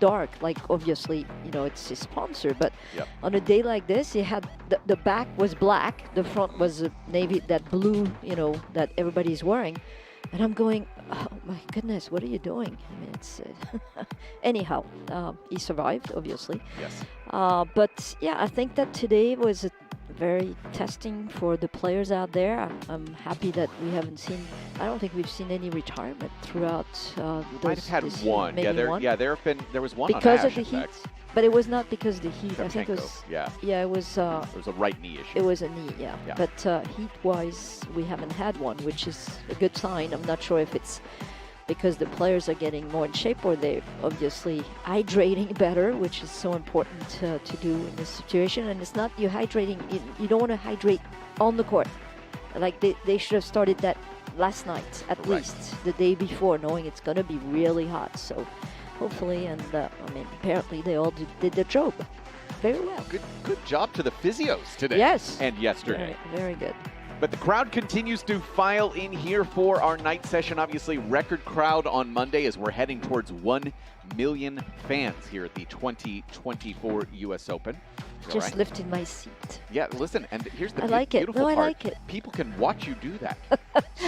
dark. Like, obviously, you know, it's a sponsor, but Yep. on a day like this, you had the back was black, the front was navy, that blue, you know, that everybody's wearing. And I'm going, oh my goodness, what are you doing? I mean, it's anyhow, he survived, obviously. Yes. But yeah, I think that today was a very testing for the players out there. I'm happy that we haven't seen. I don't think we've seen any retirement throughout. Might have had one. Maybe one. There was one because on of the Ash, in heat. fact. But it was not because of the heat. I think it was. Yeah. Yeah, it was. It was a right knee issue. It was a knee, yeah. Yeah. But heat-wise, we haven't had one, which is a good sign. I'm not sure if it's because the players are getting more in shape or they're obviously hydrating better, which is so important to do in this situation. And it's not you hydrating, you don't want to hydrate on the court. Like they should have started that last night, at least the day before, knowing it's going to be really hot. So hopefully, and I mean, apparently they all did their job very well. Good job to the physios today. Yes. And yesterday. Very good. But the crowd continues to file in here for our night session. Obviously, record crowd on Monday as we're heading towards 1 million fans here at the 2024 U.S. Open. Just lifted my seat. Yeah, listen, and here's the beautiful part. I like it. People can watch you do that.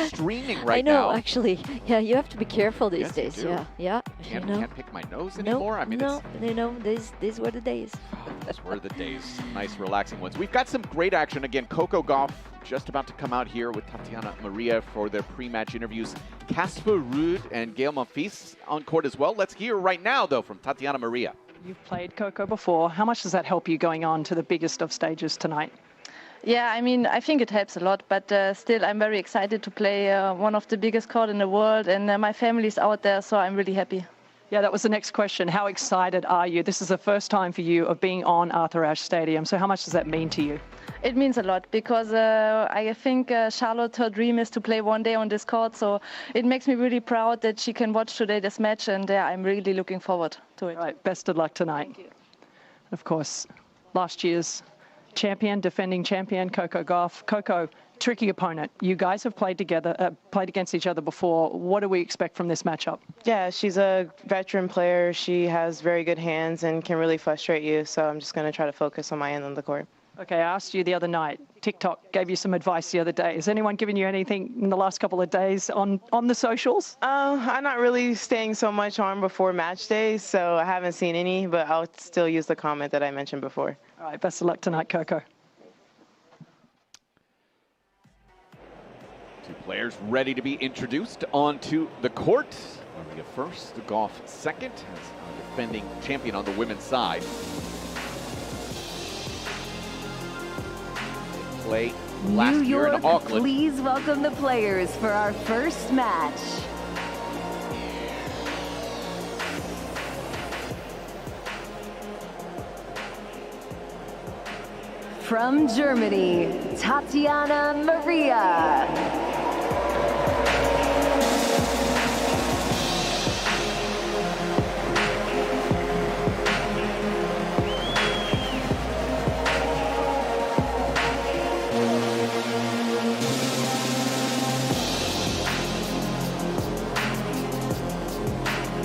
Streaming right I know, now. actually. Yeah, you have to be careful these days. You do. Yeah. Can't pick my nose anymore. I mean, these were the days. These were the days. Nice, relaxing ones. We've got some great action. Again, Coco Gauff just about to come out here with Tatiana Maria for their pre-match interviews. Casper Ruud and Gael Monfils on court as well. Let's hear right now, though, from Tatiana Maria. You've played Coco before. How much does that help you going on to the biggest of stages tonight? Yeah, I mean, I think it helps a lot, but still I'm very excited to play one of the biggest court in the world, and my family's out there, so I'm really happy. Yeah, that was the next question. How excited are you? This is the first time for you of being on Arthur Ashe Stadium, so how much does that mean to you? It means a lot because I think Charlotte, her dream is to play one day on this court, so it makes me really proud that she can watch today this match, and I'm really looking forward to it. All right, best of luck tonight. Thank you. Of course, last year's champion, defending champion, Coco Gauff. Coco, tricky opponent. You guys have played together, played against each other before. What do we expect from this matchup? Yeah, she's a veteran player. She has very good hands and can really frustrate you, so I'm just going to try to focus on my end on the court. Okay, I asked you the other night. TikTok gave you some advice the other day. Has anyone given you anything in the last couple of days on the socials? I'm not really staying so much on before match days, so I haven't seen any, but I'll still use the comment that I mentioned before. All right, best of luck tonight, Coco. Two players ready to be introduced onto the court. Maria first, Gauff second, as our defending champion on the women's side. Play last New year in York, Auckland. please welcome the players for our first match. From Germany, Tatiana Maria.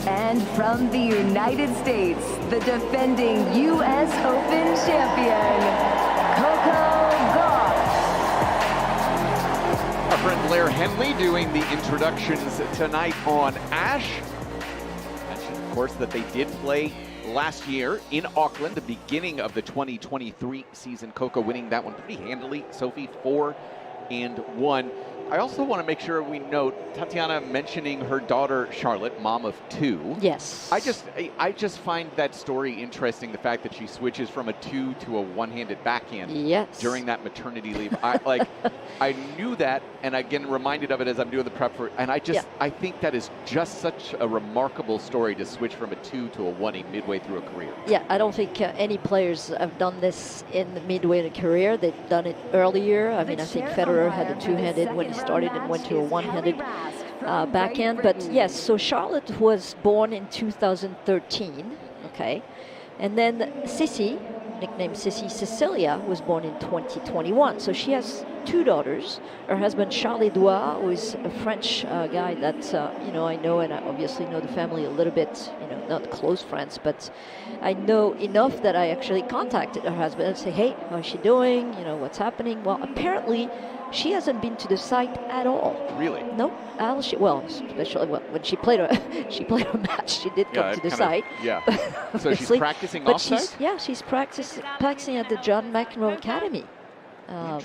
And from the United States, the defending U.S. Open champion, Coco Gauff. Our friend Blair Henley doing the introductions tonight on Ash. Mentioned, of course, that they did play last year in Auckland, the beginning of the 2023 season. Coco winning that one pretty handily. Sophie 4-1. I also want to make sure we note Tatiana mentioning her daughter Charlotte, mom of 2. Yes. I just find that story interesting. The fact that she switches from a 2 to a one-handed backhand during that maternity leave. I knew that, and again reminded of it as I'm doing the prep for. And I think that is just such a remarkable story to switch from a 2 to a 1 midway through a career. Yeah, I don't think any players have done this in the midway in a career. They've done it earlier. I mean, I think Federer had a two-handed when he started and went to a one-handed backhand. But yes, so Charlotte was born in 2013, okay? And then Sissy, nicknamed Sissy Cecilia, was born in 2021. So she has two daughters. Her husband, Charles Edouard, who is a French guy that, I know, and I obviously know the family a little bit, not close friends, but I know enough that I actually contacted her husband and say, hey, how's she doing? What's happening? Well, apparently she hasn't been to the site at all. Really? No. Especially when she played a match, she did come to the site. Yeah. So she's practicing off-site? She's practicing at the John McEnroe Academy.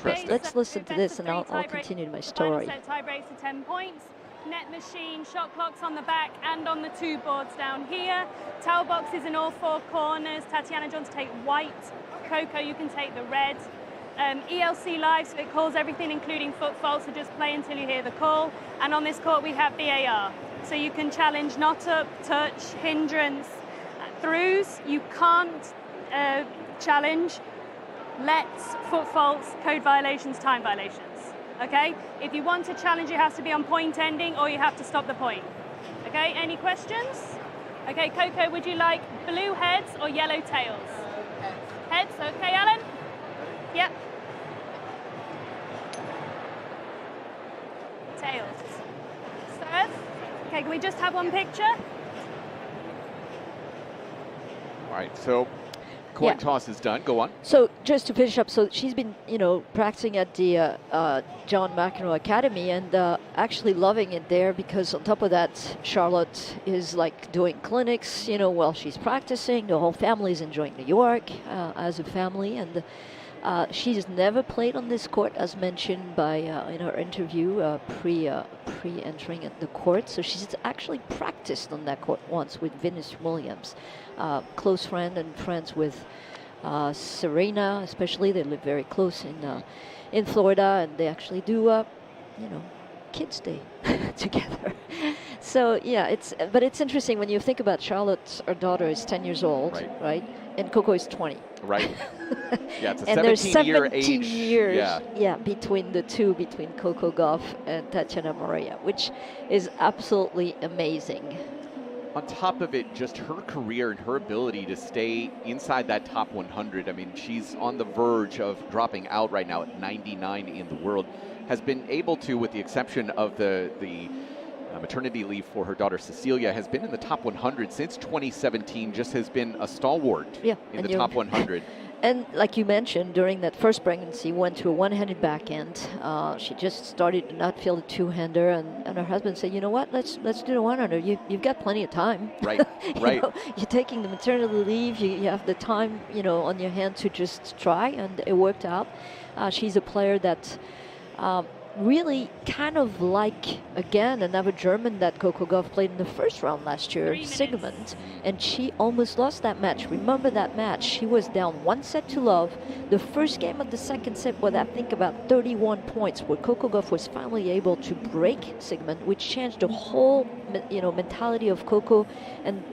Let's listen to this, and I'll continue my story. Final set tie breaks to 10 points. Net machine, shot clocks on the back and on the two boards down here. Towel boxes in all four corners. Tatiana, do you want to take white? Coco, you can take the red. ELC live, so it calls everything, including foot fault, so just play until you hear the call. And on this court, we have VAR. So you can challenge not up, touch, hindrance, throughs. You can't challenge lets, foot faults, code violations, time violations. Okay? If you want to challenge, it has to be on point ending, or you have to stop the point. Okay? Any questions? Okay, Coco, would you like blue heads or yellow tails? Heads. Okay, Alan? Yep. Tails. Serve. Okay, can we just have one picture? All right, so coin toss is done. Go on. So just to finish up, so she's been, practicing at the John McEnroe Academy and actually loving it there, because on top of that, Charlotte is like doing clinics, while she's practicing. The whole family is enjoying New York as a family, and she's never played on this court, as mentioned by in her interview pre-entering at the court. So she's actually practiced on that court once with Venus Williams, close friend and friends with Serena, especially. They live very close in Florida, and they actually do kids' day together. So but it's interesting when you think about Charlotte. Her daughter is 10 years old, right? And Coco is 20. Right. Yeah, it's a and there's 17-year 17 age. years, between the two, between Coco Gauff and Tatiana Maria, which is absolutely amazing. On top of it, just her career and her ability to stay inside that top 100. I mean, she's on the verge of dropping out right now at 99 in the world. Has been able to, with the exception of the maternity leave for her daughter Cecilia, has been in the top 100 since 2017, just has been a stalwart in the top 100. And like you mentioned, during that first pregnancy, went to a one-handed backhand. She just started to not feel the two-hander, and her husband said, you know what, let's do the one-hander. You've got plenty of time. Right, right. You're taking the maternity leave. You have the time, on your hand to just try, and it worked out. She's a player that really kind of like, again, another German that Coco Gauff played in the first round last year, Sigmund, and she almost lost that match. Remember that match? She was down 1-0. The first game of the second set was, I think, about 31 points, where Coco Gauff was finally able to break Sigmund, which changed the whole, mentality of Coco, and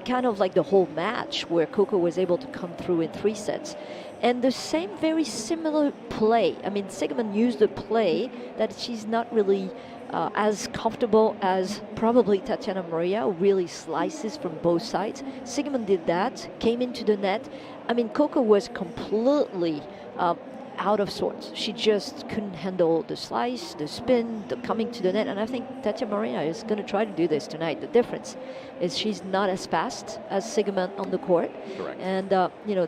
kind of like the whole match, where Coco was able to come through in 3 sets. And the same very similar play. I mean, Sigmund used a play that she's not really as comfortable as probably Tatiana Maria, who really slices from both sides. Sigmund did that, came into the net. I mean, Coco was completely out of sorts. She just couldn't handle the slice, the spin, the coming to the net. And I think Tatiana Maria is going to try to do this tonight. The difference is she's not as fast as Sigmund on the court. Correct. And,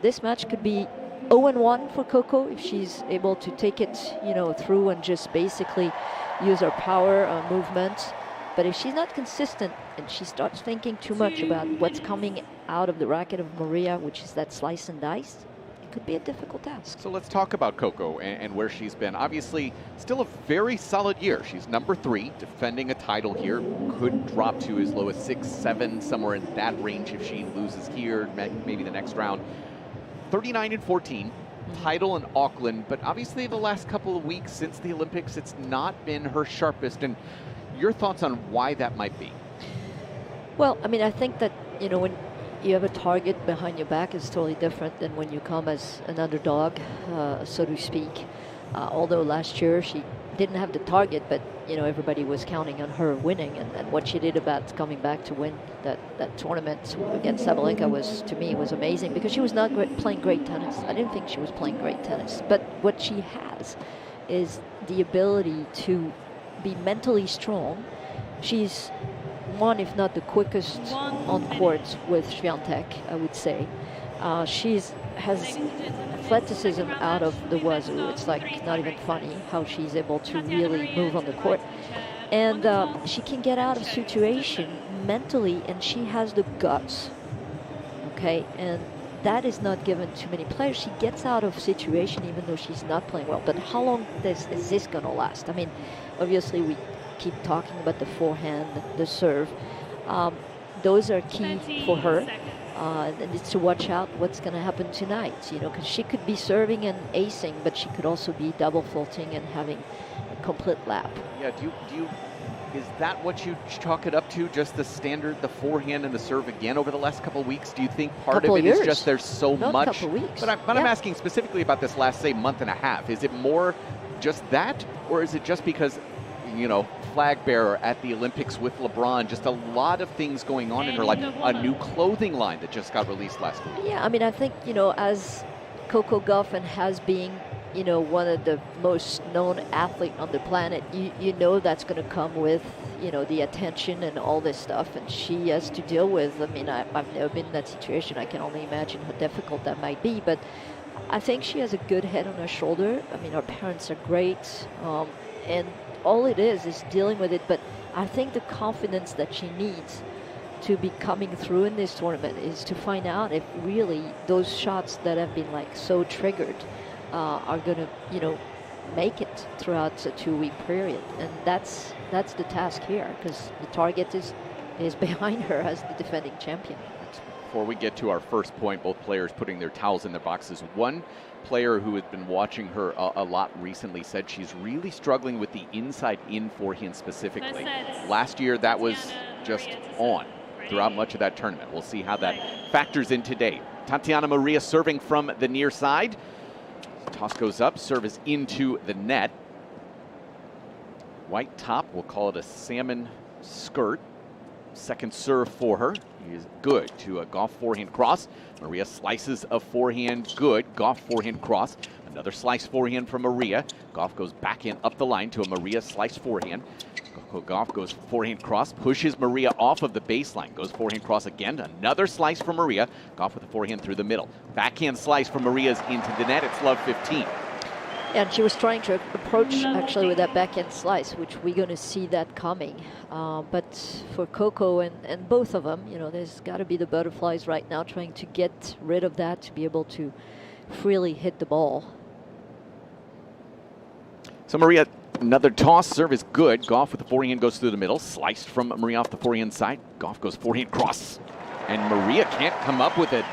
this match could be 0-1 for Coco if she's able to take it, through and just basically use her power movement. But if she's not consistent and she starts thinking too much about what's coming out of the racket of Maria, which is that slice and dice, it could be a difficult task. So let's talk about Coco and where she's been. Obviously, still a very solid year. She's number 3, defending a title here. Could drop to as low as 6, 7, somewhere in that range if she loses here, maybe the next round. 39-14, title in Auckland, but obviously the last couple of weeks since the Olympics, it's not been her sharpest. And your thoughts on why that might be? Well, I mean, I think that, when you have a target behind your back, it's totally different than when you come as an underdog, so to speak. Although last year she didn't have the target, but, everybody was counting on her winning, and what she did about coming back to win that tournament against Sabalenka was, to me, was amazing, because she was not playing great tennis. I didn't think she was playing great tennis, but what she has is the ability to be mentally strong. She's one, if not the quickest on court with Swiatek, I would say. Has athleticism out of the wazoo. It's like not even funny how she's able to really move on the court. And she can get out of situation mentally, and she has the guts. Okay, and that is not given to many players. She gets out of situation even though she's not playing well. But how long is this going to last? I mean, obviously we keep talking about the forehand, the serve. Those are key for her. And it's to watch out what's going to happen tonight, you know, because she could be serving and acing, but she could also be double faulting and having a complete lap. Yeah, is that what you chalk it up to? Just the standard, the forehand and the serve again over the last couple of weeks? Do you think part of it is just there's so much? Couple weeks. But I'm asking specifically about this last, say, month and a half. Is it more just that, or is it just because, you know, flag bearer at the Olympics with LeBron, just a lot of things going on in her life, a new clothing line that just got released last week? Yeah, I mean, I think, you know, as Coco Gauff and has been, you know, one of the most known athlete on the planet, you know that's going to come with, you know, the attention and all this stuff, and she has to deal with. I mean, I've never been in that situation. I can only imagine how difficult that might be, but I think she has a good head on her shoulder. I mean, her parents are great, and all it is dealing with it. But I think the confidence that she needs to be coming through in this tournament is to find out if really those shots that have been like so triggered are going to, you know, make it throughout a 2-week period. And that's the task here, because the target is behind her as the defending champion. Before we get to our first point, both players putting their towels in their boxes. One player who has been watching her a lot recently said she's really struggling with the inside-in forehand specifically. Last year, that was just on throughout much of that tournament. We'll see how that factors in today. Tatiana Maria serving from the near side. Toss goes up, serve is into the net. White top, we'll call it a salmon skirt. Second serve for her is good to a Gauff forehand cross. Maria slices a forehand, good. Gauff forehand cross. Another slice forehand from Maria. Gauff goes back in up the line to a Maria slice forehand. Coco Gauff goes forehand cross, pushes Maria off of the baseline, goes forehand cross again. Another slice from Maria. Gauff with a forehand through the middle. Backhand slice from Maria's into the net. It's love 15. And she was trying to approach actually with that backhand slice, which we're going to see that coming. But for Coco and both of them, you know, there's got to be the butterflies right now, trying to get rid of that, to be able to freely hit the ball. So Maria, another toss, serve is good. Gauff with the forehand goes through the middle, sliced from Maria off the forehand side. Gauff goes forehand cross, and Maria can't come up with it.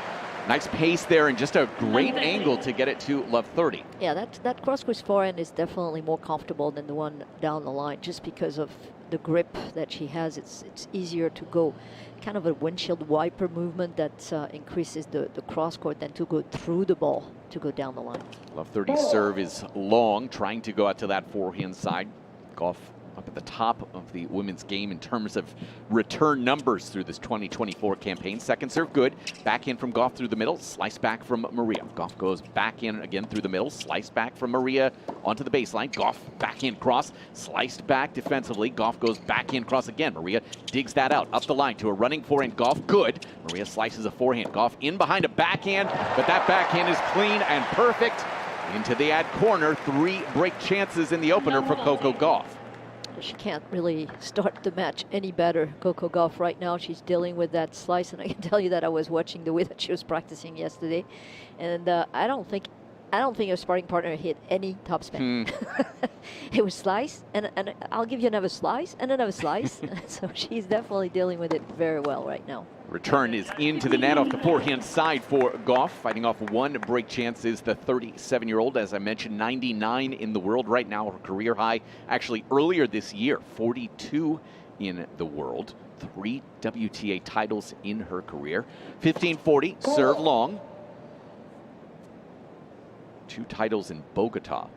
Nice pace there and just a great angle to get it to love 30. Yeah, that cross-course forehand is definitely more comfortable than the one down the line, just because of the grip that she has. It's easier to go kind of a windshield wiper movement that increases the cross-court than to go through the ball to go down the line. Love 30's serve is long, trying to go out to that forehand side. Gauff up at the top of the women's game in terms of return numbers through this 2024 campaign. Second serve good. Back in from Gauff through the middle. Slice back from Maria. Gauff goes back in again through the middle. Slice back from Maria onto the baseline. Gauff back in cross. Sliced back defensively. Gauff goes back in cross again. Maria digs that out. Up the line to a running forehand. Gauff good. Maria slices a forehand. Gauff in behind a backhand, but that backhand is clean and perfect. Into the ad corner. 3 break chances in the opener for Coco Gauff. She can't really start the match any better, Coco Gauff, right now. She's dealing with that slice, and I can tell you that I was watching the way that she was practicing yesterday, and I don't think her sparring partner hit any topspin. It was slice, and I'll give you another slice, and another slice. So she's definitely dealing with it very well right now. Return is into the net off the forehand side for Gauff. Fighting off 1 break chance is the 37-year-old. As I mentioned, 99 in the world right now. Her career high actually earlier this year, 42 in the world. 3 WTA titles in her career. 1540, serve long. 2 titles in Bogota,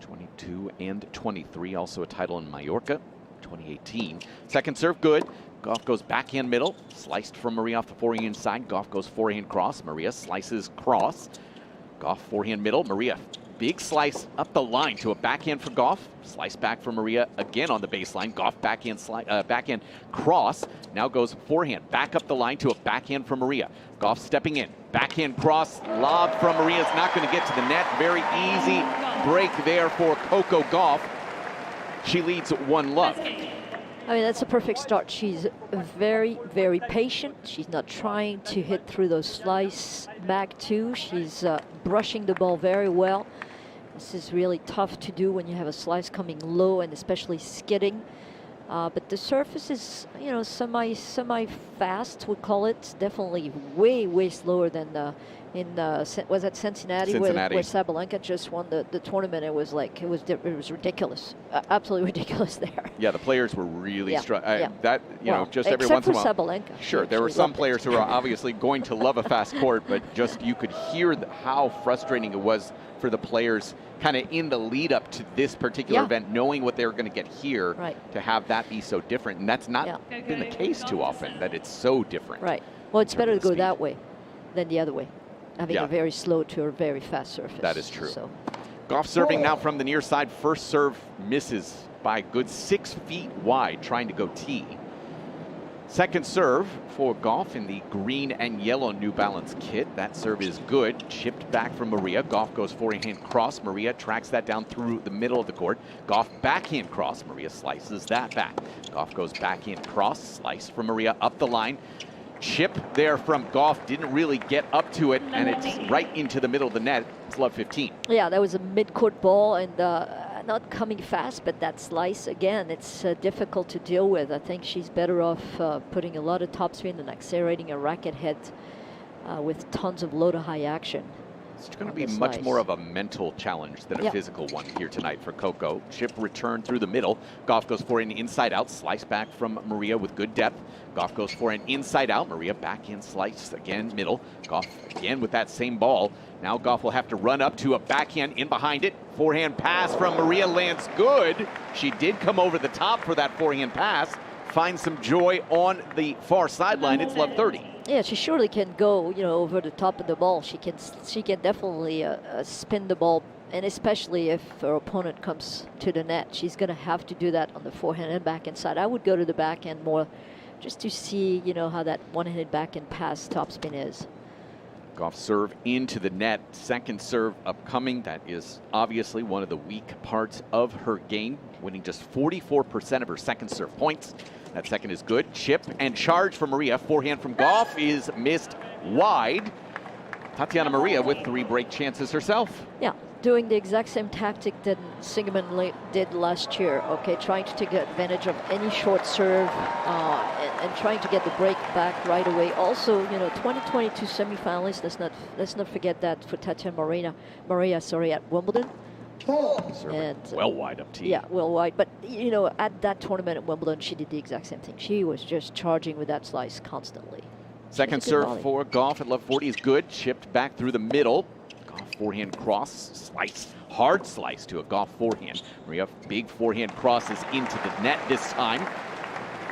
22 and 23. Also a title in Mallorca, 2018. Second serve good. Gauff goes backhand middle, sliced from Maria off the forehand side. Gauff goes forehand cross. Maria slices cross. Gauff forehand middle. Maria Big slice up the line to a backhand for Gauff. Slice back for Maria again on the baseline. Gauff backhand cross. Now goes forehand. Back up the line to a backhand for Maria. Gauff stepping in. Backhand cross. Lob from Maria is not going to get to the net. Very easy break there for Coco Gauff. She leads 1-love. I mean, that's a perfect start. She's very, very patient. She's not trying to hit through those slice back too. She's brushing the ball very well. This is really tough to do when you have a slice coming low and especially skidding. But the surface is, you know, semi-fast, we call it. It's definitely way slower than was that Cincinnati? Where Sabalenka just won the tournament. It was like it was ridiculous, absolutely ridiculous there. Yeah, the players were really just every except once in a while. Sabalenka. Sure, there were some players who are obviously going to love a fast court, but just you could hear how frustrating it was for the players kind of in the lead up to this particular event, knowing what they were going to get here, to have that be so different. And that's not been the case too often, that it's so different. Right. Well, it's better to go that way than the other way, having a very slow to a very fast surface. That is true. So. Gauff serving now from the near side. First serve misses by a good 6 feet wide, trying to go tee. Second serve for Gauff in the green and yellow New Balance kit. That serve is good. Chipped back from Maria. Gauff goes forehand cross. Maria tracks that down through the middle of the court. Gauff backhand cross. Maria slices that back. Gauff goes backhand cross. Slice from Maria up the line. Chip there from Gauff. Didn't really get up to it, and it's right into the middle of the net. It's love 15. Yeah, that was a mid-court ball, and not coming fast, but that slice, again, it's difficult to deal with. I think she's better off putting a lot of topspin and accelerating a racket head with tons of low to high action. It's going to be much more of a mental challenge than a physical one here tonight for Coco. Chip return through the middle. Gauff goes for an inside out. Slice back from Maria with good depth. Gauff goes for an inside out. Maria backhand slice again, middle. Gauff again with that same ball. Now Gauff will have to run up to a backhand in behind it. Forehand pass from Maria lands good. She did come over the top for that forehand pass. Finds some joy on the far sideline. It's love 30. Yeah, she surely can go, you know, over the top of the ball. She can definitely spin the ball, and especially if her opponent comes to the net, she's going to have to do that on the forehand and backhand side. I would go to the backhand more, just to see, you know, how that one-handed backhand pass topspin is. Gauff serve into the net. Second serve upcoming. That is obviously one of the weak parts of her game, winning just 44% of her second serve points. That second is good. Chip and charge from Maria. Forehand from Gauff is missed wide. Tatiana Maria with 3 break chances herself. Yeah, doing the exact same tactic that Singerman did last year. Okay, trying to take advantage of any short serve and trying to get the break back right away. Also, you know, 2022 semifinalists. Let's not forget that for Tatiana Maria, at Wimbledon. And well wide up tee. Yeah, well wide. But, you know, at that tournament at Wimbledon, she did the exact same thing. She was just charging with that slice constantly. Second serve for Gauff at love 40 is good. Chipped back through the middle. Gauff forehand cross, slice, hard slice to a Gauff forehand. Maria, big forehand crosses into the net this time.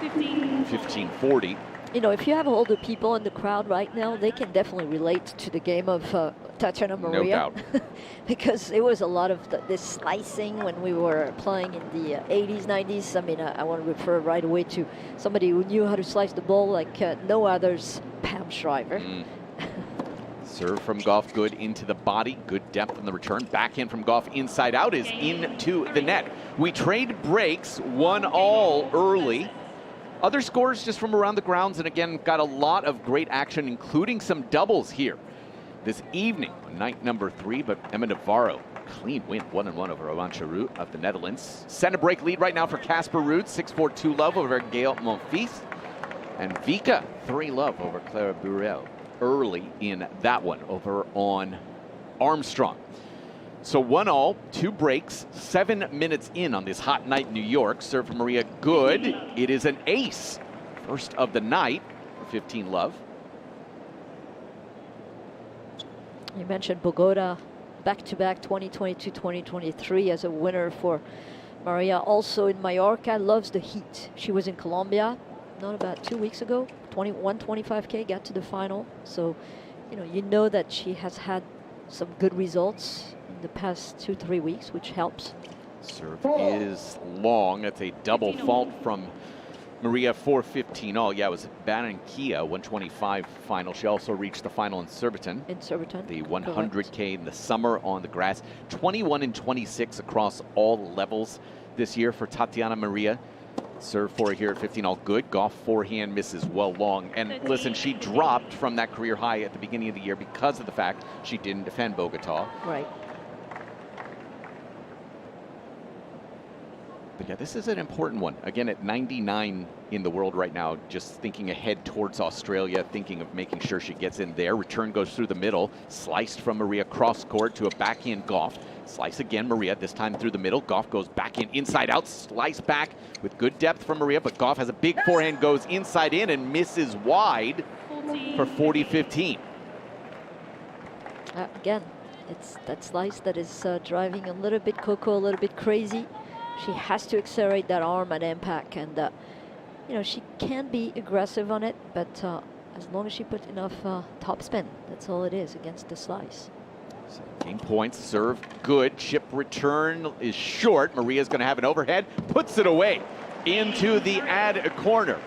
15-40. You know, if you have older people in the crowd right now, they can definitely relate to the game of Tatiana Maria. No doubt. Because it was a lot of this slicing when we were playing in the 80s, 90s. I mean, I want to refer right away to somebody who knew how to slice the ball like no others, Pam Shriver. Serve from Gauff, good into the body. Good depth on the return. Backhand from Gauff inside out is into the net. We trade breaks, 1-all early. Other scores just from around the grounds, and again, got a lot of great action, including some doubles here this evening, night number 3. But Emma Navarro, clean win, 1-1 over Arantxa Rus of the Netherlands. Center break lead right now for Casper Ruud, 6-4, 2-love over Gael Monfils. And Vika, 3-love over Clara Burel early in that one over on Armstrong. So 1-all, 2 breaks, 7 minutes in on this hot night in New York. Serve from Maria, good. It is an ace. First of the night for 15-love. You mentioned Bogota, back-to-back 2022-2023 as a winner for Maria. Also in Mallorca, loves the heat. She was in Colombia, not about 2 weeks ago, 25K, got to the final. So, you know that she has had some good results in the past 2-3 weeks, which helps. Serve is long. It's a double fault from Maria, 4-15 all. Yeah, it was Barranquilla 125 final. She also reached the final in Surbiton. The 100K in the summer on the grass. 21 and 26 across all levels this year for Tatiana Maria. Serve for her here at 15 all. Good. Gauff forehand misses well long. And listen, she dropped from that career high at the beginning of the year because of the fact she didn't defend Bogota. Right. But yeah, this is an important one. Again, at 99 in the world right now, just thinking ahead towards Australia, thinking of making sure she gets in there. Return goes through the middle, sliced from Maria cross court to a backhand Gauff. Slice again, Maria, this time through the middle. Gauff goes back in, inside out, slice back with good depth from Maria, but Gauff has a big forehand, goes inside in and misses wide for 40-15. Again, it's that slice that is driving a little bit Coco, a little bit crazy. She has to accelerate that arm at impact, and you know, she can be aggressive on it, but as long as she puts enough topspin, that's all it is against the slice. So game points, serve good, chip return is short. Maria's going to have an overhead, puts it away into the ad corner.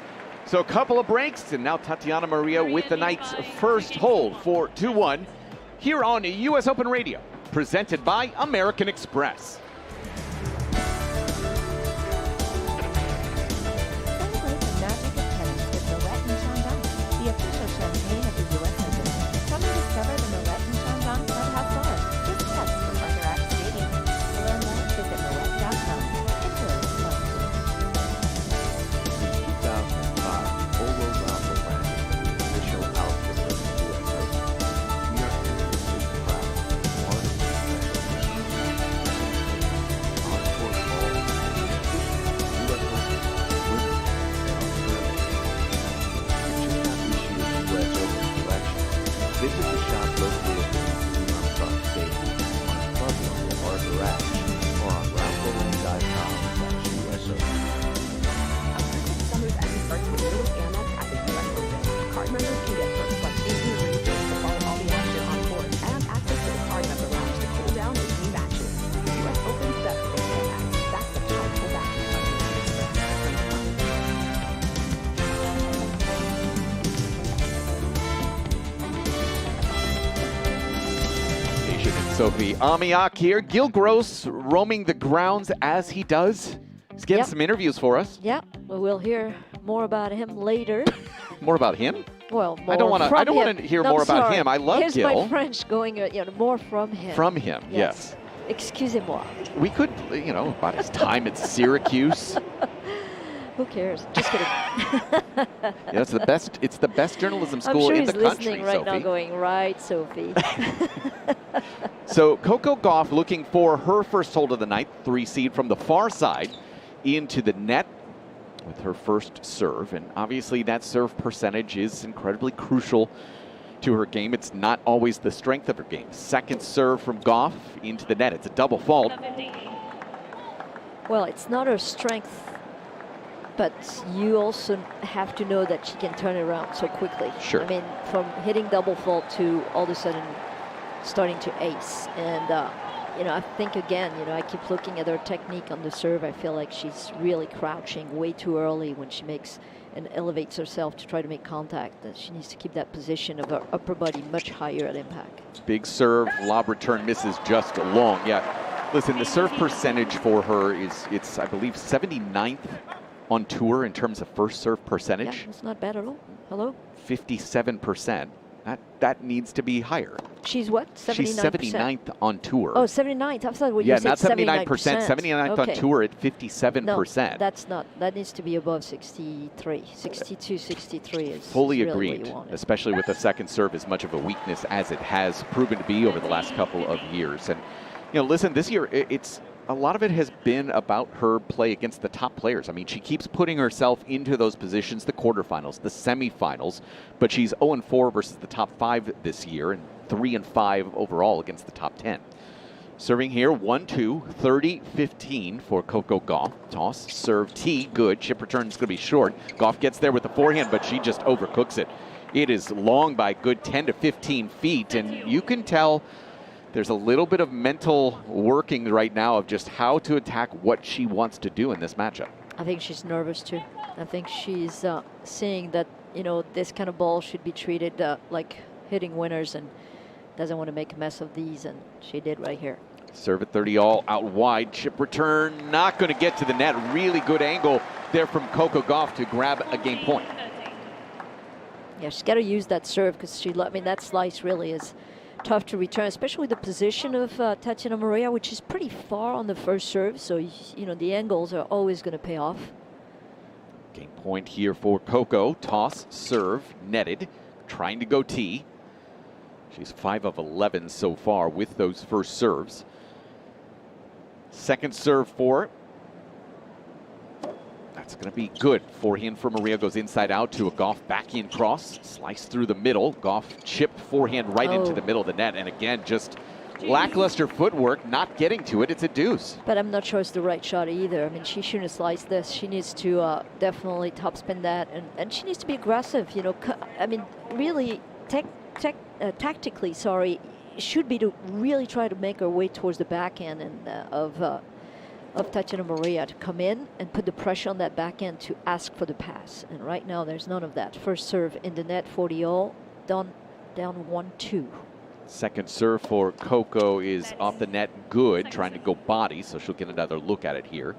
So a couple of breaks, and now Tatiana Maria with the night's first hold for 2-1 here on US Open Radio, presented by American Express. Sophie Amiak here. Gil Gross roaming the grounds as he does. He's getting some interviews for us. Yeah, we'll hear more about him later. More about him? Well, more I don't want to hear more about him. I love Here's Gil. Here's my French going, you know, more from him. From him, yes. Excusez-moi. We could, you know, about his time at Syracuse. Who cares? Just kidding. Yeah, it's the best journalism school in the country, I'm sure he's listening right now going, right, Sophie. So Coco Gauff looking for her first hold of the night, 3 seed from the far side into the net with her first serve. And obviously that serve percentage is incredibly crucial to her game. It's not always the strength of her game. Second serve from Gauff into the net. It's a double fault. Well, it's not her strength, but you also have to know that she can turn it around so quickly. Sure. I mean, from hitting double fault to all of a sudden starting to ace. And, you know, I think again, you know, I keep looking at her technique on the serve. I feel like she's really crouching way too early when she makes and elevates herself to try to make contact. That she needs to keep that position of her upper body much higher at impact. Big serve, lob return misses just long. Yeah, listen, the serve percentage for her is, it's I believe 79th on tour in terms of first serve percentage. Yeah, it's not bad at all. Hello? 57%. That needs to be higher. She's what? 79%? She's 79th on tour. Oh, 79th. I thought you said 79%. 79%. 79th on tour at 57%. No, that's not. That needs to be above 63. 62, 63 is fully really agreed, what you want. especially with the second serve as much of a weakness as it has proven to be over the last couple of years. And, you know, listen, this year, it's a lot of it has been about her play against the top players. I mean, she keeps putting herself into those positions, the quarterfinals, the semifinals, but she's 0-4 versus the top 5 this year and 3-5 overall against the top 10. Serving here, 1-2, 30-15 for Coco Gauff. Toss, serve, tee, good. Chip return is going to be short. Gauff gets there with the forehand, but she just overcooks it. It is long by good 10 to 15 feet, and you can tell There's a little bit of mental working right now of just how to attack what she wants to do in this matchup. I think she's nervous too. I think she's seeing that, you know, this kind of ball should be treated like hitting winners, and doesn't want to make a mess of these, and she did right here. Serve at 30 all out wide. Chip return, not going to get to the net. Really good angle there from Coco Gauff to grab a game point. Yeah, she's got to use that serve, because I mean, that slice really is tough to return, especially the position of Tatiana Maria, which is pretty far on the first serve. So, you know, the angles are always going to pay off. Game point here for Coco. Toss, serve, netted, trying to go tee. She's 5 of 11 so far with those first serves. Second serve for her. That's going to be good. Forehand for Maria goes inside out to a Gauff backhand cross. Slice through the middle. Gauff chipped forehand right into the middle of the net. And again, just lackluster footwork, not getting to it. It's a deuce. But I'm not sure it's the right shot either. I mean, she shouldn't have sliced this. She needs to definitely topspin that. And she needs to be aggressive. You know, I mean, really tactically, sorry, should be to really try to make her way towards the backhand and of Tatiana Maria, to come in and put the pressure on that backhand to ask for the pass. And right now, there's none of that. First serve in the net, 40 all, down 1-2. Second serve for Coco is off the net, good, trying to go body, so she'll get another look at it here.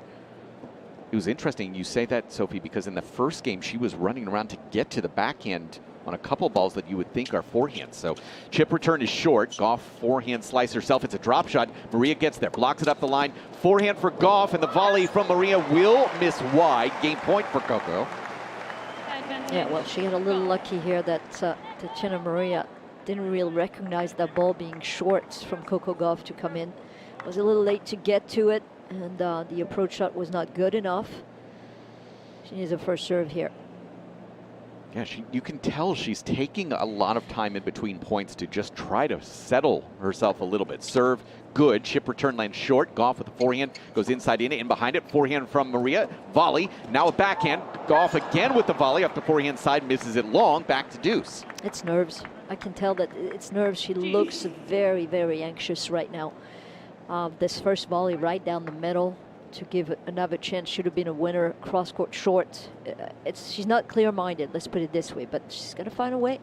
It was interesting you say that, Sophie, because in the first game, she was running around to get to the backhand on a couple balls that you would think are forehands. So chip return is short. Gauff forehand slice herself. It's a drop shot. Maria gets there, blocks it up the line. Forehand for Gauff, and the volley from Maria will miss wide. Game point for Coco. Yeah, well, she got a little lucky here that Tatiana Maria didn't really recognize that ball being short from Coco Gauff to come in. Was a little late to get to it, and the approach shot was not good enough. She needs a first serve here. Yeah, you can tell she's taking a lot of time in between points to just try to settle herself a little bit. Serve, good. Chip return lands short. Gauff with the forehand, goes inside in behind it. Forehand from Maria. Volley, now a backhand. Gauff again with the volley up the forehand side, misses it long, back to deuce. It's nerves. I can tell that it's nerves. She looks very, very anxious right now. This first volley right down the middle to give it another chance. Should have been a winner. Cross-court short. She's not clear-minded, let's put it this way, but she's going to find a way.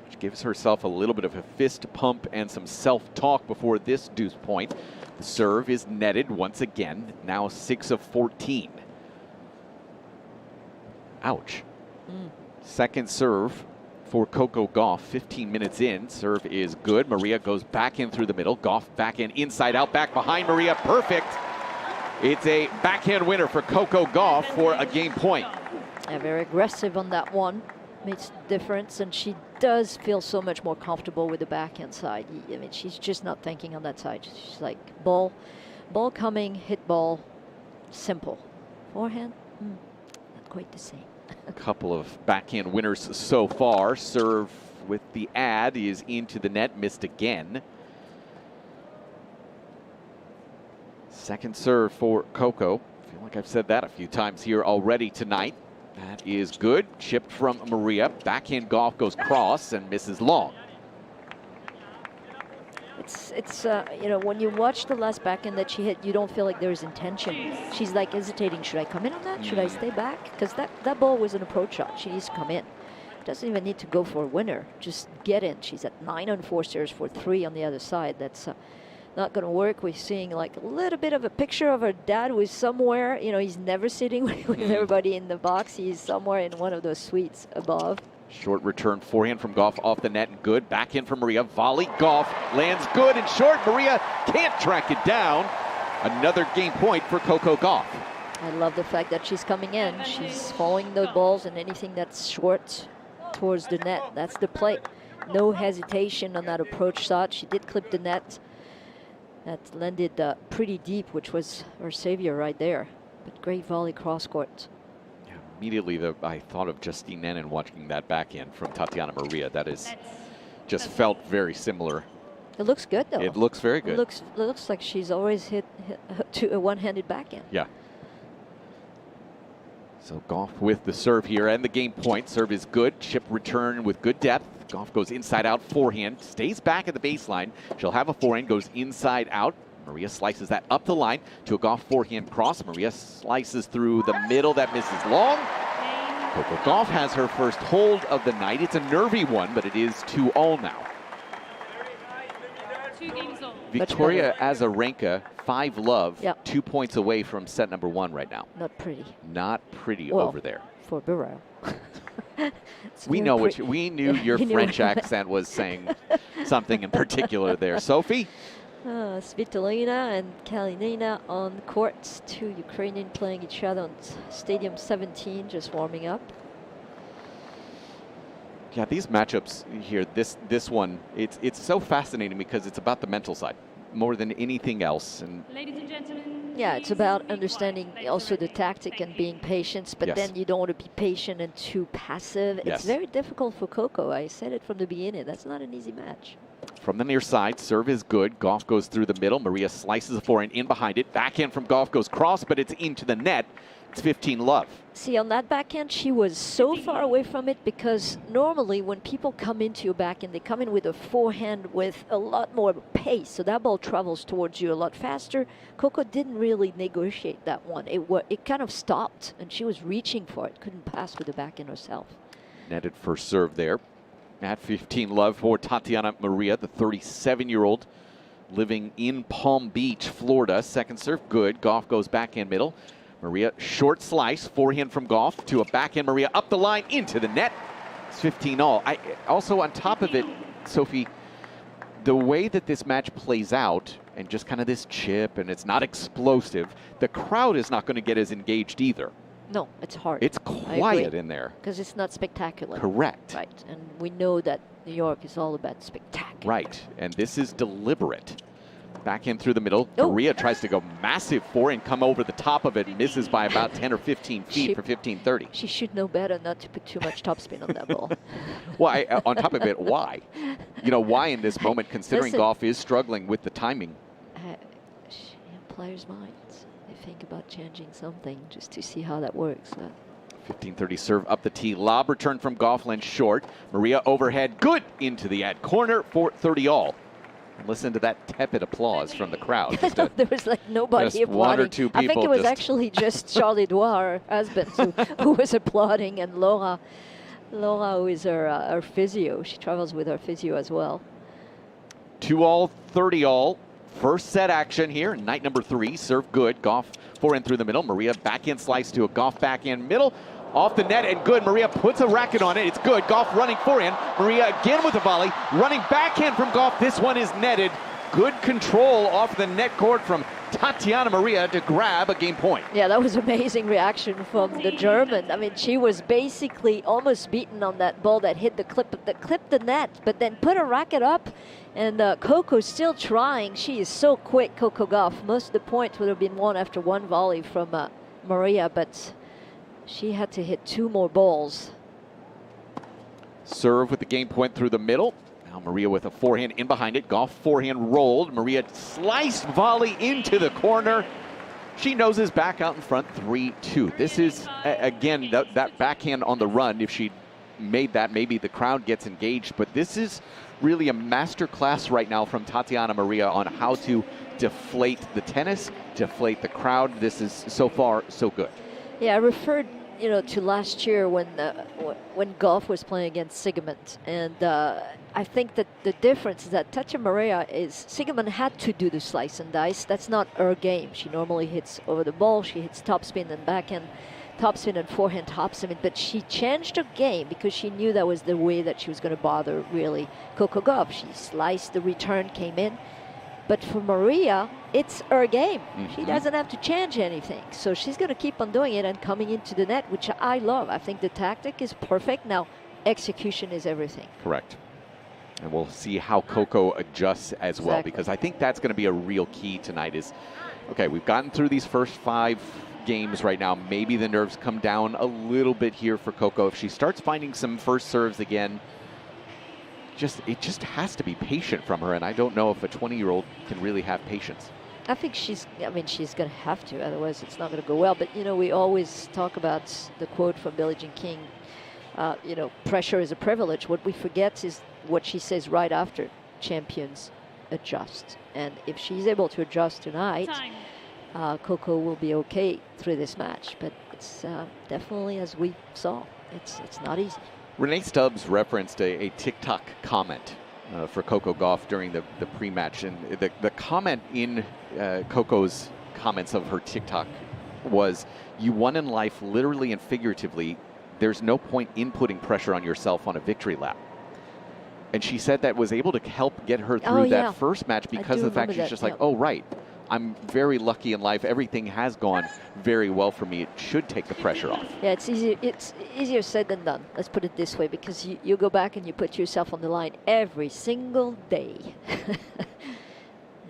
She gives herself a little bit of a fist pump and some self-talk before this deuce point. The serve is netted once again, now 6 of 14. Ouch. Second serve for Coco Gauff, 15 minutes in. Serve is good. Maria goes back in through the middle. Gauff back in, inside out, back behind Maria. Perfect. It's a backhand winner for Coco Gauff for a game point. Yeah, very aggressive on that one. Makes a difference, and she does feel so much more comfortable with the backhand side. I mean, she's just not thinking on that side. She's like, ball coming, hit ball, simple. Forehand, not quite the same. A couple of backhand winners so far. Serve with the ad is into the net, missed again. Second serve for Coco. I feel like I've said that a few times here already tonight. That is good. Chipped from Maria. Backhand Gauff goes cross and misses long. It's you know, when you watch the last backhand that she hit, you don't feel like there's intention. She's like hesitating. Should I come in on that? Should I stay back? Because that ball was an approach shot. She needs to come in. Doesn't even need to go for a winner. Just get in. She's at 9 on 4 serves for 3 on the other side. That's not going to work. We're seeing like a little bit of a picture of her dad who is somewhere. You know, he's never sitting with everybody in the box. He's somewhere in one of those suites above. Short return forehand from Gauff off the net and good. Backhand from Maria. Volley. Gauff lands good and short. Maria can't track it down. Another game point for Coco Gauff. I love the fact that she's coming in. She's following the balls and anything that's short towards the net. That's the play. No hesitation on that approach shot. She did clip the net. That landed pretty deep, which was her savior right there. But great volley cross court. Yeah, immediately I thought of Justine Nennen watching that backhand from Tatiana Maria. That is just felt very similar. It looks good though. It looks very good. It looks like she's always hit to a one-handed backhand. Yeah. So Gauff with the serve here and the game point. Serve is good. Chip return with good depth. Gauff goes inside out, forehand, stays back at the baseline. She'll have a forehand, goes inside out. Maria slices that up the line to a Gauff forehand cross. Maria slices through the middle, that misses long. Coco Gauff has her first hold of the night. It's a nervy one, but it is 2-all now. 2 games all. Victoria Azarenka, 5-love, Yep. 2 points away from set number 1 right now. Not pretty. Not pretty Well, over there. For Burrell. We know which. We knew your French accent was saying something in particular there. Sophie? Svitolina and Kalinina on courts. 2 Ukrainian playing each other on Stadium 17, just warming up. Yeah, these matchups here, this one, it's so fascinating because it's about the mental side more than anything else. And Ladies and gentlemen. Yeah, it's about understanding also the tactic and being patient, but Yes. then you don't want to be patient and too passive. Yes. It's very difficult for Coco. I said it from the beginning. That's not an easy match. from the near side, serve is good. Gauff goes through the middle. Maria slices a forehand in behind it. Backhand from Gauff goes cross, but it's into the net. It's 15-love. See, on that backhand, she was so far away from it because normally when people come into your backhand, they come in with a forehand with a lot more pace. So that ball travels towards you a lot faster. Coco didn't really negotiate that one. It kind of stopped, and she was reaching for it. Couldn't pass with the backhand herself. Netted first serve there. At 15-love for Tatiana Maria, the 37-year-old living in Palm Beach, Florida. Second serve, good. Gauff goes backhand middle. Maria, short slice, forehand from Gauff to a backhand Maria up the line into the net. It's 15-all. Also on top of it, Sophie, the way that this match plays out and just kind of this chip and it's not explosive, the crowd is not going to get as engaged either. No, it's hard. It's quiet in there. Because it's not spectacular. Correct. Right, and we know that New York is all about spectacular. Right, and this is deliberate. Backhand through the middle. Oh. Maria tries to go massive forehand, come over the top of it, misses by about 10 or 15 feet for 15-30. She should know better not to put too much topspin on that ball. Why? On top of it, why? You know, why in this moment, considering Listen. Gauff is struggling with the timing? Players' minds. They think about changing something just to see how that works. 15-30 serve up the tee. Lob return from Gauff, lands short. Maria overhead, good into the ad corner for 30-all. And listen to that tepid applause from the crowd. There was like nobody just applauding. one or two I think people it was just- actually just Charlie Edouard, her husband, who was applauding, and Laura, who is her physio. She travels with her physio as well. 2-all, 30-all. First set action here, night number 3. Serve good. Gauff forehand through the middle. Maria backhand slice to a Gauff backhand middle. Off the net and good. Maria puts a racket on it. It's good. Gauff running forehand. Maria again with a volley. Running backhand from Gauff. This one is netted. Good control off the net court from Tatiana Maria to grab a game point. Yeah, that was amazing reaction from the German. I mean, she was basically almost beaten on that ball that hit that clipped the net, but then put a racket up, and Coco's still trying. She is so quick, Coco Gauff. Most of the points would have been won after one volley from Maria, but she had to hit 2 more balls. Serve with the game point through the middle. Now Maria with a forehand in behind it. Gauff forehand rolled. Maria sliced volley into the corner. She noses back out in front, 3-2. This is, again, that backhand on the run. If she made that, maybe the crowd gets engaged. But this is really a master class right now from Tatiana Maria on how to deflate the tennis, deflate the crowd. This is so far so good. Yeah, I referred, to last year when Gauff was playing against Sigmund, and I think that the difference is that Tatiana Maria Sigmund had to do the slice and dice. That's not her game. She normally hits over the ball. She hits topspin and backhand, topspin and forehand topspin. But she changed her game because she knew that was the way that she was going to bother really Coco Gauff. She sliced, the return came in. But for Maria, it's her game. She doesn't have to change anything. So she's going to keep on doing it and coming into the net, which I love. I think the tactic is perfect. Now, execution is everything. Correct. And we'll see how Coco adjusts as well, Exactly. because I think that's going to be a real key tonight is, okay, we've gotten through these first 5 games right now. Maybe the nerves come down a little bit here for Coco. If she starts finding some first serves again, it just has to be patient from her, and I don't know if a 20-year-old can really have patience. I think she's going to have to, otherwise it's not going to go well. But, we always talk about the quote from Billie Jean King, you know, pressure is a privilege. What we forget is what she says right after: champions adjust. And if she's able to adjust tonight, Coco will be okay through this match. But it's definitely, as we saw, it's not easy. Renee Stubbs referenced a TikTok comment for Coco Gauff during the pre-match, and the comment in Coco's comments of her TikTok was, "You won in life literally and figuratively. There's no point in putting pressure on yourself on a victory lap." And she said that was able to help get her through that first match because of the fact she's just like, oh, right, I'm very lucky in life. Everything has gone very well for me. It should take the pressure off. Yeah, it's easier said than done. Let's put it this way, because you go back and you put yourself on the line every single day.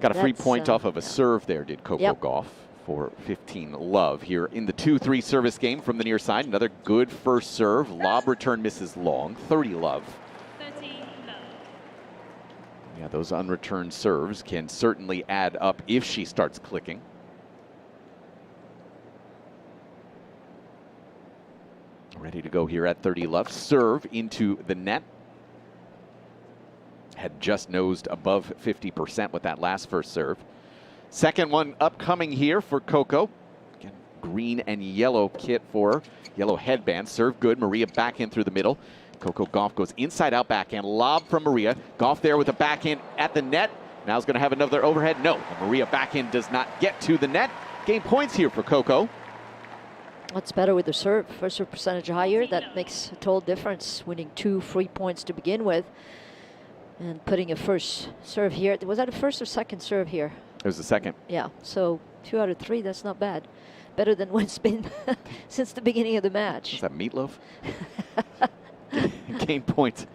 Got a free point off of a serve there, did Coco Gauff, for 15 love here in the 2-3 service game from the near side. Another good first serve. Lob return misses long. 30 love. Yeah, those unreturned serves can certainly add up if she starts clicking. Ready to go here at 30 love. Serve into the net. Had just nosed above 50% with that last first serve. Second one upcoming here for Coco. Again, green and yellow kit for her. Yellow headband. Serve good. Maria back in through the middle. Coco Gauff goes inside out backhand. Lob from Maria. Gauff there with a backhand at the net. Now he's going to have another overhead. No, the Maria backhand does not get to the net. Game points here for Coco. What's better with the serve? First serve percentage higher. That makes a total difference. Winning 2 free points to begin with. And putting a first serve here. Was that a first or second serve here? It was the second. Yeah, so 2 out of 3, that's not bad. Better than what's been since the beginning of the match. Is that meatloaf? Game point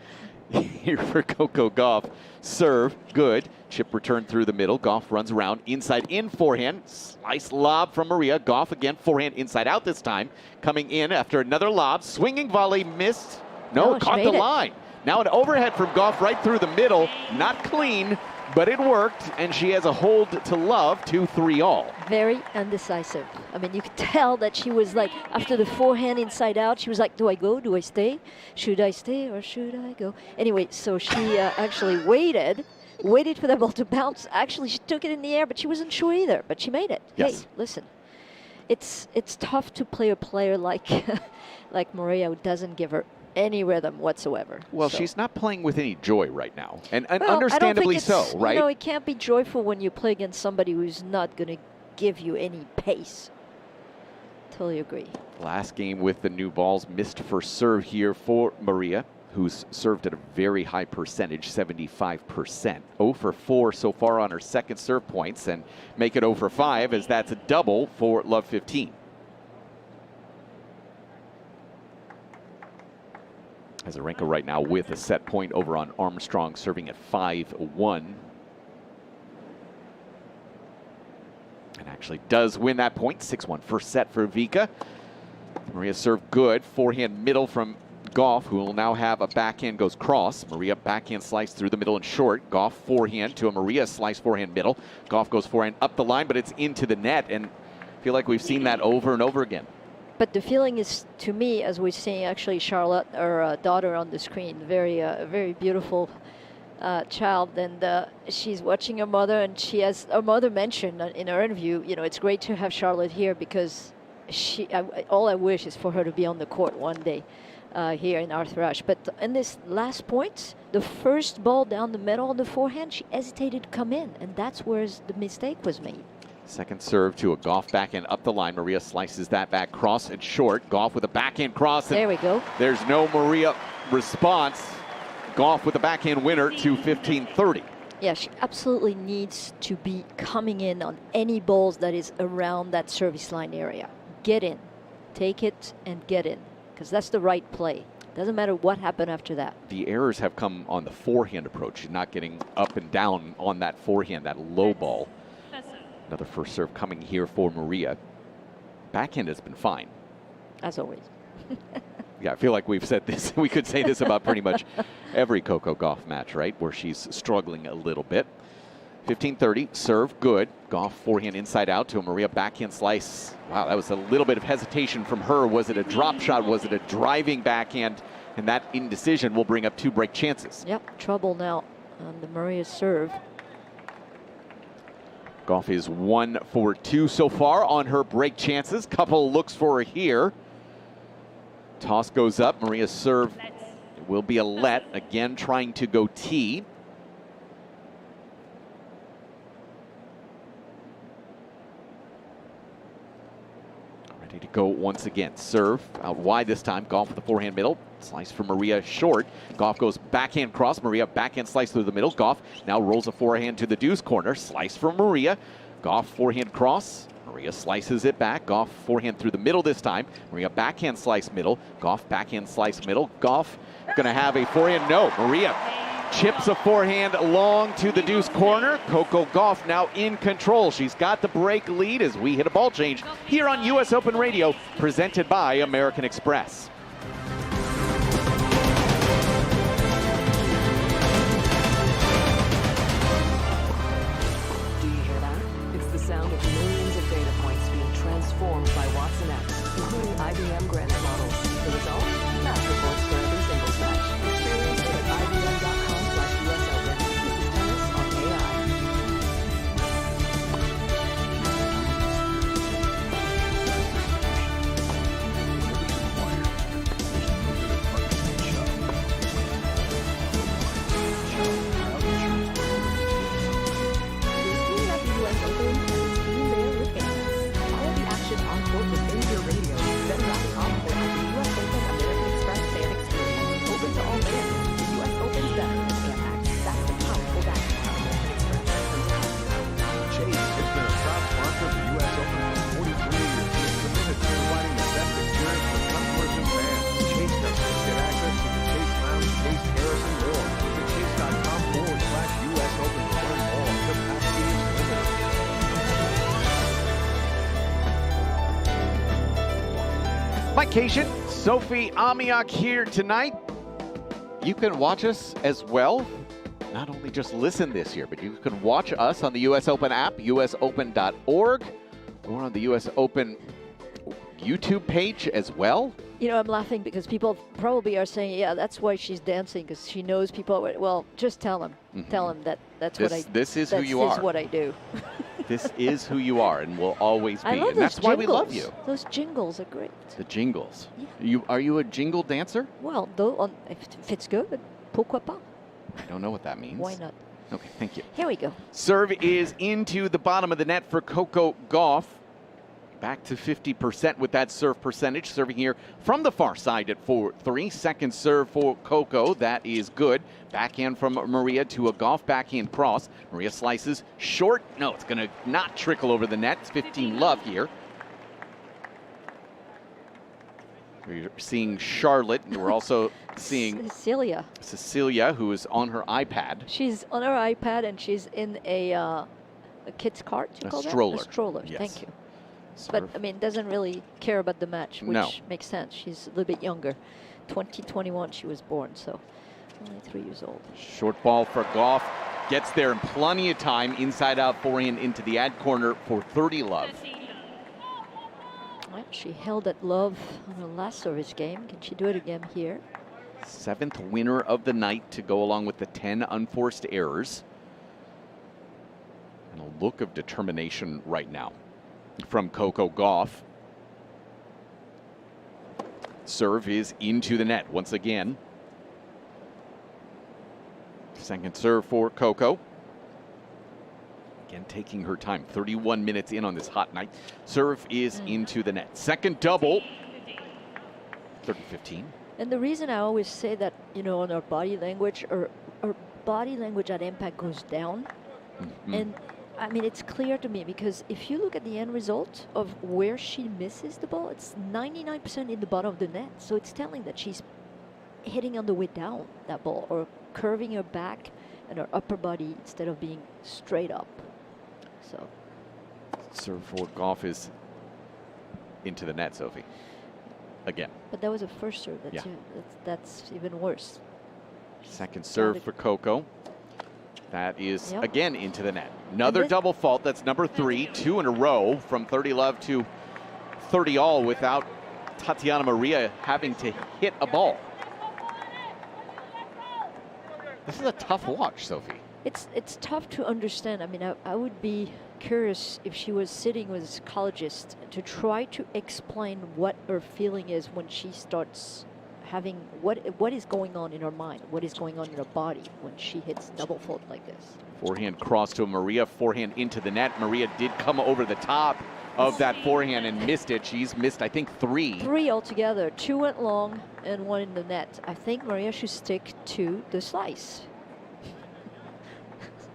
here for Coco Gauff. Serve, good. Chip return through the middle. Gauff runs around, inside in forehand. Slice lob from Maria. Gauff again, forehand inside out this time. Coming in after another lob. Swinging volley, missed. No, it caught the line. Now an overhead from Gauff right through the middle. Not clean, but it worked, and she has a hold to love, 2-3 all. Very undecisive. I mean, you could tell that she was like, after the forehand inside out, she was like, do I go? Do I stay? Should I stay or should I go? Anyway, so she actually waited for the ball to bounce. Actually, she took it in the air, but she wasn't sure either, but she made it. Yes. Hey, listen, it's tough to play a player like, like Maria, who doesn't give her any rhythm whatsoever. Well, she's not playing with any joy right now, and understandably so, right? You know, it can't be joyful when you play against somebody who's not going to give you any pace. Totally agree. Last game with the new balls. Missed first serve here for Maria, who's served at a very high percentage, 75%. 0 for 4 so far on her second serve points, and make it 0 for 5 as that's a double for love 15. Azarenka right now with a set point over on Armstrong, serving at 5-1. And actually does win that point. 6-1 first set for Vika. Maria served good. Forehand middle from Gauff, who will now have a backhand goes cross. Maria backhand slice through the middle and short. Gauff forehand to a Maria slice forehand middle. Gauff goes forehand up the line, but it's into the net. And I feel like we've seen that over and over again. But the feeling is, to me, as we're seeing actually Charlotte, her daughter on the screen, very beautiful child, and she's watching her mother, and she has her mother mentioned in her interview, you know, it's great to have Charlotte here because all I wish is for her to be on the court one day here in Arthur Ashe. But in this last point, the first ball down the middle on the forehand, she hesitated to come in, and that's where the mistake was made. Second serve to a Gauff backhand up the line. Maria slices that back cross and short. Gauff with a backhand cross. There we go. There's no Maria response. Gauff with a backhand winner to 15-30. Yeah, she absolutely needs to be coming in on any balls that is around that service line area. Get in, take it and get in, because that's the right play. Doesn't matter what happened after that. The errors have come on the forehand approach. She's not getting up and down on that forehand, that low ball. Another first serve coming here for Maria. Backhand has been fine. As always. Yeah, I feel like we've said this. We could say this about pretty much every Coco Gauff match, right? Where she's struggling a little bit. 15-30, serve, good. Gauff forehand inside out to a Maria backhand slice. Wow, that was a little bit of hesitation from her. Was it a drop shot? Was it a driving backhand? And that indecision will bring up 2 break chances. Yep, trouble now on the Maria's serve. Gauff is 1 for 2 so far on her break chances. Couple looks for her here. Toss goes up. Maria's serve will be a let. Again, trying to go T. Ready to go once again. Serve out wide this time. Gauff with the forehand middle. Slice for Maria short. Gauff goes backhand cross. Maria backhand slice through the middle. Gauff now rolls a forehand to the deuce corner. Slice for Maria. Gauff forehand cross. Maria slices it back. Gauff forehand through the middle this time. Maria backhand slice middle. Gauff backhand slice middle. Gauff going to have a forehand. No, Maria chips a forehand long to the deuce corner. Coco Gauff now in control. She's got the break lead as we hit a ball change here on US Open Radio, presented by American Express. Sound of millions of data points being transformed by Watson X, including IBM Granite models. The result? Match reports for every singles match. Experience it at IBM.com/US Open. This is tennis on AI. Vacation, Sophie Amiak here tonight. You can watch us as well. Not only just listen this year, but you can watch us on the US Open app, usopen.org, or on the US Open YouTube page as well. You know, I'm laughing because people probably are saying, yeah, that's why she's dancing, because she knows people. Well, just tell them. Tell them that that's what I do. This is who you are. This is what I do. This is who you are and will always be. I love and that's those why jingles. we love you. Those jingles are great. The jingles. Yeah. Are you a jingle dancer? Well, though, if it's good, pourquoi pas? I don't know what that means. Why not? Okay, thank you. Here we go. Serve is into the bottom of the net for Coco Gauff. Back to 50% with that serve percentage. Serving here from the far side at 4-3. Second serve for Coco. That is good. Backhand from Maria to a Gauff backhand cross. Maria slices short. No, it's going to not trickle over the net. It's 15 love here. We're seeing Charlotte, and we're also seeing Cecilia, who is on her iPad. She's on her iPad, and she's in a kid's cart, you call stroller. that? A stroller, yes. Thank you. Serve. But, I mean, doesn't really care about the match, which No. makes sense. She's a little bit younger. 2021 she was born, so only 3 years old. Short ball for Gauff. Gets there in plenty of time. Inside out forehand into the ad corner for 30 love. Well, she held at love on her last service game. Can she do it again here? 7th winner of the night to go along with the 10 unforced errors. And a look of determination right now from Coco Gauff. Serve is into the net once again. Second serve for Coco. Again, taking her time. 31 minutes in on this hot night. Serve is into the net. Second double. 30-15. And the reason I always say that, you know, on our body language, or our body language at impact goes down. And I mean, it's clear to me because if you look at the end result of where she misses the ball, it's 99% in the bottom of the net. So it's telling that she's hitting on the way down that ball, or curving her back and her upper body instead of being straight up. So serve for Gauff is into the net, Sophie. Again. But that was a first serve. That's even worse. Second serve for Coco. That is again into the net. Another double fault. That's number 3, 2 in a row from 30 love to 30 all without Tatiana Maria having to hit a ball. This is a tough watch, Sophie. It's tough to understand. I mean, I would be curious if she was sitting with a psychologist to try to explain what her feeling is when she starts having what is going on in her mind, what is going on in her body when she hits double fault like this. Forehand cross to Maria, forehand into the net. Maria did come over the top of that forehand and missed it. She's missed, I think, 3. 3 altogether. 2 went long and 1 in the net. I think Maria should stick to the slice.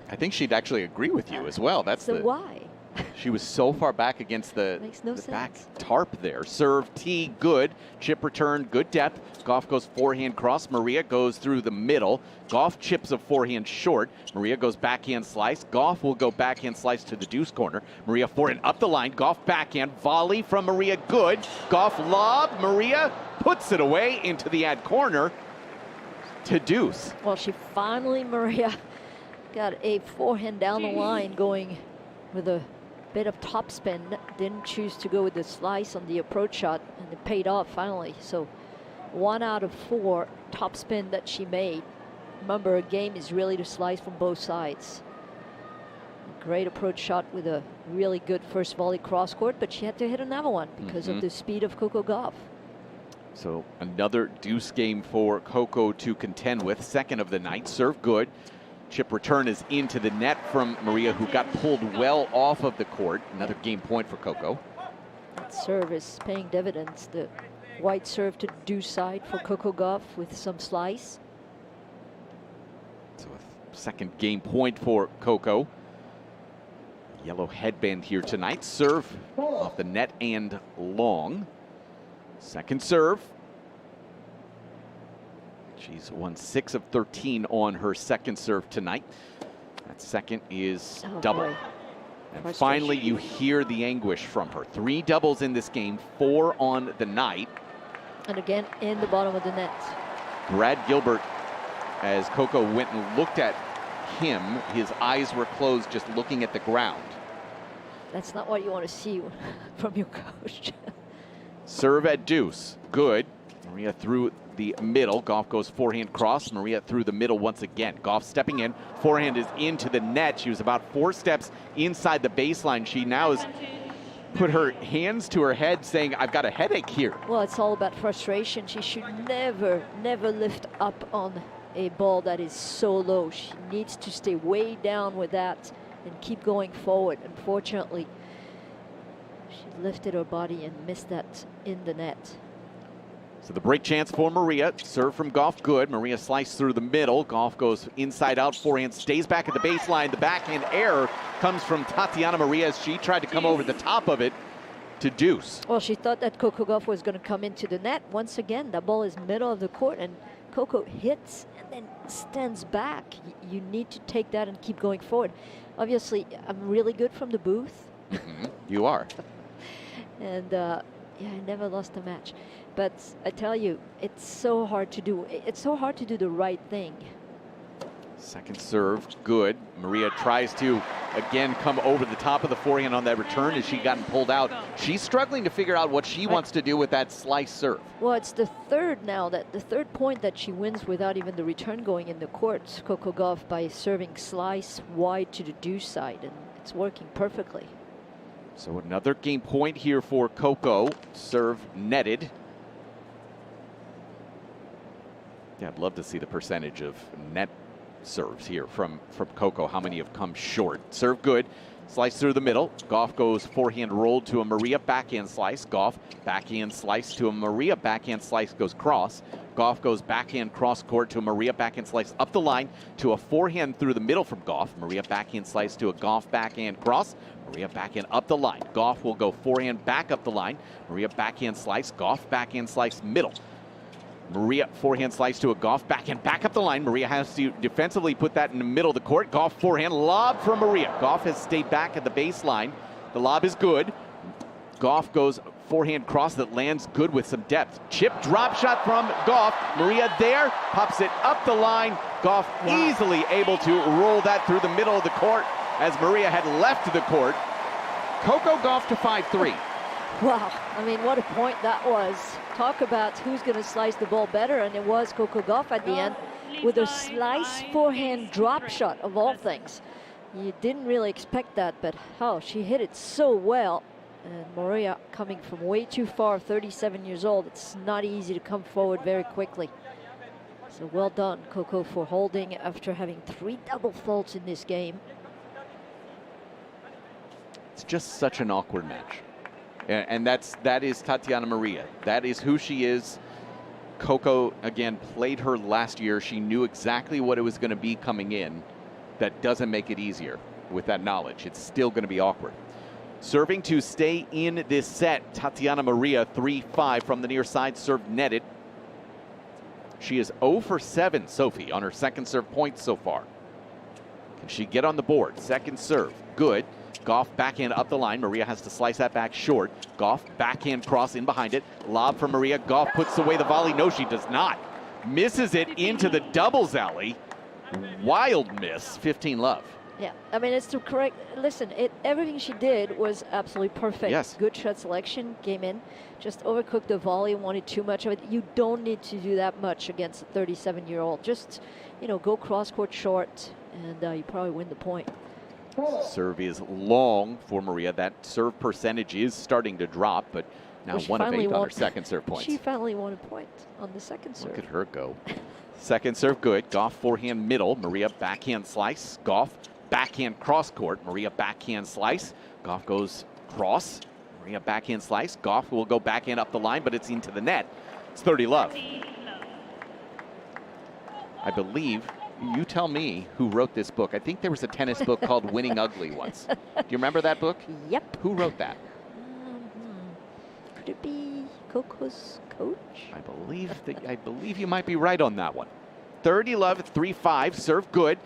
I think she'd actually agree with you as well. That's so why? She was so far back against the, Makes no the back sense. tarp there. Serve, tee, good. Chip return, good depth. Gauff goes forehand cross. Maria goes through the middle. Gauff chips a forehand short. Maria goes backhand slice. Gauff will go backhand slice to the deuce corner. Maria forehand up the line. Gauff backhand. Volley from Maria, good. Gauff lob. Maria puts it away into the ad corner to deuce. Well, she finally, Maria, got a forehand down the line going with a bit of topspin. Didn't choose to go with the slice on the approach shot, and it paid off finally. So 1 out of 4 topspin that she made. Remember, a game is really to slice from both sides. Great approach shot with a really good first volley cross court, but she had to hit another one because of the speed of Coco Gauff. So another deuce game for Coco to contend with. Second of the night. Serve good. Chip return is into the net from Maria, who got pulled well off of the court. Another game point for Coco. That serve is paying dividends. The white serve to deuce side for Coco Gauff with some slice. So a second game point for Coco. Yellow headband here tonight. Serve off the net and long. Second serve. She's won 6 of 13 on her second serve tonight. That second is double. Boy. And finally, you hear the anguish from her. 3 doubles in this game, 4 on the night. And again, in the bottom of the net. Brad Gilbert, as Coco went and looked at him, his eyes were closed just looking at the ground. That's not what you want to see from your coach. Serve at deuce, good. Maria through the middle. Gauff goes forehand cross. Maria through the middle once again. Gauff stepping in. Forehand is into the net. She was about 4 steps inside the baseline. She now has put her hands to her head saying, I've got a headache here. Well, it's all about frustration. She should never lift up on a ball that is so low. She needs to stay way down with that and keep going forward. Unfortunately, she lifted her body and missed that in the net. So the break chance for Maria. Serve from Gauff, good. Maria sliced through the middle. Gauff goes inside out, forehand, stays back at the baseline. The backhand error comes from Tatiana Maria as she tried to come over the top of it to deuce. Well, she thought that Coco Gauff was going to come into the net. Once again, the ball is middle of the court, and Coco hits and then stands back. You need to take that and keep going forward. Obviously, I'm really good from the booth. You are. And yeah, I never lost a match. But I tell you, it's so hard to do. It's so hard to do the right thing. Second serve, good. Maria tries to, again, come over the top of the forehand on that return as she gotten pulled out. She's struggling to figure out what she wants to do with that slice serve. Well, it's the third now, the third point that she wins without even the return going in the court. Coco Gauff by serving slice wide to the deuce side, and it's working perfectly. So another game point here for Coco. Serve netted. Yeah, I'd love to see the percentage of net serves here from Coco. How many have come short? Serve good. Slice through the middle. Gauff goes forehand rolled to a Maria backhand slice. Gauff backhand slice to a Maria backhand slice goes cross. Gauff goes backhand cross court to a Maria backhand slice up the line to a forehand through the middle from Gauff. Maria backhand slice to a Gauff backhand cross. Maria backhand up the line. Gauff will go forehand back up the line. Maria backhand slice. Gauff backhand slice middle. Maria forehand slice to a Gauff backhand back up the line. Maria has to defensively put that in the middle of the court. Gauff forehand lob from Maria. Gauff has stayed back at the baseline. The lob is good. Gauff goes forehand cross that lands good with some depth. Chip drop shot from Gauff. Maria there, pops it up the line. Gauff easily able to roll that through the middle of the court as Maria had left the court. Coco Gauff to 5-3. Wow, I mean, what a point that was. Talk about who's going to slice the ball better, and it was Coco Gauff at the end. with a slice forehand drop shot of all things. You didn't really expect that, but how she hit it so well. And Maria coming from way too far, 37 years old. It's not easy to come forward very quickly. So well done, Coco, for holding after having 3 double faults in this game. It's just such an awkward match. And that is Tatiana Maria. That is who she is. Coco, again, played her last year. She knew exactly what it was going to be coming in. That doesn't make it easier with that knowledge. It's still going to be awkward. Serving to stay in this set, Tatiana Maria, 3-5 from the near side, serve netted. She is 0 for 7, Sophie, on her second serve points so far. Can she get on the board? Second serve, good. Gauff backhand up the line. Maria has to slice that back short. Gauff backhand cross in behind it. Lob for Maria. Gauff puts away the volley. No, she does not. Misses it into the doubles alley. Wild miss, 15 love. Yeah, I mean, it's the correct. Listen, everything she did was absolutely perfect. Yes. Good shot selection, came in, just overcooked the volley, wanted too much of it. You don't need to do that much against a 37-year-old. Just, you know, go cross-court short, and you probably win the point. Serve is long for Maria. That serve percentage is starting to drop, but now 1 of 8 on her second serve points. She finally won a point on the second serve. Look at her go. Second serve good. Gauff forehand middle. Maria backhand slice. Gauff backhand cross court. Maria backhand slice. Gauff goes cross. Maria backhand slice. Gauff will go backhand up the line, but it's into the net. It's 30 love. I believe, you tell me who wrote this book. I think there was a tennis book called Winning Ugly once. Do you remember that book? Yep. Who wrote that? Could it be Coco's coach? I believe you might be right on that one. 30 love, 3-5, serve good.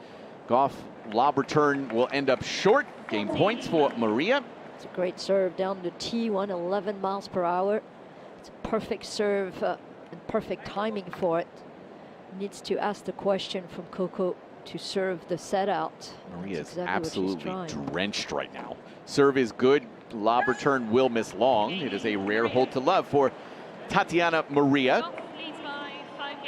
Gauff lob return will end up short. Game points for Maria. It's a great serve down to T111 miles per hour. It's a perfect serve and perfect timing for it. Needs to ask the question from Coco to serve the set out. Maria is absolutely drenched right now. Serve is good. Lob return will miss long. It is a rare hold to love for Tatiana Maria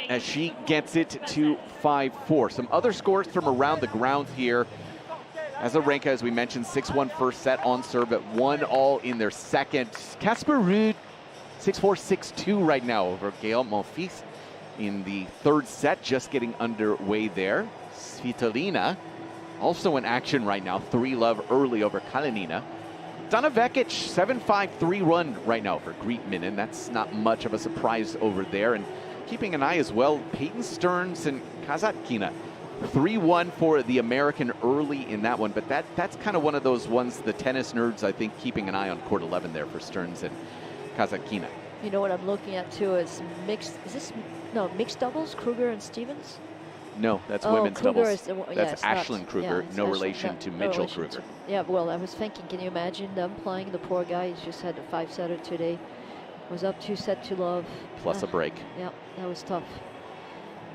as she gets it to 5-4. Some other scores from around the grounds here. Azarenka, as we mentioned, 6-1 first set on serve at 1-all in their second. Casper Ruud, 6-4, 6-2 right now over Gael Monfils in the third set, just getting underway there. Svitolina also in action right now, 3 love early over Kalinina. Donna Vekic, 7-5, 3-1 right now for Greet Minen. That's not much of a surprise over there. And keeping an eye as well, Peyton Stearns and Kazatkina. 3-1 for the American early in that one. But that's kind of one of those ones, the tennis nerds, I think, keeping an eye on court 11 there for Stearns and Kazatkina. You know what I'm looking at too is mixed, mixed doubles, Kruger and Stevens? No, that's women's Kruger doubles. That's Ashlyn Kruger, no relation to Mitchell Kruger. Yeah, well, I was thinking, can you imagine them playing? The poor guy, he's just had a 5-setter today. Was up 2-set-to-love. Plus a break. Yeah, that was tough.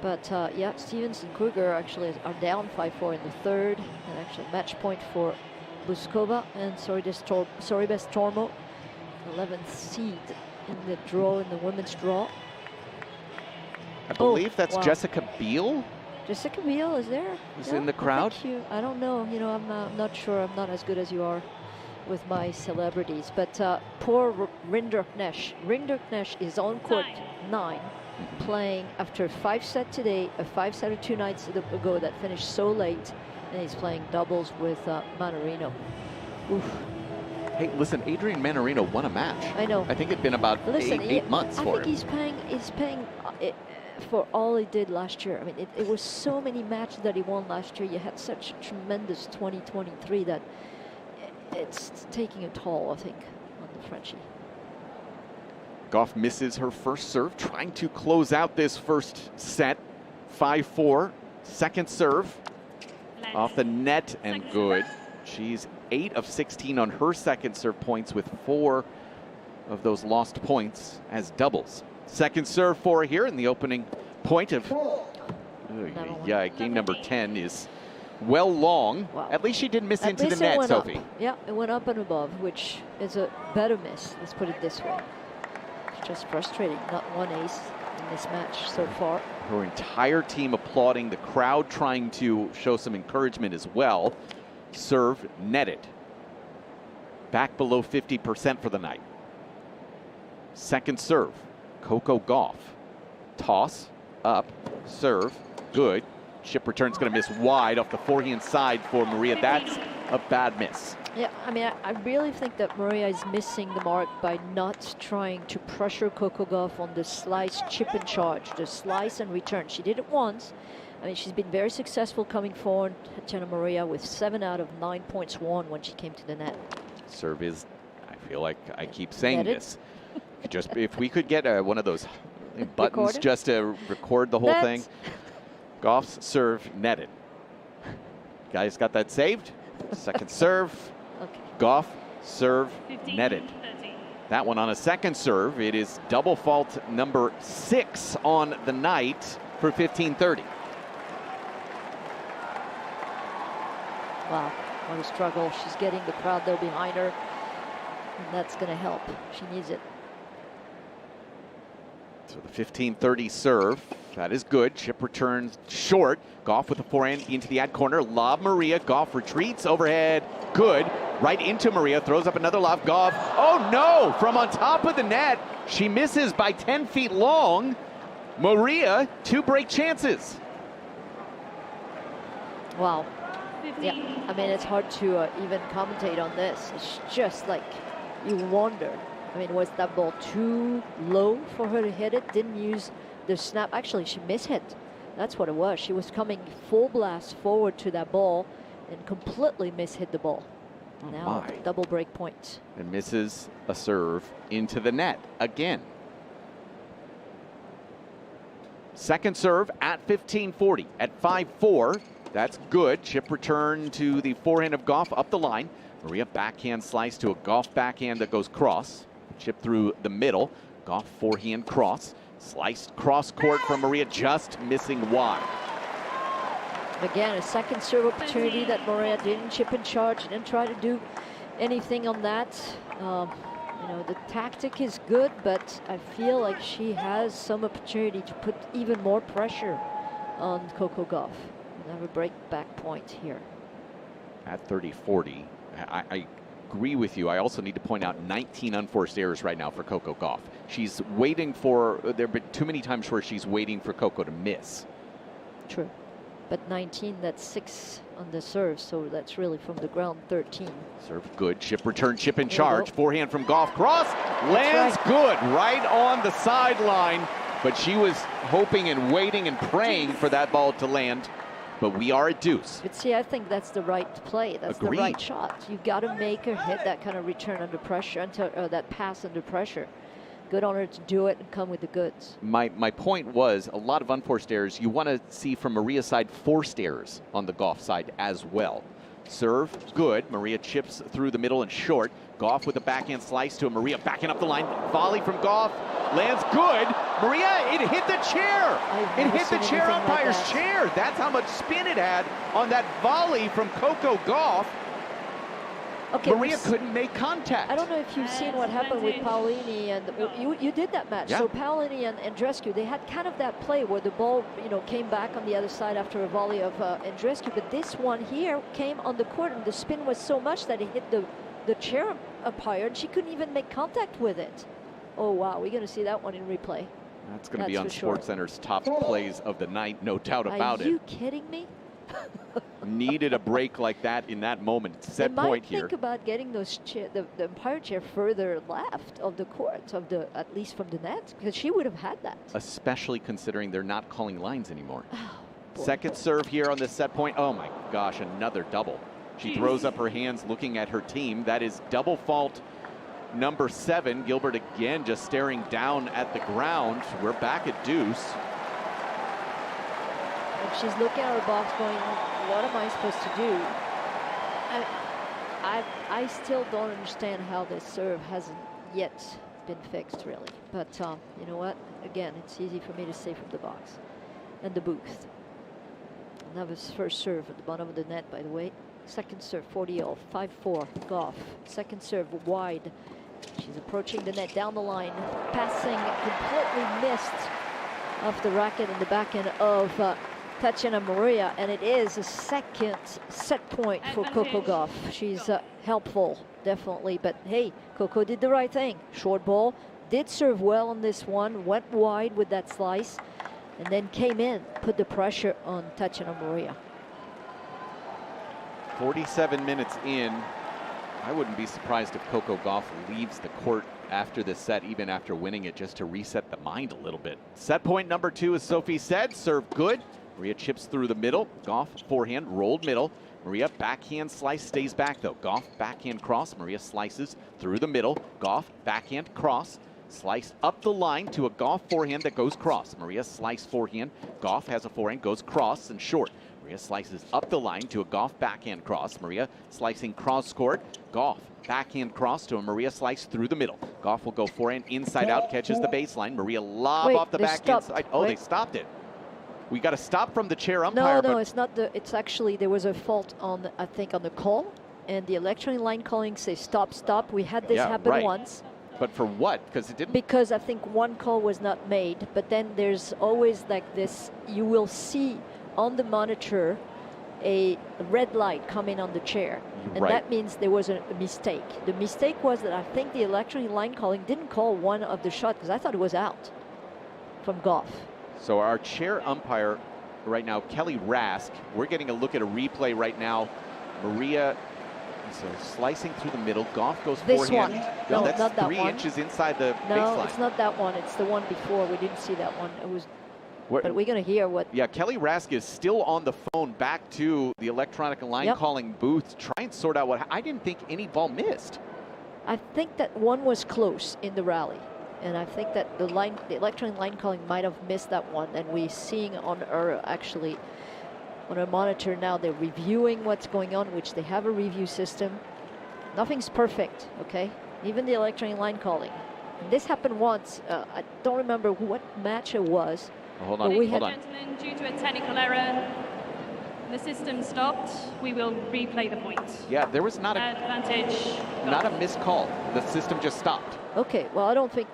But yeah, Stevens and Kruger actually are down 5-4 in the third. And actually match point for Buskova and Soribes Tormo, 11th seed in the draw, in the women's draw. I believe that's Jessica Biel. Jessica Biel is there? Is in the crowd? I don't know. You know, I'm not sure. I'm not as good as you are with my celebrities. But poor Rinderknecht. Rinderknecht is on court 9, playing after a 5-set today, a 5-setter 2 nights ago that finished so late, and he's playing doubles with Manarino. Oof. Hey, listen, Adrian Manarino won a match. I know. I think it'd been about eight months for him. I think he's paying for all he did last year. I mean, it was so many matches that he won last year. You had such a tremendous 2023 that it's taking a toll, I think, on the Frenchie. Gauff misses her first serve, trying to close out this first set. 5-4, second serve. Off the net and good. She's 8 of 16 on her second serve points, with 4 of those lost points as doubles. Second serve for her here in the opening point of game number 10 is well long. Wow. At least she didn't miss into the net, Sophie. Up. Yeah, it went up and above, which is a better miss. Let's put it this way. It's just frustrating. Not one ace in this match so far. Her entire team applauding, the crowd trying to show some encouragement as well. Serve netted. Back below 50% for the night. Second serve, Coco Gauff. Toss, up, serve, good. Chip return's going to miss wide off the forehand side for Maria. That's a bad miss. Yeah, I mean, I really think that Maria is missing the mark by not trying to pressure Coco Gauff on the slice, chip and charge, the slice and return. She did it once. I mean, she's been very successful coming forward. Tatiana Maria with 7 out of 9 points won when she came to the net. Serve is, I feel like I keep saying Netted. this. Just if we could get one of those buttons Recorder? just to record the whole Net. thing. Gauff's serve netted. Guys got that saved? Second serve. Okay. Gauff serve 15, netted. 13. That one on a second serve. It is double fault number 6 on the night for 15-30. Wow, what a struggle. She's getting the crowd there behind her, and that's going to help. She needs it. So the 15-30 serve, that is good. Chip returns short. Gauff with the forehand into the ad corner. Lob Maria. Gauff retreats overhead. Good. Right into Maria. Throws up another lob. Gauff. Oh no! From on top of the net. She misses by 10 feet long. Maria, 2 break chances. Wow. 15. Yeah, I mean, it's hard to even commentate on this. It's just like you wonder. I mean, was that ball too low for her to hit it? Didn't use the snap. Actually, she mishit. That's what it was. She was coming full blast forward to that ball and completely mishit the ball. Oh Now, my. double break point. And misses a serve into the net again. Second serve at 15-40 at 5-4. That's good. Chip return to the forehand of Gauff up the line. Maria backhand slice to a Gauff backhand that goes cross. Chip through the middle. Gauff forehand cross. Sliced cross court from Maria, just missing wide. Again, a second serve opportunity that Maria didn't chip and charge, didn't try to do anything on that. You know, the tactic is good, but I feel like she has some opportunity to put even more pressure on Coco Gauff. And have a break back point here. At 30-40, I agree with you. I also need to point out 19 unforced errors right now for Coco Gauff. She's waiting for, there have been too many times where she's waiting for Coco to miss. True. But 19, that's 6 on the serve, so that's really from the ground 13. Serve good, chip return, chip in There you charge. go. Forehand from Gauff, cross, lands good, right on the sideline. But she was hoping and waiting and praying for that ball to land. But we are at deuce. But see, I think that's the right play. That's Agreed. the right shot. You got to make her hit that kind of return under pressure, until that pass under pressure. Good on her to do it and come with the goods. My point was, a lot of unforced errors. You want to see from Maria's side forced errors on the Gauff side as well. Serve, good. Maria chips through the middle and short. Gauff with a backhand slice to a Maria backing up the line. Volley from Gauff, lands good. Maria, it hit the chair. It hit the chair umpire's chair. That's how much spin it had on that volley from Coco Gauff. Okay, Maria couldn't make contact. I don't know if you've seen what happened with Paolini, and you did that match. Yeah. So Paolini and Andreescu, they had kind of that play where the ball, came back on the other side after a volley of Andreescu, but this one here came on the court, and the spin was so much that it hit the chair umpire, and she couldn't even make contact with it. Oh wow, we're going to see that one in replay. That's going to be on for sure. SportsCenter's top plays of the night, no doubt about Are you kidding me? Needed a break like that in that moment. It's set they point might here. think about getting those the umpire chair further left of the court, at least from the net, because she would have had that. Especially considering they're not calling lines anymore. Boy. Second serve here on this set point. Oh my gosh, another double. She throws up her hands looking at her team. That is double fault number 7. Gilbert again just staring down at the ground. We're back at deuce. And she's looking at her box going, what am I supposed to do? I still don't understand how this serve hasn't yet been fixed, really. But you know what? Again, it's easy for me to say from the box and the booth. And that was first serve at the bottom of the net, by the way. Second serve, 40-all, 5-4, Gauff. Second serve, wide. She's approaching the net down the line, passing, completely missed off the racket and the backhand of Tatiana Maria, and it is a second set point for Coco Gauff. She's helpful, definitely, but hey, Coco did the right thing. Short ball, did serve well on this one, went wide with that slice, and then came in, put the pressure on Tatiana Maria. 47 minutes in, I wouldn't be surprised if Coco Gauff leaves the court after this set, even after winning it, just to reset the mind a little bit. Set point number 2, as Sophie said, serve good. Maria chips through the middle. Gauff forehand, rolled middle. Maria backhand slice, stays back though. Gauff backhand cross. Maria slices through the middle. Gauff backhand cross. Slice up the line to a Gauff forehand that goes cross. Maria slice forehand. Gauff has a forehand, goes cross and short. Maria slices up the line to a Gauff backhand cross. Maria slicing cross court. Gauff backhand cross to a Maria slice through the middle. Gauff will go forehand inside out, catches the baseline. Maria lob off the backhand side. Oh, they stopped it. We got a stop from the chair umpire. No, it's not the. It's actually there was a fault on, I think, on the call, and the electronic line calling says stop, stop. We had this happen once. But for what? Because it didn't. Because I think one call was not made, but then there's always like this. You will see on the monitor a red light coming on the chair, and that means there was a mistake. The mistake was that I think the electronic line calling didn't call one of the shots because I thought it was out from Gauff. So our chair umpire right now, Kelly Rask, we're getting a look at a replay right now. Maria, so slicing through the middle. Gauff goes forehand. No, that's not that 3 one. inches inside the baseline. No, it's not that one. It's the one before. We didn't see that one. It was. But we're going to hear what. Yeah, Kelly Rask is still on the phone back to the electronic line calling booth, try and sort out what. I didn't think any ball missed. I think that one was close in the rally. And I think that the electronic line calling might have missed that one. And we're seeing on our, actually, on our monitor now, they're reviewing what's going on, which they have a review system. Nothing's perfect, okay? Even the electronic line calling. And this happened once. I don't remember what match it was. Hold on, hold on. Gentlemen, due to a technical error, the system stopped. We will replay the point. Yeah, there was not a missed call. The system just stopped. Okay, well, I don't think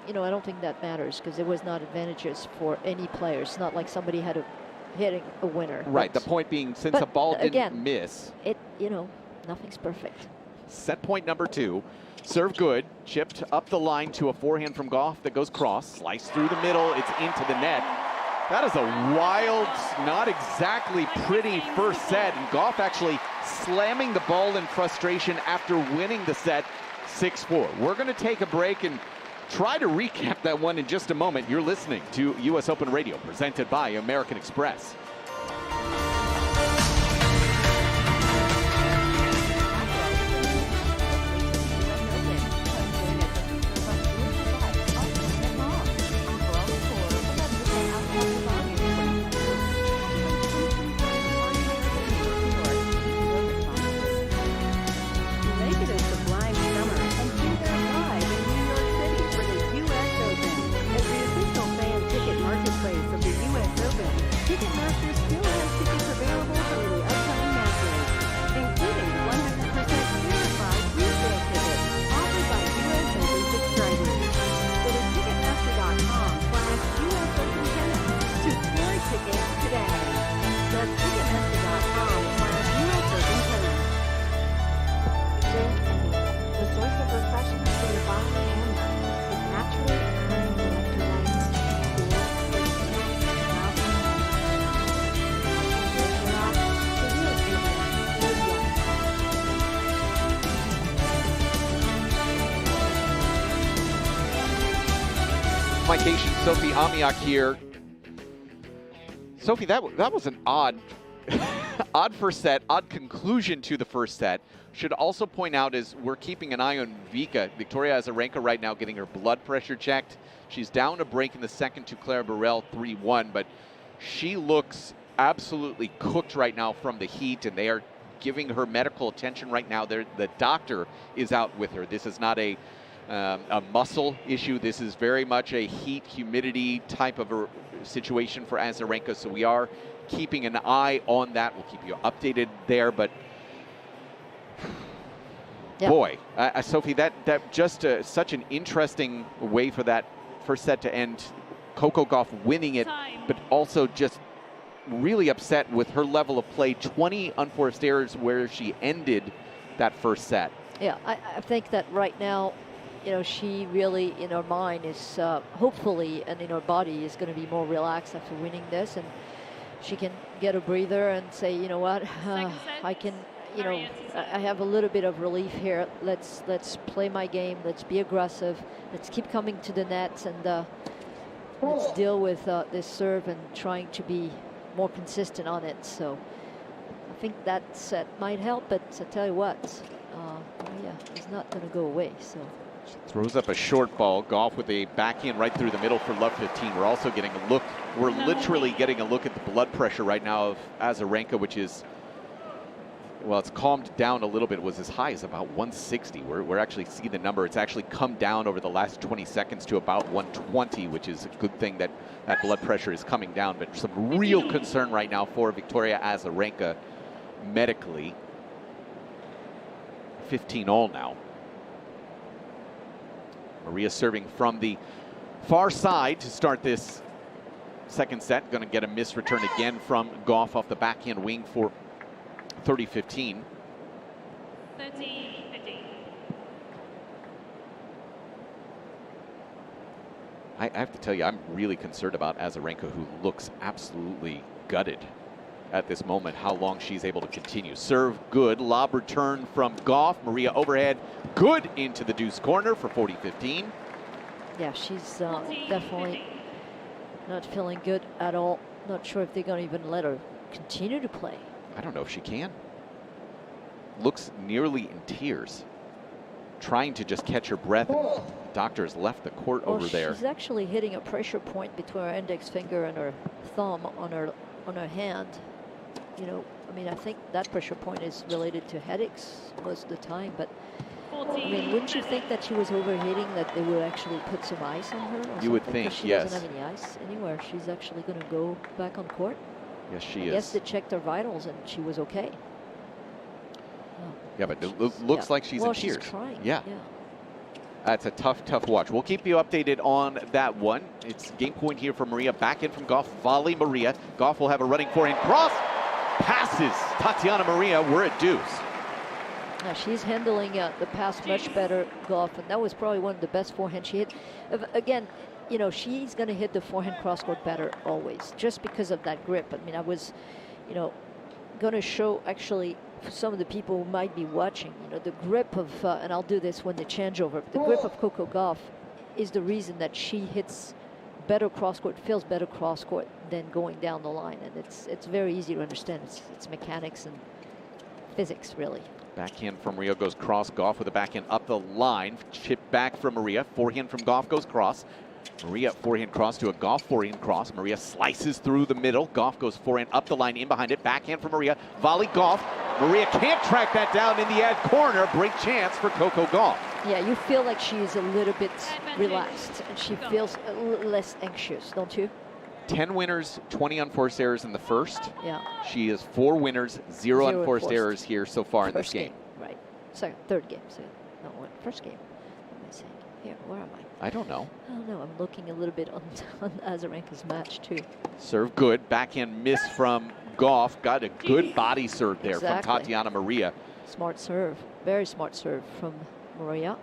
that matters because it was not advantageous for any players. Not like somebody had hitting a winner. Right. The point being, since a ball didn't miss, nothing's perfect. Set point number 2. Serve good, chipped up the line to a forehand from Gauff that goes cross, slice through the middle, it's into the net. That is a wild, not exactly pretty first set, and Gauff actually slamming the ball in frustration after winning the set 6-4. We're going to take a break and try to recap that one in just a moment. You're listening to US Open Radio, presented by American Express. Sophie Amiak here. Sophie, that was an odd first set, odd conclusion to the first set. Should also point out is we're keeping an eye on Vika. Victoria Azarenka right now getting her blood pressure checked. She's down a break in the second to Clara Burrell 3-1, but she looks absolutely cooked right now from the heat, and they are giving her medical attention right now. The doctor is out with her. This is not a muscle issue. This is very much a heat, humidity type of a situation for Azarenka. So we are keeping an eye on that. We'll keep you updated there. But boy, Sophie, that just such an interesting way for that first set to end. Coco Gauff winning it, but also just really upset with her level of play. 20 unforced errors where she ended that first set. Yeah, I think that right now, you know, she really, in her mind, is hopefully, and in her body, is going to be more relaxed after winning this, and she can get a breather and say, you know what, I can, you know, I have a little bit of relief here. Let's play my game. Let's be aggressive. Let's keep coming to the net, and let's deal with this serve and trying to be more consistent on it. So I think that set might help, but I tell you what, yeah, it's not going to go away. So she throws up a short ball. Gauff with a backhand right through the middle for love 15. We're also getting a look. We're literally getting a look at the blood pressure right now of Azarenka, which is, well, it's calmed down a little bit. It was as high as about 160. We're actually seeing the number. It's actually come down over the last 20 seconds to about 120, which is a good thing that that blood pressure is coming down. But some real concern right now for Victoria Azarenka medically. 15-all now. Maria serving from the far side to start this second set. Going to get a missed return again from Gauff off the backhand wing for 30-15. 13-15. I have to tell you, I'm really concerned about Azarenka, who looks absolutely gutted at this moment, how long she's able to continue. Serve good, lob return from Gauff. Maria overhead, good into the deuce corner for 40-15. yeah, she's definitely not feeling good at all. Not sure if they're going to even let her continue to play. I don't know if she can. Looks nearly in tears, trying to just catch her breath. And the doctor has left the court over there. She's actually hitting a pressure point between her index finger and her thumb on her hand. You know, I mean, I think that pressure point is related to headaches most of the time, but I mean, wouldn't you think that she was overheating, that they would actually put some ice on her? Or you would something? think, 'Cause she yes. doesn't have any ice anywhere. She's actually going to go back on court. Yes, she is. I guess they checked her vitals and she was okay. Yeah, but it looks like she's in tears. She's crying. Yeah. That's a tough watch. We'll keep you updated on that one. It's game point here for Maria. Back in from Gauff. Volley Maria. Gauff will have a running forehand cross. Passes Tatiana Maria. We're at deuce. Yeah, she's handling the pass much better, Gauff, and that was probably one of the best forehand she hit. Again, you know, she's going to hit the forehand cross court better always, just because of that grip. I mean, I was, you know, going to show actually for some of the people who might be watching, you know, the grip of, and I'll do this when the changeover, the grip of Coco Gauff is the reason that she hits better cross court, feels better cross court than going down the line. And it's very easy to understand. It's mechanics and physics, really. Backhand from Maria goes cross. Gauff with a backhand up the line. Chip back from Maria. Forehand from Gauff goes cross. Maria forehand cross to a Gauff forehand cross. Maria slices through the middle. Gauff goes forehand up the line in behind it. Backhand from Maria. Volley Gauff. Maria can't track that down in the ad corner. Break chance for Coco Gauff. Yeah, you feel like she's a little bit relaxed and she feels a little less anxious, don't you? 10 winners, 20 unforced errors in the first. Yeah. She is 4 winners, 0 unforced errors here so far in this game. Right. Third game. So, no, first game. What am I saying? Here, where am I? I don't know. I don't know. I'm looking a little bit on Azarenka's match too. Serve good. Backhand miss from Gauff. Got a good body serve there from Tatiana Maria. Smart serve. Very smart serve from Maria.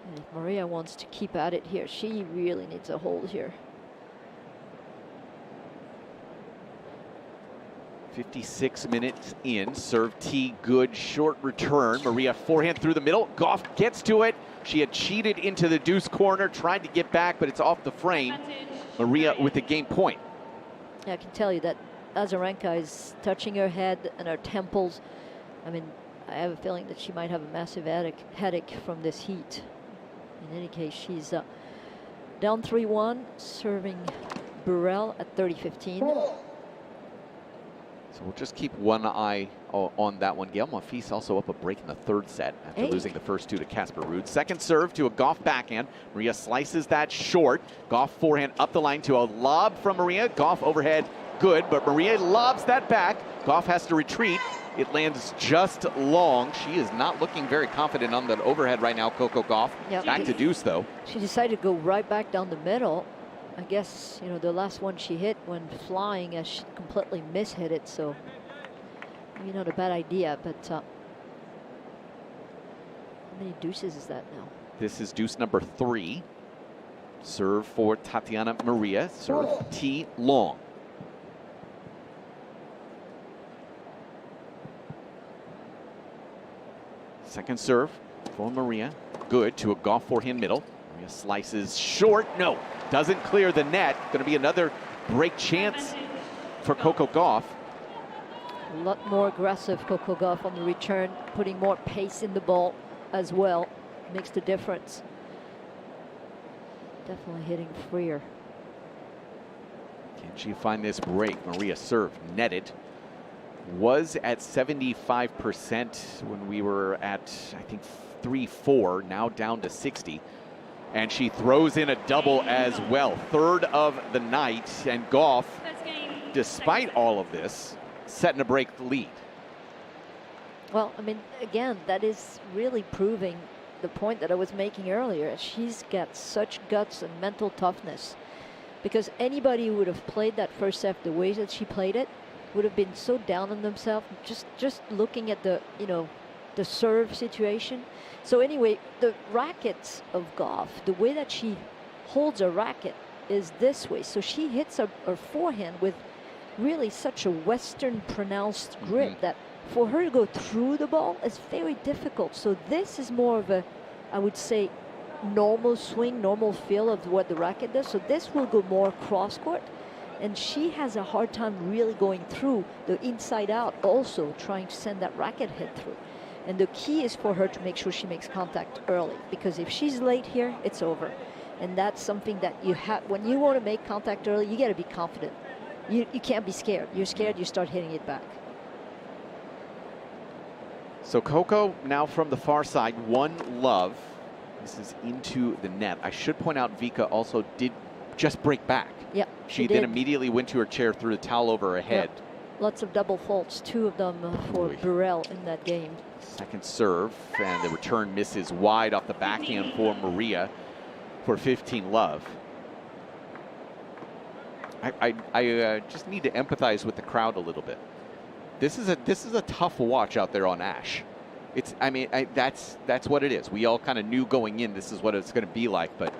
And if Maria wants to keep at it here, she really needs a hold here. 56 minutes in. Serve T good. Short return. Maria forehand through the middle. Gauff gets to it. She had cheated into the deuce corner. Tried to get back, but it's off the frame. Maria with the game point. Yeah, I can tell you that Azarenka is touching her head and her temples. I mean, I have a feeling that she might have a massive headache from this heat. In any case, she's down 3-1, serving Burrell at 30-15. So we'll just keep one eye on that one. Gael Monfils also up a break in the third set after losing the first two to Casper Ruud. Second serve to a Gauff backhand. Maria slices that short. Gauff forehand up the line to a lob from Maria. Gauff overhead good, but Maria lobs that back. Gauff has to retreat. It lands just long. She is not looking very confident on that overhead right now, Coco Gauff. Yep. Back to deuce, though. She decided to go right back down the middle, I guess, you know, the last one she hit when flying, she completely mishit it. So maybe not a bad idea, but how many deuces is that now? This is deuce number 3. Serve for Tatiana Maria. Serve T long. Second serve for Maria. Good to a Gauff forehand middle. Maria slices short. No, doesn't clear the net. Going to be another break chance for Coco Gauff. A lot more aggressive, Coco Gauff, on the return, putting more pace in the ball as well. Makes the difference. Definitely hitting freer. Can she find this break? Maria serve netted. Was at 75% when we were at, I think, 3-4, now down to 60. And she throws in a double as well. Third of the night, and Gauff, despite all of this, setting a break the lead. Well, I mean, again, that is really proving the point that I was making earlier. She's got such guts and mental toughness, because anybody who would have played that first set the way that she played it would have been so down on themselves just looking at the, you know, the serve situation. So anyway, the rackets of Gauff, the way that she holds a racket is this way. So she hits her forehand with really such a Western pronounced grip that for her to go through the ball is very difficult. So this is more of a, I would say, normal swing, normal feel of what the racket does. So this will go more cross court. And she has a hard time really going through the inside out, also trying to send that racket head through. And the key is for her to make sure she makes contact early, because if she's late here, it's over. And that's something that you have, when you want to make contact early, you got to be confident. You can't be scared. You're scared, you start hitting it back. So Coco now from the far side, 1 love. This is into the net. I should point out Vika also did just break back. Yeah, she then immediately went to her chair, threw the towel over her head. Yep. Lots of double faults, 2 of them for Burrell in that game. Second serve, and the return misses wide off the backhand for Maria for 15 love. I just need to empathize with the crowd a little bit. This is a tough watch out there on Ash. It's, I mean, that's what it is. We all kind of knew going in this is what it's going to be like, but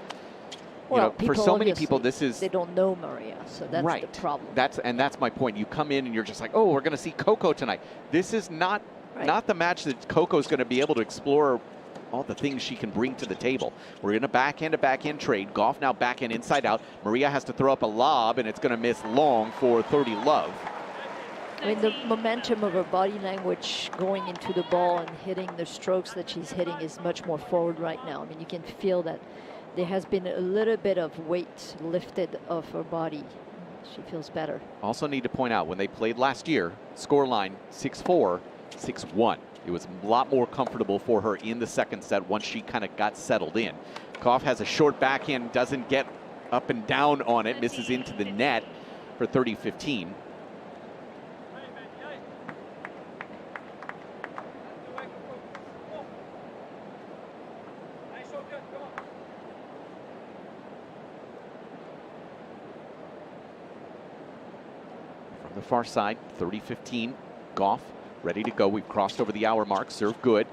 you know, for so many people, this is, they don't know Maria, so that's right. The problem. That's my point. You come in and you're just like, oh, we're going to see Coco tonight. This is not the match that Coco's going to be able to explore all the things she can bring to the table. We're in a backhand-to-backhand trade. Gauff now backhand inside out. Maria has to throw up a lob, and it's going to miss long for 30 love. I mean, the momentum of her body language going into the ball and hitting the strokes that she's hitting is much more forward right now. I mean, you can feel that there has been a little bit of weight lifted off her body. She feels better. Also need to point out, when they played last year, scoreline 6-4, 6-1. It was a lot more comfortable for her in the second set once she kind of got settled in. Gauff has a short backhand, doesn't get up and down on it, misses into the net for 30-15. From the far side, 30-15, Gauff ready to go. We've crossed over the hour mark. Serve good.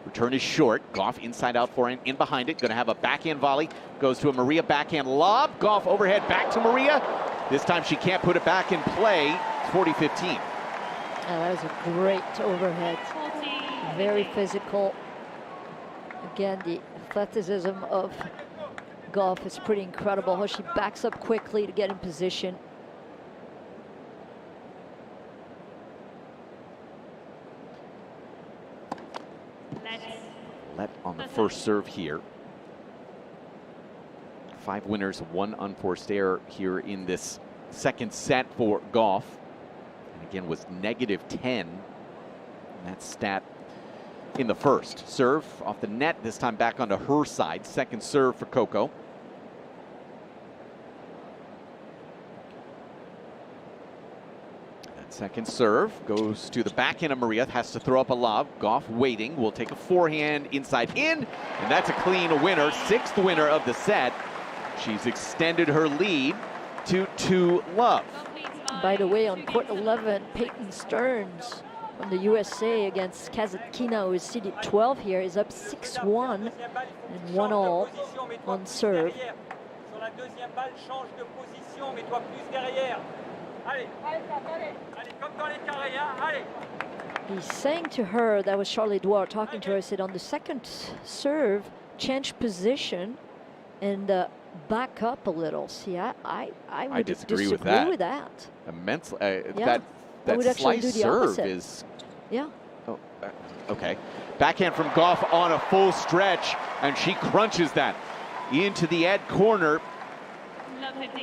Return is short. Gauff inside out forehand in behind it. Going to have a backhand volley. Goes to a Maria backhand lob. Gauff overhead back to Maria. This time she can't put it back in play. 40-15. That was a great overhead. Very physical. Again, the athleticism of Gauff is pretty incredible. How she backs up quickly to get in position. Let on the first serve here. 5 winners, 1 unforced error here in this second set for Gauff. And again, was -10. That stat in the first. Serve off the net, this time back onto her side. Second serve for Coco. Second serve goes to the backhand of Maria, has to throw up a lob. Gauff waiting, will take a forehand inside in, and that's a clean winner. 6th winner of the set. She's extended her lead to 2-love. By the way, on court 11, Peyton Stearns from the USA against Kazatkina, who is seeded 12 here, is up 6-1 and 1-all on serve. He's saying to her, that was Charlie Dwyer talking to her, said on the second serve, change position and back up a little. See, I would disagree with that. Immensely. Yeah. That slice serve is. Yeah. Oh, okay. Backhand from Gauff on a full stretch, and she crunches that into the ad corner.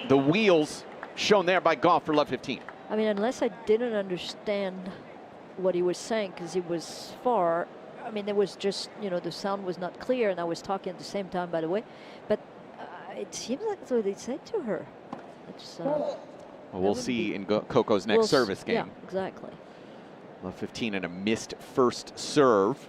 The wheels shown there by Gauff for love 15. I mean, unless I didn't understand what he was saying because he was far. I mean, there was just, you know, the sound was not clear, and I was talking at the same time, by the way. But it seems like that's what they said to her. It's, well, we'll see in Coco's next service game. Yeah, exactly. Love 15 and a missed first serve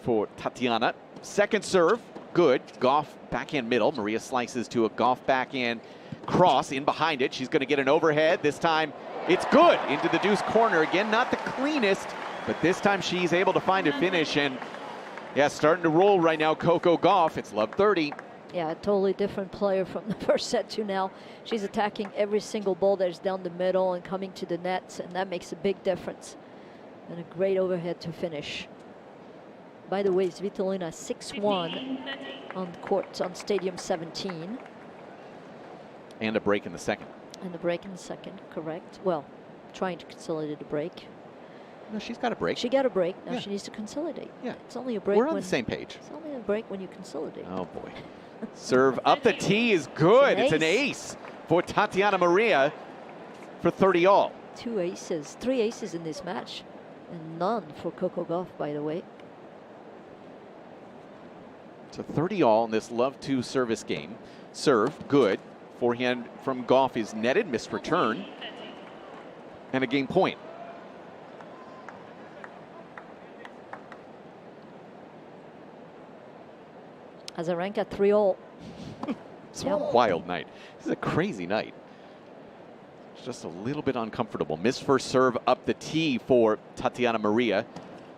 for Tatiana. Second serve, good. Gauff backhand middle. Maria slices to a Gauff backhand cross in behind it. She's going to get an overhead. This time it's good into the deuce corner again. Not the cleanest, but this time she's able to find a finish. And yeah, starting to roll right now, Coco Gauff. It's love 30. Yeah, a totally different player from the first set to now. She's attacking every single ball that is down the middle and coming to the nets, and that makes a big difference. And a great overhead to finish. By the way, Svitolina 6-1 on court on Stadium 17. And a break in the second. And a break in the second, correct. Well, trying to consolidate a break. No, she's got a break. She got a break. Now yeah. she needs to consolidate. Yeah. It's only a break. We're on the same page. It's only a break when you consolidate. Oh, boy. Serve up the tee is good. It's an ace for Tatiana Maria for 30 all. 2 aces, 3 aces in this match. And none for Coco Gauff, by the way. So 30 all in this love 2 service game. Serve, good. Forehand from Gauff is netted, missed return. And a game point. Azarenka 3-all. It's a wild night. This is a crazy night. It's just a little bit uncomfortable. Missed first serve up the tee for Tatiana Maria.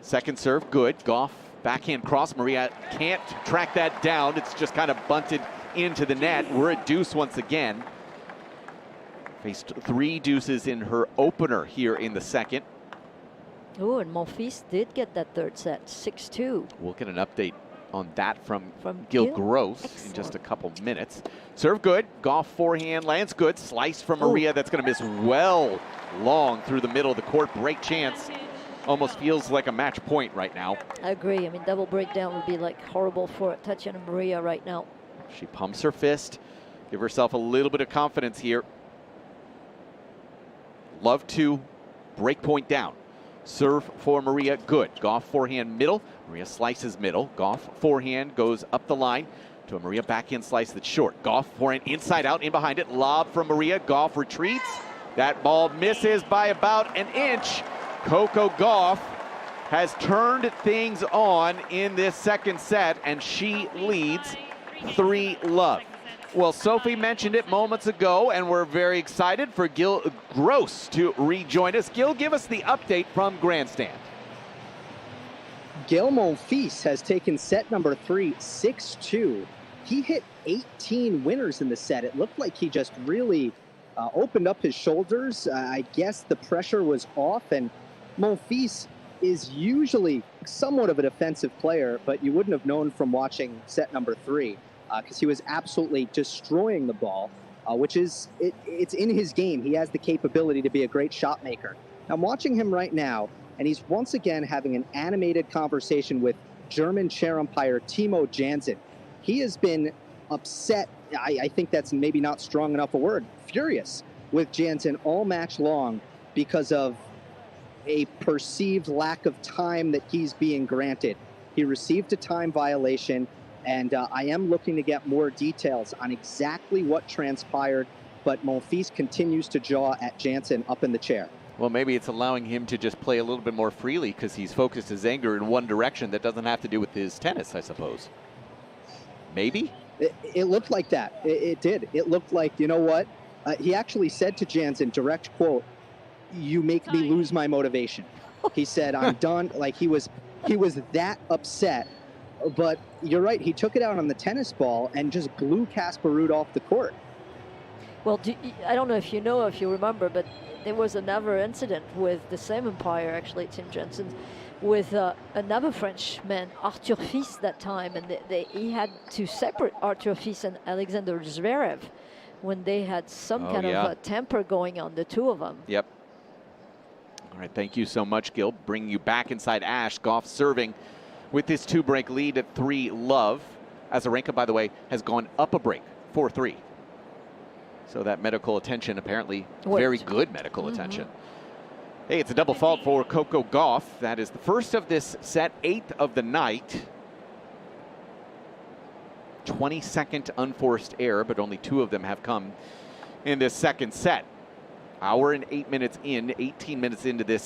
Second serve, good. Gauff backhand cross. Maria can't track that down. It's just kind of bunted into the net. We're at deuce once again. Faced 3 deuces in her opener here in the second. Oh, and Monfils did get that third set, 6-2. We'll get an update on that from Gil Gross. Excellent. In just a couple minutes. Serve good. Gauff forehand lands good. Slice from Maria. That's going to miss well long through the middle of the court. Break chance. Almost feels like a match point right now. I agree. I mean, double breakdown would be like horrible for Tatiana Maria right now. She pumps her fist. Give herself a little bit of confidence here. Love to break point down. Serve for Maria, good. Gauff forehand middle. Maria slices middle. Gauff forehand goes up the line to a Maria backhand slice that's short. Gauff forehand inside out, in behind it. Lob from Maria. Gauff retreats. That ball misses by about an inch. Coco Gauff has turned things on in this second set, and she leads 3-love. Well, Sophie mentioned it moments ago, and we're very excited for Gil Gross to rejoin us. Gil, give us the update from Grandstand. Gael Monfils has taken set number 3, 6-2. He hit 18 winners in the set. It looked like he just really opened up his shoulders. I guess the pressure was off, and Monfils is usually somewhat of a defensive player, but you wouldn't have known from watching set number 3. Because he was absolutely destroying the ball, which is, it's in his game. He has the capability to be a great shot maker. I'm watching him right now, and he's once again having an animated conversation with German chair umpire Timo Jansen. He has been upset, I think that's maybe not strong enough a word, furious with Jansen all match long because of a perceived lack of time that he's being granted. He received a time violation. And I am looking to get more details on exactly what transpired, but Monfils continues to jaw at Jansen up in the chair. Well, maybe it's allowing him to just play a little bit more freely because he's focused his anger in one direction that doesn't have to do with his tennis, I suppose. Maybe? It looked like that. It did. It looked like, you know what? He actually said to Jansen, direct quote, "You make me lose my motivation." He said, "I'm done." Like he was that upset. But you're right. He took it out on the tennis ball and just blew Casper Ruud off the court. Well, I don't know if you remember, but there was another incident with the same umpire, actually, Tim Jensen, with another Frenchman, Arthur Fils, that time, and he had to separate Arthur Fils and Alexander Zverev when they had some kind of a temper going on, the two of them. Yep. All right, thank you so much, Gil. Bringing you back inside Ash. Gauff serving with this 2-break lead at 3-love. Azarenka, by the way, has gone up a break, 4-3. So that medical attention, apparently very good medical attention. Hey, it's a double fault for Coco Gauff. That is the first of this set, 8th of the night. 22nd unforced error, but only 2 of them have come in this second set. Hour and 8 minutes in, 18 minutes into the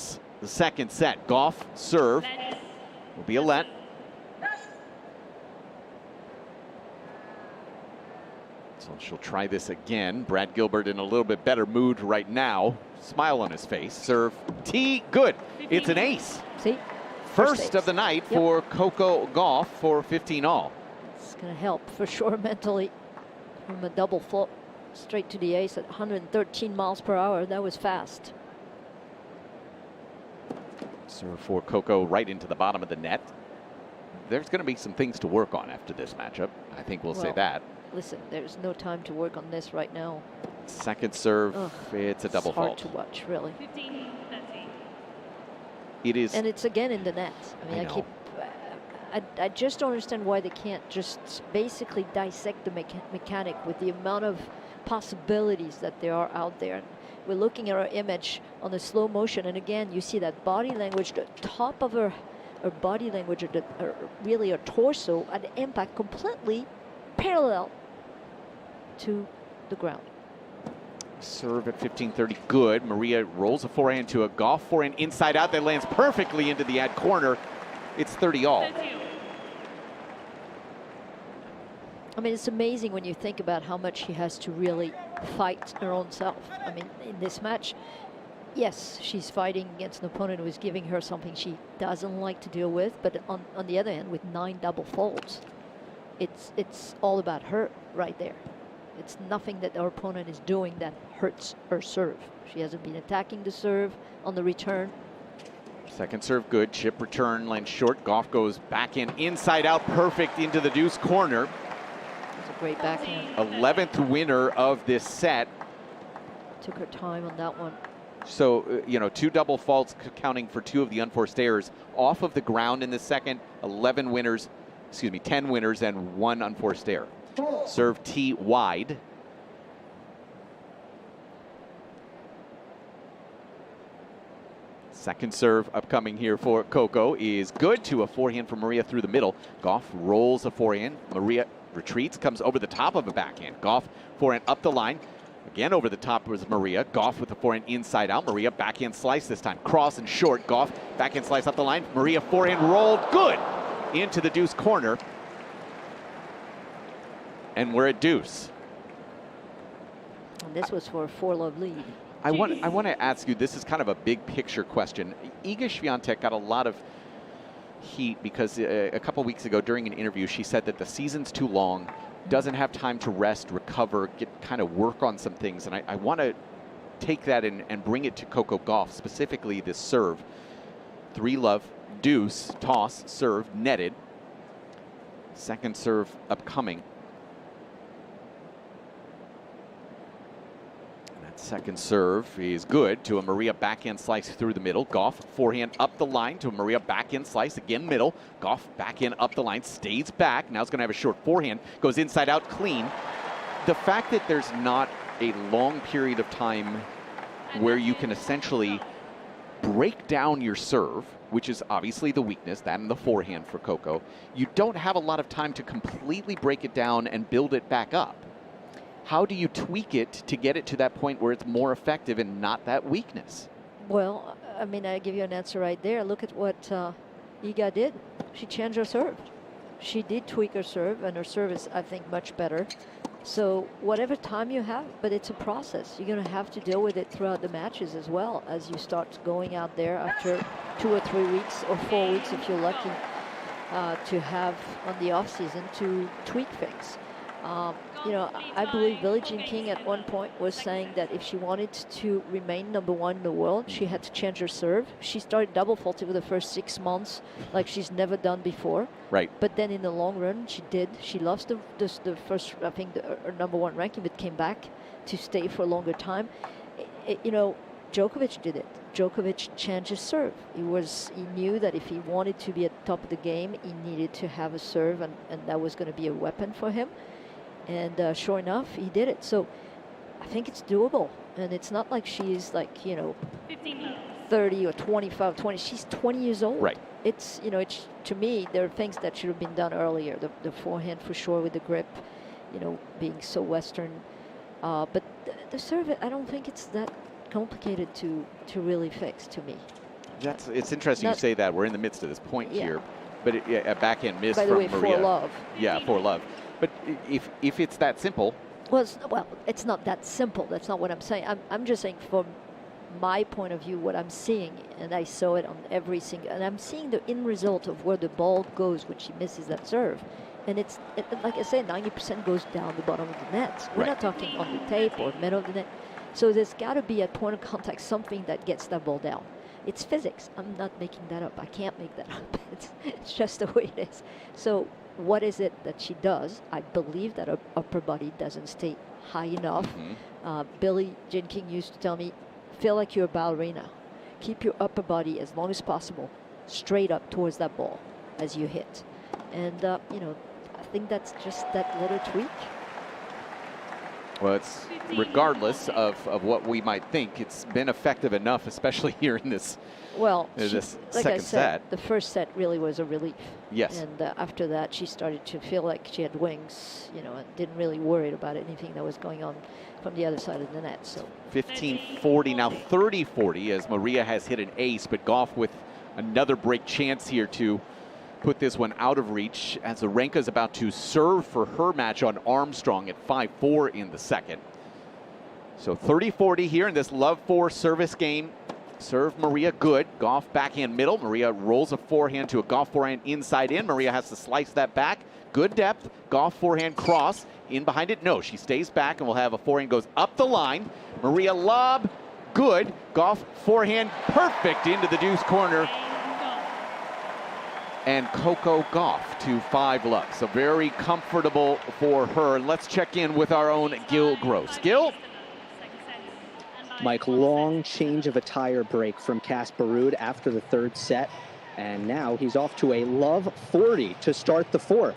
second set. Gauff serve will be a let. So she'll try this again. Brad Gilbert in a little bit better mood right now. Smile on his face. Serve T, good. It's an ace. See? First of the night for Coco Gauff for 15-all. It's going to help for sure mentally. From a double fault straight to the ace at 113 miles per hour. That was fast. Serve for Coco right into the bottom of the net. There's going to be some things to work on after this matchup. I think we'll say that. Listen, there's no time to work on this right now. Second serve, it's a double fault. It's hard to watch, really. 15, 13. It is. And it's again in the net. I mean, I just don't understand why they can't just basically dissect the mechanic with the amount of possibilities that there are out there. And we're looking at our image on the slow motion, and again, you see that body language, the top of her body language, or really her torso at the impact completely parallel to the ground. Serve at 15-30, good. Maria rolls a forehand to a Gauff forehand inside out that lands perfectly into the ad corner. It's 30-all. I mean, it's amazing when you think about how much she has to really fight her own self. I mean, in this match, yes, she's fighting against an opponent who is giving her something she doesn't like to deal with, but on the other hand, with 9 double faults, it's all about her right there. It's nothing that our opponent is doing that hurts her serve. She hasn't been attacking the serve on the return. Second serve good, chip return, lands short. Gauff goes back in, inside out, perfect into the deuce corner. It's a great backhand. 11th winner of this set. Took her time on that one. So, 2 double faults counting for 2 of the unforced errors off of the ground in the second. 10 winners and 1 unforced error. Serve T wide. Second serve upcoming here for Coco is good to a forehand from Maria through the middle. Gauff rolls a forehand. Maria retreats, comes over the top of a backhand. Gauff forehand up the line. Again over the top was Maria. Gauff with the forehand inside out. Maria backhand slice this time. Cross and short. Gauff backhand slice up the line. Maria forehand rolled. Good. Into the deuce corner. And we're at deuce. And this was for a 4-love lead. I want to ask you, this is kind of a big picture question. Iga Swiatek got a lot of heat because a couple weeks ago during an interview, she said that the season's too long, doesn't have time to rest, recover, kind of work on some things. And I want to take that and bring it to Coco Gauff, specifically this serve. 3-love, deuce, toss, serve, netted. Second serve upcoming. Second serve is good to a Maria backhand slice through the middle. Gauff forehand up the line to a Maria backhand slice again middle. Gauff backhand up the line, stays back. Now it's going to have a short forehand, goes inside out clean. The fact that there's not a long period of time where you can essentially break down your serve, which is obviously the weakness, that and the forehand for Coco. You don't have a lot of time to completely break it down and build it back up. How do you tweak it to get it to that point where it's more effective and not that weakness? Well, I mean, I give you an answer right there. Look at what Iga did. She changed her serve. She did tweak her serve, and her serve is, I think, much better. So whatever time you have, but it's a process. You're going to have to deal with it throughout the matches as well as you start going out there after 2 or 3 weeks or 4 weeks if you're lucky to have on the off season to tweak things. You know, I believe Billie Jean King at one point was saying that if she wanted to remain #1 in the world, she had to change her serve. She started double faulting for the first 6 months like she's never done before. Right. But then in the long run, she did. She lost the first, I think, her #1 ranking, but came back to stay for a longer time. You know, Djokovic did it. Djokovic changed his serve. He knew that if he wanted to be at the top of the game, he needed to have a serve, and that was going to be a weapon for him. And sure enough, he did it. So I think it's doable. And it's not like she's like, you know, 30 or 25, 20. She's 20 years old. Right. It's, you know, it's, to me, there are things that should have been done earlier. The forehand for sure with the grip, you know, being so Western. But the serve, I don't think it's that complicated to really fix, to me. It's interesting you say that. We're in the midst of this point here. But a backhand miss from Maria. By the way, for love. Yeah, for love. But if it's that simple. Well, it's not that simple. That's not what I'm saying. I'm just saying from my point of view, what I'm seeing, and I saw it on every single, and I'm seeing the end result of where the ball goes when she misses that serve. And it's, like I said, 90% goes down the bottom of the net. We're not talking on the tape or middle of the net. So there's got to be at point of contact something that gets that ball down. It's physics. I'm not making that up. I can't make that up. It's just the way it is. So what is it that she does? I believe that her upper body doesn't stay high enough. Billie Jean King used to tell me, feel like you're a ballerina. Keep your upper body as long as possible straight up towards that ball as you hit. And, you know, I think that's just that little tweak. Well, it's regardless of what we might think, it's been effective enough, especially here in this, this like second I said, set. The first set really was a relief. Yes. And after that, she started to feel like she had wings, you know, and didn't really worry about anything that was going on from the other side of the net. So 15-40, now 30-40 as Maria has hit an ace, but Gauff with another break chance here to put this one out of reach as Azarenka's about to serve for her match on Armstrong at 5-4 in the second. So 30-40 here in this love 4 service game. Serve Maria good. Gauff backhand middle. Maria rolls a forehand to a Gauff forehand inside in. Maria has to slice that back. Good depth. Gauff forehand cross. In behind it. No, she stays back and will have a forehand goes up the line. Maria lob. Good. Gauff forehand perfect into the deuce corner. And Coco Gauff to 5-love. So very comfortable for her. Let's check in with our own Gil Gross. Gil? Mike, long change of a tire break from Casper Ruud after the third set. And now he's off to a love 40 to start the fourth.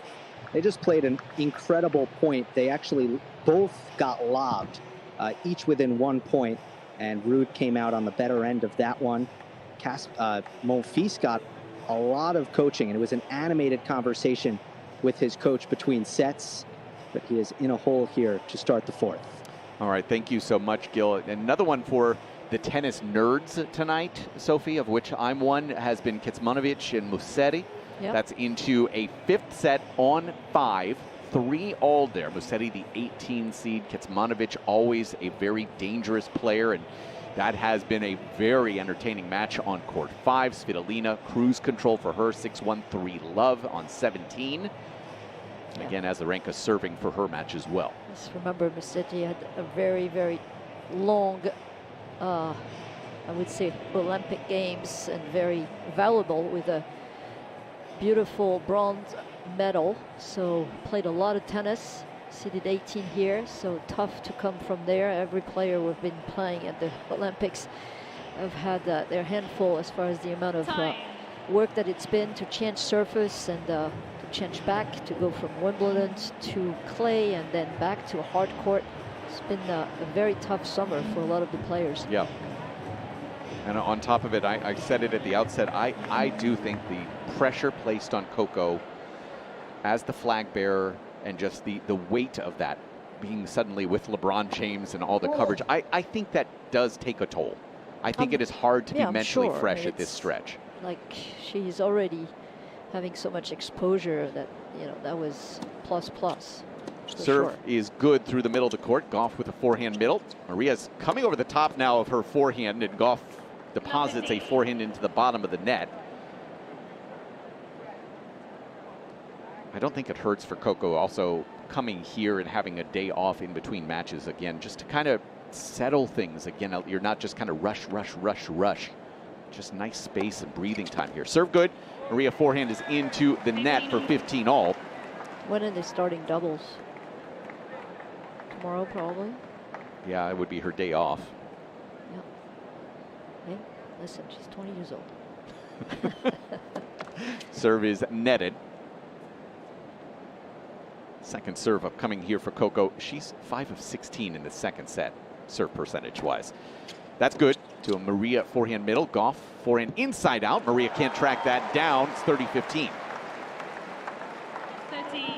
They just played an incredible point. They actually both got lobbed, each within 1 point. And Ruud came out on the better end of that one. Monfils got a lot of coaching, and it was an animated conversation with his coach between sets, but he is in a hole here to start the fourth. All right, thank you so much, Gil. Another one for the tennis nerds tonight, Sophie, of which I'm one, has been Kecmanovic and Musetti. Yep. That's into a 5th set on 5, 3-all there. Musetti, the 18 seed. Kecmanovic, always a very dangerous player, and that has been a very entertaining match on court 5. Svitolina, cruise control for her, 6-1, 3-love on 17. And again, Azarenka serving for her match as well. Just remember, Musetti had a very, very long, I would say, Olympic Games, and very valuable with a beautiful bronze medal. So played a lot of tennis. Seeded 18 here, so tough to come from there. Every player we've been playing at the Olympics have had their handful as far as the amount of work that it's been to change surface and to change back, to go from Wimbledon to clay and then back to a hard court. It's been a very tough summer for a lot of the players. Yeah. And on top of it, I said it at the outset, I do think the pressure placed on Coco as the flag bearer and just the weight of that being suddenly with LeBron James and all the coverage, I think that does take a toll. I think it is hard to be mentally fresh at this stretch. Like, she's already having so much exposure that, you know, that was plus. Serve sure. is good through the middle of the court. Gauff with a forehand middle. Maria's coming over the top now of her forehand, and Gauff deposits a forehand into the bottom of the net. I don't think it hurts for Coco also coming here and having a day off in between matches again, just to kind of settle things again. You're not just kind of rush. Just nice space and breathing time here. Serve good. Maria forehand is into the net for 15 all. When are they starting doubles? Tomorrow, probably. Yeah, it would be her day off. Yep. Hey, listen, she's 20 years old. Serve is netted. Second serve upcoming here for Coco. She's 5 of 16 in the second set, serve percentage-wise. That's good to a Maria forehand middle. Gauff forehand inside out. Maria can't track that down. It's 30-15. 30-15.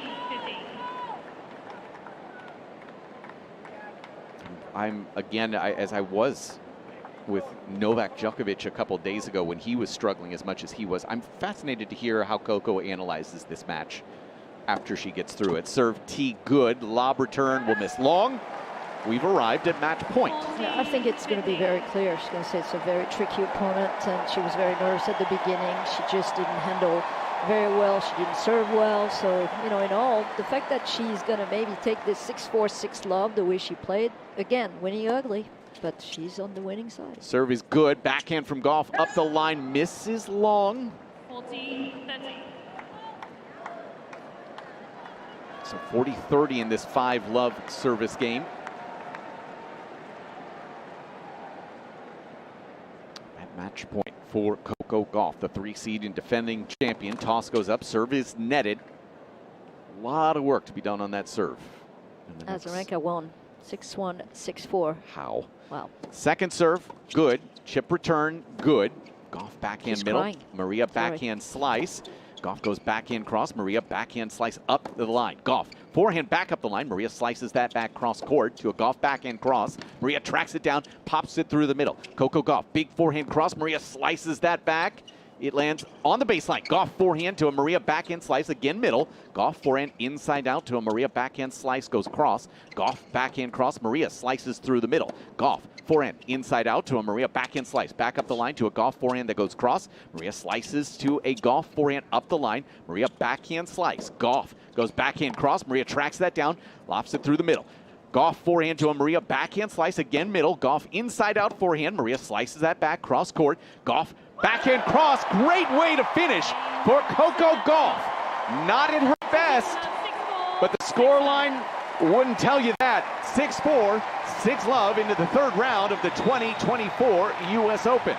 I'm, again, as I was with Novak Djokovic a couple days ago when he was struggling as much as he was, I'm fascinated to hear how Coco analyzes this match after she gets through it. Serve T good. Lob return will miss long. We've arrived at match point. Yeah, I think it's going to be very clear. She's going to say it's a very tricky opponent, and she was very nervous at the beginning. She just didn't handle very well. She didn't serve well. So, you know, in all, the fact that she's going to maybe take this 6-4, 6-love the way she played, again, winning ugly, but she's on the winning side. Serve is good. Backhand from Gauff up the line, misses long. 40-30. So 40-30 in this 5-love service game. At match point for Coco Gauff, the 3-seed and defending champion. Toss goes up, serve is netted. A lot of work to be done on that serve. Azarenka won 6-1, 6-4. How? Wow. Second serve, good. Chip return, good. Gauff backhand She's middle. crying. Maria backhand slice. Gauff goes backhand cross. Maria backhand slice up the line. Gauff forehand back up the line. Maria slices that back cross court to a Gauff backhand cross. Maria tracks it down, pops it through the middle. Coco Gauff, big forehand cross. Maria slices that back. It lands on the baseline. Gauff forehand to a Maria backhand slice, again middle. Gauff forehand inside out to a Maria backhand slice, goes cross. Gauff backhand cross. Maria slices through the middle. Gauff forehand inside out to a Maria backhand slice. Back up the line to a Gauff forehand that goes cross. Maria slices to a Gauff forehand up the line. Maria backhand slice. Gauff goes backhand cross. Maria tracks that down, lofts it through the middle. Gauff forehand to a Maria backhand slice, again middle. Gauff inside out forehand. Maria slices that back cross court. Gauff backhand cross. Great way to finish for Coco Gauff. Not at her best, but the scoreline wouldn't tell you that. 6-4, 6-love into the third round of the 2024 U.S. Open.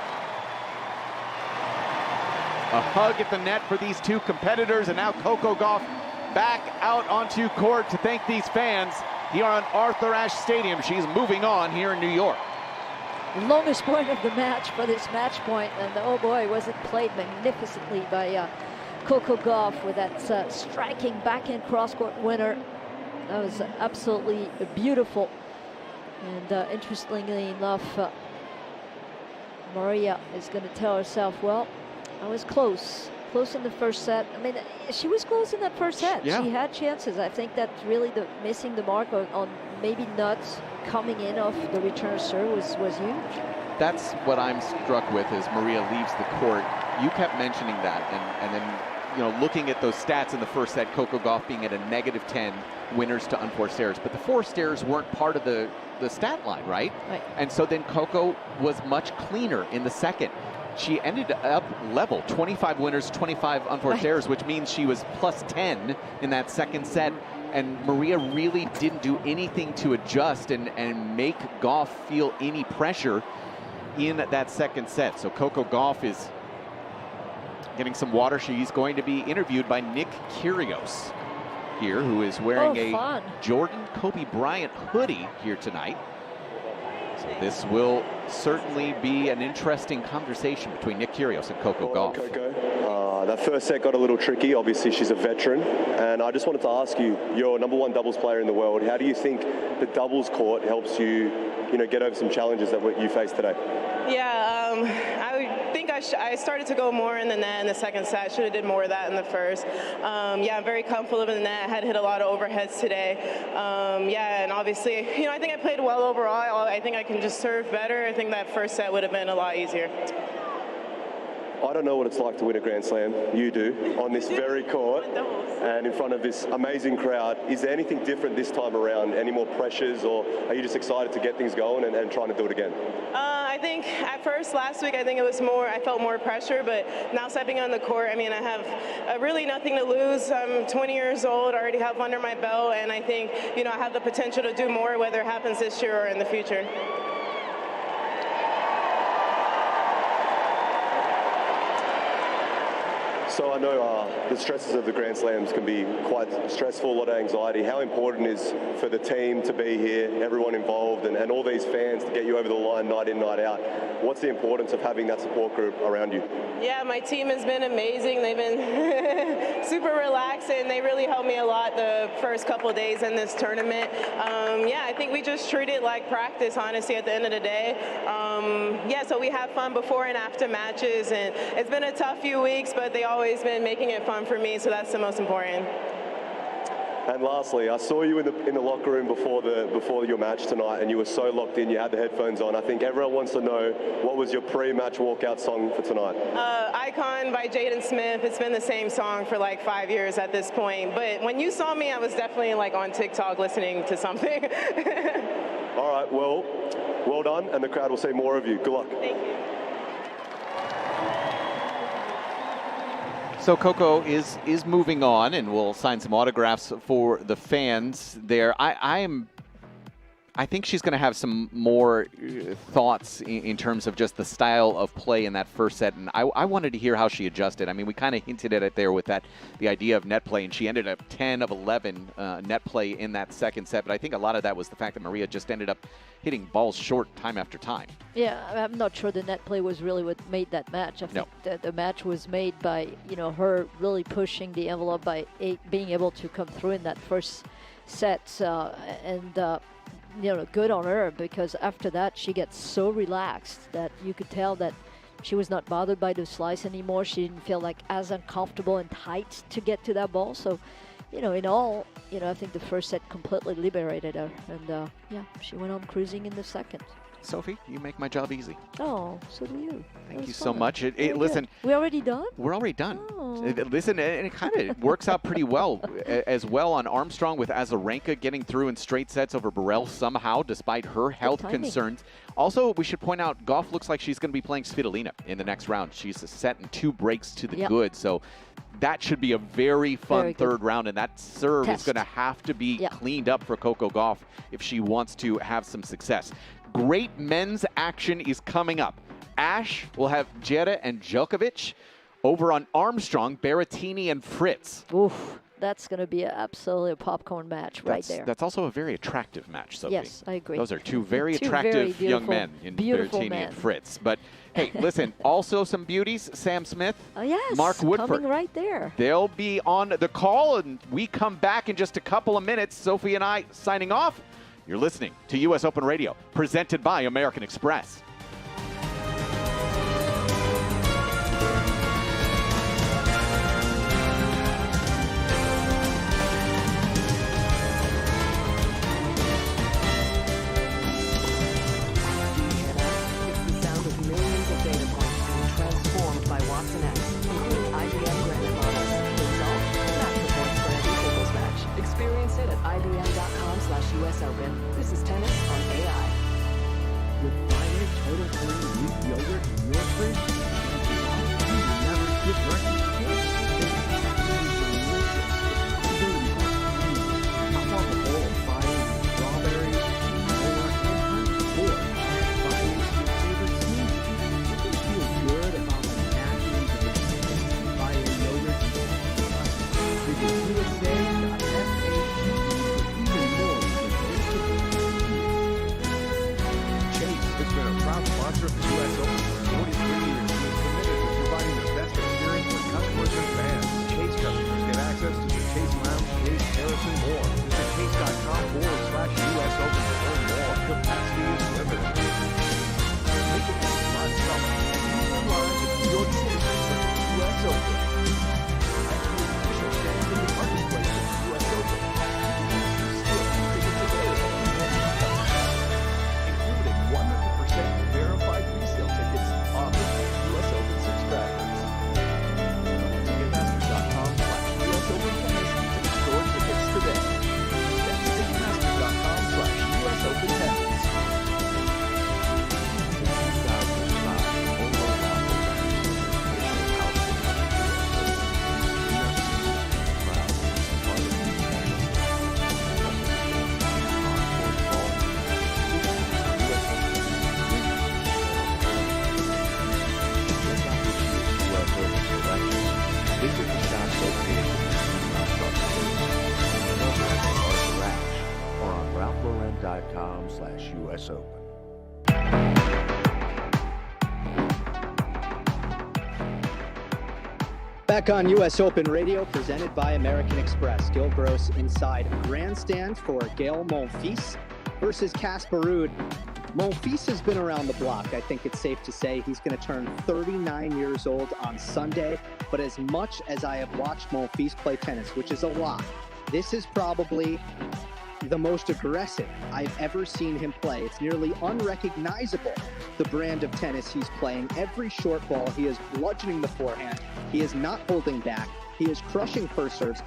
A hug at the net for these two competitors, and now Coco Gauff back out onto court to thank these fans here on Arthur Ashe Stadium. She's moving on here in New York. Longest point of the match for this match point, and oh boy, was it played magnificently by Coco Gauff with that striking backhand cross-court winner. That was absolutely beautiful. And interestingly enough, Maria is going to tell herself, well, I was close in the first set. I mean, she was close in that first set. Yeah. She had chances. I think that really missing the mark on maybe not coming in off the return serve was huge. That's what I'm struck with as Maria leaves the court. You kept mentioning that, and then, you know, looking at those stats in the first set, Coco Gauff being at a -10 winners to unforced errors, but the forced errors weren't part of the stat line, right? Right. And so then Coco was much cleaner in the second. She ended up level, 25 winners, 25 unforced errors, which means she was +10 in that second set. And Maria really didn't do anything to adjust and make Gauff feel any pressure in that second set. So Coco Gauff is getting some water. She's going to be interviewed by Nick Kyrgios here, who is wearing a Jordan Kobe Bryant hoodie here tonight. So this will certainly be an interesting conversation between Nick Kyrgios and Coco Gauff. Coco, that first set got a little tricky. Obviously, she's a veteran. And I just wanted to ask you, you're #1 doubles player in the world. How do you think the doubles court helps you, get over some challenges that you faced today? Yeah, I think I started to go more in the net in the second set. I should have did more of that in the first. Yeah, I'm very comfortable in the net. I had hit a lot of overheads today. Yeah, and obviously, I think I played well overall. I think I can just serve better. I think that first set would have been a lot easier. I don't know what it's like to win a Grand Slam. You do, on this very court and in front of this amazing crowd. Is there anything different this time around? Any more pressures, or are you just excited to get things going and trying to do it again? I think at first, last week, I think it was more, I felt more pressure, but now stepping on the court, I mean, I have really nothing to lose. I'm 20 years old, I already have under my belt, and I think, I have the potential to do more, whether it happens this year or in the future. So I know the stresses of the Grand Slams can be quite stressful, a lot of anxiety. How important is for the team to be here, everyone involved, and all these fans to get you over the line night in, night out? What's the importance of having that support group around you? Yeah, my team has been amazing. They've been super relaxed, and they really helped me a lot the first couple of days in this tournament. Yeah, I think we just treat it like practice, honestly, at the end of the day. Yeah, so we have fun before and after matches, and it's been a tough few weeks, but they always been making it fun for me, so that's the most important. And lastly, I saw you in the locker room before your match tonight, and you were so locked in. You had the headphones on. I think everyone wants to know, what was your pre-match walkout song for tonight? Icon by Jaden Smith. It's been the same song for like 5 years at this point. But when you saw me, I was definitely like on TikTok listening to something. All right. Well done, and the crowd will see more of you. Good luck. Thank you. So Coco is moving on, and we'll sign some autographs for the fans there. I think she's going to have some more thoughts in terms of just the style of play in that first set, and I wanted to hear how she adjusted. I mean, we kind of hinted at it there with the idea of net play, and she ended up 10 of 11 net play in that second set, but I think a lot of that was the fact that Maria just ended up hitting balls short time after time. Yeah, I'm not sure the net play was really what made that match. I think the match was made by, her really pushing the envelope by being able to come through in that first set, good on her, because after that she gets so relaxed that you could tell that she was not bothered by the slice anymore. She didn't feel like as uncomfortable and tight to get to that ball. So, in all, I think the first set completely liberated her, and she went on cruising in the second. Sophie, you make my job easy. Oh, so do you. Thank you so much. Listen, we already done? We're already done. Oh. Listen, and it kind of works out pretty well as well on Armstrong, with Azarenka getting through in straight sets over Burrell somehow, despite her health concerns. Also, we should point out, Gauff looks like she's going to be playing Svitolina in the next round. She's a set and 2 breaks to the good, so that should be a very fun third round, and that serve is going to have to be cleaned up for Coco Gauff if she wants to have some success. Great men's action is coming up. Ash will have Djere and Djokovic. Over on Armstrong, Berrettini and Fritz. Oof, that's going to be absolutely a popcorn match right there. That's also a very attractive match, Sophie. Yes, I agree. Those are two very attractive young men in Berrettini and Fritz. But hey, listen, also some beauties, Sam Smith, Mark Woodford. Coming right there. They'll be on the call, and we come back in just a couple of minutes. Sophie and I signing off. You're listening to U.S. Open Radio, presented by American Express. US Open. This is tennis on AI. With Friday Total Clean Wheat Yogurt in your fridge, you will never skip breakfast again. How about a bowl of fire, strawberries, granola, and honey? Or Fridays your favorite smoothie. You can feel good about the naturally delicious Friday yogurt. Visit USA.sa. Sponsor of the U.S. Open for 43 years, he is committed to providing the best experience for customers and fans. Chase customers get access to the Chase Lounge, Chase, Terrace, and more. Visit chase.com/US Open to learn more. Capacity is limited. Make it a fun summer. Online at US Open. Back on US Open Radio, presented by American Express. Gil Gross inside grandstand for Gael Monfils versus Casper Ruud. Monfils has been around the block. I think it's safe to say he's going to turn 39 years old on Sunday. But as much as I have watched Monfils play tennis, which is a lot, this is probably the most aggressive I've ever seen him play. It's nearly unrecognizable, the brand of tennis he's playing. Every short ball, he is bludgeoning the forehand. He is not holding back. He is crushing first serves.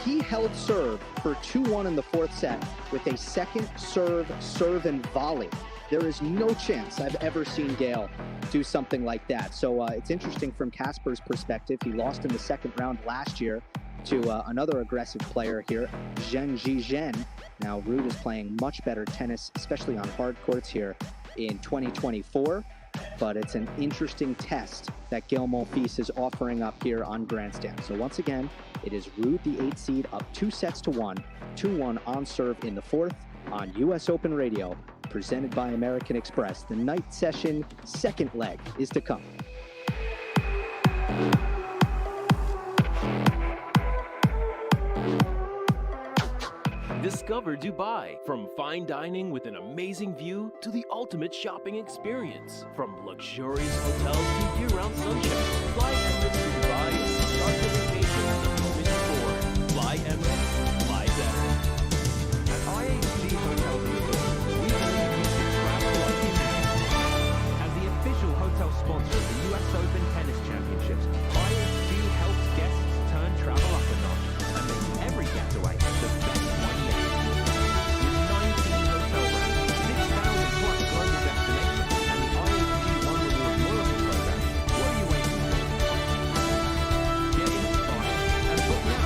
He held serve for 2-1 in the fourth set with a second serve and volley. There is no chance I've ever seen Gael do something like that. So it's interesting from Casper's perspective. He lost in the second round last year to another aggressive player here, Zheng Zhizhen. Now, Ruud is playing much better tennis, especially on hard courts here in 2024. But it's an interesting test that Gael Monfils is offering up here on grandstand. So once again, it is Ruud, the 8th seed, up 2-1, 2-1 on serve in the fourth on US Open Radio, presented by American Express. The night session second leg is to come. Discover Dubai. From fine dining with an amazing view to the ultimate shopping experience. From luxurious hotels to year-round sunshine. Fly Emirates to Dubai is the start of vacation the moment you're born. Fly Emirates, fly better. At IHG Hotels and Resorts, we believe you should travel like you mean. As the official hotel sponsor of the US Open Tennis Championships, IHG helps guests turn travel up a notch and make every getaway the best one yet. With 19 hotel brands, 6,000 plus global destinations, and the IHG One Reward loyalty program, what are you waiting for? Get inspired and book now.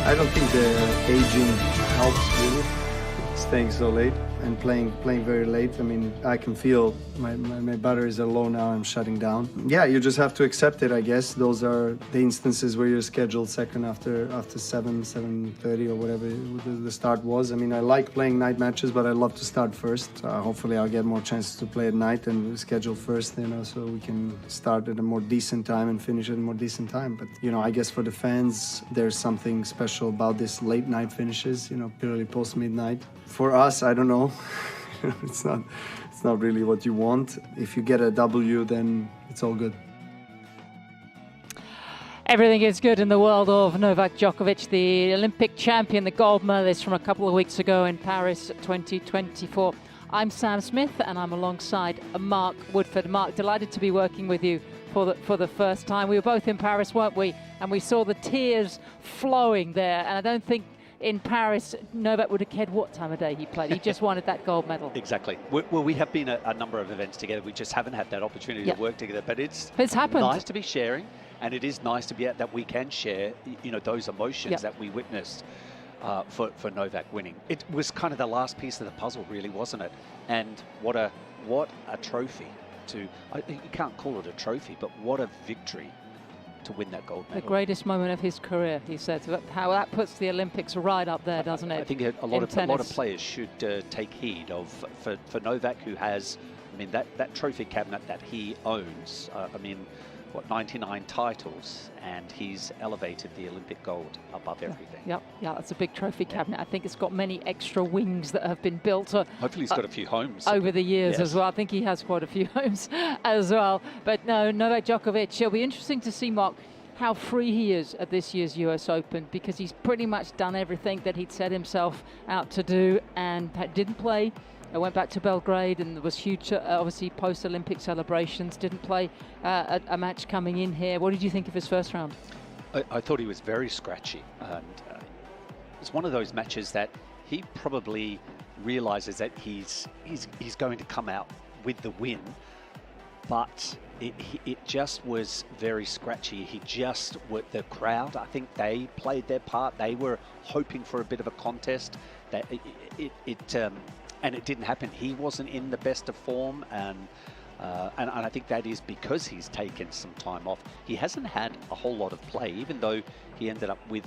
I don't think the aging helps really, staying so late and playing very late. I mean, I can feel my batteries are low now. I'm shutting down. Yeah, you just have to accept it, I guess. Those are the instances where you're scheduled second after 7:30 or whatever the start was. I mean, I like playing night matches, but I love to start first. Hopefully, I'll get more chances to play at night and schedule first, so we can start at a more decent time and finish at a more decent time. But I guess for the fans, there's something special about this late night finishes. Purely post midnight. For us, I don't know. It's not really what you want. If you get a W, then it's all good. Everything is good in the world of Novak Djokovic, the Olympic champion, the gold medalist from a couple of weeks ago in Paris 2024. I'm Sam Smith, and I'm alongside Mark Woodford. Mark, delighted to be working with you for the first time. We were both in Paris, weren't we? And we saw the tears flowing there, and I don't think in Paris, Novak would have cared what time of day he played. He just wanted that gold medal. Exactly. Well, we have been at a number of events together. We just haven't had that opportunity to work together. But it's happened. Nice to be sharing, and it is nice to be that we can share, those emotions that we witnessed for Novak winning. It was kind of the last piece of the puzzle, really, wasn't it? And what a trophy! You can't call it a trophy, but what a victory to win that gold medal. The greatest moment of his career, he said. How that puts the Olympics right up there, doesn't it? I think a lot of players should take heed of, for Novak, who has, I mean, that trophy cabinet that he owns, I mean, what, 99 titles, and he's elevated the Olympic gold above everything. Yeah, that's a big trophy cabinet. I think it's got many extra wings that have been built. Hopefully he's got a few homes. Over the years as well. I think he has quite a few homes as well. But no, Novak Djokovic, it'll be interesting to see, Mark, how free he is at this year's US Open, because he's pretty much done everything that he'd set himself out to do and didn't play. I went back to Belgrade, and there was huge, obviously, post-Olympic celebrations. Didn't play a match coming in here. What did you think of his first round? I thought he was very scratchy. And it's one of those matches that he probably realizes that he's going to come out with the win, but it just was very scratchy. The crowd, I think they played their part. They were hoping for a bit of a contest. That and it didn't happen. He wasn't in the best of form, and I think that is because he's taken some time off. He hasn't had a whole lot of play, even though he ended up with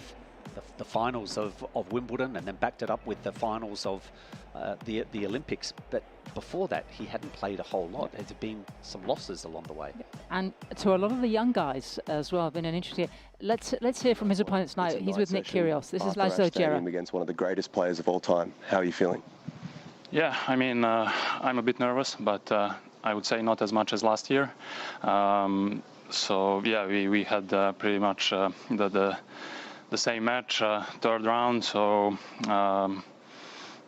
the finals of Wimbledon and then backed it up with the finals of the Olympics. But before that, he hadn't played a whole lot. There's been some losses along the way. And to a lot of the young guys as well, been an interesting. Let's hear from his opponents now. He's with Nick Kyrgios. This is Laslo Djere. Against one of the greatest players of all time. How are you feeling? Yeah, I mean, I'm a bit nervous, but I would say not as much as last year. So yeah, we had pretty much the same match, third round. So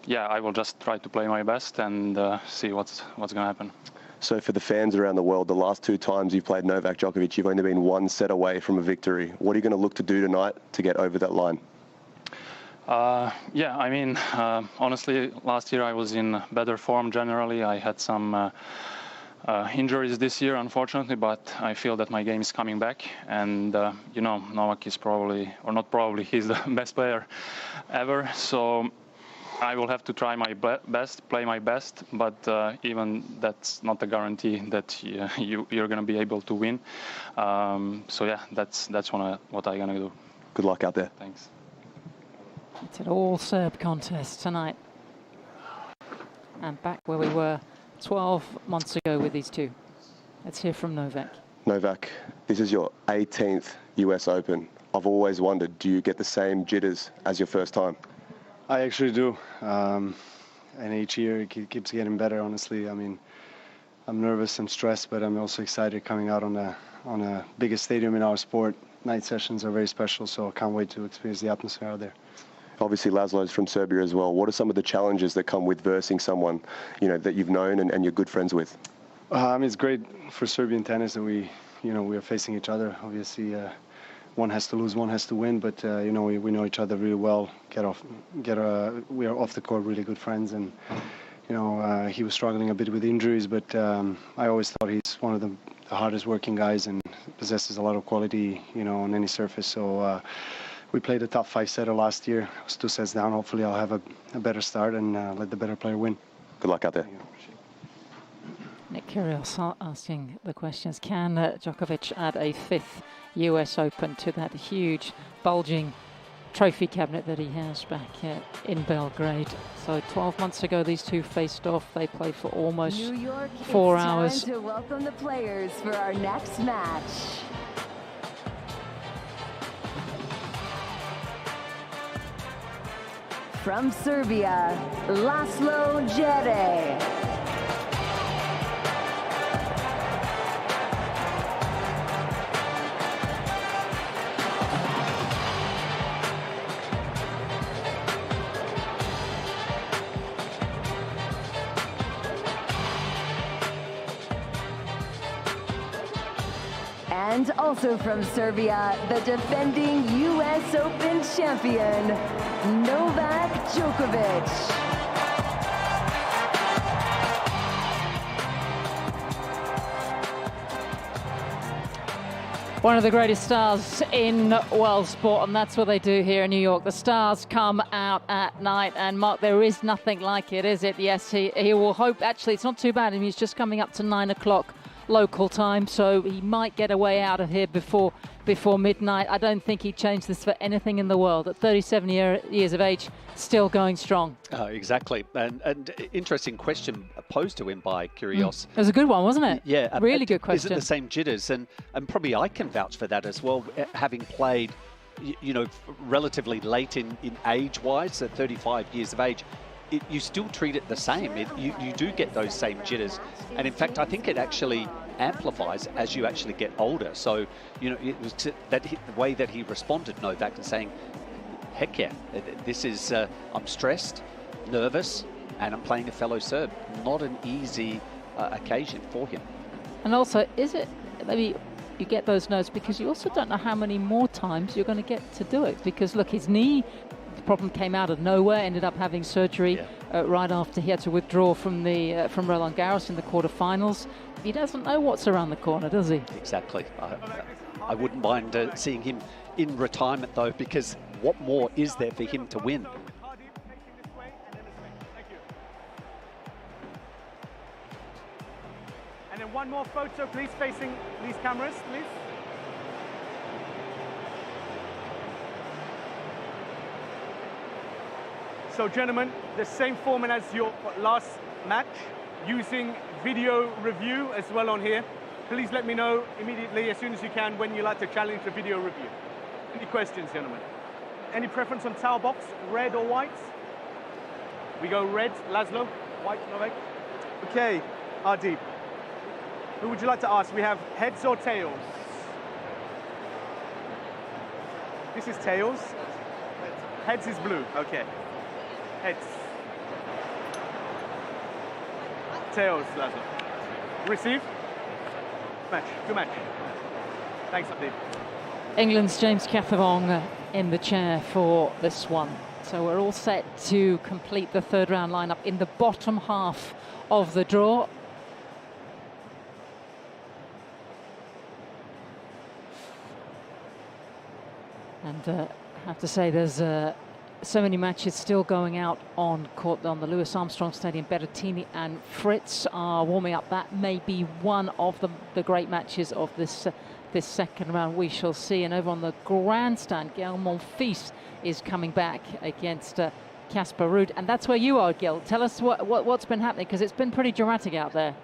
yeah, I will just try to play my best and see what's going to happen. So for the fans around the world, the last two times you've played Novak Djokovic, you've only been one set away from a victory. What are you going to look to do tonight to get over that line? Yeah, I mean, honestly, last year I was in better form generally. I had some injuries this year, unfortunately, but I feel that my game is coming back. And, you know, Novak is probably, or not probably, he's the best player ever. So I will have to try my best, play my best, but even that's not a guarantee that you're going to be able to win. So yeah, that's what I'm going to do. Good luck out there. Thanks. It's an all-Serb contest tonight. And back where we were 12 months ago with these two. Let's hear from Novak. Novak, this is your 18th US Open. I've always wondered, do you get the same jitters as your first time? I actually do. And each year it keeps getting better, honestly. I mean, I'm nervous and stressed, but I'm also excited coming out on a biggest stadium in our sport. Night sessions are very special, so I can't wait to experience the atmosphere out there. Obviously, Laslo's from Serbia as well. What are some of the challenges that come with versing someone, you know, that you've known and you're good friends with? I mean, it's great for Serbian tennis that we are facing each other. Obviously, one has to lose, one has to win, but you know, we know each other really well. We are off the court really good friends, and you know, he was struggling a bit with injuries, but I always thought he's one of the hardest working guys and possesses a lot of quality, you know, on any surface. So. We played a tough 5-setter last year. I was 2 sets down. Hopefully I'll have a better start and let the better player win. Good luck out there. Nick Kyrgios asking the questions. Can Djokovic add a 5th US Open to that huge, bulging trophy cabinet that he has back in Belgrade? So 12 months ago, these two faced off. They played for almost New York, 4 it's hours. Time to welcome the players for our next match. From Serbia, Laslo Djere. And also from Serbia, the defending US Open champion, Novak Djokovic. One of the greatest stars in world sport, and that's what they do here in New York. The stars come out at night, and Mark, there is nothing like it, is it? Yes, he will hope. Actually, it's not too bad. I mean, he's just coming up to 9 o'clock local time, so he might get away out of here before midnight. I don't think he'd change this for anything in the world. At 37 years of age, still going strong. Exactly. And interesting question posed to him by Kyrgios. It was a good one, wasn't it? Yeah. Really good question. Is it the same jitters? And probably I can vouch for that as well, having played, you know, relatively late in age-wise, at 35 years of age. You still treat it the same. You do get those same jitters. And in fact, I think it actually amplifies as you actually get older. So, you know, it was the way that he responded, Novak, and saying, heck yeah, this is, I'm stressed, nervous, and I'm playing a fellow Serb. Not an easy occasion for him. And also, is it, maybe you get those nerves because you also don't know how many more times you're going to get to do it. Because look, his knee problem came out of nowhere, ended up having surgery right after he had to withdraw from Roland Garros in the quarterfinals. He doesn't know what's around the corner, does he? Exactly. I wouldn't mind seeing him in retirement, though, because what more is there for him to win? And then one more photo, please, facing these cameras, please. So, gentlemen, the same format as your last match, using video review as well on here. Please let me know immediately, as soon as you can, when you like to challenge the video review. Any questions, gentlemen? Any preference on towel box, red or white? We go red, Laslo, white, Novak. Okay, Ardeep. Who would you like to ask? We have heads or tails? This is tails. Heads is blue, okay. Heads. Tails, Laslo. Receive. Match. Good match. Thanks, Abdi. England's James Catherong in the chair for this one. So we're all set to complete the third round lineup in the bottom half of the draw. And I have to say, there's so many matches still going out on court on the Louis Armstrong Stadium. Berrettini and Fritz are warming up. That may be one of the great matches of this second round. We shall see. And over on the grandstand, Gael Monfils is coming back against Casper Ruud. And that's where you are, Gil. Tell us what's been happening, because it's been pretty dramatic out there.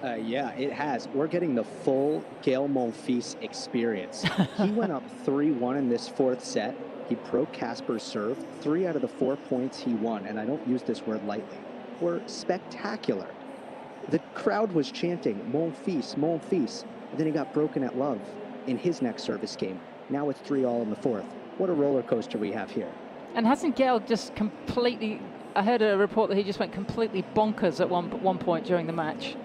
Yeah, it has. We're getting the full Gael Monfils experience. He went up 3-1 in this fourth set. He broke Casper's serve. 3 out of the 4 points he won, and I don't use this word lightly, were spectacular. The crowd was chanting, Monfils, Monfils, and then he got broken at love in his next service game. Now it's 3-all in the fourth. What a roller coaster we have here. And hasn't Gael just completely, I heard a report that he just went completely bonkers at one point during the match.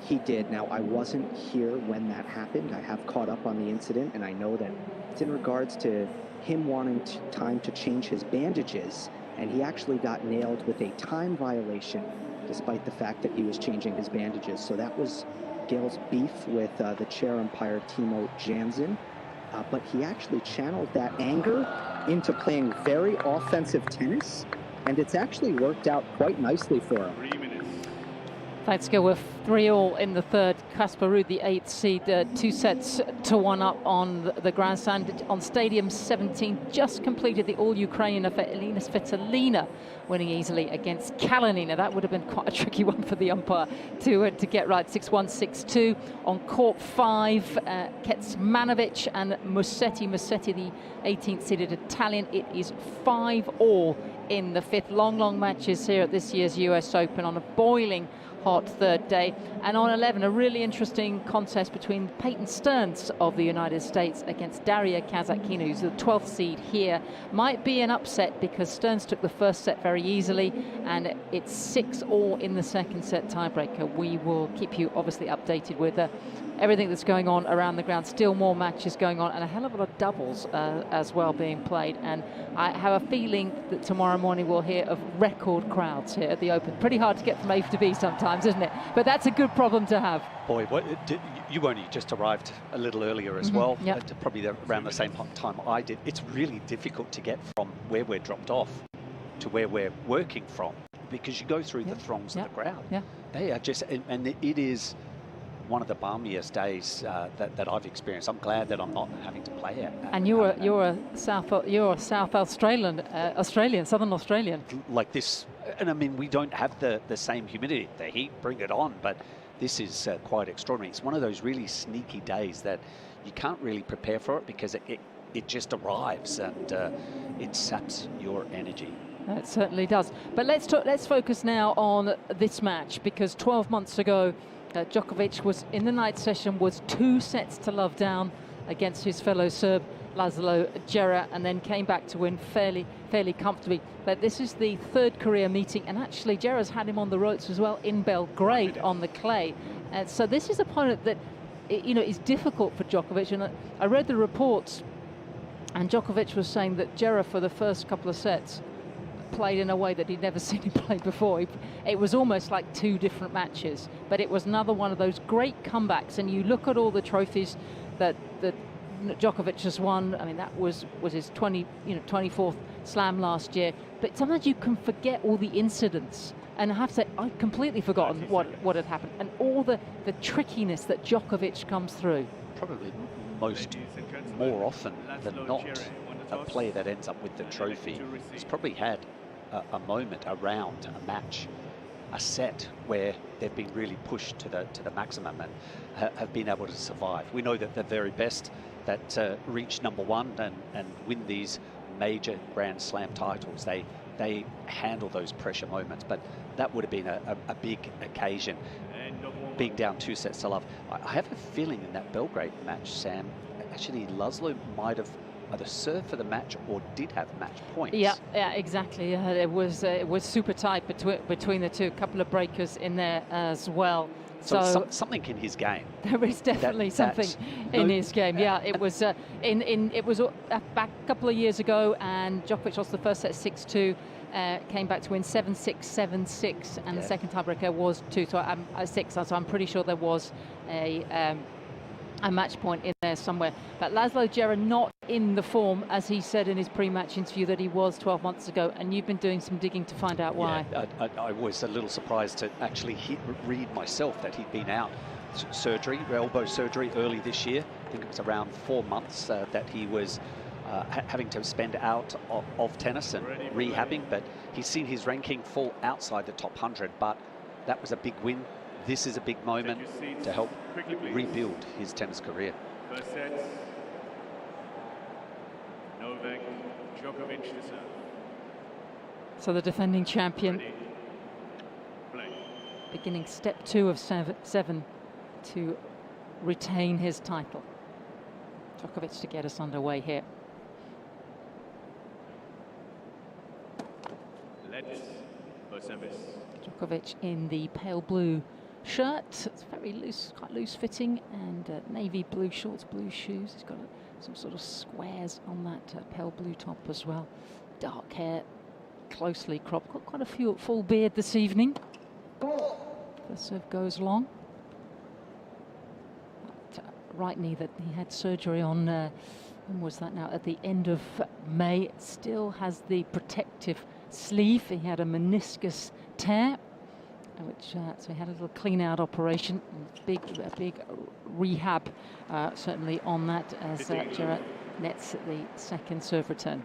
He did. Now, I wasn't here when that happened. I have caught up on the incident, and I know that it's in regards to him wanting time to change his bandages, and he actually got nailed with a time violation, despite the fact that he was changing his bandages. So that was Gael's beef with the chair umpire, Timo Jansen. But he actually channeled that anger into playing very offensive tennis, and it's actually worked out quite nicely for him. Thanks, Gil. We're 3-all in the third. Casper Ruud, the 8th seed, 2-1 up on the grandstand. On Stadium 17, just completed the all-Ukrainian for Elina Svitolina, winning easily against Kalinina. That would have been quite a tricky one for the umpire to get right. 6-1, 6-2. On court 5, Kecmanovic and Musetti. Musetti, the 18th seeded Italian. It is 5-all in the fifth. Long matches here at this year's US Open on a boiling hot third day. And on 11, a really interesting contest between Peyton Stearns of the United States against Daria Kasatkina, who's the 12th seed here. Might be an upset because Stearns took the first set very easily, and it's 6-all in the second set tiebreaker. We will keep you obviously updated with everything that's going on around the ground. Still more matches going on, and a hell of a lot of doubles as well being played. And I have a feeling that tomorrow morning we'll hear of record crowds here at the Open. Pretty hard to get from A to B sometimes, isn't it? But that's a good problem to have. Boy, you only just arrived a little earlier as well, probably around the same time I did. It's really difficult to get from where we're dropped off to where we're working from. because you go through the throngs of the crowd. Yeah. They are just, and it is one of the balmiest days that I've experienced. I'm glad that I'm not having to play it. And you're a South Australian, Southern Australian. Like this, and I mean, we don't have the same humidity. The heat, bring it on, but this is quite extraordinary. It's one of those really sneaky days that you can't really prepare for it because it just arrives and it saps your energy. It certainly does. But let's focus now on this match, because 12 months ago, Djokovic was in the night session, was 2-0 down against his fellow Serb Laslo Djere, and then came back to win fairly comfortably. But this is the third career meeting, and actually Djere's had him on the ropes as well in Belgrade on the clay. And so this is an opponent that, you know, is difficult for Djokovic. And I read the reports, and Djokovic was saying that Djere for the first couple of sets played in a way that he'd never seen him play before. It was almost like two different matches, but it was another one of those great comebacks. And you look at all the trophies that Djokovic has won. I mean, that was his 24th slam last year. But sometimes you can forget all the incidents. And I have to say, I'd completely forgotten what had happened, and all the trickiness that Djokovic comes through. Probably more often than not, a player that ends up with the trophy has probably had a moment, a round, a match, a set where they've been really pushed to the maximum and have been able to survive. We know that the very best that reach #1 and win these major Grand Slam titles, they handle those pressure moments. But that would have been a big occasion, being down 2-0. I have a feeling in that Belgrade match, Sam, actually Laslo might have either served for the match or did have match points. Yeah, exactly. It was super tight between the two. A couple of breakers in there as well. So something in his game. There is definitely something in his game. Yeah, it was it was back a couple of years ago, and Djokovic lost the first set 6-2. Came back to win 7-6, 7-6, and the second tiebreaker was 6. So I'm pretty sure there was a match point in there somewhere. But Laslo Djere not in the form, as he said in his pre-match interview, that he was 12 months ago, and you've been doing some digging to find out why. Yeah, I was a little surprised to actually read myself that he'd been out surgery, elbow surgery early this year. I think it was around 4 months that he was having to spend out of tennis and rehabbing, but he's seen his ranking fall outside the top 100, but that was a big win. This is a big moment to help rebuild his tennis career. First set, Novak Djokovic to serve. So the defending champion beginning step 2 of 7 to retain his title. Djokovic to get us underway here. Let's for service. Djokovic in the pale blue shirt. It's very loose, quite loose fitting, and navy blue shorts, blue shoes. He's got some sort of squares on that pale blue top as well. Dark hair, closely cropped. Got quite a full beard this evening. First serve goes long. Right knee that he had surgery on, when was that now? At the end of May. Still has the protective sleeve. He had a meniscus tear, which so he had a little clean out operation. A big rehab certainly on that, as Djere nets the second serve return.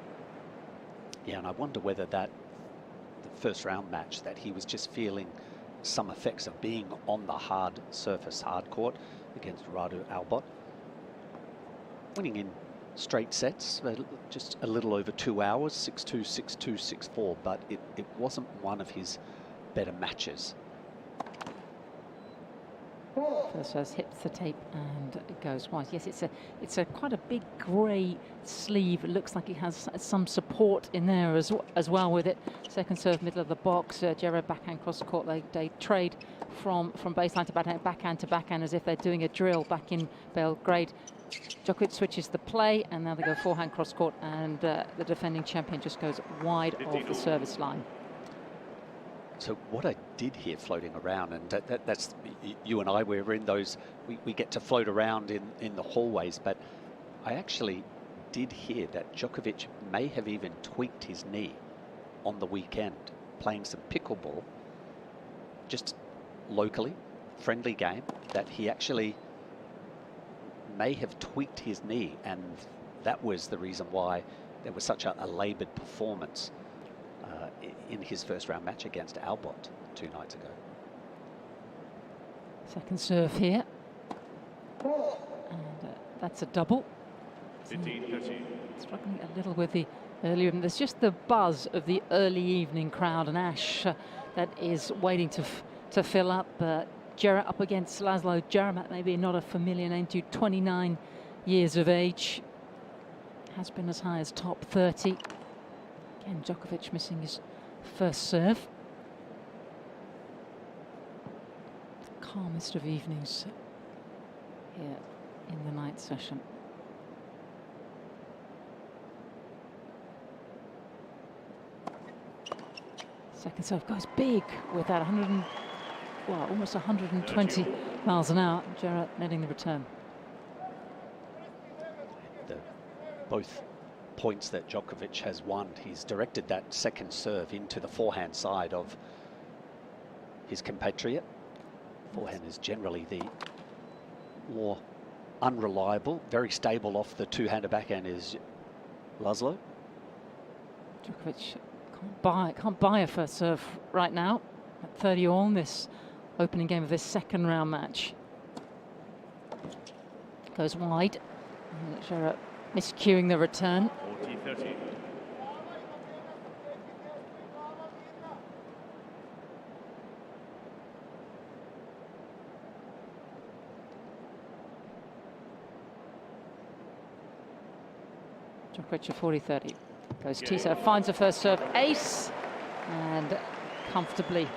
Yeah, and I wonder whether the first round match, that he was just feeling some effects of being on the hard surface, hard court against Radu Albot. Winning in straight sets, just a little over 2 hours, 6-2, 6-2, 6-4, but it wasn't one of his better matches. First serve hits the tape and it goes wide. Yes, it's a quite a big grey sleeve. It looks like it has some support in there as well with it. Second serve, middle of the box. Djere backhand cross court. They trade from baseline to backhand to backhand as if they're doing a drill back in Belgrade. Djokovic switches the play, and now they go forehand cross court, and the defending champion just goes wide of the service line. So what I did hear floating around, and that's you and I, we're in those, we get to float around in the hallways, but I actually did hear that Djokovic may have even tweaked his knee on the weekend playing some pickleball, just locally, friendly game, that he actually may have tweaked his knee, and that was the reason why there was such a laboured performance in his first round match against Albot 2 nights ago. Second serve here. And that's a double. 15-13. Struggling a little with the earlier. There's just the buzz of the early evening crowd, and Ash that is waiting to fill up. Djere up against Laslo Djere, maybe not a familiar name to you, 29 years of age. Has been as high as top 30. Again, Djokovic missing his first serve. The calmest of evenings here in the night session. Second serve goes big with that almost 120 miles an hour. Djere netting the return. Both points that Djokovic has won, he's directed that second serve into the forehand side of his compatriot. Forehand is generally the more unreliable. Very stable off the two-hander backhand is Laslo. Djokovic can't buy a first serve right now. At 30 all in this opening game of this second round match. Goes wide. Djere miscuing the return. 40-13. Djokovic at 40-30. Goes Tisa, finds the first serve ace, and comfortably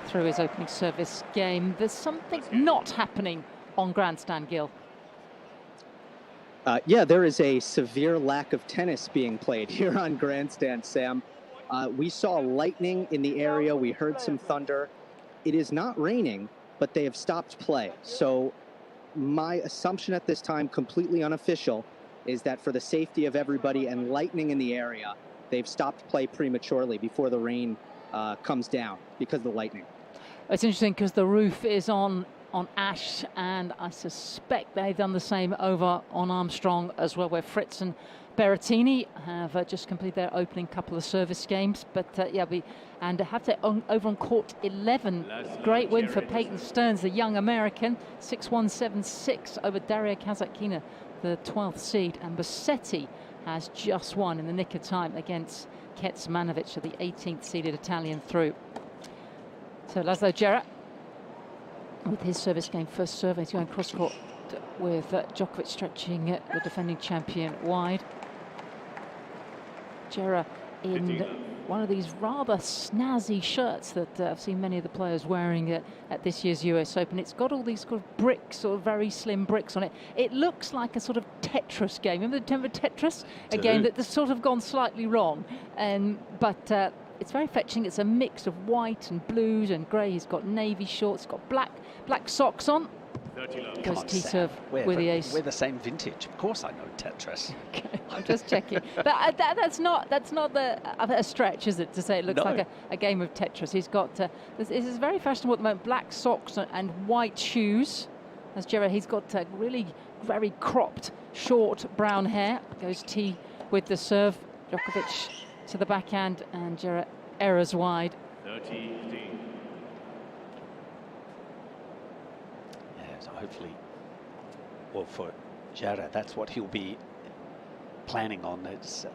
through his opening service game. There's something not happening on grandstand, Gil. Yeah, there is a severe lack of tennis being played here on grandstand, Sam. We saw lightning in the area. We heard some thunder. It is not raining, but they have stopped play. So my assumption at this time, completely unofficial, is that for the safety of everybody and lightning in the area, they've stopped play prematurely before the rain comes down because of the lightning. It's interesting because the roof is on Ash, and I suspect they've done the same over on Armstrong as well, where Fritz and Berrettini have just completed their opening couple of service games. But yeah, and have to over on court 11. Great win for Peyton Stearns, the young American, 6-1, 7-6 over Daria Kazatkina, the 12th seed, and Bassetti has just won in the nick of time against Kecmanovic, the 18th seeded Italian through. So Laslo Djere with his service game, first serve, he's going cross court with Djokovic stretching the defending champion wide. Djere in one of these rather snazzy shirts that I've seen many of the players wearing at this year's US Open. It's got all these sort of bricks, or very slim bricks on it. It looks like a sort of Tetris game. Remember Tetris? A game that's sort of gone slightly wrong. But it's very fetching. It's a mix of white and blues and grey. He's got navy shorts, got black socks on. Goes T-serve with the ace. We're the same vintage. Of course I know Tetris. Okay, I'm just checking. But that's not a stretch, is it, to say it looks like a game of Tetris. He's got, this is very fashionable at the moment, black socks and white shoes. As Djere, he's got really very cropped, short brown hair. Goes T with the serve. Djokovic to the backhand, and Djere errors wide. 30-15. So hopefully, well, for Djere, that's what he'll be planning on. It's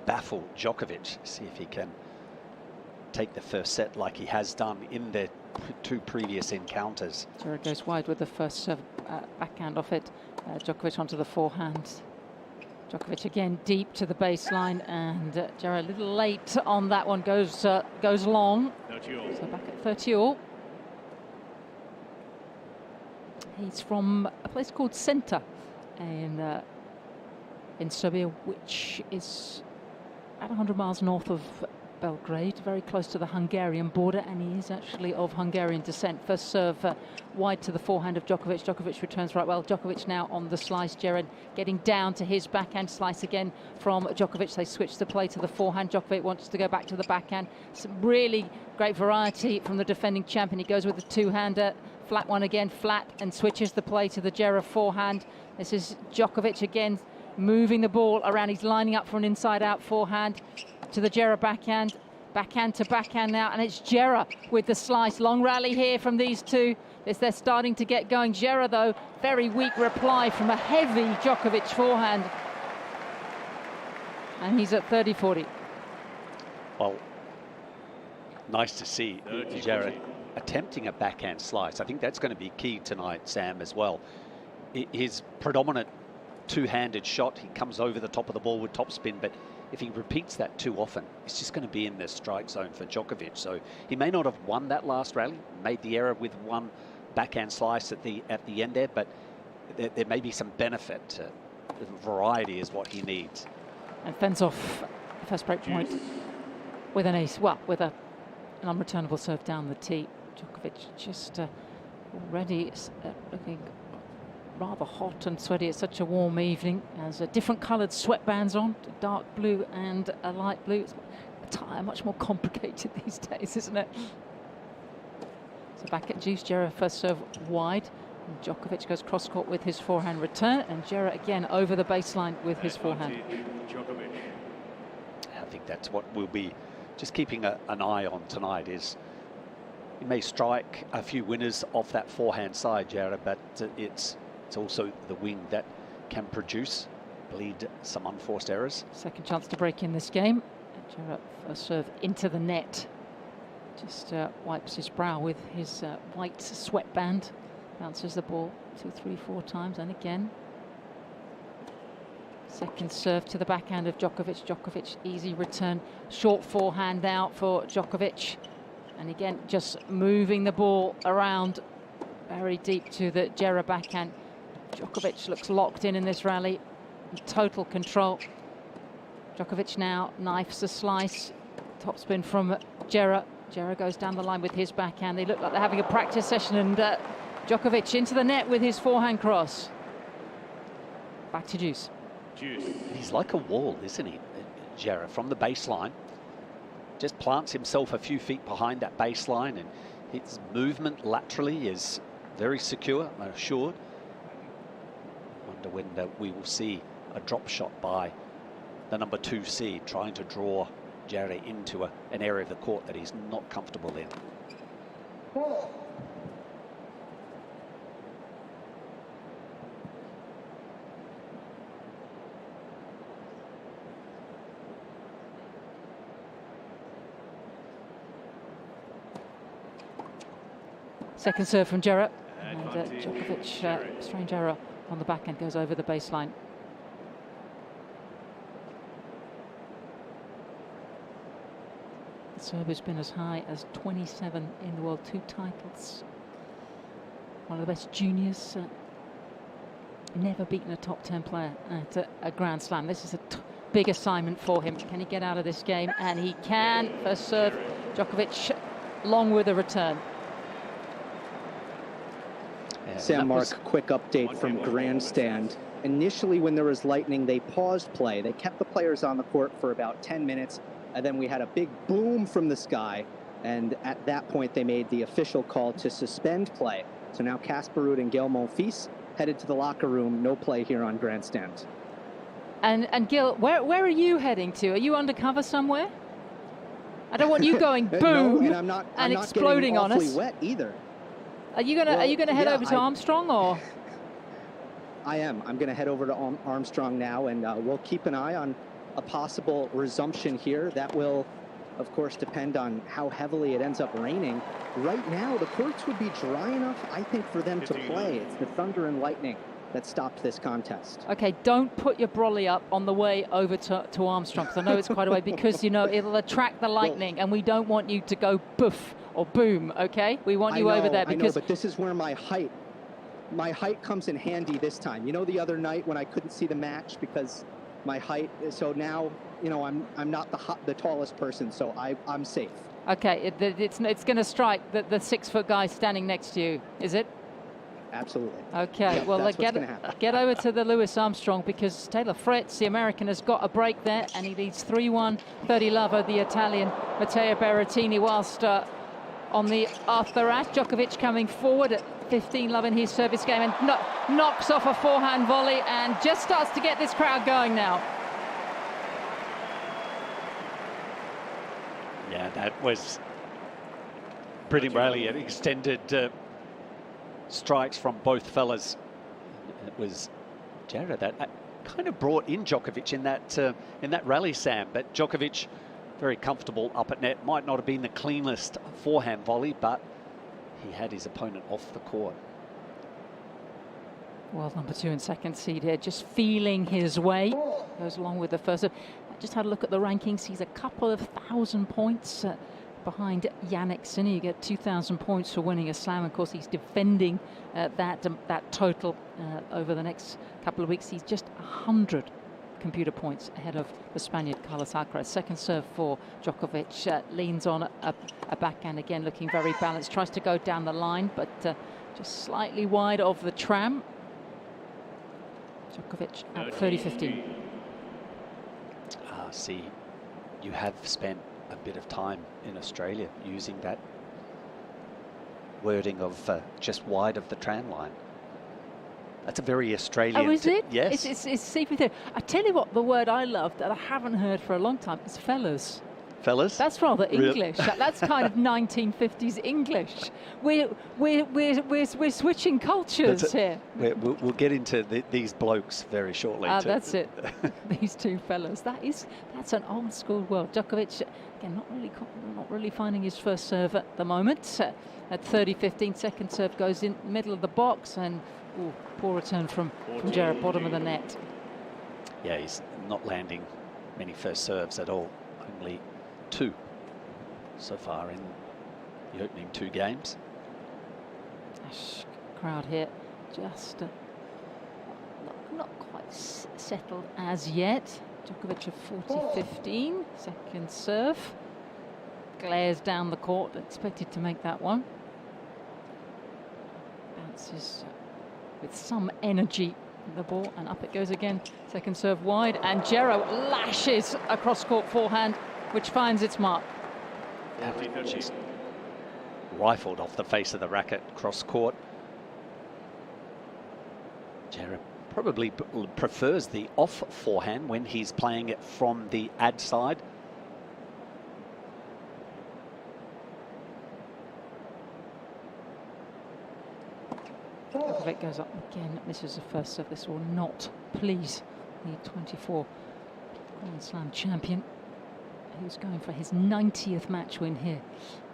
baffle Djokovic, see if he can take the first set like he has done in the two previous encounters. Djere goes wide with the first serve, backhand off it. Djokovic onto the forehand. Djokovic again deep to the baseline, and Djere a little late on that one, goes long. 30-all. So back at 30-all. He's from a place called Center in Serbia, which is about 100 miles north of Belgrade, very close to the Hungarian border, and he is actually of Hungarian descent. First serve wide to the forehand of Djokovic. Djokovic returns right well. Djokovic now on the slice. Djere getting down to his backhand slice again from Djokovic. They switch the play to the forehand. Djokovic wants to go back to the backhand. Some really great variety from the defending champion. He goes with the two-hander. Flat one again, flat, and switches the play to the Djere forehand. This is Djokovic again, moving the ball around. He's lining up for an inside-out forehand to the Djere backhand. Backhand to backhand now, and it's Djere with the slice. Long rally here from these two. They're starting to get going. Djere, though, very weak reply from a heavy Djokovic forehand. And he's at 30-40. Well, nice to see Djere attempting a backhand slice. I think that's going to be key tonight, Sam, as well. His predominant two-handed shot, he comes over the top of the ball with topspin, but if he repeats that too often, it's just going to be in the strike zone for Djokovic. So he may not have won that last rally, made the error with one backhand slice at the end there, but there may be some benefit. Variety is what he needs. And fends off the first break point with an ace, well, with an unreturnable serve down the tee. Djokovic just already looking rather hot and sweaty. It's such a warm evening. Has different coloured sweatbands on, a dark blue and a light blue. It's attire much more complicated these days, isn't it? So back at deuce, Djere first serve wide. And Djokovic goes cross court with his forehand return, and Djere again over the baseline with his forehand. I think that's what we'll be just keeping an eye on tonight. Is he may strike a few winners off that forehand side, Djere, but it's also the wing that can produce, bleed some unforced errors. Second chance to break in this game. Djere first serve into the net. Just wipes his brow with his white sweatband. Bounces the ball 2, 3, 4 times, and again. Second serve to the backhand of Djokovic. Djokovic, easy return. Short forehand out for Djokovic. And again, just moving the ball around very deep to the Djere backhand. Djokovic looks locked in this rally, in total control. Djokovic now knifes a slice. Topspin from Djere. Djere goes down the line with his backhand. They look like they're having a practice session, and Djokovic into the net with his forehand cross. Back to deuce. He's like a wall, isn't he, Djere, from the baseline. Just plants himself a few feet behind that baseline, and his movement laterally is very secure and assured. Wonder when we will see a drop shot by the number 2 seed, trying to draw Djere into an area of the court that he's not comfortable in. Second serve from Djere, and Djokovic, strange error on the backhand, goes over the baseline. The serve has been as high as 27 in the world, 2 titles. One of the best juniors, never beaten a top 10 player at a Grand Slam. This is a big assignment for him. Can he get out of this game? And he can. First serve, Djokovic, long with a return. Sam, Mark, quick update from Grandstand. Initially, when there was lightning, they paused play. They kept the players on the court for about 10 minutes, and then we had a big boom from the sky. And at that point, they made the official call to suspend play. So now Casper Ruud and Gael Monfils headed to the locker room. No play here on Grandstand. And Gil, where are you heading to? Are you undercover somewhere? I don't want you going boom no, and I'm not exploding on us. Awfully wet either. Are you gonna head over to Armstrong, or? I am. I'm gonna head over to Armstrong now, and we'll keep an eye on a possible resumption here. That will, of course, depend on how heavily it ends up raining. Right now, the courts would be dry enough, I think, for them to play. It's the thunder and lightning that stopped this contest. Okay, don't put your brolly up on the way over to Armstrong, because I know it's quite a way, because, you know, it'll attract the lightning, and we don't want you to go boof or boom, okay? We want you over there, because... I know, but this is where my height comes in handy this time. You know, the other night when I couldn't see the match because my height. So now, you know, I'm not the tallest person, so I'm safe. Okay, it's going to strike the 6 foot guy standing next to you, is it? Absolutely. Okay, Yep, well, that's what's gonna happen. get over to the Louis Armstrong, because Taylor Fritz, the American, has got a break there, and he leads 3-1. 30 love over the Italian Matteo Berrettini, whilst on the Arthur Ashe, Djokovic coming forward at 15 love in his service game, and knocks off a forehand volley and just starts to get this crowd going now. Yeah, that was brilliant rally. It extended strikes from both fellas. It was Djere that kind of brought in Djokovic in that rally, Sam. But Djokovic, very comfortable up at net. Might not have been the cleanest forehand volley, but he had his opponent off the court. Well, number 2 and second seed here, just feeling his way. Goes along with the first. I just had a look at the rankings. He's a couple of 1,000 points behind Jannik Sinner. You get 2,000 points for winning a slam. Of course, he's defending that total over the next couple of weeks. He's just 100 computer points ahead of the Spaniard Carlos Alcaraz. Second serve for Djokovic, leans on a backhand again, looking very balanced. Tries to go down the line, but just slightly wide of the tram. Djokovic at 30-15. See, you have spent a bit of time in Australia using that wording of just wide of the tram line. That's a very Australian. Oh, is it? Yes. It's seeping through. I tell you what, the word I love that I haven't heard for a long time is fellas. Fellas? That's rather English. That's kind of 1950s English. We're switching cultures here. We'll get into these blokes very shortly. That's it. These two fellas. That's an old school world. Djokovic again, not really finding his first serve at the moment. At 30-15, second serve goes in middle of the box, and poor return from Djere, bottom of the net. Yeah, he's not landing many first serves at all. Only 2 so far in the opening 2 games. Crowd here just not quite settled as yet. Djokovic of 40-15, second serve. Glares down the court, expected to make that one. Bounces with some energy the ball, and up it goes again. Second serve wide, and Djere lashes across court forehand, which finds its mark. Just rifled off the face of the racket, cross court. Djere probably prefers the off forehand when he's playing it from the ad side. Djokovic goes up again, misses the first serve. This will not please the 24 Grand Slam champion, who's going for his 90th match win here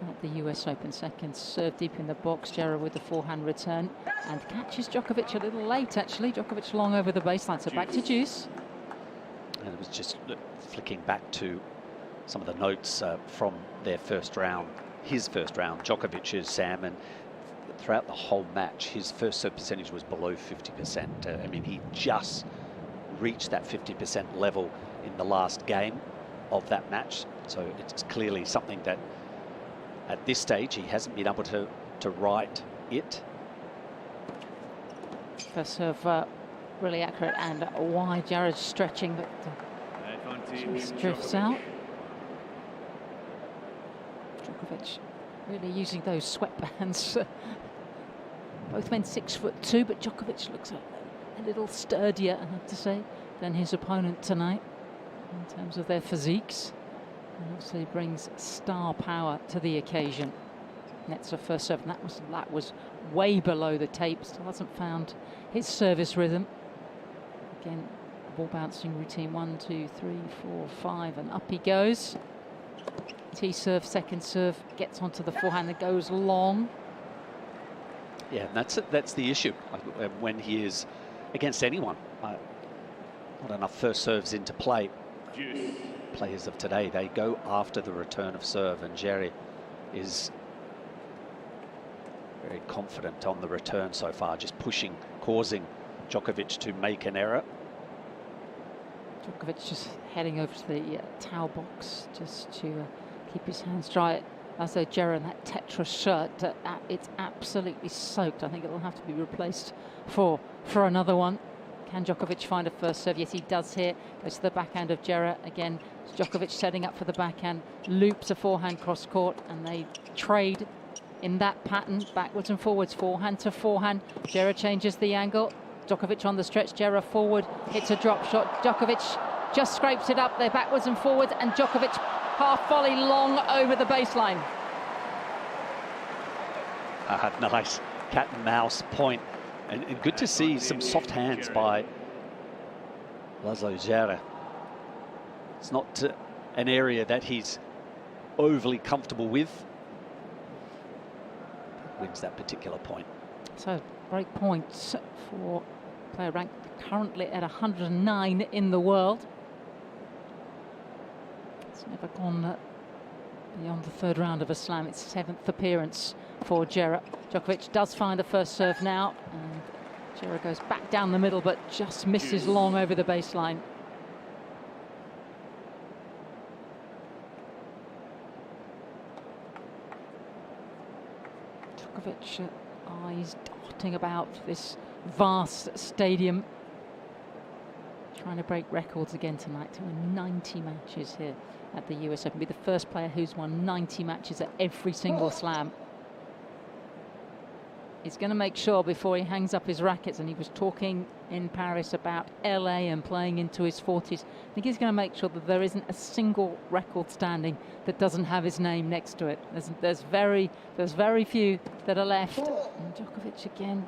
at the US Open. Second serve deep in the box. Djere with the forehand return and catches Djokovic a little late, actually. Djokovic long over the baseline, so back to deuce. And it was just flicking back to some of the notes from their first round, his first round, Djokovic's, Sam, and throughout the whole match, his first serve percentage was below 50%. I mean, he just reached that 50% level in the last game of that match. So it's clearly something that at this stage he hasn't been able to right it. First serve really accurate and wide. Djere's stretching, but just drifts out. Djokovic really using those sweatbands. Both men 6'2", but Djokovic looks a little sturdier, I have to say, than his opponent tonight in terms of their physiques. And also he brings star power to the occasion. Nets a first serve, and that was way below the tape. Still hasn't found his service rhythm. Again, ball bouncing routine, 1, 2, 3, 4, 5, and up he goes. T serve, second serve, gets onto the forehand that goes long. Yeah, that's the issue when he is against anyone. Not enough first serves into play. Players of today, they go after the return of serve, and Djere is very confident on the return so far, just pushing, causing Djokovic to make an error. Djokovic just heading over to the towel box just to keep his hands dry. Laslo Djere in that Tetra shirt, it's absolutely soaked. I think it will have to be replaced for another one. Can Djokovic find a first serve? Yes, he does here. Goes to the backhand of Djere. Again, Djokovic setting up for the backhand. Loops a forehand cross court, and they trade in that pattern, backwards and forwards, forehand to forehand. Djere changes the angle. Djokovic on the stretch, Djere forward, hits a drop shot. Djokovic just scrapes it up there, backwards and forwards, and Djokovic half volley long over the baseline. Nice cat and mouse point. And good to see some soft hands by Laslo Djere. It's not an area that he's overly comfortable with. Wins that particular point. So break points for player ranked currently at 109 in the world. It's never gone beyond the third round of a slam. Its 7th appearance for Djere. Djokovic does find a first serve now, and Djere goes back down the middle but just misses long over the baseline. Djokovic eyes darting about this vast stadium, trying to break records again tonight. To win 90 matches here at the US Open, be the first player who's won 90 matches at every single slam. He's going to make sure before he hangs up his rackets, and he was talking in Paris about LA and playing into his 40s. I think he's going to make sure that there isn't a single record standing that doesn't have his name next to it. There's very few that are left. And Djokovic again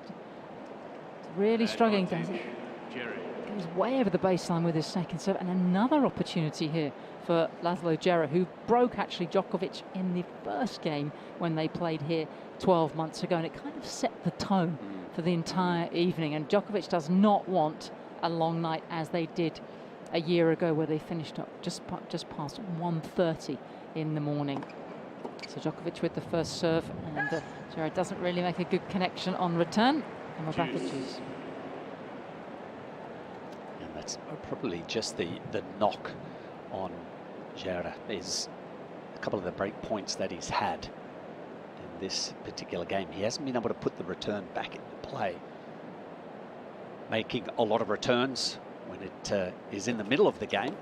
really struggling. Goes way over the baseline with his second serve, and another opportunity here for Laslo Djere, who broke actually Djokovic in the first game when they played here 12 months ago, and it kind of set the tone for the entire evening. And Djokovic does not want a long night as they did a year ago, where they finished up just past 1:30 in the morning. So Djokovic with the first serve, and Djere doesn't really make a good connection on return, and we're back at juice. And that's probably just the knock on Djere, is a couple of the break points that he's had in this particular game. He hasn't been able to put the return back into play. Making a lot of returns when it is in the middle of the game.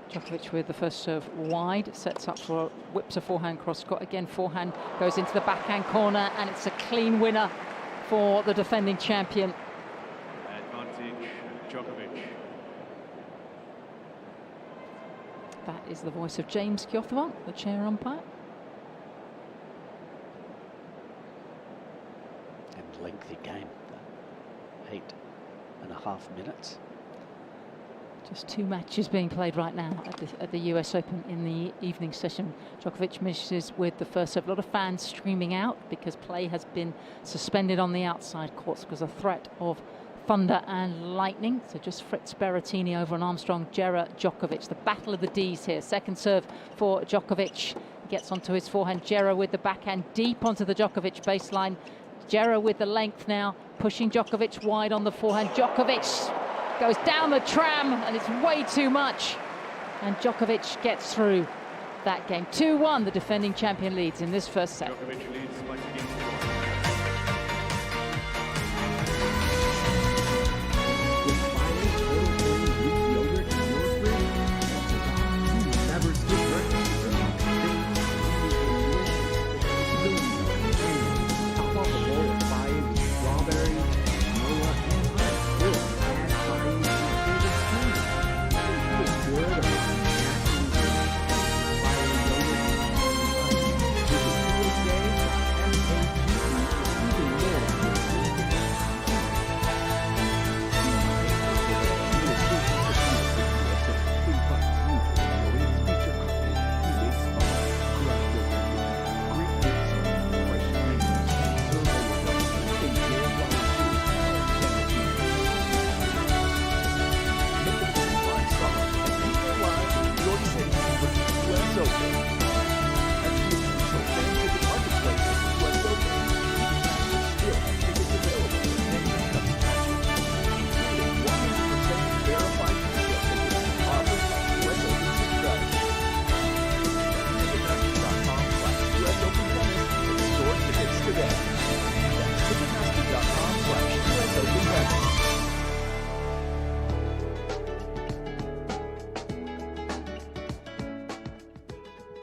Djokovic with the first serve wide, sets up for, whips a forehand cross court. Again, forehand goes into the backhand corner, and it's a clean winner for the defending champion. Advantage, Djokovic. That is the voice of James Kjotvan, the chair umpire. And lengthy game, 8.5 minutes. Just 2 matches being played right now at the US Open in the evening session. Djokovic misses with the first serve. A lot of fans streaming out because play has been suspended on the outside courts because of threat of thunder and lightning. So just Fritz Berrettini over on Armstrong, Djere, Djokovic. The battle of the Ds here. Second serve for Djokovic. Gets onto his forehand. Djere with the backhand deep onto the Djokovic baseline. Djere with the length now, pushing Djokovic wide on the forehand. Djokovic goes down the tram, and it's way too much. And Djokovic gets through that game. 2-1, the defending champion leads in this first set. Djokovic leads by 2 games.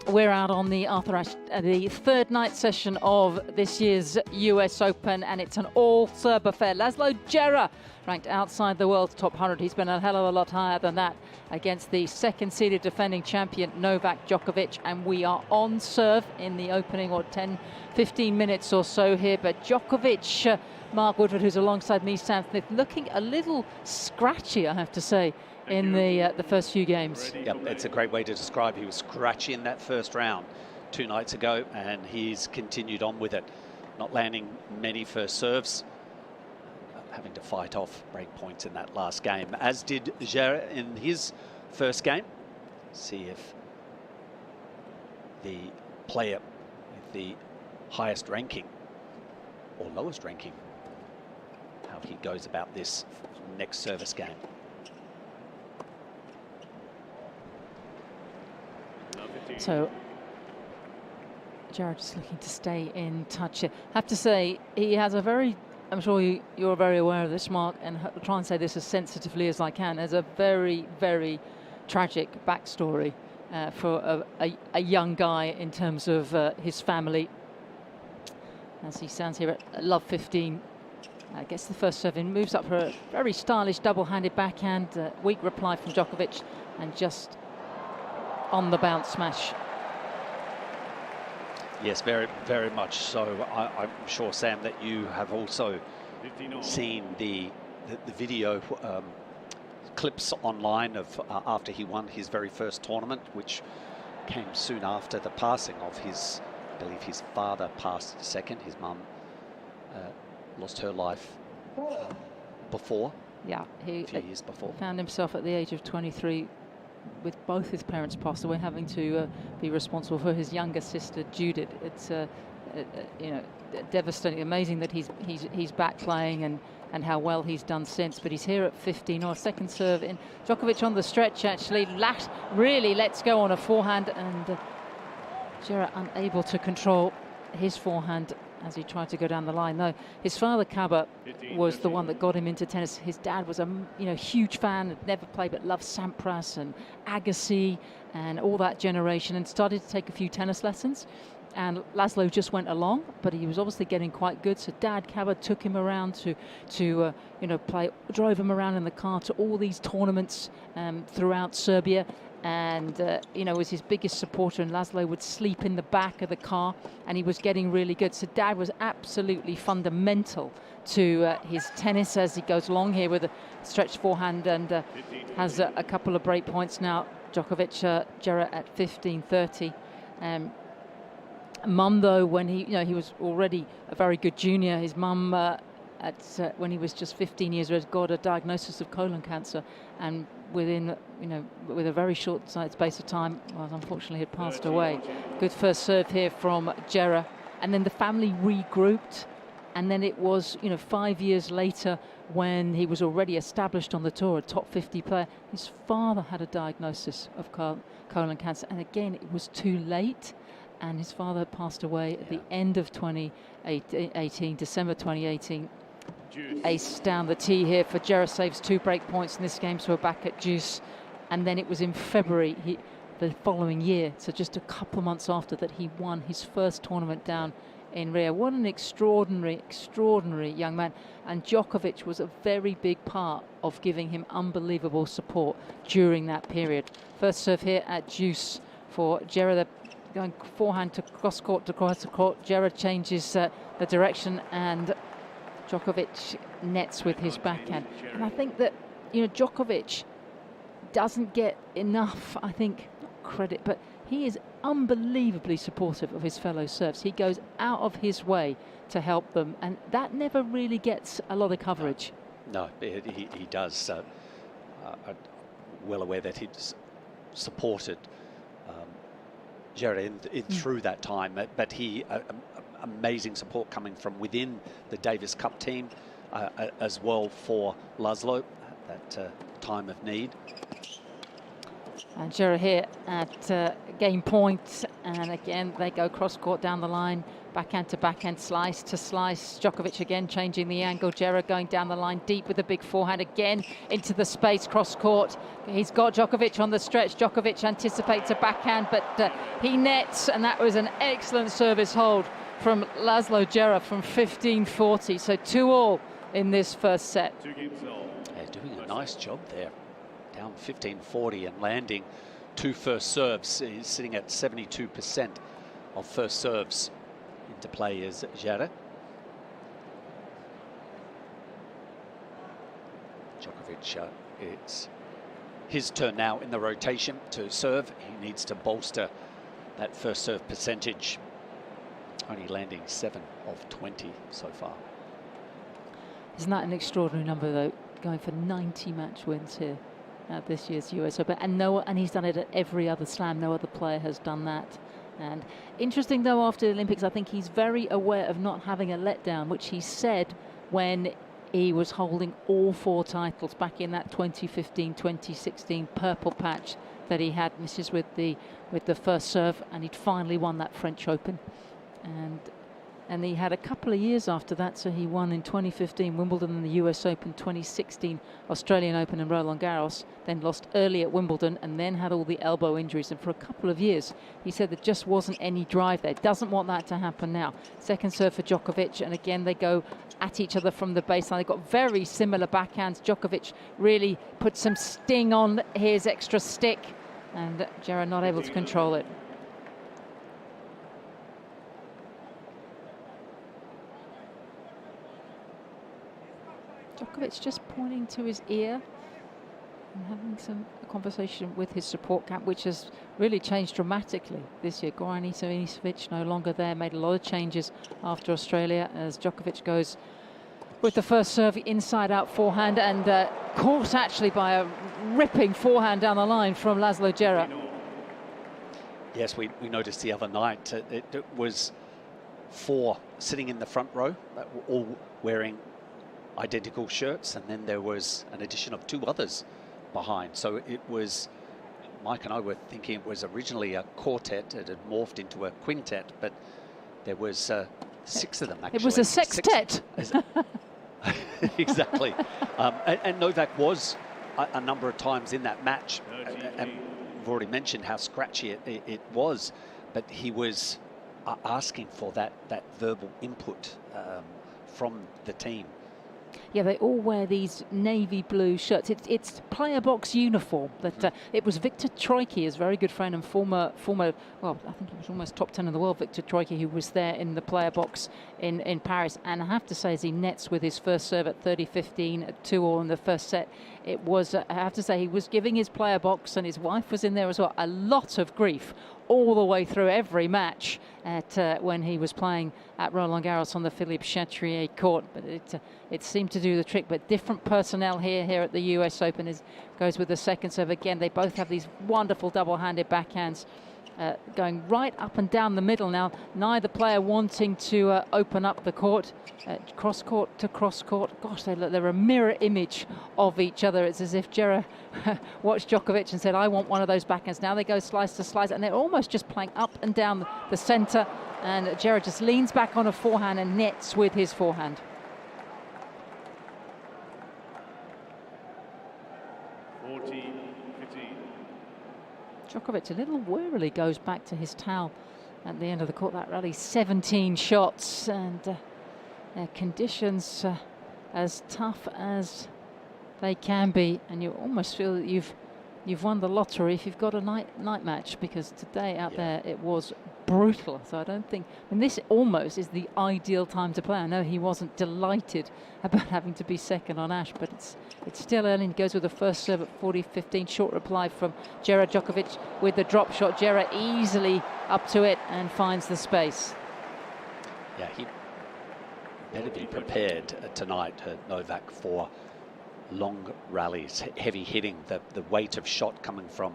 We're out on the Arthur Ashe, the third night session of this year's US Open, and it's an all-Serb affair. Laslo Djere, ranked outside the world's top 100. He's been a hell of a lot higher than that against the second-seeded defending champion Novak Djokovic, and we are on serve in the opening 10-15 minutes or so here. But Djokovic, Mark Woodford, who's alongside me, Sam Smith, looking a little scratchy, I have to say, in the first few games. Yep, it's a great way to describe. He was scratchy in that first round 2 nights ago, and he's continued on with it, not landing many first serves, having to fight off break points in that last game, as did Djere in his first game. See if the player with the highest ranking or lowest ranking, how he goes about this next service game. So Djere just looking to stay in touch here. Have to say, he has a very, I'm sure you're very aware of this, Mark, and I'll try and say this as sensitively as I can, there's a very, very tragic backstory for a young guy in terms of his family. As he stands here at love 15, gets the first serve in, moves up for a very stylish double-handed backhand, weak reply from Djokovic, and just on the bounce smash. Yes, very, very much so. I'm sure, Sam, that you have also seen the video clips online of after he won his very first tournament, which came soon after the passing of his, I believe his father passed second. His mum lost her life before. Yeah, a few years before. Found himself at the age of 23 with both his parents passed away, having to be responsible for his younger sister Judith. It's you know, devastating. Amazing that he's back playing and how well he's done since. But he's here at 15. Or second serve in. Djokovic on the stretch actually. Really lets go on a forehand, and Djere unable to control his forehand as he tried to go down the line. No, his father Kaba was the one that got him into tennis. His dad was a huge fan, had never played but loved Sampras and Agassi and all that generation, and started to take a few tennis lessons. And Laslo just went along, but he was obviously getting quite good. So Dad Kaba took him around to play, drove him around in the car to all these tournaments throughout Serbia. And was his biggest supporter, and Laslo would sleep in the back of the car, and he was getting really good. So Dad was absolutely fundamental to his tennis as he goes along here with a stretched forehand, and has a couple of break points now. Djokovic, Djere at 15-30. Mum, though, when he was already a very good junior, his mum when he was just 15 years old got a diagnosis of colon cancer, and within with a very short space of time, well, unfortunately had passed away. Good first serve here from Djere, and then the family regrouped, and then it was 5 years later, when he was already established on the tour, a top 50 player, his father had a diagnosis of colon cancer, and again it was too late, and his father passed away at the end of 2018, December 2018. Ace down the tee here for Djere, saves 2 break points in this game, so we're back at deuce. And then it was in February the following year, so just a couple of months after that, he won his first tournament down in Rio. What an extraordinary young man. And Djokovic was a very big part of giving him unbelievable support during that period. First serve here at deuce for Djere. They're going forehand to cross court to cross court. Djere changes the direction, and Djokovic nets with his backhand. And I think that Djokovic doesn't get enough, I think, not credit, but he is unbelievably supportive of his fellow Serbs. He goes out of his way to help them, and that never really gets a lot of coverage. No, he does. I'm well aware that he's supported Djere through that time, but he amazing support coming from within the Davis Cup team as well for Laslo at that time of need. And Djere here at game point, and again they go cross court down the line. Backhand to backhand, slice to slice. Djokovic again changing the angle. Djere going down the line deep with a big forehand again into the space, cross court. He's got Djokovic on the stretch. Djokovic anticipates a backhand, but he nets, and that was an excellent service hold from Laslo Djere from 15-40. So 2-all in this first set. They're doing a nice job there. Down 15-40 and landing 2 first serves. He's sitting at 72% of first serves into play as Djere. Djokovic, it's his turn now in the rotation to serve. He needs to bolster that first serve percentage. Only landing 7 of 20 so far. Isn't that an extraordinary number, though? Going for 90 match wins here at this year's US Open, and he's done it at every other slam. No other player has done that. And interesting, though, after the Olympics, I think he's very aware of not having a letdown, which he said when he was holding all 4 titles back in that 2015-2016 purple patch that he had misses with the first serve, and he'd finally won that French Open. And he had a couple of years after that, so he won in 2015 Wimbledon and the US Open, 2016 Australian Open and Roland Garros, then lost early at Wimbledon and then had all the elbow injuries. And for a couple of years, he said there just wasn't any drive there. Doesn't want that to happen now. Second serve for Djokovic, and again they go at each other from the baseline. They've got very similar backhands. Djokovic really put some sting on his extra stick, and Djere not able to control it. Djokovic just pointing to his ear and having some conversation with his support camp, which has really changed dramatically this year. Goran Ivanisevic no longer there, made a lot of changes after Australia as Djokovic goes with the first serve inside out forehand, and caught actually by a ripping forehand down the line from Laslo Djere. Yes, we noticed the other night it was 4 sitting in the front row, all wearing identical shirts, and then there was an addition of 2 others behind. So it was, Mike and I were thinking it was originally a quartet. It had morphed into a quintet, but there was 6 of them actually. It was a sextet. Exactly. And Novak was a number of times in that match, and we've already mentioned how scratchy it was, but he was asking for that verbal input from the team. Yeah, they all wear these navy blue shirts. It's player box uniform. That it was Victor Troicki, his very good friend and former, well, I think he was almost top 10 in the world, Victor Troicki, who was there in the player box in Paris. And I have to say, as he nets with his first serve at 30-15 at 2-all in the first set, it was, I have to say, he was giving his player box, and his wife was in there as well, a lot of grief all the way through every match at when he was playing at Roland Garros on the Philippe Chatrier court. But it seemed to do the trick. But different personnel here at the US Open goes with the second serve again. They both have these wonderful double-handed backhands going right up and down the middle now. Neither player wanting to open up the court. Cross court to cross court. Gosh, they're a mirror image of each other. It's as if Djere watched Djokovic and said, I want one of those backhands. Now they go slice to slice, and they're almost just playing up and down the center. And Djere just leans back on a forehand and nets with his forehand. 40-15. Djokovic a little warily goes back to his towel at the end of the court. That rally, 17 shots, and conditions as tough as they can be, and you almost feel that you've won the lottery if you've got a night match, because today out there it was brutal. So I don't think, I mean, this almost is the ideal time to play. I know he wasn't delighted about having to be second on Ash, but it's still early. He goes with the first serve at 40-15. Short reply from Djere. Djokovic with the drop shot. Djere easily up to it and finds the space. Yeah, he better be prepared tonight, Novak, for long rallies, heavy hitting. The weight of shot coming from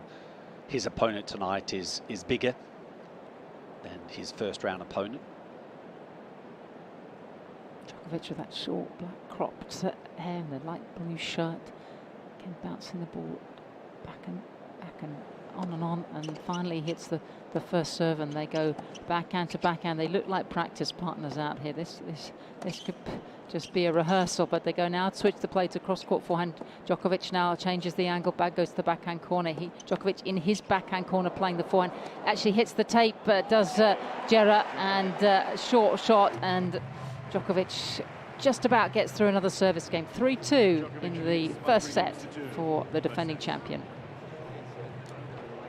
his opponent tonight is bigger than his first round opponent. Djokovic with that short black cropped hair and the light blue shirt, again bouncing the ball back and on, and finally hits the first serve, and they go backhand to backhand. They look like practice partners out here. This could just be a rehearsal, but they go now to switch the play to cross-court forehand. Djokovic now changes the angle, back goes to the backhand corner. Djokovic in his backhand corner playing the forehand. Actually hits the tape, does Djere, and short shot, and Djokovic just about gets through another service game. 3-2 in the first set for the defending champion.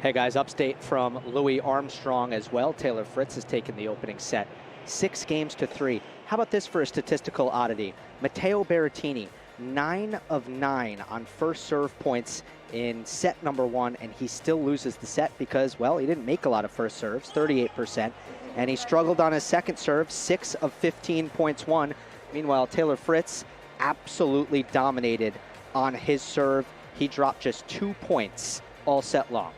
Hey guys, update from Louis Armstrong as well. Taylor Fritz has taken the opening set 6-3. How about this for a statistical oddity? Matteo Berrettini, 9 of 9 on first serve points in set number 1, and he still loses the set because, well, he didn't make a lot of first serves, 38%, and he struggled on his second serve, 6 of 15 points won. Meanwhile, Taylor Fritz absolutely dominated on his serve. He dropped just 2 points all set long.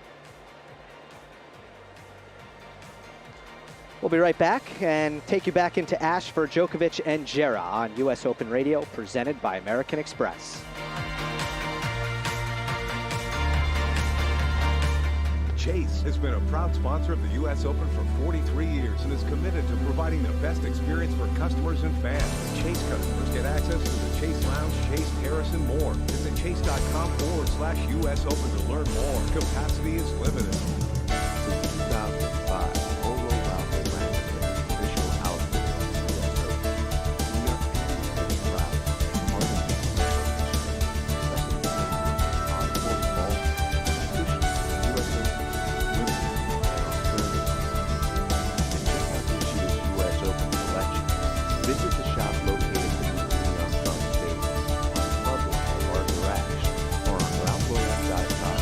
We'll be right back and take you back into Ash for Djokovic and Djere on US Open Radio, presented by American Express. Chase has been a proud sponsor of the U.S. Open for 43 years and is committed to providing the best experience for customers and fans. Chase customers get access to the Chase Lounge, Chase Terrace, and more. Visit chase.com/US Open to learn more. Capacity is limited. Since 2005, Polo Ralph Atlantic, official outfit of the U.S. Open. We are continuously proud of more than just our football, U.S. Open. Visit the shop located in the Neon Stage on Bubble or Garage or on RalphLauren.com.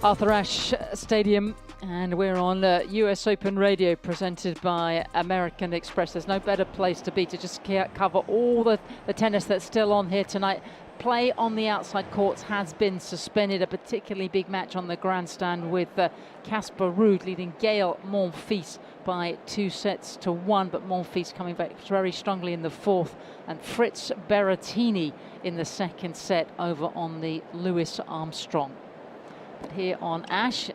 Arthur Ashe Stadium, and we're on US Open Radio, presented by American Express. There's no better place to be to just cover all the tennis that's still on here tonight. Play on the outside courts has been suspended. A particularly big match on the grandstand with Casper Ruud leading Gael Monfils by 2-1, but Monfils coming back very strongly in the fourth, and Fritz Berrettini in the second set over on the Louis Armstrong. But here on Ash,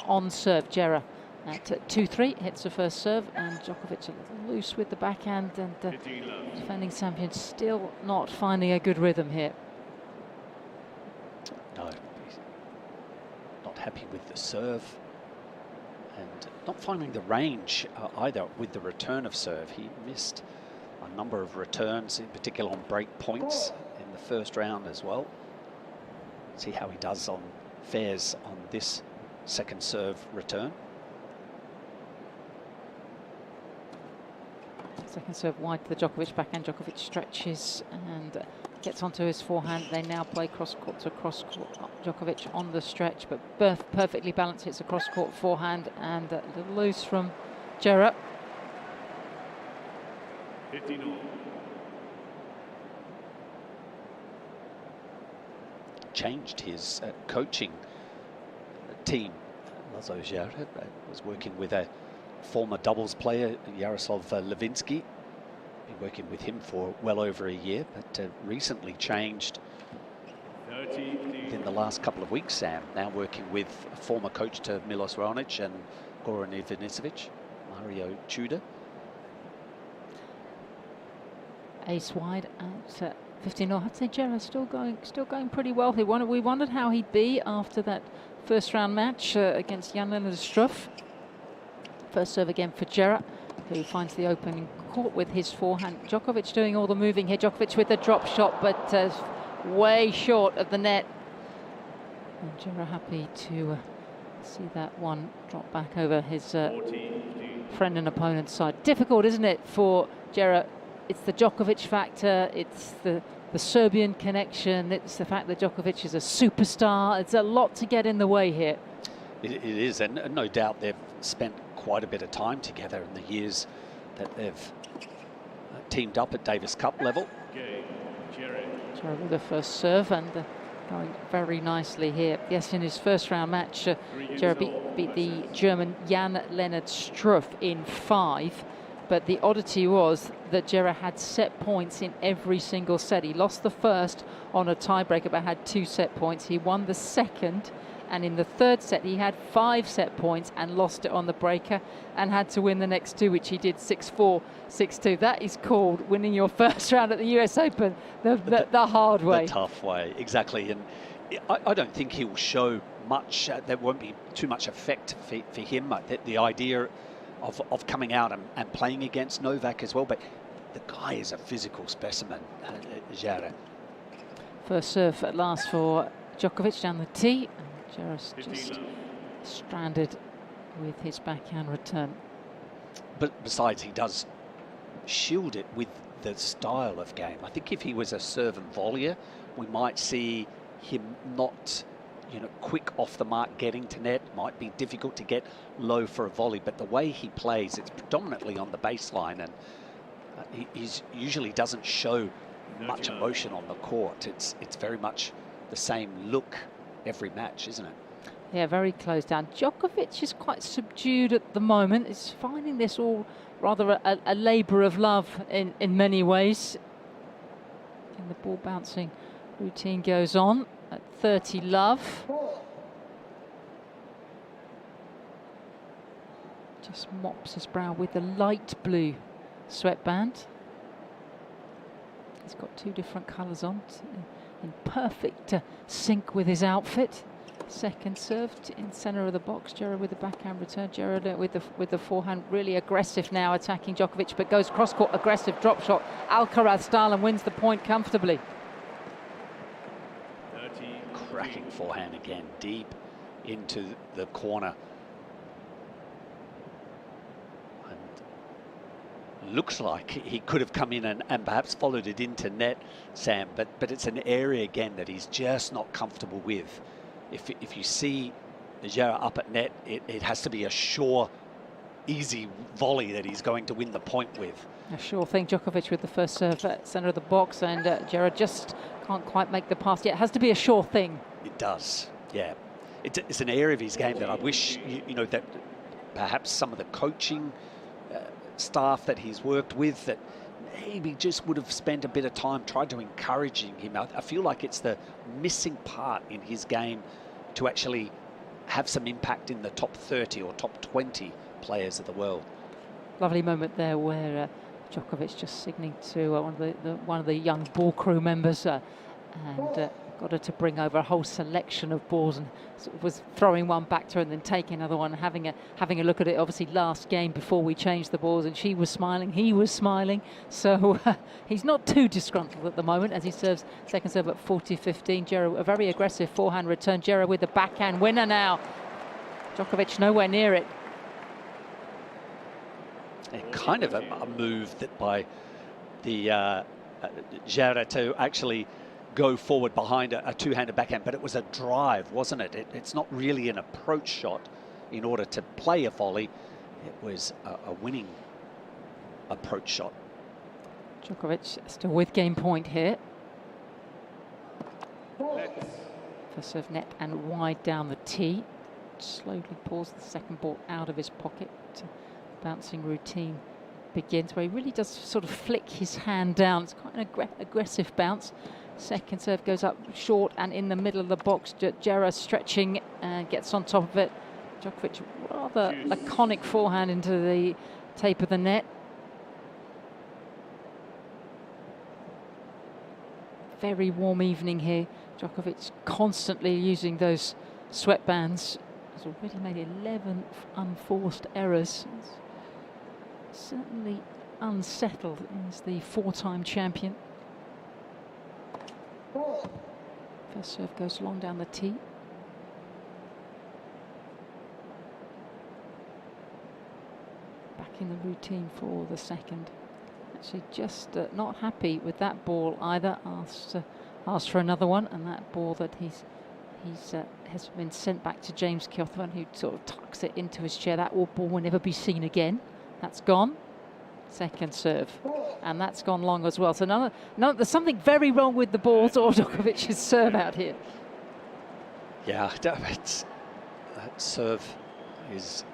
on serve, Djere at 2-3, hits the first serve, and Djokovic a little loose with the backhand, and defending champion still not finding a good rhythm here. No, he's not happy with the serve, and not finding the range either with the return of serve. He missed a number of returns, in particular on break points in the first round as well. See how he does on fares on this second serve return. Second serve wide to the Djokovic backhand. Djokovic stretches and gets onto his forehand. They now play cross-court to cross-court. Djokovic on the stretch, but perfectly balanced. Hits a cross-court forehand and a little loose from Djere. 15-all. Changed his coaching team. Laslo Djere was working with a former doubles player, Jaroslav Levinsky. Been working with him for well over a year, but recently changed in the last couple of weeks, Sam. Now working with a former coach to Milos Raonic and Goran Ivanisevic, Mario Tudor. Ace wide at 15. I'd say Djere still going pretty well. We wondered how he'd be after that first round match against Jan-Lennard Struff. First serve again for Djere, who finds the opening court with his forehand. Djokovic doing all the moving here. Djokovic with a drop shot, but way short of the net. And Djere happy to see that one drop back over his friend and opponent's side. Difficult, isn't it, for Djere? It's the Djokovic factor, it's the Serbian connection, it's the fact that Djokovic is a superstar. It's a lot to get in the way here. It is, and no doubt they've spent quite a bit of time together in the years that they've teamed up at Davis Cup level. Djere with the first serve and going very nicely here. Yes, in his first round match, Djere beat the German Jan-Lennard Struff in 5. But the oddity was that Djere had set points in every single set. He lost the first on a tiebreaker, but had 2 set points. He won the second, and in the third set, he had 5 set points and lost it on the breaker and had to win the next 2, which he did 6-4, 6-2. That is called winning your first round at the US Open the hard way. The tough way, exactly. And I don't think he will show much. There won't be too much effect for him. The idea of coming out and playing against Novak as well, but the guy is a physical specimen, Djere. First serve at last for Djokovic down the tee. And Djere's just stranded with his backhand return. But besides, he does shield it with the style of game. I think if he was a serve and volleyer, we might see him not, quick off the mark getting to net. Might be difficult to get low for a volley, but the way he plays, it's predominantly on the baseline, and he usually doesn't show much emotion on the court. It's very much the same look every match, isn't it? Yeah, very close down. Djokovic is quite subdued at the moment. He's finding this all rather a labour of love in many ways. And the ball bouncing routine goes on at 30 love. Just mops his brow with the light blue sweatband. He's got 2 different colours on, in perfect sync with his outfit. Second serve in centre of the box. Djere with the backhand return. Djere with the forehand, really aggressive now, attacking Djokovic, but goes cross court, aggressive drop shot, Alcaraz style, and wins the point comfortably. Cracking forehand again, deep into the corner. Looks like he could have come in and perhaps followed it into net, Sam, but it's an area again that he's just not comfortable with. If you see Djere up at net, it has to be a sure, easy volley that he's going to win the point with. A sure thing. Djokovic with the first serve at centre of the box, and Djere just can't quite make the pass yet. It has to be a sure thing. It does, yeah. It's an area of his game that I wish, that perhaps some of the coaching staff that he's worked with, that maybe just would have spent a bit of time tried to encouraging him. I feel like it's the missing part in his game to actually have some impact in the top 30 or top 20 players of the world. Lovely moment there where Djokovic just signaling to one of the young ball crew members and got her to bring over a whole selection of balls, and sort of was throwing one back to her and then taking another one, having a look at it. Obviously last game before we changed the balls, and she was smiling, he was smiling, so he's not too disgruntled at the moment as he serves second serve at 40-15. Djere, a very aggressive forehand return. Djere with the backhand winner now. Djokovic nowhere near it. Kind of a move that by the Djere to actually go forward behind a two-handed backhand, but it was a drive, wasn't it? It's not really an approach shot in order to play a volley. It was a winning approach shot. Djokovic still with game point here. First serve net and wide down the tee. Slowly pulls the second ball out of his pocket. Bouncing routine begins where he really does sort of flick his hand down. It's quite an aggressive bounce. Second serve goes up short and in the middle of the box. Djere stretching and gets on top of it. Djokovic rather laconic forehand into the tape of the net. Very warm evening here. Djokovic constantly using those sweatbands. He's already made 11 unforced errors. He's certainly unsettled as the 4-time champion. First serve goes long down the tee. Back in the routine for the second. Actually just not happy with that ball either. Asked for another one, and that ball that has been sent back to James Kjothman, who sort of tucks it into his chair. That ball will never be seen again. That's gone. second serve. And that's gone long as well. So there's something very wrong with the balls or Djokovic's serve out here. Yeah, that serve is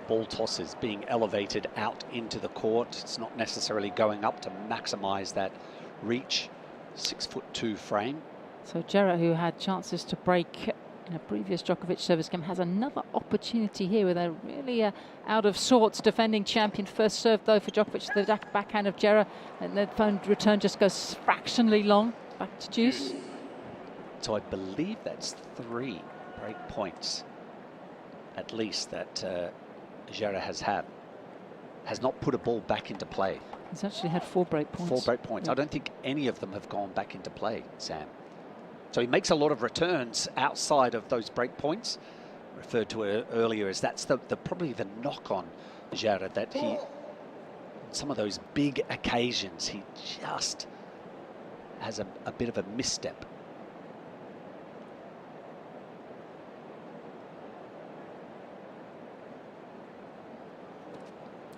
ball tosses being elevated out into the court. It's not necessarily going up to maximize that reach. 6'2" frame. So Djere, who had chances to break in a previous Djokovic service game, has another opportunity here with a really out of sorts defending champion. First serve though for Djokovic, the backhand of Djere, and the phone return just goes fractionally long. Back to deuce. So I believe that's 3 break points at least that Djere has not put a ball back into play. He's actually had 4 break points. 4 break points. I don't think any of them have gone back into play, Sam. So he makes a lot of returns outside of those break points. Referred to it earlier as that's probably the knock on Djere, that he, some of those big occasions, he just has a bit of a misstep.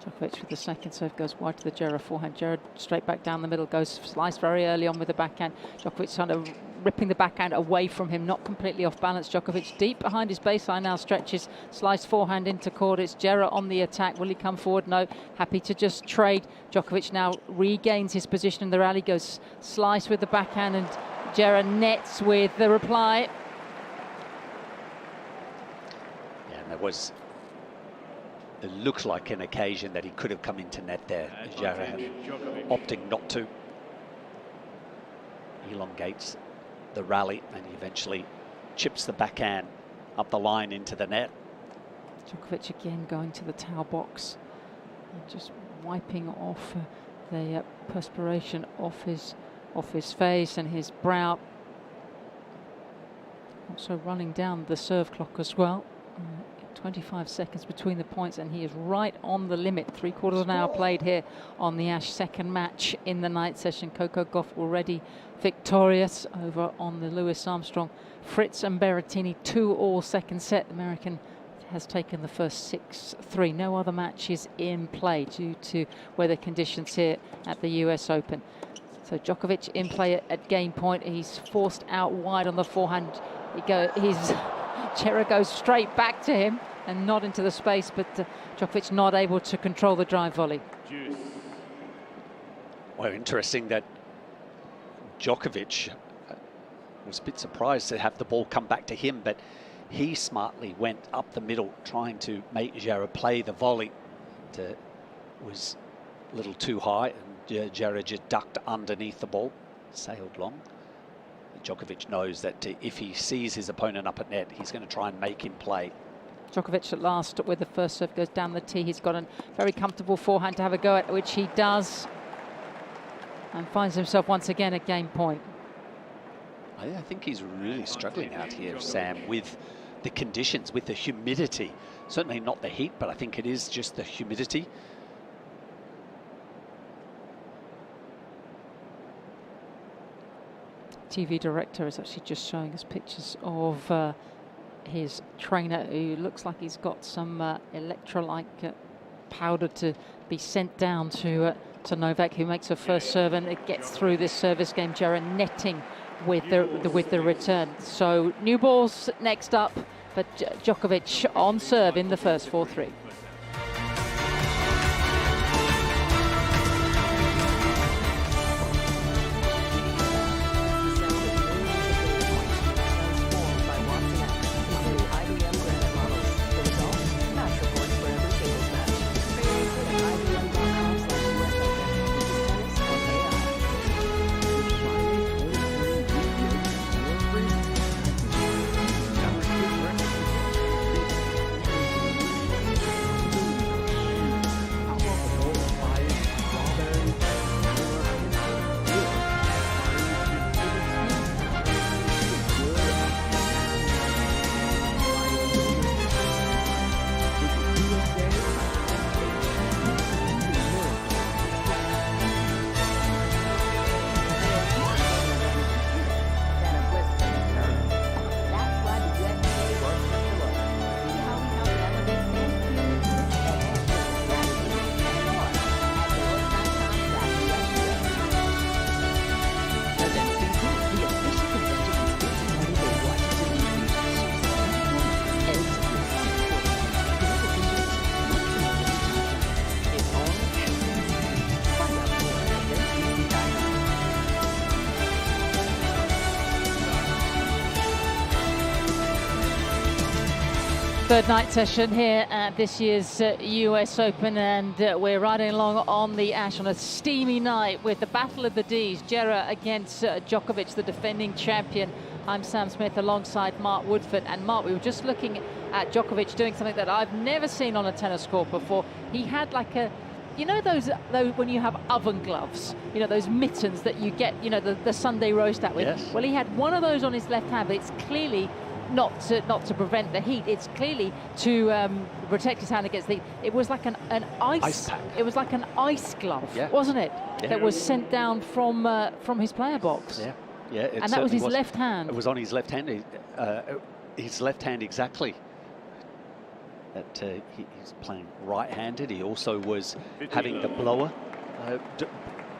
Djokovic with the second serve goes wide to the Djere forehand. Djere straight back down the middle, goes slice very early on with the backhand. Djokovic kind of ripping the backhand away from him, not completely off balance. Djokovic deep behind his baseline now, stretches, slice forehand into court. It's Djere on the attack. Will he come forward? No. Happy to just trade. Djokovic now regains his position in the rally, goes slice with the backhand, and Djere nets with the reply. Yeah, and there was, it looks like an occasion that he could have come into net there. Djere opting not to. Elongates the rally and he eventually chips the backhand up the line into the net. Djokovic again going to the towel box and just wiping off the perspiration off his face and his brow. Also running down the serve clock as well. 25 seconds between the points, and he is right on the limit. 3/4 an hour played here on the Ash, second match in the night session. Coco Gauff already victorious over on the Louis Armstrong. Fritz and Berrettini 2-all second set. The American has taken the first 6-3. No other matches in play due to weather conditions here at the US Open. So Djokovic in play at game point. He's forced out wide on the forehand. Djere goes straight back to him and not into the space, but Djokovic not able to control the drive volley. Well, interesting that Djokovic was a bit surprised to have the ball come back to him, but he smartly went up the middle trying to make Djere play the volley. Was a little too high, and Djere just ducked underneath the ball, sailed long. Djokovic knows that if he sees his opponent up at net, he's going to try and make him play. Djokovic at last with the first serve goes down the tee. He's got a very comfortable forehand to have a go at, which he does, and finds himself once again at game point. I think he's really struggling out here, Sam, with the conditions, with the humidity. Certainly not the heat, but I think it is just the humidity. TV director is actually just showing us pictures of his trainer, who looks like he's got some electrolyte powder to be sent down to Novak, who makes a first serve, and it gets through this service game. Djere netting with the return. So new balls next up, but Djokovic on serve in the first 4-3. Third night session here at this year's US Open, and we're riding along on the Ash on a steamy night with the battle of the Ds. Djere against Djokovic, the defending champion. I'm Sam Smith alongside Mark Woodford. And Mark, we were just looking at Djokovic doing something that I've never seen on a tennis court before. He had like a, you know those when you have oven gloves, you know, those mittens that you get, you know, the Sunday roast out with? Yes. Well, he had one of those on his left hand, but it's clearly not to prevent the heat. It's clearly to protect his hand against the heat. It was like an ice pack. It was like an ice glove, Yeah. wasn't it? Yeah. That was sent down from his player box. Yeah, yeah. And that was his left hand. It was on his left hand. His left hand exactly. That he's playing right-handed. He also was having the blower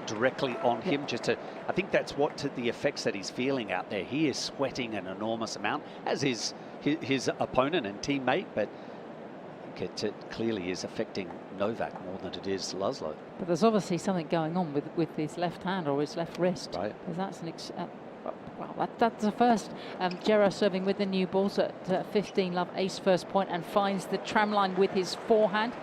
directly on him, just to, I think that's what the effects that he's feeling out there. He is sweating an enormous amount, as is his opponent and teammate, but I think it clearly is affecting Novak more than it is Laslo. But there's obviously something going on with his left hand or his left wrist. Right. Because that's an well, that's the first. Djere serving with the new balls at 15 love, ace first point, and finds the tram line with his forehand.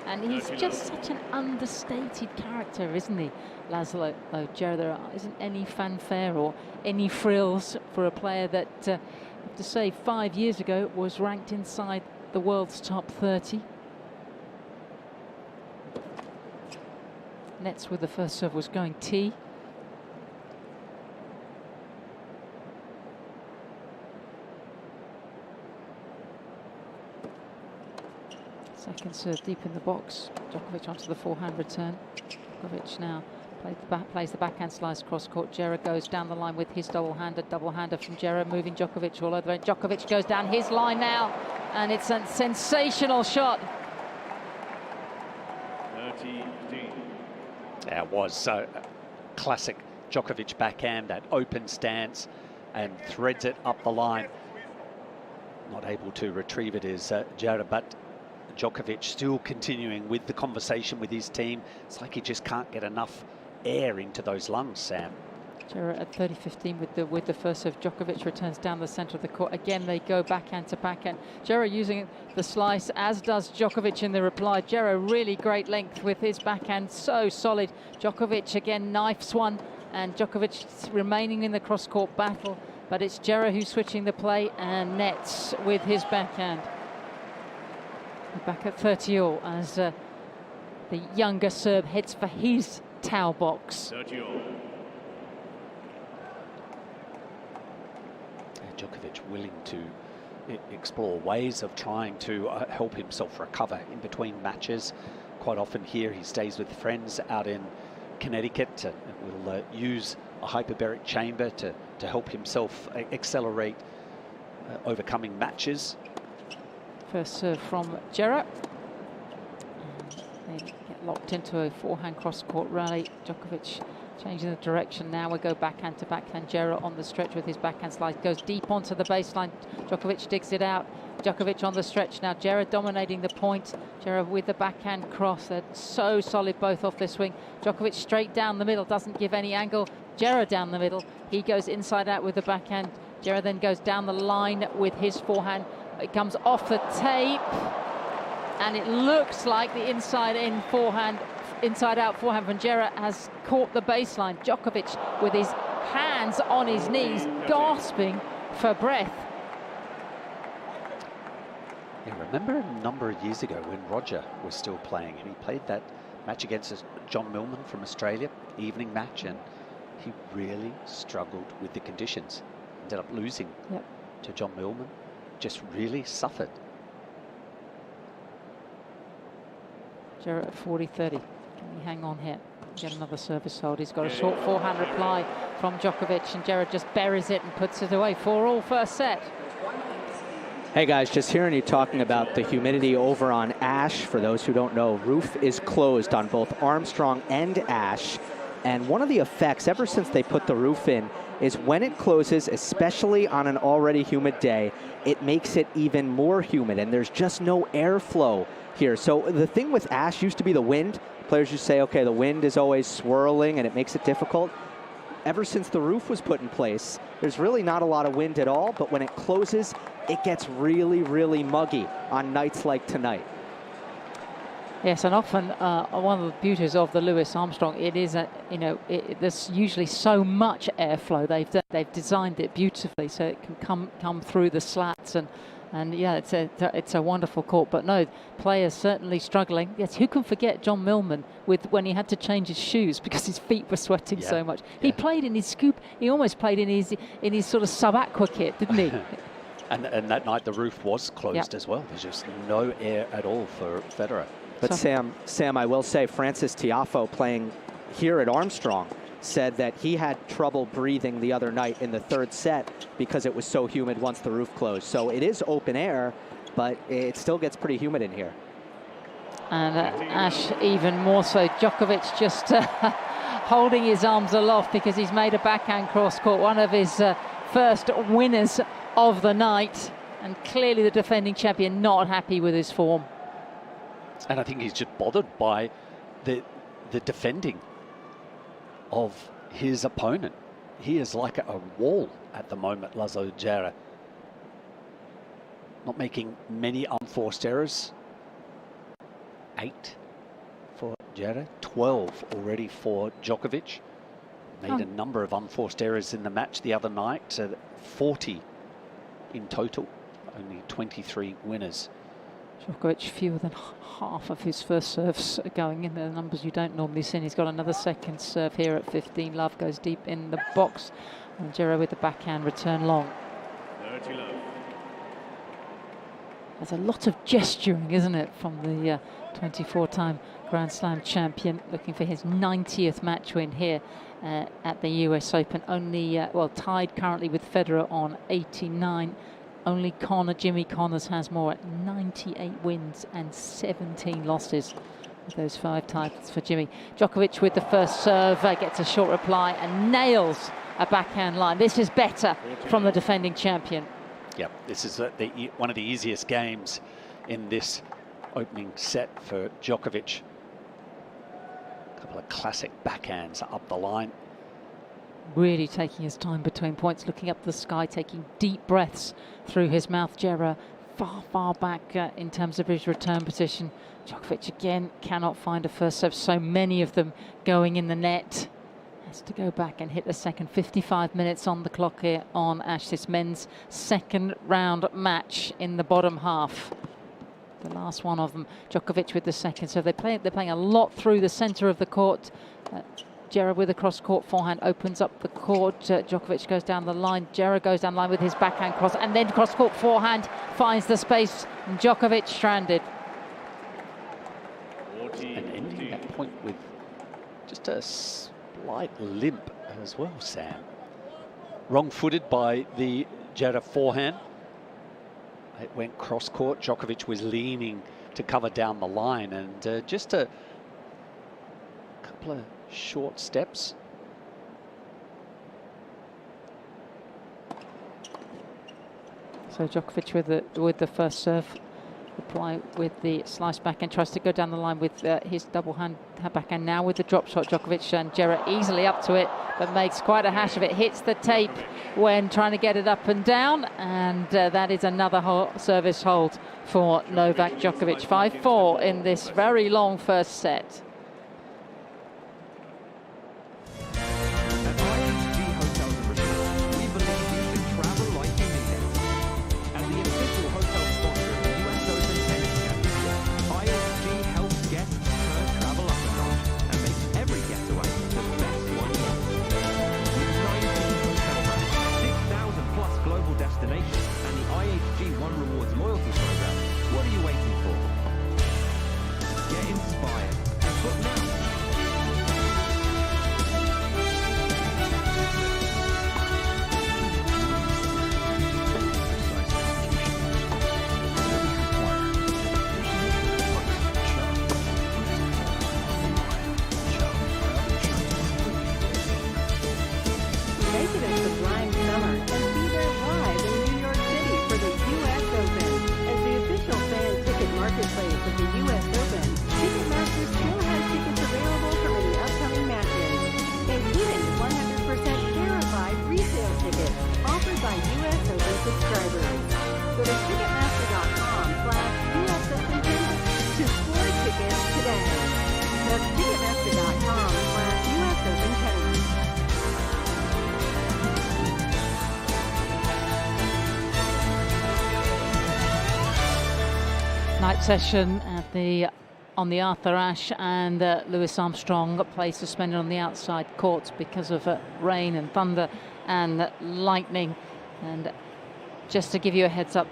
And he's just such an understated character, isn't he, Laslo Djere? There isn't any fanfare or any frills for a player that, I have to say, 5 years ago was ranked inside the world's top 30. Nets with the first serve was going T. Second serve deep in the box. Djokovic onto the forehand return. Djokovic now plays the backhand slice cross court. Djere goes down the line with his double-hander from Djere, moving Djokovic all over the way. Djokovic goes down his line now, and it's a sensational shot. 30-15. Yeah, it was classic Djokovic backhand, that open stance, and threads it up the line. Not able to retrieve it is Djere, but Djokovic still continuing with the conversation with his team. It's like he just can't get enough air into those lungs, Sam. Djere at 30-15 with the first serve. Djokovic returns down the centre of the court. Again, they go backhand to backhand. Djere using the slice, as does Djokovic in the reply. Djere really great length with his backhand, so solid. Djokovic again knifes one, and Djokovic remaining in the cross-court battle. But it's Djere who's switching the play and nets with his backhand. Back at 30 all as the younger Serb heads for his towel box. 30 all. Djokovic willing to explore ways of trying to help himself recover in between matches. Quite often here he stays with friends out in Connecticut and will use a hyperbaric chamber to help himself accelerate overcoming matches. First serve from Djere. They get locked into a forehand cross-court rally. Djokovic changing the direction now. We go backhand to backhand. Djere on the stretch with his backhand slice. Goes deep onto the baseline. Djokovic digs it out. Djokovic on the stretch now. Djere dominating the point. Djere with the backhand cross. They're so solid both off their swing. Djokovic straight down the middle. Doesn't give any angle. Djere down the middle. He goes inside out with the backhand. Djere then goes down the line with his forehand. It comes off the tape, and it looks like the inside-in forehand, inside-out forehand from Djere has caught the baseline. Djokovic with his hands on his knees, gasping for breath. Yeah, remember a number of years ago when Roger was still playing, and he played that match against John Millman from Australia, evening match, and he really struggled with the conditions. Ended up losing to John Millman. Just really suffered. Djere at 40-30. Can he hang on here? Get another service hold. He's got a short forehand reply from Djokovic, and Djere just buries it and puts it away. 4-all first set. Hey guys, just hearing you talking about the humidity over on Ash. For those who don't know, roof is closed on both Armstrong and Ash. And one of the effects, ever since they put the roof in, is when it closes, especially on an already humid day, it makes it even more humid, and there's just no airflow here. So the thing with Ash used to be the wind. Players used to say, okay, the wind is always swirling and it makes it difficult. ever since the roof was put in place, there's really not a lot of wind at all, but when it closes, it gets really, really muggy on nights like tonight. Yes, and often one of the beauties of the Louis Armstrong, it is there's usually so much airflow. They've designed it beautifully so it can come through the slats, and yeah, it's a wonderful court. But no, players certainly struggling. Yes, who can forget John Millman when he had to change his shoes because his feet were sweating so much. He played in his scoop. He almost played in his sort of sub-aqua kit, didn't he? and that night the roof was closed as well. There's just no air at all for Federer. But Sam, I will say Francis Tiafoe playing here at Armstrong said that he had trouble breathing the other night in the third set because it was so humid once the roof closed. So it is open air, but it still gets pretty humid in here. And Ash even more so. Djokovic just holding his arms aloft because he's made a backhand cross court, one of his first winners of the night. And clearly the defending champion not happy with his form. And I think he's just bothered by the defending of his opponent. He is like a wall at the moment, Laslo Djere. Not making many unforced errors. 8 for Djere, 12 already for Djokovic. Made a number of unforced errors in the match the other night, 40 in total, only 23 winners. Djokovic fewer than half of his first serves going in the numbers you don't normally see. He's got another second serve here at 15. Love goes deep in the box. And Djere with the backhand return long. 30 love. There's a lot of gesturing, isn't it, from the 24-time Grand Slam champion, looking for his 90th match win here at the US Open. Only, tied currently with Federer on 89. Only Jimmy Connors has more at 98 wins and 17 losses. With those 5 titles for Jimmy. Djokovic with the first serve, gets a short reply and nails a backhand line. This is better from the defending champion. Yep, this is one of the easiest games in this opening set for Djokovic. A couple of classic backhands up the line. Really taking his time between points, looking up the sky, taking deep breaths through his mouth. Djere far back in terms of his return position. Djokovic again cannot find a first serve. So many of them going in the net. Has to go back and hit the second. 55 minutes on the clock here on Ash. This men's second round match in the bottom half. The last one of them. Djokovic with the second. So they're playing a lot through the centre of the court. Djere with a cross-court forehand opens up the court. Djokovic goes down the line. Djere goes down the line with his backhand cross, and then cross-court forehand finds the space. And Djokovic stranded. And ending that point with just a slight limp as well, Sam. Wrong-footed by the Djere forehand. It went cross-court. Djokovic was leaning to cover down the line, and just a couple of short steps. So Djokovic with the first serve, reply with the slice backhand, tries to go down the line with his double hand backhand. Now with the drop shot, Djokovic and Djere easily up to it, but makes quite a hash of it. Hits the tape when trying to get it up and down, and that is another service hold for Novak Djokovic. 5-4 in this very long first set. night session on the Arthur Ashe, and Louis Armstrong plays suspended on the outside courts because of rain and thunder and lightning. And just to give you a heads up,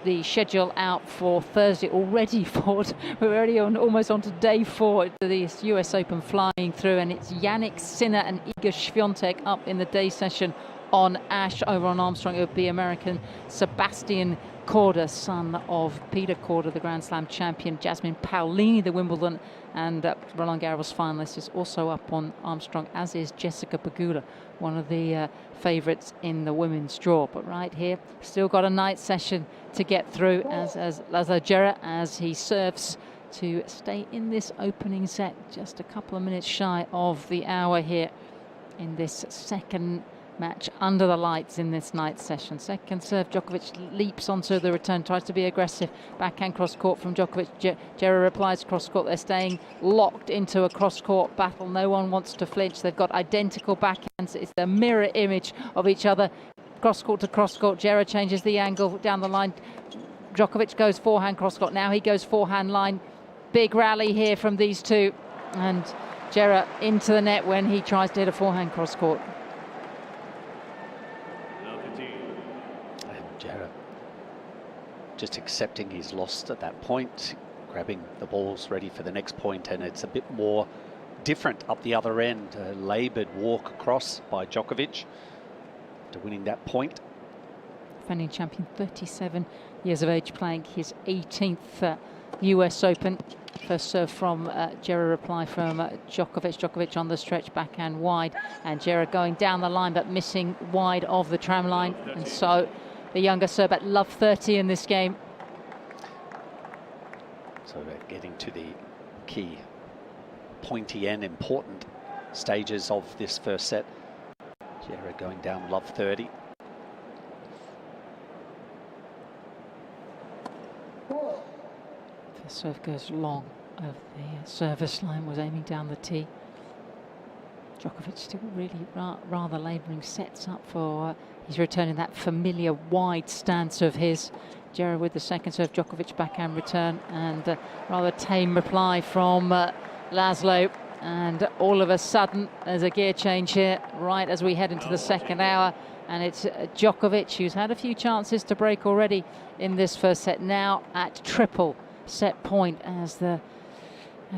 the schedule out for Thursday already we're already almost on to day 4 of the US Open flying through, and it's Jannik Sinner and Iga Świątek up in the day session on Ashe. Over on Armstrong, it would be American Sebastian Korda, son of Peter Korda, the Grand Slam champion. Jasmine Paolini, the Wimbledon and Roland Garros finalist, is also up on Armstrong, as is Jessica Pegula, one of the favourites in the women's draw. But right here, still got a night session to get through as Laslo Djere, as he serves to stay in this opening set, just a couple of minutes shy of the hour here in this second match under the lights in this night session. Second serve, Djokovic leaps onto the return, tries to be aggressive. Backhand cross court from Djokovic. Djere replies cross court. They're staying locked into a cross court battle. No one wants to flinch. They've got identical backhands. It's the mirror image of each other. Cross court to cross court. Djere changes the angle down the line. Djokovic goes forehand cross court. Now he goes forehand line. Big rally here from these two. And Djere into the net when he tries to hit a forehand cross court. Djere just accepting his loss at that point, grabbing the balls ready for the next point, and it's a bit more different up the other end. A laboured walk across by Djokovic to winning that point. Defending champion, 37 years of age, playing his 18th US Open. First serve from Djere, reply from Djokovic. Djokovic on the stretch, backhand wide, and Djere going down the line but missing wide of the tram line. And so the younger Serb at love 30 in this game. So getting to the key pointy and important stages of this first set. Djere going down love 30. The serve goes long of the service line, was aiming down the tee. Djokovic still really rather labouring, sets up for he's returning that familiar wide stance of his. Djere with the second serve, Djokovic backhand return, and rather tame reply from Laslo. And all of a sudden, there's a gear change here, right as we head into the second hour. And it's Djokovic, who's had a few chances to break already in this first set, now at triple set point as the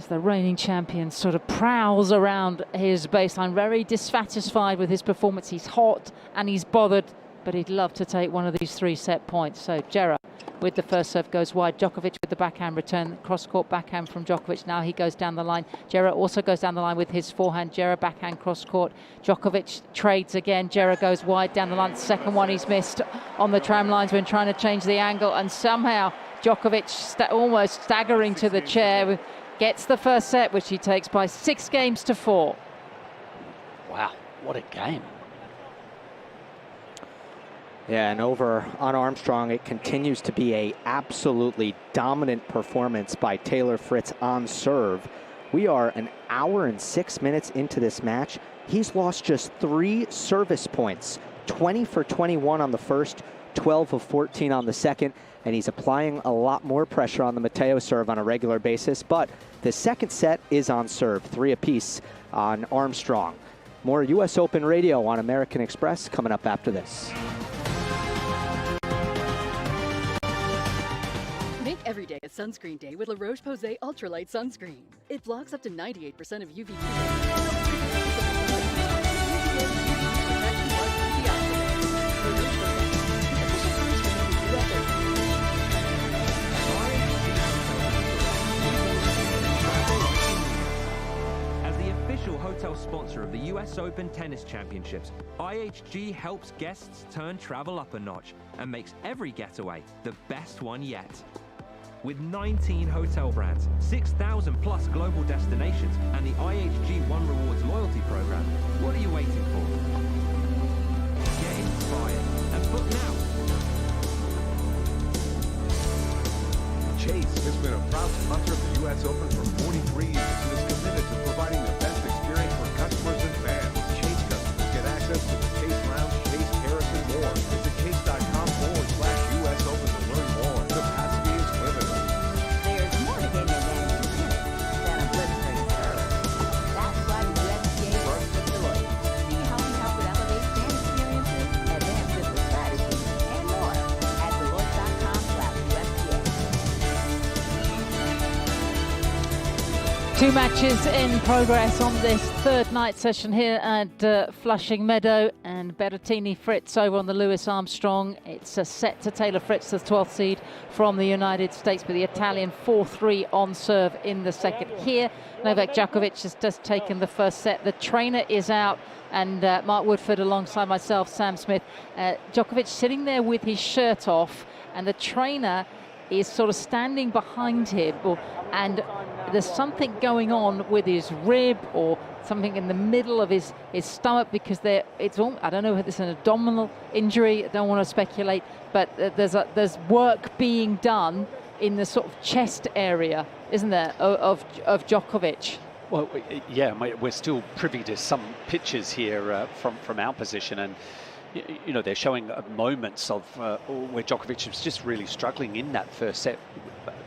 reigning champion sort of prowls around his baseline, very dissatisfied with his performance. He's hot and he's bothered, but he'd love to take one of these 3 set points. So Djere with the first serve goes wide. Djokovic with the backhand return, cross-court backhand from Djokovic. Now he goes down the line. Djere also goes down the line with his forehand. Djere backhand cross-court. Djokovic trades again. Djere goes wide down the line. Second one he's missed on the tram lines when trying to change the angle, and somehow Djokovic almost staggering to the chair, gets the first set, which he takes by 6 games to 4. Wow, what a game. Yeah, and over on Armstrong, it continues to be a absolutely dominant performance by Taylor Fritz on serve. We are an hour and 6 minutes into this match. He's lost just 3 service points, 20 for 21 on the first, 12 of 14 on the second, and he's applying a lot more pressure on the Matteo serve on a regular basis. But the second set is on serve, 3 apiece on Armstrong. More US Open Radio on American Express coming up after this. Make every day a sunscreen day with La Roche-Posay Ultralight Sunscreen. It blocks up to 98% of UV. Hotel sponsor of the US Open Tennis Championships, IHG helps guests turn travel up a notch and makes every getaway the best one yet. With 19 hotel brands, 6,000 plus global destinations, and the IHG One Rewards loyalty program, what are you waiting for? Get inspired and book now. Chase has been a proud sponsor of the US Open for 43 years and is committed to providing the best experience for customers and fans. Chase customers get access to the Chase Lounge, Chase Terrace, and more. Visit chase.com/US Open to learn more. Capacity is limited. Two matches in progress on this third night session here at Flushing Meadow, and Berrettini Fritz over on the Louis Armstrong. It's a set to Taylor Fritz, the 12th seed from the United States, with the Italian 4-3 on serve in the second. Here, Novak Djokovic has just taken the first set. The trainer is out, and Mark Woodford alongside myself, Sam Smith. Djokovic sitting there with his shirt off, and the trainer is sort of standing behind him, and there's something going on with his rib or something in the middle of his stomach, because it's all, I don't know if it's an abdominal injury, I don't want to speculate, but there's work being done in the sort of chest area, isn't there, of Djokovic? Well, yeah, we're still privy to some pictures here from our position, and you know, they're showing moments of where Djokovic was just really struggling in that first set,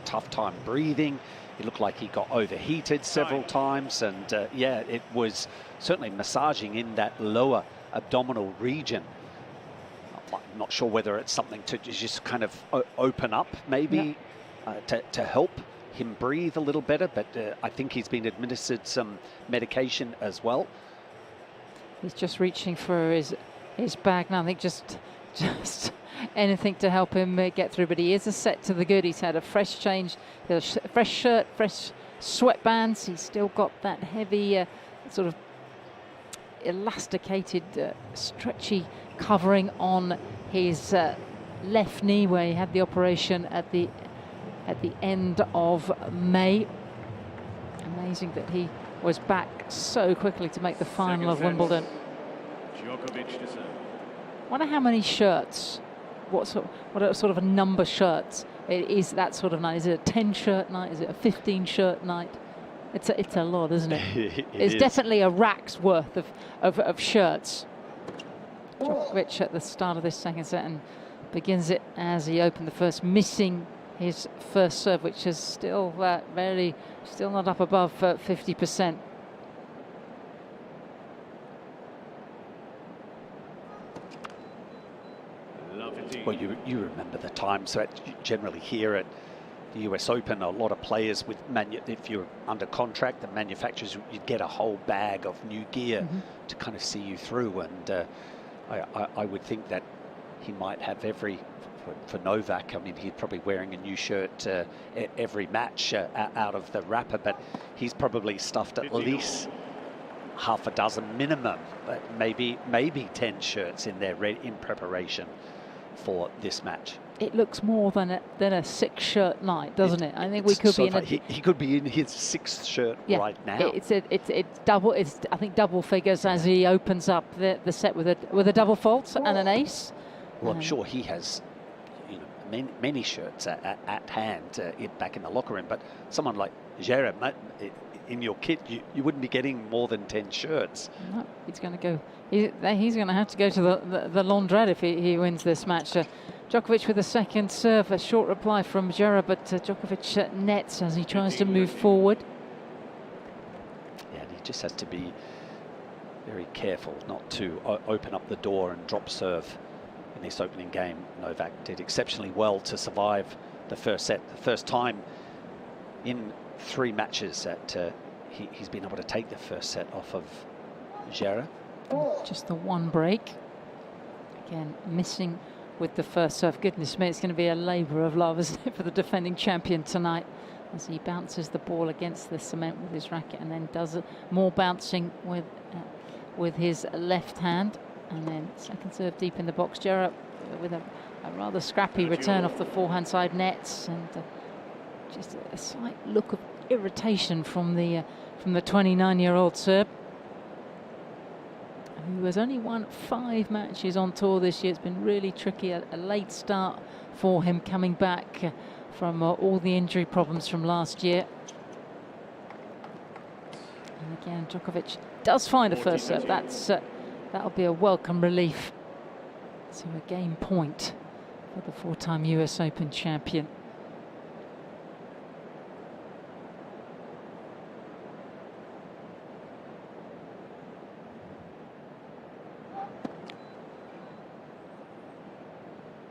tough time breathing. It looked like he got overheated several times, and yeah, it was certainly massaging in that lower abdominal region. I'm not sure whether it's something to just kind of open up, maybe, to help him breathe a little better, but I think he's been administered some medication as well. He's just reaching for his bag now. I think just anything to help him get through, but he is a set to the good. He's had a fresh change, a fresh shirt, fresh sweatbands. He's still got that heavy sort of elasticated, stretchy covering on his left knee, where he had the operation at the end of May. Amazing that he was back so quickly to make the final of Wimbledon. Djokovic to serve. Wonder how many shirts, what sort of a number shirts it is that sort of night. Is it a 10 shirt night? Is it a 15 shirt night? It's a lot, isn't it? It's definitely a rack's worth of shirts. Djokovic at the start of this second set, and begins it as he opened the first, missing his first serve, which is still still not up above 50%. Well, you remember the times that generally here at the US Open, a lot of players with if you're under contract, the manufacturers, you'd get a whole bag of new gear to kind of see you through, and I would think that he might have for Novak, I mean, he's probably wearing a new shirt every match out of the wrapper, but he's probably stuffed at least half a dozen minimum, but maybe 10 shirts in there in preparation for this match. It looks more than a 6-shirt night, doesn't it? I think we could be in he could be in his 6th shirt right now. It's double. It's, I think, double figures as he opens up the set with a double fault and an ace. Well, I'm sure he has, you know, many shirts at hand back in the locker room. But someone like Djere, in your kit, you wouldn't be getting more than 10 shirts. No, he's going to go. He's going to have to go to the laundrette if he wins this match. Djokovic with a second serve, a short reply from Djere, but Djokovic nets as he tries to move forward. Yeah, and he just has to be very careful not to open up the door and drop serve in this opening game. Novak did exceptionally well to survive the first set, the first time in 3 matches that he's been able to take the first set off of Djere. Just the one break. Again, missing with the first serve. Goodness me, it's going to be a labour of love, isn't it, for the defending champion tonight, as he bounces the ball against the cement with his racket, and then does more bouncing with his left hand, and then second serve deep in the box. Djere with a rather scrappy return off the forehand side nets, and just a slight look of irritation from the 29-year-old Serb, who has only won 5 matches on tour this year. It's been really tricky, a late start for him, coming back from all the injury problems from last year. And again, Djokovic does find a first serve. That'll be a welcome relief to a game point for the 4-time US Open champion.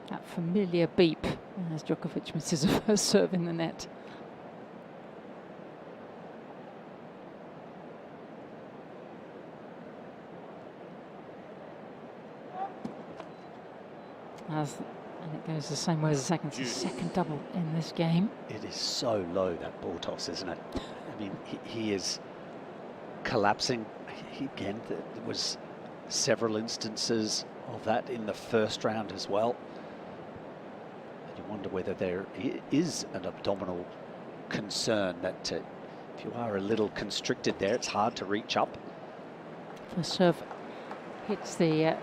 That familiar beep as Djokovic misses a first serve in the net. And it goes the same way as the second. It's the second double in this game. It is so low, that ball toss, isn't it? I mean, he is collapsing. Again, there was several instances of that in the first round as well. And you wonder whether there is an abdominal concern that if you are a little constricted there, it's hard to reach up. First serve hits the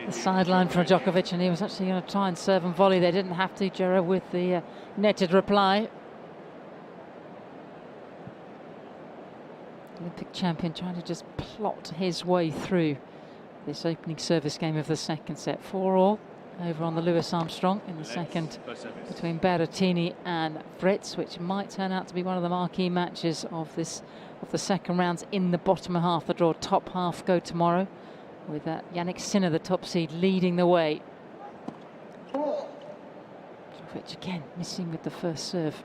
sideline from Djokovic, and he was actually going to try and serve and volley. They didn't have to. Djere with the netted reply. Olympic champion trying to just plot his way through this opening service game of the second set. 4-all over on the Louis Armstrong in the second between Berrettini and Fritz, which might turn out to be one of the marquee matches of the second rounds in the bottom half. The draw top half go tomorrow with Yannick Sinner, the top seed, leading the way. Djokovic again missing with the first serve.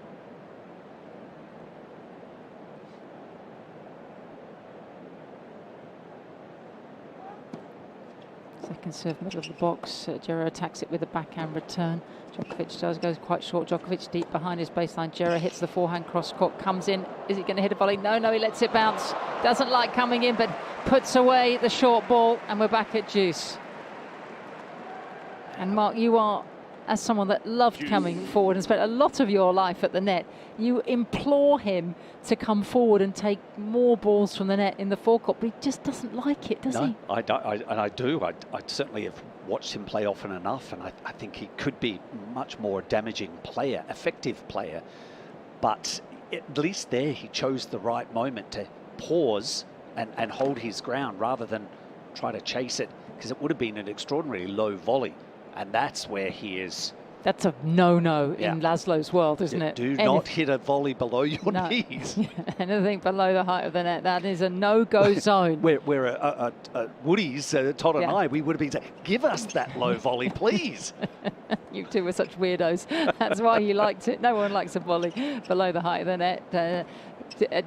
Second serve, middle of the box. Djere attacks it with a backhand return. Djokovic goes quite short. Djokovic deep behind his baseline. Djere hits the forehand cross court, comes in. Is he going to hit a volley? No, he lets it bounce. Doesn't like coming in, but puts away the short ball, and we're back at deuce. And Mark, you are, as someone that loved coming forward and spent a lot of your life at the net, you implore him to come forward and take more balls from the net in the forecourt, but he just doesn't like it, does he? I do. I certainly have watched him play often enough, and I think he could be much more damaging player, effective player. But at least there he chose the right moment to pause and hold his ground rather than try to chase it, because it would have been an extraordinarily low volley. And that's where he is. That's a no-no in Laslo's world, isn't it? Do not hit a volley below your knees. Anything below the height of the net, that is a no-go zone. We're Woody's, Todd and I, we would have been saying, give us that low volley, please. You two were such weirdos. That's why you liked it. No one likes a volley below the height of the net.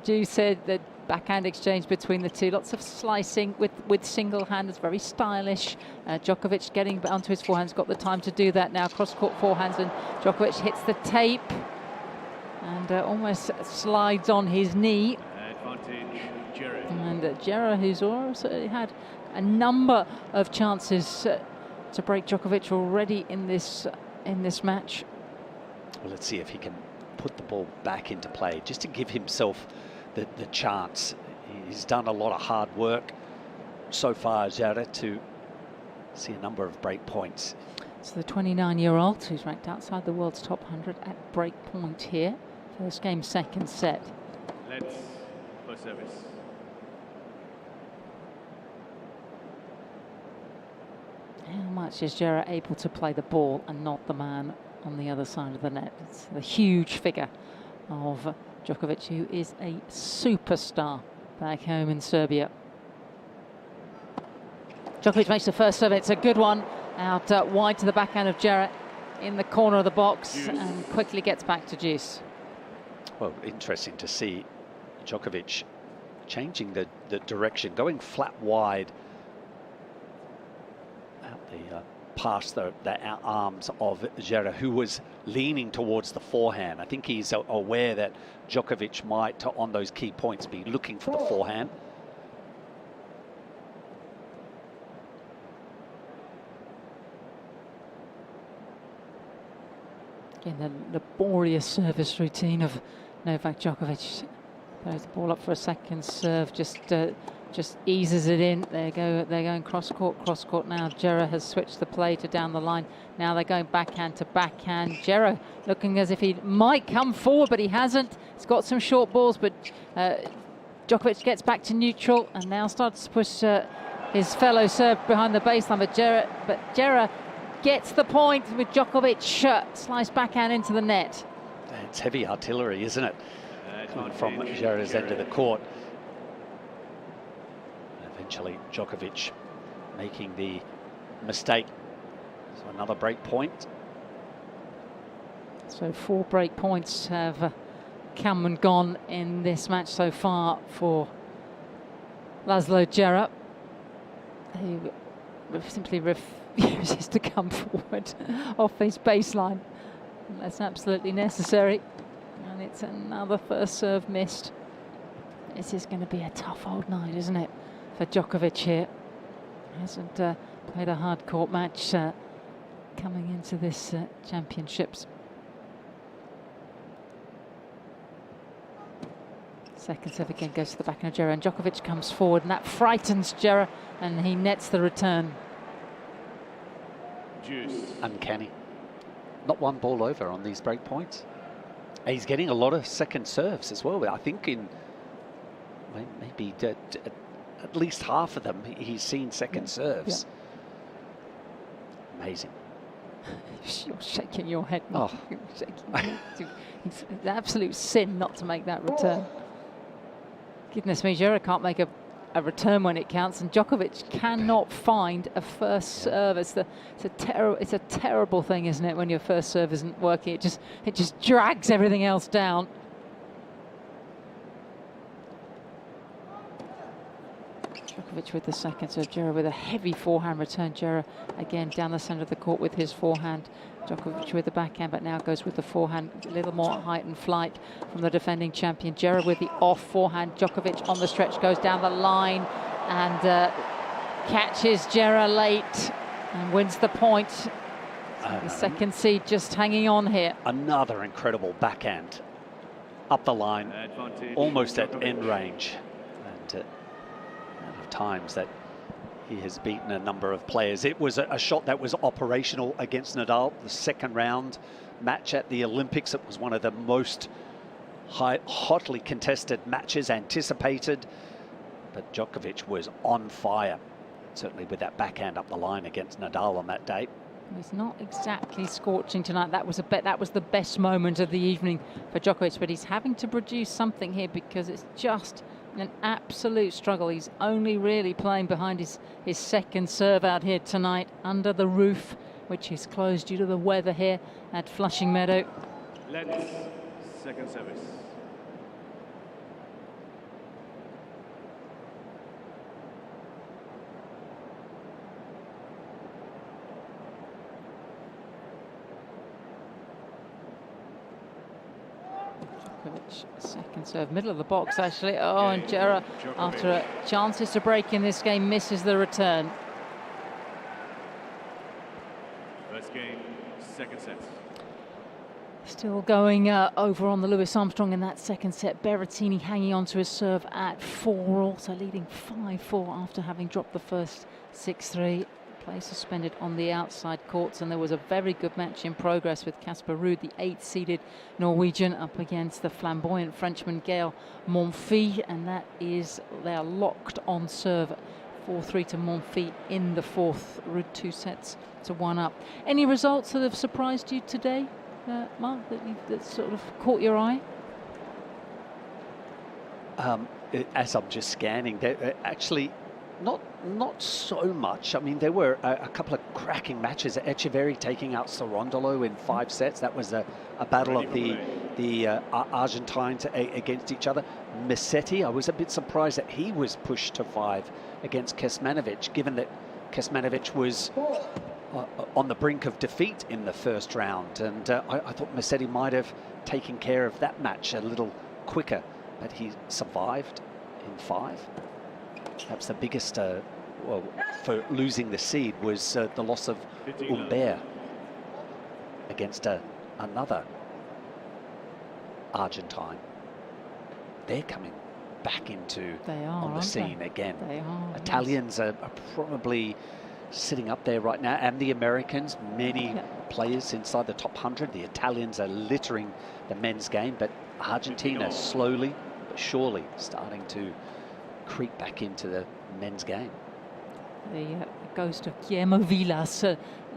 Ju said that backhand exchange between the two, lots of slicing with single handers, very stylish. Djokovic getting onto his forehands, got the time to do that now. Cross court forehands, and Djokovic hits the tape and almost slides on his knee. Advantage, Djere. And Djere, who's also had a number of chances to break Djokovic already in this match. Well, let's see if he can put the ball back into play, just to give himself the chance. He's done a lot of hard work so far, Djere, to see a number of break points. So the 29-year-old, who's ranked outside the world's top 100 at break point here. First game, second set. Let's first service. How much is Djere able to play the ball and not the man on the other side of the net? It's the huge figure of Djokovic, who is a superstar back home in Serbia. Djokovic makes the first serve. It's a good one out wide to the backhand of Djere in the corner of the box and quickly gets back to deuce. Well, interesting to see Djokovic changing the direction, going flat wide out the past the arms of Djere, who was leaning towards the forehand. I think he's aware that Djokovic might, on those key points, be looking for the forehand. Again, the laborious service routine of Novak Djokovic. Throws the ball up for a second serve, just eases it in. They're going cross court now. Djere has switched the play to down the line. Now they're going backhand to backhand. Djere looking as if he might come forward, but he hasn't. He's got some short balls, but Djokovic gets back to neutral and now starts to push his fellow Serb behind the baseline. But Djere gets the point with Djokovic sliced backhand into the net. It's heavy artillery, isn't it? From Djere's end of the court. Eventually Djokovic making the mistake. So another break point. So 4 break points have come and gone in this match so far for Laslo Djere, who simply refuses to come forward off his baseline. That's absolutely necessary. And it's another first serve missed. This is going to be a tough old night, isn't it, for Djokovic here. Hasn't played a hard court match coming into this championships. Second serve again goes to the backhand of Djere, and Djokovic comes forward, and that frightens Djere, and he nets the return. Uncanny. Not one ball over on these break points. And he's getting a lot of second serves as well. I think in maybe at least half of them he's seen second serves. Amazing. You're shaking your head. Oh. You're shaking your head. It's an absolute sin not to make that return. Goodness me, Djere can't make a return when it counts, and Djokovic cannot find a first serve. It's a terrible thing, isn't it, when your first serve isn't working? It just drags everything else down. Djokovic with the second serve, Djere with a heavy forehand return. Djere again down the centre of the court with his forehand. Djokovic with the backhand, but now goes with the forehand. A little more height and flight from the defending champion. Djere with the off forehand. Djokovic on the stretch goes down the line and catches Djere late and wins the point. The second seed just hanging on here. Another incredible backhand up the line, almost at end range. And of times that he has beaten a number of players. It was a shot that was operational against Nadal. The second round match at the Olympics, it was one of the most hotly contested matches, anticipated. But Djokovic was on fire, certainly with that backhand up the line against Nadal on that day. It's not exactly scorching tonight. That was the best moment of the evening for Djokovic, but he's having to produce something here because it's just an absolute struggle. He's only really playing behind his second serve out here tonight under the roof, which is closed due to the weather here at Flushing Meadow. Let's second service. Second serve, middle of the box actually. Oh, and Djere, after chances to break in this game, misses the return. First game, second set. Still going over on the Louis Armstrong in that second set. Berrettini hanging on to his serve at 4, also leading 5-4 after having dropped the first 6-3. Play suspended on the outside courts, and there was a very good match in progress with Casper Ruud, the 8th-seeded Norwegian, up against the flamboyant Frenchman Gael Monfils, and they are locked on serve. 4-3 to Monfils in the fourth. Ruud 2 sets to 1 up. Any results that have surprised you today, Mark, that sort of caught your eye? As I'm just scanning, actually not so much. I mean, there were a couple of cracking matches. Echeverry taking out Cerundolo in 5 sets. That was a battle of the Argentines against each other. Musetti, I was a bit surprised that he was pushed to 5 against Kecmanovic, given that Kecmanovic was on the brink of defeat in the first round. And I thought Musetti might have taken care of that match a little quicker, but he survived in 5. Perhaps the biggest, for losing the seed was the loss of Humbert against another Argentine. They're coming back on the scene again. They are. Italians are probably sitting up there right now, and the Americans, many players inside the top 100. The Italians are littering the men's game, but Argentina slowly but surely starting to creep back into the men's game. The ghost of Guillermo Vilas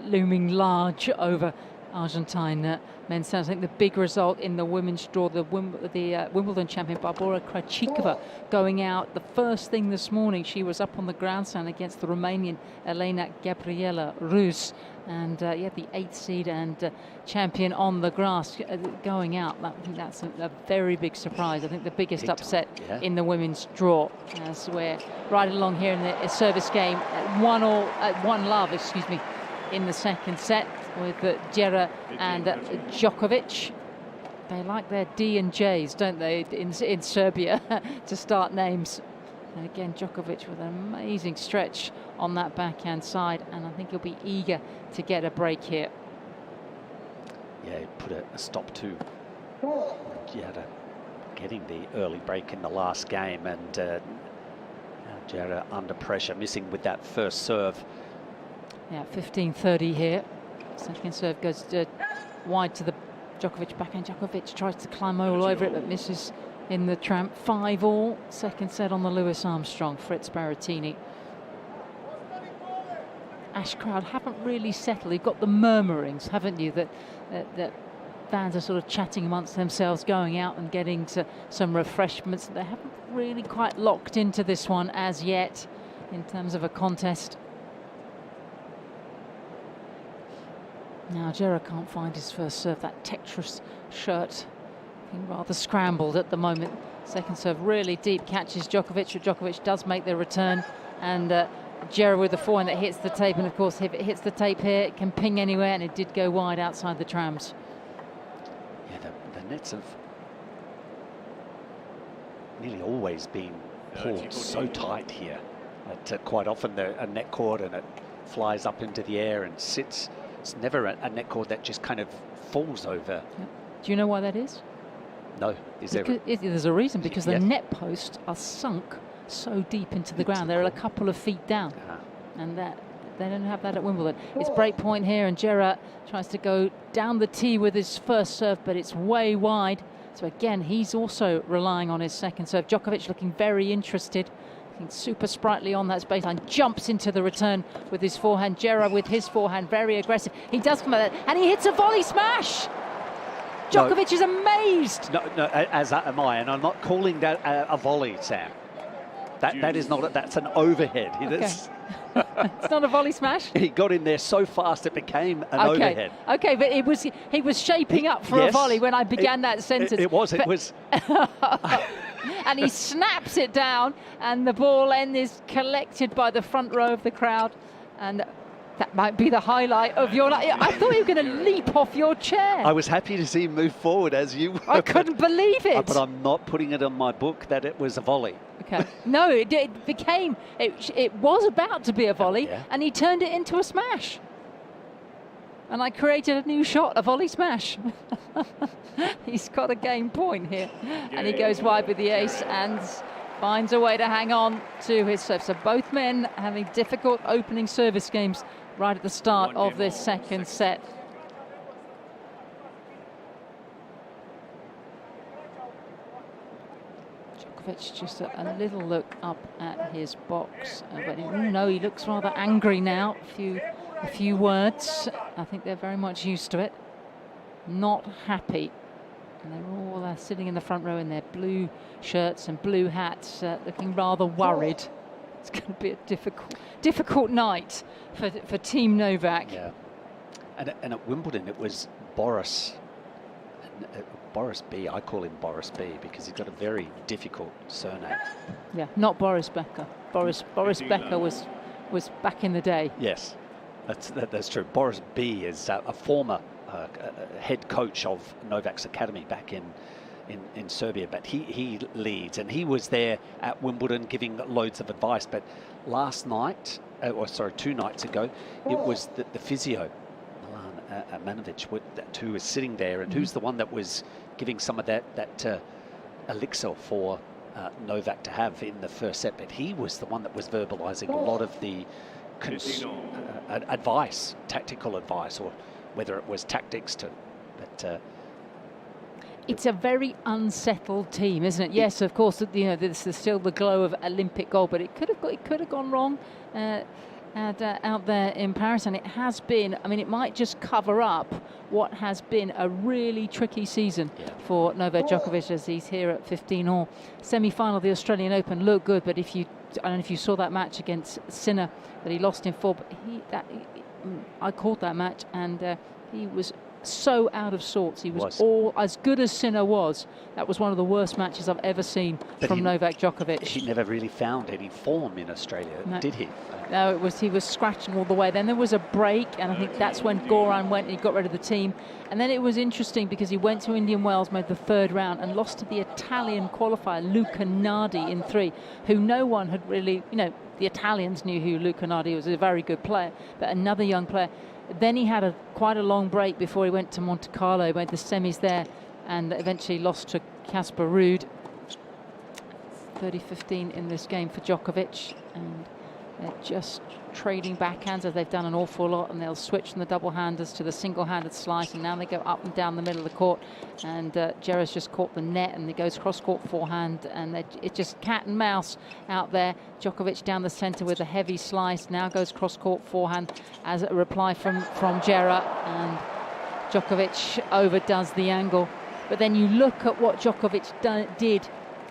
looming large over Argentine men's tennis. I think the big result in the women's draw, the Wimbledon champion Barbora Krejcikova going out. The first thing this morning, she was up on the grandstand against the Romanian Elena Gabriela Rus. And the 8th seed and champion on the grass going out. I think that's a very big surprise. I think the biggest upset in the women's draw, as we're right along here in the service game at 1 love, in the second set with Djere and Djokovic. They like their D and J's, don't they, in Serbia, to start names. And again, Djokovic with an amazing stretch on that backhand side, and I think he'll be eager to get a break here. Yeah, he put a stop to getting the early break in the last game, and Djere under pressure, missing with that first serve. Yeah, 15-30 here. Second serve goes wide to the Djokovic backhand. Djokovic tries to climb all over it, but misses in the tramp. 5-all, second set on the Louis Armstrong. Fritz Berrettini. Ash crowd haven't really settled. You've got the murmurings, haven't you, that fans are sort of chatting amongst themselves, going out and getting to some refreshments. They haven't really quite locked into this one as yet in terms of a contest. Now Djere can't find his first serve. That Tetris shirt looking rather scrambled at the moment. Second serve really deep, catches Djokovic, but Djokovic does make the return, and Djere with the forehand that hits the tape, and of course if it hits the tape here it can ping anywhere, and it did go wide outside the trams. Yeah, the nets have nearly always been pulled so tight here that quite often a net cord and it flies up into the air and sits. It's never a net cord that just kind of falls over. Yeah. Do you know why that is? No, is there? There's a reason, because the Yes. net posts are sunk so deep into the ground. They're a couple of feet down, and they don't have that at Wimbledon. It's break point here, and Djere tries to go down the tee with his first serve, but it's way wide. So again, he's also relying on his second serve. Djokovic looking very interested. Super sprightly on that baseline, jumps into the return with his forehand. Djere with his forehand, very aggressive. He does come at that, and he hits a volley smash. Djokovic is amazed. No, as am I, and I'm not calling that a volley, Sam. That is not. That's an overhead. Okay. It's not a volley smash. He got in there so fast it became an overhead. Okay, but he was shaping up for a volley when I began that sentence. It was. And he snaps it down, and the ball end is collected by the front row of the crowd, and that might be the highlight of your life. I thought you were going to leap off your chair. I was happy to see him move forward as you were. I couldn't believe it. But I'm not putting it on my book that it was a volley. Okay. No, it became, it was about to be a volley, and he turned it into a smash. And I created a new shot, a volley smash. He's got a game point here. And he goes wide with the ace and finds a way to hang on to his serve. So both men having difficult opening service games right at the start of this second set. Djokovic just a little look up at his box. But no, he looks rather angry now. A few words. I think they're very much used to it. Not happy. And they're all sitting in the front row in their blue shirts and blue hats, looking rather worried. It's going to be a difficult night for Team Novak. Yeah. And at Wimbledon, it was Boris B. I call him Boris B. because he's got a very difficult surname. Yeah, not Boris Becker. Boris Becker was back in the day. Yes, that's true. Boris B. is a former head coach of Novak's academy back in Serbia, but he leads, and he was there at Wimbledon giving loads of advice. But last night, 2 nights ago, it was the physio, Milan Manovic, who was sitting there, and who's the one that was giving some of that elixir for Novak to have in the first set. But he was the one that was verbalizing a lot of the advice, tactical advice, or whether it was tactics to. But it's a very unsettled team, isn't it? Yes, of course. This is still the glow of Olympic gold, but it could have gone wrong out there in Paris, and it has been. I mean, it might just cover up what has been a really tricky season for Novak Djokovic, as he's here at 15-all. Semi-final of the Australian Open looked good, but I don't know if you saw that match against Sinner that he lost in 4. But I called that match, and he was so out of sorts. He was all as good as Sinner was. That was one of the worst matches I've ever seen from Novak Djokovic. He never really found any form in Australia, did he? No, he was scratching all the way. Then there was a break, and I think that's when Goran went and he got rid of the team. And then it was interesting because he went to Indian Wells, made the third round, and lost to the Italian qualifier, Luca Nardi, in 3, who no one had really, the Italians knew who Luca Nardi was, a very good player, but another young player. Then he had quite a long break before he went to Monte Carlo, made the semis there, and eventually lost to Casper Ruud. 30-15 in this game for Djokovic, and they're just trading backhands as they've done an awful lot, and they'll switch from the double-handers to the single-handed slice, and now they go up and down the middle of the court, and Djere's just caught the net, and he goes cross-court forehand, and it's just cat and mouse out there. Djokovic down the centre with a heavy slice, now goes cross-court forehand as a reply from Djere, and Djokovic overdoes the angle. But then you look at what Djokovic did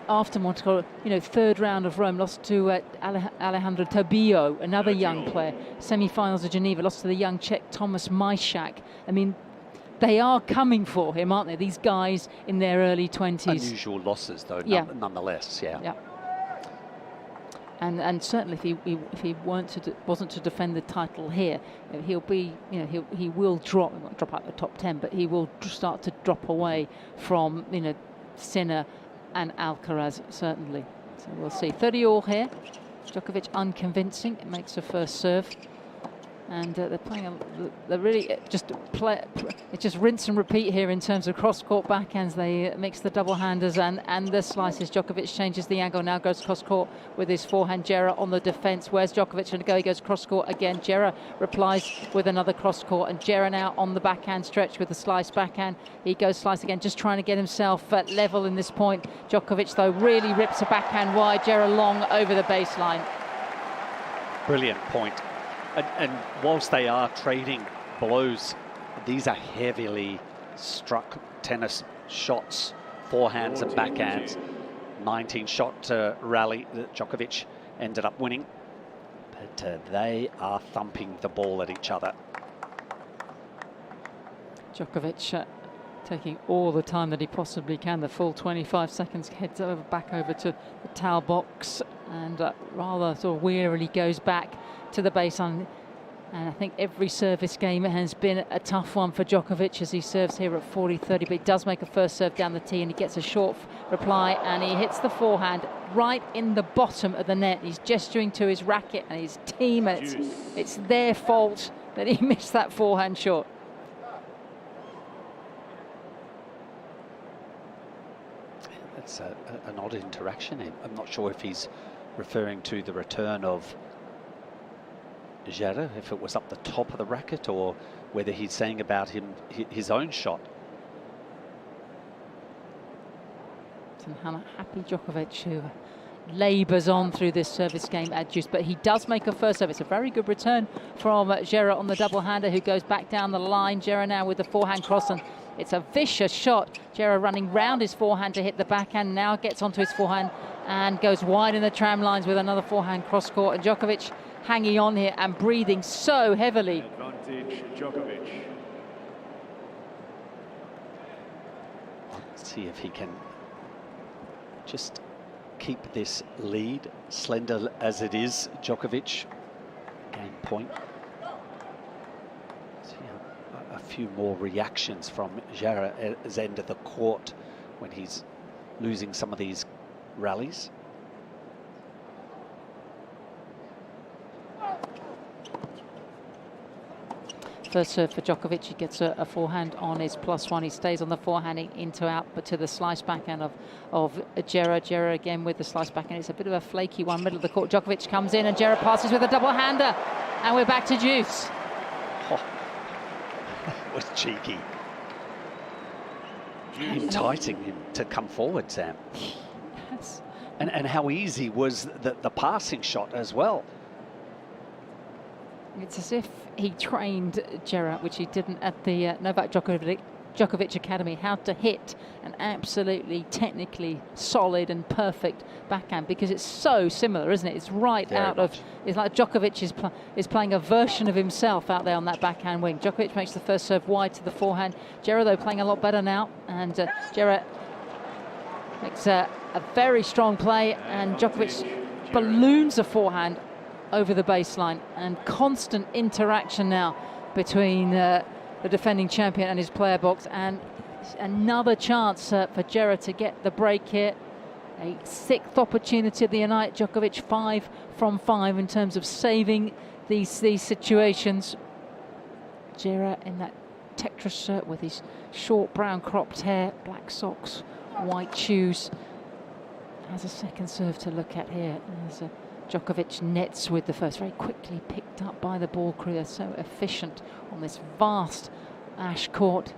after Monte Carlo, third round of Rome, lost to Alejandro Tobio, another young player. Semi-finals of Geneva, lost to the young Czech Thomas Majchak. I mean, they are coming for him, aren't they? These guys in their early 20s. Unusual losses, though, nonetheless, yeah. And certainly, if he wasn't to defend the title here, he'll be, he will not drop out the top 10, but he will start to drop away from, Sinner and Alcaraz, certainly. So we'll see. 30-all here. Djokovic unconvincing. It makes a first serve. And they're playing they're really it's just rinse and repeat here in terms of cross-court backhands. They mix the double-handers and the slices. Djokovic changes the angle, now goes cross-court with his forehand. Djere on the defense. Where's Djokovic going to go? He goes cross-court again. Djere replies with another cross-court, and Djere now on the backhand stretch with the slice backhand. He goes slice again, just trying to get himself at level in this point. Djokovic, though, really rips a backhand wide. Djere long over the baseline. Brilliant point. And whilst they are trading blows, these are heavily struck tennis shots, forehands and backhands. 19-shot rally that Djokovic ended up winning. But they are thumping the ball at each other. Djokovic taking all the time that he possibly can, the full 25 seconds, heads back over to the towel box, and rather sort of wearily goes back to the baseline. And I think every service game has been a tough one for Djokovic as he serves here at 40-30, but he does make a first serve down the tee, and he gets a short reply, and he hits the forehand right in the bottom of the net. He's gesturing to his racket and his team, and it's their fault that he missed that forehand shot. That's an odd interaction. I'm not sure if he's referring to the return of Djere, if it was up the top of the racket, or whether he's saying about his own shot. And happy Djokovic, who labours on through this service game at juice, but he does make a first serve. It's a very good return from Djere on the double-hander, who goes back down the line. Djere now with the forehand cross, and it's a vicious shot. Djere running round his forehand to hit the backhand, now gets onto his forehand and goes wide in the tram lines with another forehand cross-court. And Djokovic hanging on here and breathing so heavily. Advantage, Djokovic. Let's see if he can just keep this lead, slender as it is. Djokovic, game point. See a few more reactions from Djere at his end of the court when he's losing some of these rallies. First serve for Djokovic, he gets a forehand on his +1. He stays on the forehand into out, but to the slice backhand of Djere. Djere again with the slice backhand. It's a bit of a flaky one, middle of the court. Djokovic comes in and Djere passes with a double-hander. And we're back to juice. Oh, that was cheeky. Enticing him to come forward, Sam. Yes. And how easy was the passing shot as well. It's as if he trained Djere, which he didn't at the Novak Djokovic Djokovic Academy how to hit an absolutely technically solid and perfect backhand, because it's so similar, isn't it? It's right Very out much. of, it's like Djokovic is playing a version of himself out there on that backhand wing. Djokovic makes the first serve wide to the forehand. Djere, though, playing a lot better now, and Djere makes a very strong play, and Djokovic balloons a forehand over the baseline, and constant interaction now between the defending champion and his player box, and another chance for Djere to get the break here. A 6th opportunity of the night. Djokovic 5 from 5 in terms of saving these situations. Djere in that Tetris shirt with his short brown cropped hair, black socks, white shoes. Has a second serve to look at here. As Djokovic nets with the first, very quickly picked up by the ball crew. They're so efficient on this vast ash court.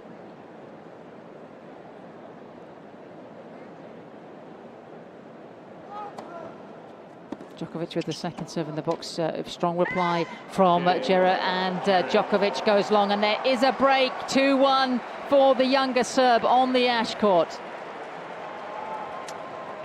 Djokovic with the second serve in the box. Strong reply from Djere, and Djokovic goes long, and there is a break. 2-1 for the younger Serb on the ash court.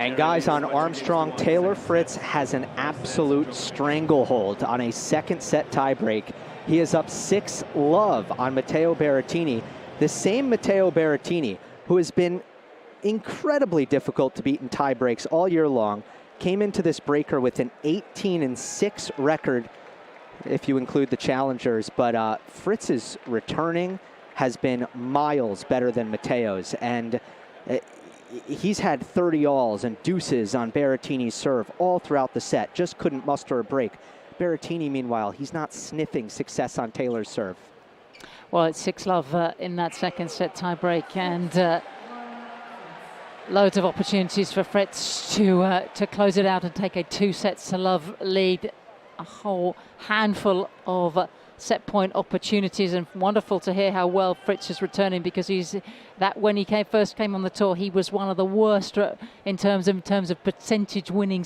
And guys, on Armstrong, Taylor Fritz has an absolute stranglehold on a second set tiebreak. He is up 6-love on Matteo Berrettini. The same Matteo Berrettini, who has been incredibly difficult to beat in tiebreaks all year long, came into this breaker with an 18-6 record, if you include the challengers. But Fritz's returning has been miles better than Matteo's, and he's had 30 alls and deuces on Berrettini's serve all throughout the set, just couldn't muster a break. Berrettini, meanwhile, he's not sniffing success on Taylor's serve. Well, it's 6-love in that second set tiebreak, and loads of opportunities for Fritz to close it out and take a 2-sets-to-love lead. A whole handful of set point opportunities, and wonderful to hear how well Fritz is returning, because when he first came on the tour, he was one of the worst in terms of percentage winning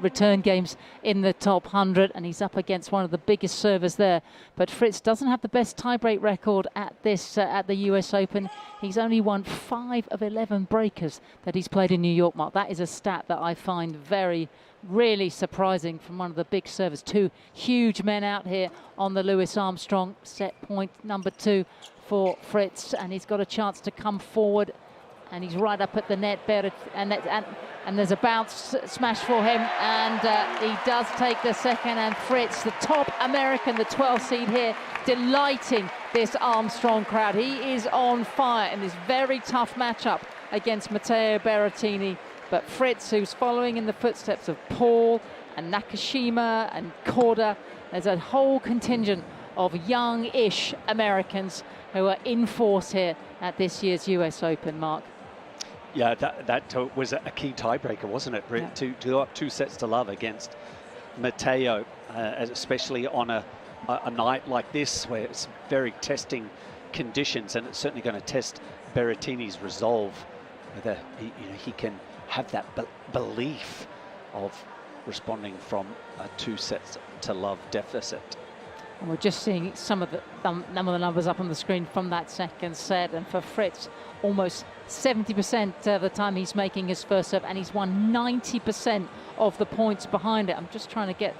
return games in the top 100, and he's up against one of the biggest servers there. But Fritz doesn't have the best tiebreak record at this at the US Open. He's only won 5 of 11 breakers that he's played in New York, Mark. That is a stat that I find really surprising from one of the big servers. 2 huge men out here on the Louis Armstrong. Set point number 2 for Fritz, and he's got a chance to come forward, and he's right up at the net, and there's a bounce smash for him, and he does take the second, and Fritz, the top American, the 12th seed here, delighting this Armstrong crowd. He is on fire in this very tough matchup against Matteo Berrettini. But Fritz, who's following in the footsteps of Paul and Nakashima and Korda, there's a whole contingent of young-ish Americans who are in force here at this year's US Open, Mark. Yeah, that was a key tiebreaker, wasn't it? Yeah. To go up 2-sets-to-love against Matteo, especially on a night like this, where it's very testing conditions, and it's certainly going to test Berrettini's resolve, whether he can have that belief of responding from a 2-sets-to-love deficit. And we're just seeing some of the numbers up on the screen from that second set, and for Fritz, almost 70% of the time he's making his first serve, and he's won 90% of the points behind it. I'm just trying to get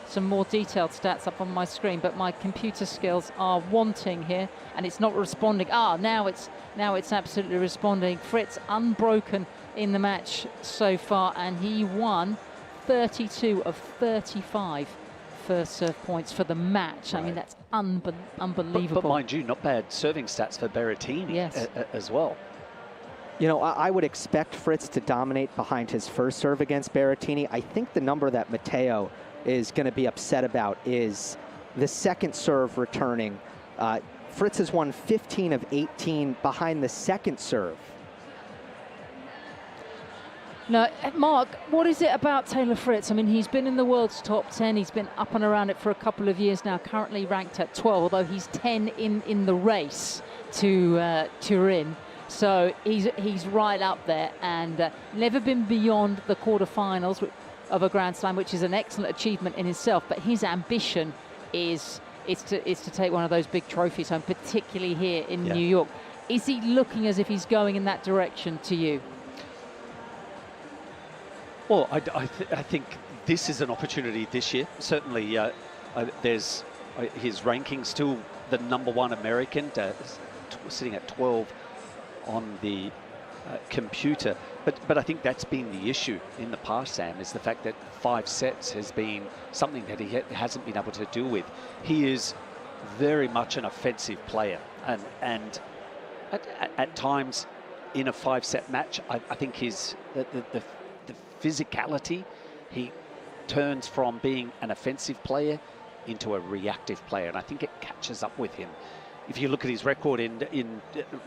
some more detailed stats up on my screen, but my computer skills are wanting here, and it's not responding. Now it's absolutely responding. Fritz unbroken in the match so far, and he won 32 of 35 first serve points for the match. Right. I mean, that's unbelievable. But mind you, not bad serving stats for Berrettini as well. You know, I would expect Fritz to dominate behind his first serve against Berrettini. I think the number that Matteo is going to be upset about is the second serve returning. Fritz has won 15 of 18 behind the second serve. Now, Mark, what is it about Taylor Fritz? I mean, he's been in the world's top 10. He's been up and around it for a couple of years now, currently ranked at 12, although he's 10 in the race to Turin. So he's right up there, and never been beyond the quarterfinals of a Grand Slam, which is an excellent achievement in itself. But his ambition is to take one of those big trophies home, particularly here in New York. Is he looking as if he's going in that direction to you? Well, I think this is an opportunity this year. Certainly, there's his ranking still the #1 American, sitting at 12 on the computer. But I think that's been the issue in the past, Sam, is the fact that 5 sets has been something that he hasn't been able to deal with. He is very much an offensive player, and at times in a 5-set match, I think the physicality, he turns from being an offensive player into a reactive player, and I think it catches up with him. If you look at his record in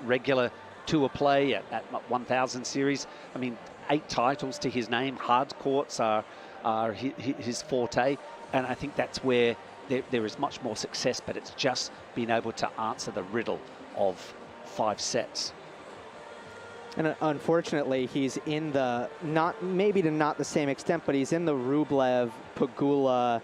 regular tour play at 1000 series, I mean, 8 titles to his name. Hard courts are his forte, and I think that's where there is much more success, but it's just being able to answer the riddle of 5 sets. And unfortunately, he's in the, maybe to not the same extent, but he's in the Rublev, Pegula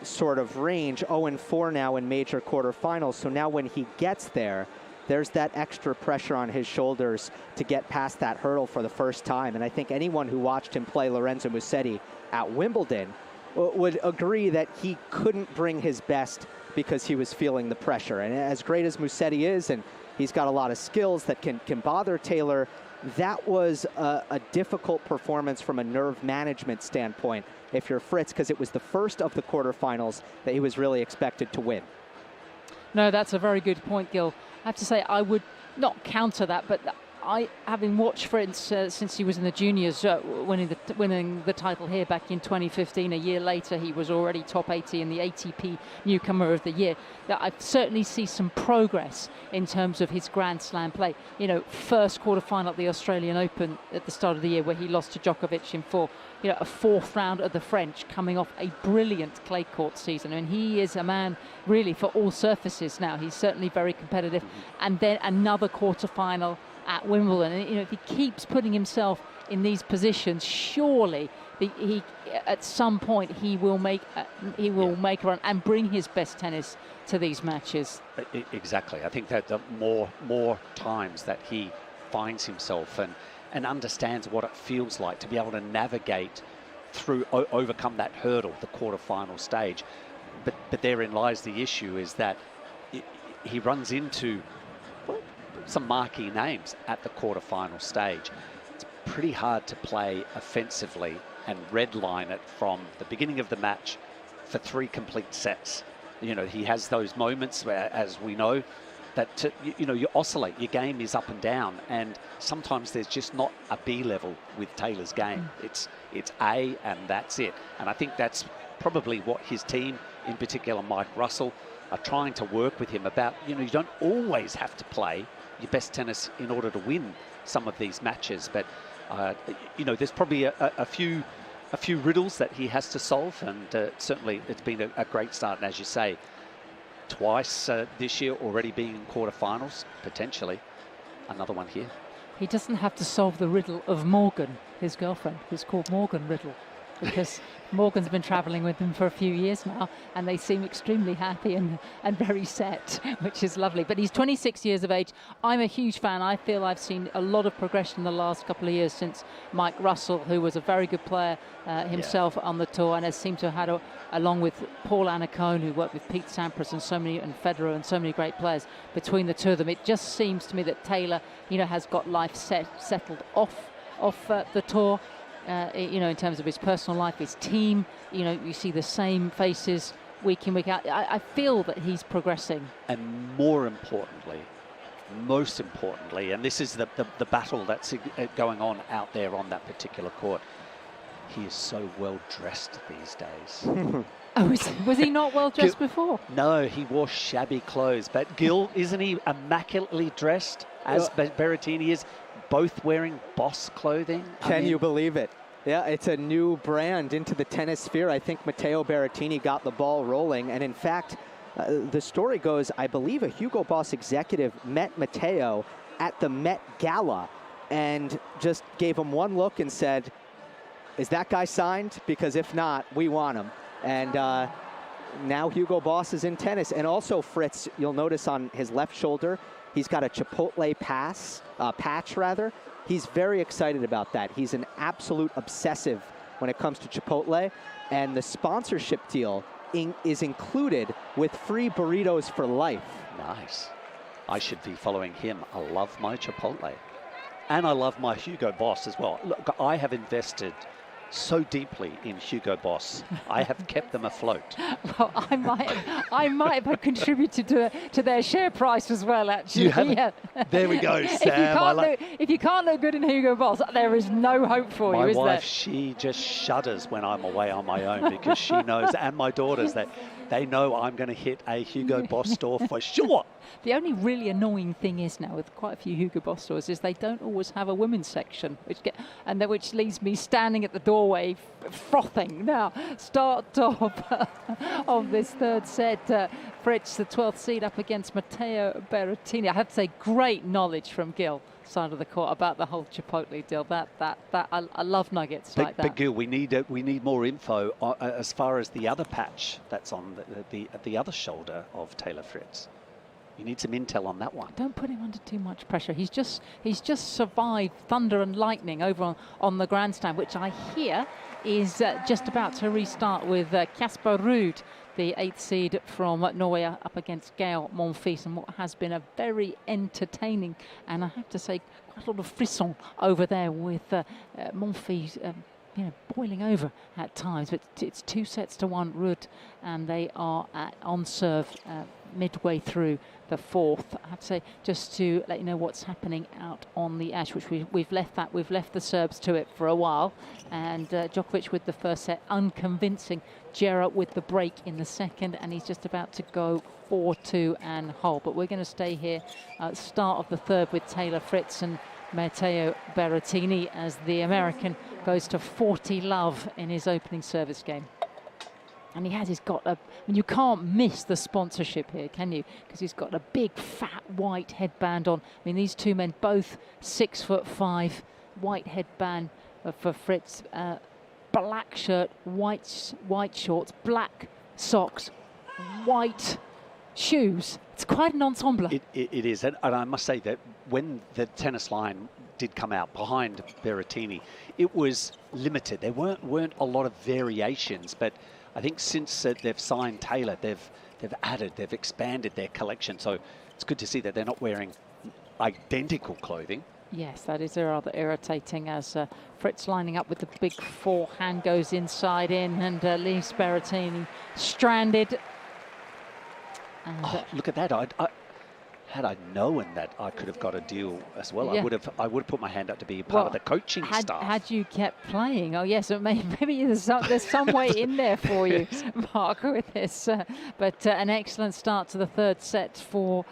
sort of range, 0-4 now in major quarterfinals. So now when he gets there, there's that extra pressure on his shoulders to get past that hurdle for the first time. And I think anyone who watched him play Lorenzo Musetti at Wimbledon would agree that he couldn't bring his best because he was feeling the pressure. And as great as Musetti is, and he's got a lot of skills that can bother Taylor, that was a difficult performance from a nerve management standpoint if you're Fritz, because it was the first of the quarterfinals that he was really expected to win. No, that's a very good point, Gil. I have to say, I would not counter that, but having watched Fritz since he was in the juniors, winning the title here back in 2015, a year later he was already top 80 in the ATP Newcomer of the Year. I certainly see some progress in terms of his Grand Slam play. You know, first quarterfinal at the Australian Open at the start of the year where he lost to Djokovic in 4. You know, a 4th round of the French, coming off a brilliant clay court season. I mean, he is a man really for all surfaces now. He's certainly very competitive. And then another quarterfinal at Wimbledon. And, you know, if he keeps putting himself in these positions, surely he at some point he will make a run and bring his best tennis to these matches. Exactly. I think that the more times that he finds himself and understands what it feels like to be able to navigate through, overcome that hurdle, the quarterfinal stage. But therein lies the issue, is that he runs into some marquee names at the quarterfinal stage. It's pretty hard to play offensively and redline it from the beginning of the match for 3 complete sets. You know, he has those moments where, as we know, that you oscillate, your game is up and down, and sometimes there's just not a B level with Taylor's game. It's A, and that's it. And I think that's probably what his team, in particular Mike Russell, are trying to work with him about. You know, you don't always have to play your best tennis in order to win some of these matches, but you know, there's probably a few riddles that he has to solve, and certainly it's been a great start. And as you say, twice this year already being in quarterfinals, potentially another one here. He doesn't have to solve the riddle of Morgan, his girlfriend, who's called Morgan Riddle, because Morgan's been traveling with him for a few years now, and they seem extremely happy and very set, which is lovely. But he's 26 years of age. I'm a huge fan. I feel I've seen a lot of progression in the last couple of years since Mike Russell, who was a very good player himself on the tour, and has seemed to have had, along with Paul Annacone, who worked with Pete Sampras and Federer and so many great players, between the two of them, it just seems to me that Taylor, you know, has got life settled off the tour. You know, in terms of his personal life, his team, you know, you see the same faces week in, week out. I feel that he's progressing. And most importantly, and this is the battle that's going on out there on that particular court, he is so well dressed these days. Oh, was he not well dressed before? No, he wore shabby clothes. But Gil, isn't he immaculately dressed, as Berrettini is? Both wearing Boss clothing. Can you believe it? Yeah, it's a new brand into the tennis sphere. I think Matteo Berrettini got the ball rolling. And in fact, the story goes, I believe a Hugo Boss executive met Matteo at the Met Gala and just gave him one look and said, is that guy signed? Because if not, we want him. And now Hugo Boss is in tennis. And also, Fritz, you'll notice on his left shoulder, He's got a Chipotle patch rather. He's very excited about that. He's an absolute obsessive when it comes to Chipotle, and the sponsorship deal is included with free burritos for life. Nice. I should be following him. I love my Chipotle. And I love my Hugo Boss as well. Look, I have invested so deeply in Hugo Boss. I have kept them afloat. Well, I might have contributed to their share price as well, actually. You haven't? Yeah. There we go, Sam. If you can't look good in Hugo Boss, there is no hope for you, is there? My wife, she just shudders when I'm away on my own because she knows, and my daughters, that they know I'm going to hit a Hugo Boss store for sure. The only really annoying thing is now with quite a few Hugo Boss stores is they don't always have a women's section, which leaves me standing at the doorway frothing. Now, start of this third set. Fritz, the 12th seed, up against Matteo Berrettini. I have to say, great knowledge from Gil, side of the court, about the whole Chipotle deal. I love nuggets like that. But Gil, we need more info as far as the other patch that's on the other shoulder of Taylor Fritz. You need some intel on that one. Don't put him under too much pressure. He's just survived thunder and lightning over on the grandstand, which I hear is just about to restart with Casper Ruud, the 8th seed from Norway, up against Gael Monfils, and what has been a very entertaining, and I have to say, quite a lot of frisson over there with Monfils boiling over at times. But it's 2-1 Ruud, and they are on serve midway through the fourth. I have to say, just to let you know what's happening out on the ash, which we've left the Serbs to it for a while, and Djokovic with the first set, unconvincing. Djere with the break in the second, and he's just about to go 4-2 and hold. But we're going to stay here at start of the third with Taylor Fritz and Matteo Berrettini as the American goes to 40 love in his opening service game. And you can't miss the sponsorship here, can you? Because he's got a big, fat, white headband on. I mean, these two men, both 6'5", white headband for Fritz, black shirt, white shorts, black socks, white shoes. It's quite an ensemble. It is, and I must say that when the tennis line did come out behind Berrettini, it was limited. There weren't a lot of variations, but I think since they've signed Taylor, they've expanded their collection. So it's good to see that they're not wearing identical clothing. Yes, that is rather irritating as Fritz lining up with the big forehand goes inside in and leaves Berrettini stranded. And, look at that. Had I known that I could have got a deal as well, yeah. I would have put my hand up to be part of the coaching staff. Had you kept playing, oh yes, maybe there's some way in there for you, Mark, with this. But an excellent start to the third set for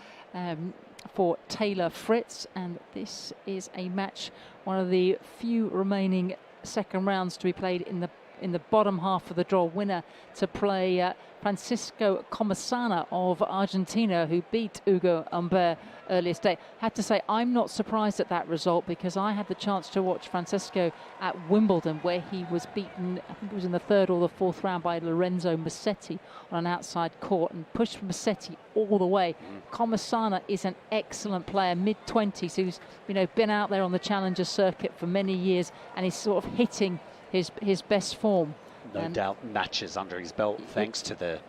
Taylor Fritz, and this is a match, one of the few remaining second rounds to be played in the bottom half of the draw. Winner to play Francisco Comasana of Argentina, who beat Hugo Humbert earlier today. Had to say, I'm not surprised at that result, because I had the chance to watch Francisco at Wimbledon, where he was beaten, I think it was in the third or the fourth round, by Lorenzo Musetti on an outside court, and pushed Musetti all the way. Comasana is an excellent player, mid-20s, who's been out there on the challenger circuit for many years, and he's sort of hitting his best form. No doubt matches under his belt thanks to the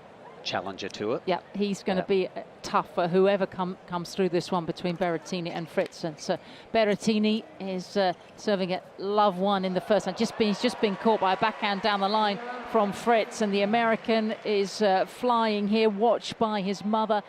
Challenger Tour. Yeah, he's going to be tough for whoever comes through this one between Berrettini and Fritz. And so Berrettini is serving at love one in the first, and he's just been caught by a backhand down the line from Fritz, and the American is flying here, watched by his mother,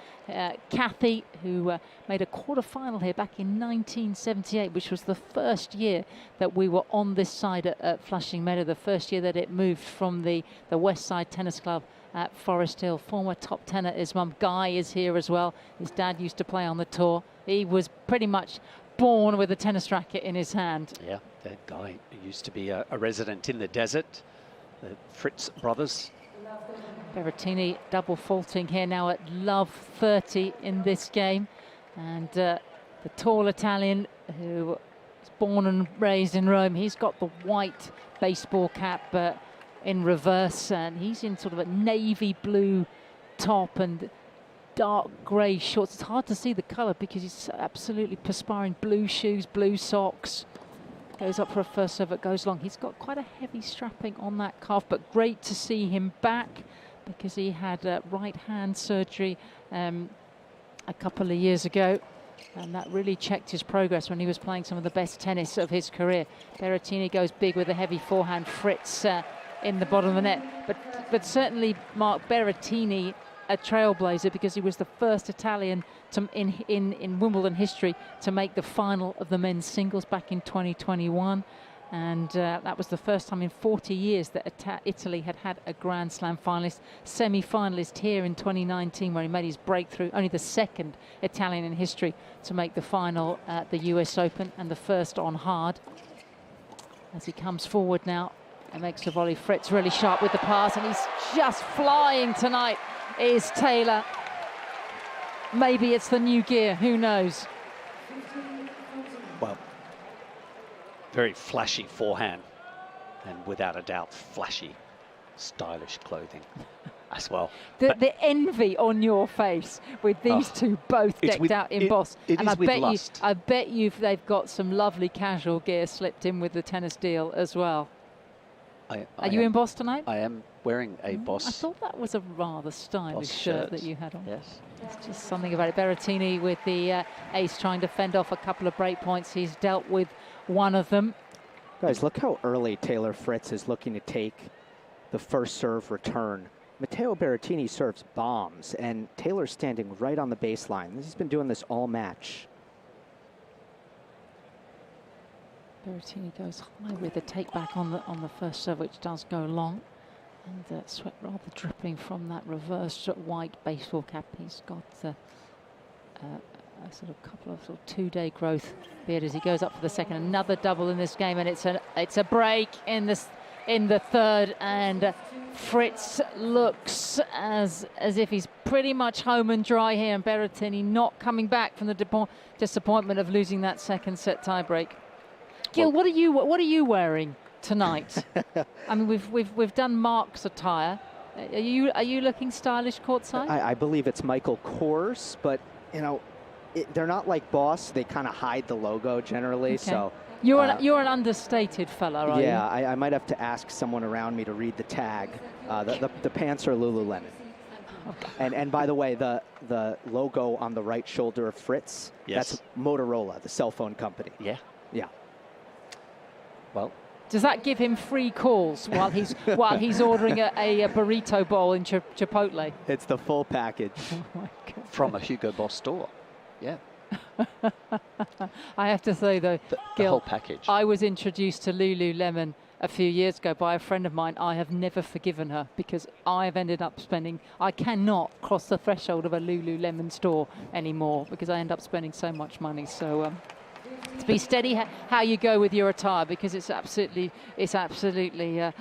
Kathy, who made a quarter-final here back in 1978, which was the first year that we were on this side at Flushing Meadow, the first year that it moved from the West Side Tennis Club at Forest Hill. Former top tenor, his mum Guy is here as well. His dad used to play on the tour. He was pretty much born with a tennis racket in his hand. Yeah, that Guy used to be a resident in the desert. The Fritz brothers. Berrettini double faulting here now at love 30 in this game. And the tall Italian, who was born and raised in Rome, he's got the white baseball cap in reverse, and he's in sort of a navy blue top and dark grey shorts. It's hard to see the colour because he's absolutely perspiring. Blue shoes, blue socks. Goes up for a first serve, it goes long. He's got quite a heavy strapping on that calf, but great to see him back because he had right hand surgery a couple of years ago, and that really checked his progress when he was playing some of the best tennis of his career. Berrettini goes big with a heavy forehand. Fritz in the bottom of the net, but certainly Mark Berrettini, a trailblazer, because he was the first Italian to, in Wimbledon history to make the final of the men's singles back in 2021. And that was the first time in 40 years that Italy had had a Grand Slam finalist. Semi-finalist here in 2019 where he made his breakthrough. Only the second Italian in history to make the final at the US Open, and the first on hard. As he comes forward now and makes a volley. Fritz really sharp with the pass, and he's just flying tonight, is Taylor. Maybe it's the new gear, who knows? Well, very flashy forehand, and without a doubt, flashy, stylish clothing as well. The envy on your face with these two both decked out in Boss. And I bet you they've got some lovely casual gear slipped in with the tennis deal as well. Are you in Boss tonight? I am wearing a Boss. I thought that was a rather stylish shirt that you had on. Yes. It's just something about it. Berrettini with the ace trying to fend off a couple of break points. He's dealt with one of them. Guys, look how early Taylor Fritz is looking to take the first serve return. Matteo Berrettini serves bombs, and Taylor's standing right on the baseline. He's been doing this all match. Berrettini goes high with a take back on the first serve, which does go long. And Sweat rather dripping from that reverse white baseball cap. He's got a sort of couple of 2-day growth beard as he goes up for the second. Another double in this game, and it's a break in the third, and Fritz looks as if he's pretty much home and dry here, and Berrettini not coming back from the disappointment of losing that second set tiebreak. Gil, what are you wearing tonight? I mean, we've done Mark's attire. Are you looking stylish courtside? I believe it's Michael Kors, but you know, they're not like Boss. They kind of hide the logo generally. Okay. So you're an understated fella, are you? Yeah, I might have to ask someone around me to read the tag. The pants are Lululemon. Okay. And by the way, the logo on the right shoulder of Fritz, that's Motorola, the cell phone company. Yeah. Yeah. Well, does that give him free calls while he's ordering a burrito bowl in Chipotle? It's the full package. Oh my God. From a Hugo Boss store. Yeah. I have to say though, Gil, the whole package. I was introduced to Lululemon a few years ago by a friend of mine. I have never forgiven her because I've ended up spending. I cannot cross the threshold of a Lululemon store anymore because I end up spending so much money. So. To be steady how you go with your attire, because it's absolutely you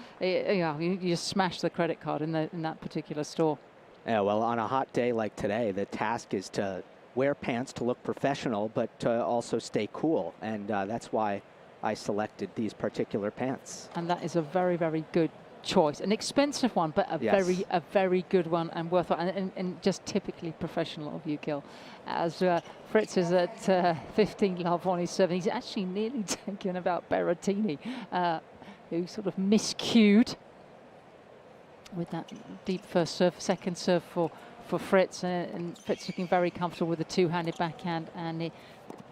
just smash the credit card in that particular store. Yeah, well, on a hot day like today, the task is to wear pants to look professional, but to also stay cool, and that's why I selected these particular pants. And that is a very, very good choice, an expensive one, but a very good one and worthwhile, and just typically professional of you, Gil. As Fritz is at 15 love on his serve, he's actually nearly taken about Berrettini, who sort of miscued with that deep first serve, second serve for Fritz, and Fritz looking very comfortable with the two-handed backhand, and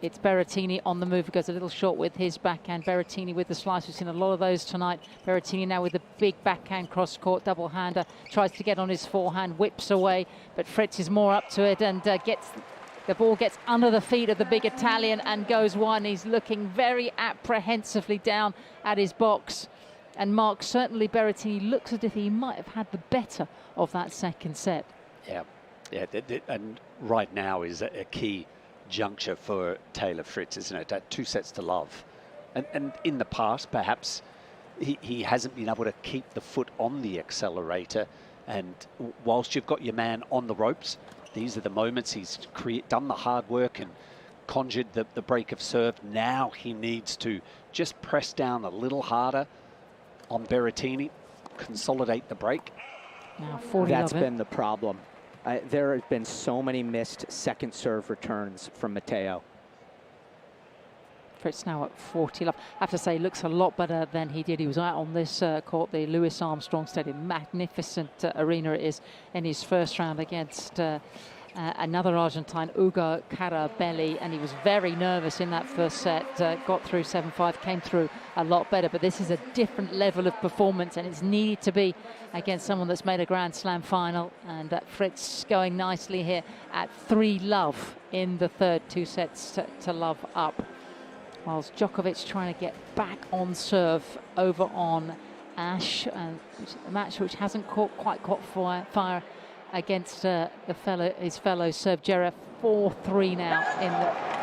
it's Berrettini on the move. He goes a little short with his backhand. Berrettini with the slice. We've seen a lot of those tonight. Berrettini now with the big backhand cross-court double-hander. Tries to get on his forehand, whips away, but Fritz is more up to it and the ball gets under the feet of the big Italian and goes one. He's looking very apprehensively down at his box. And Mark, certainly Berrettini looks as if he might have had the better of that second set. Yeah, and right now is a key juncture for Taylor Fritz, isn't it? At 2 sets to love. And in the past, perhaps he hasn't been able to keep the foot on the accelerator. And whilst you've got your man on the ropes, these are the moments he's done the hard work and conjured the break of serve. Now he needs to just press down a little harder on Berrettini, consolidate the break. Now 40 That's been the problem. There have been so many missed second serve returns from Matteo. Fritz now at 40 love. I have to say, looks a lot better than he did. He was out on this court, the Louis Armstrong Stadium. Magnificent arena it is in his first round against another Argentine, Ugo Carabelli, and he was very nervous in that first set. Got through 7-5, came through a lot better, but this is a different level of performance, and it's needed to be against someone that's made a Grand Slam final. And Fritz going nicely here at 3 love in the third, 2 sets to love up. Whilst Djokovic trying to get back on serve over on Ash, and a match which hasn't quite caught fire against his fellow Serb Djere. 4-3 now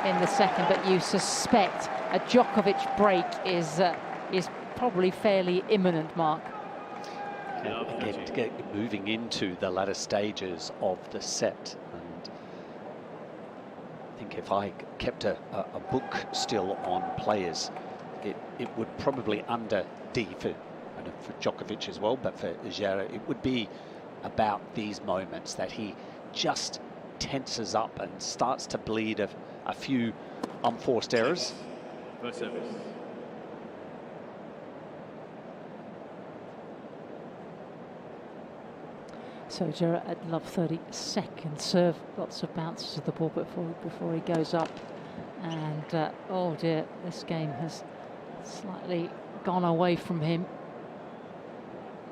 in the second, but you suspect a Djokovic break is probably fairly imminent, Mark. Again, moving into the latter stages of the set. I think if I kept a book still on players, it would probably under D for Djokovic as well, but for Djere, it would be about these moments that he just tenses up and starts to bleed a few unforced errors. First service. So Djere at love 32nd serve, lots of bounces of the ball before he goes up, and oh dear, this game has slightly gone away from him.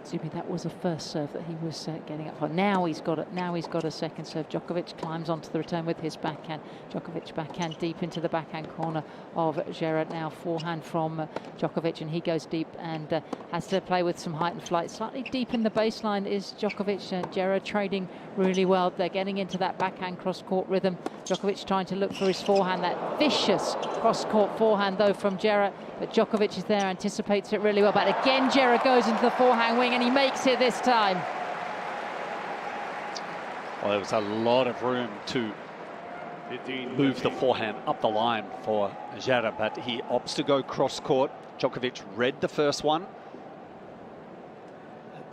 Assuming that was a first serve that he was getting up for. Now he's got it. Now he's got a second serve. Djokovic climbs onto the return with his backhand. Djokovic backhand deep into the backhand corner of Djere. Now forehand from Djokovic, and he goes deep and has to play with some height and flight. Slightly deep in the baseline is Djokovic. Djere trading really well. They're getting into that backhand cross-court rhythm. Djokovic trying to look for his forehand. That vicious cross-court forehand though from Djere, but Djokovic is there, anticipates it really well. But again, Djere goes into the forehand wing, and he makes it this time. Well, there was a lot of room to move the forehand up the line for Djere, but he opts to go cross-court. Djokovic read the first one.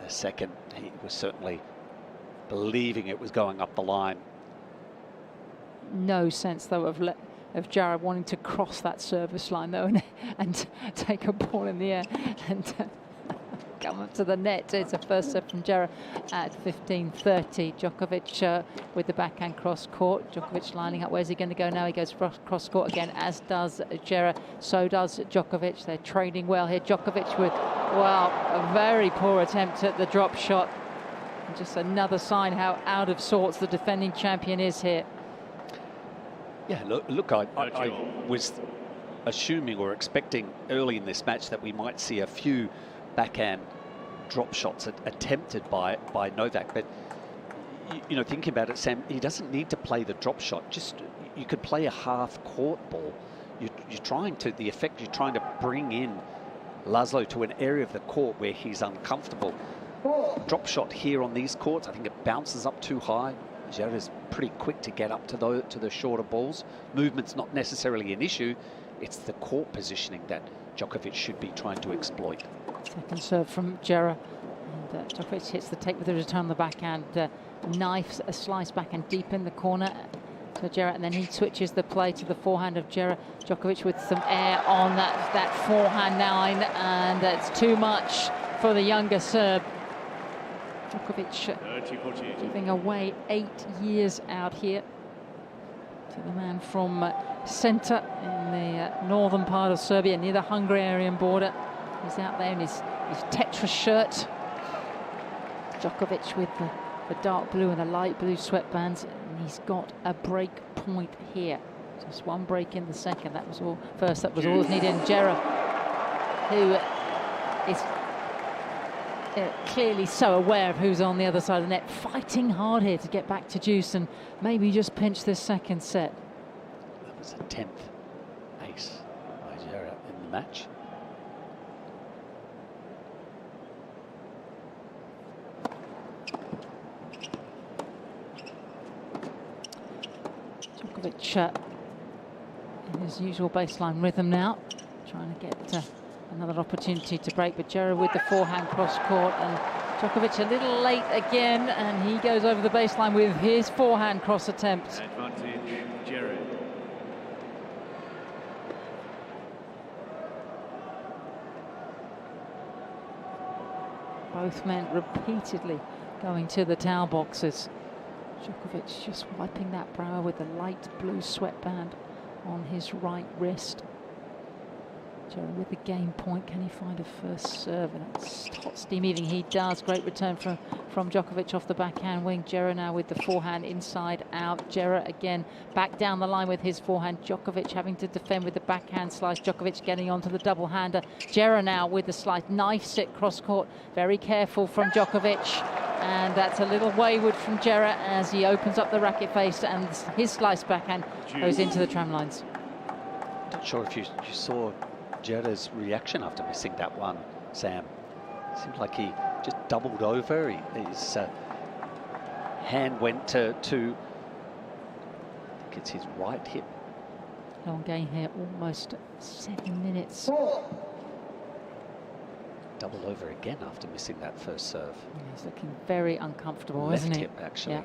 The second, he was certainly believing it was going up the line. No sense, though, of Djere wanting to cross that service line, though, and take a ball in the air and come up to the net. It's a first serve from Djere at 15-30. Djokovic with the backhand cross court. Djokovic lining up. Where's he going to go now? He goes cross court again, as does Djere. So does Djokovic. They're trading well here. Djokovic with, well, a very poor attempt at the drop shot. And just another sign how out of sorts the defending champion is here. Yeah, look, I was assuming or expecting early in this match that we might see a few backhand drop shots attempted by Novak, but you know, thinking about it, Sam, he doesn't need to play the drop shot. Just you could play a half court ball. You're trying to bring in Laslo to an area of the court where he's uncomfortable. Drop shot here on these courts, I think it bounces up too high. Djere is pretty quick to get up to the shorter balls. Movement's not necessarily an issue. It's the court positioning that Djokovic should be trying to exploit. Second serve from Djere, and Djokovic hits the take with the return on the backhand, knifes a slice backhand deep in the corner to Djere, and then he switches the play to the forehand of Djere. Djokovic with some air on that forehand line, and it's too much for the younger Serb. Djokovic giving away 8 years out here to the man from centre in the northern part of Serbia, near the Hungarian border. He's out there in his Tetra shirt. Djokovic with the dark blue and the light blue sweatbands, and he's got a break point here. Just one break in the second. That was all first. That was all that needed. And Djere, who is clearly so aware of who's on the other side of the net, fighting hard here to get back to juice and maybe just pinch this second set. That was a 10th ace by Djere in the match. Djokovic in his usual baseline rhythm now, trying to get another opportunity to break, but Djere with the forehand cross court, and Djokovic a little late again, and he goes over the baseline with his forehand cross attempt. Advantage, Djere. Both men repeatedly going to the towel boxes. Djokovic just wiping that brow with a light blue sweatband on his right wrist. Djere with the game point. Can he find a first serve? And it's hot steam evening. He does. Great return from Djokovic off the backhand wing. Djere now with the forehand inside out. Djere again back down the line with his forehand. Djokovic having to defend with the backhand slice. Djokovic getting onto the double hander. Djere now with the slice. Knifes it cross court. Very careful from Djokovic. And that's a little wayward from Djere as he opens up the racket face, and his slice backhand goes into the tram lines. Not sure if you saw Djere's reaction after missing that one, Sam. Seemed like he just doubled over. His hand went to I think it's his right hip. Long game here, almost 7 minutes. Double over again after missing that first serve. He's looking very uncomfortable, Left isn't he? hip, actually. Yeah.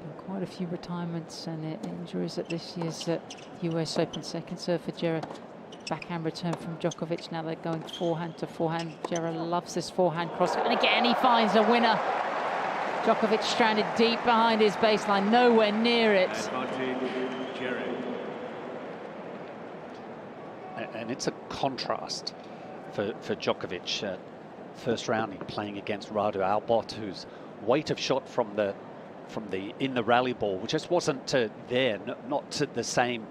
Been quite a few retirements and injuries at this year's US Open. Second serve for Djere. Backhand return from Djokovic. Now they're going forehand to forehand. Djere loves this forehand cross. And again, he finds a winner. Djokovic stranded deep behind his baseline, nowhere near it. Advantage, Djere. And it's a contrast for Djokovic. First round, he playing against Radu Albot, whose weight of shot from the in the rally ball just wasn't there, not to the same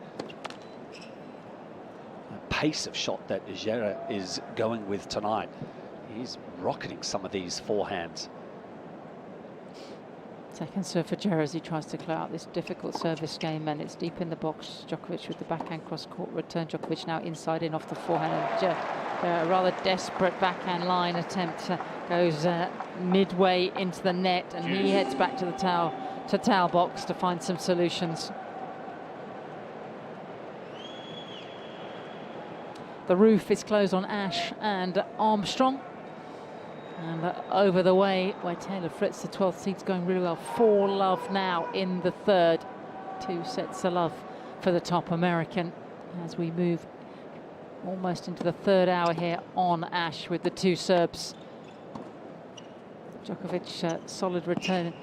pace of shot that Djere is going with tonight. He's rocketing some of these forehands. Second serve for Djere as he tries to clear out this difficult service game, and it's deep in the box. Djokovic with the backhand cross-court return. Djokovic now inside in off the forehand. And a rather desperate backhand line attempt goes midway into the net, and he heads back to the towel box to find some solutions. The roof is closed on Ash and Armstrong. And over the way where Taylor Fritz, the 12th seed's going really well. 4-love now in the third. 2 sets of love for the top American as we move almost into the third hour here on Ash with the 2 Serbs. Djokovic, solid return.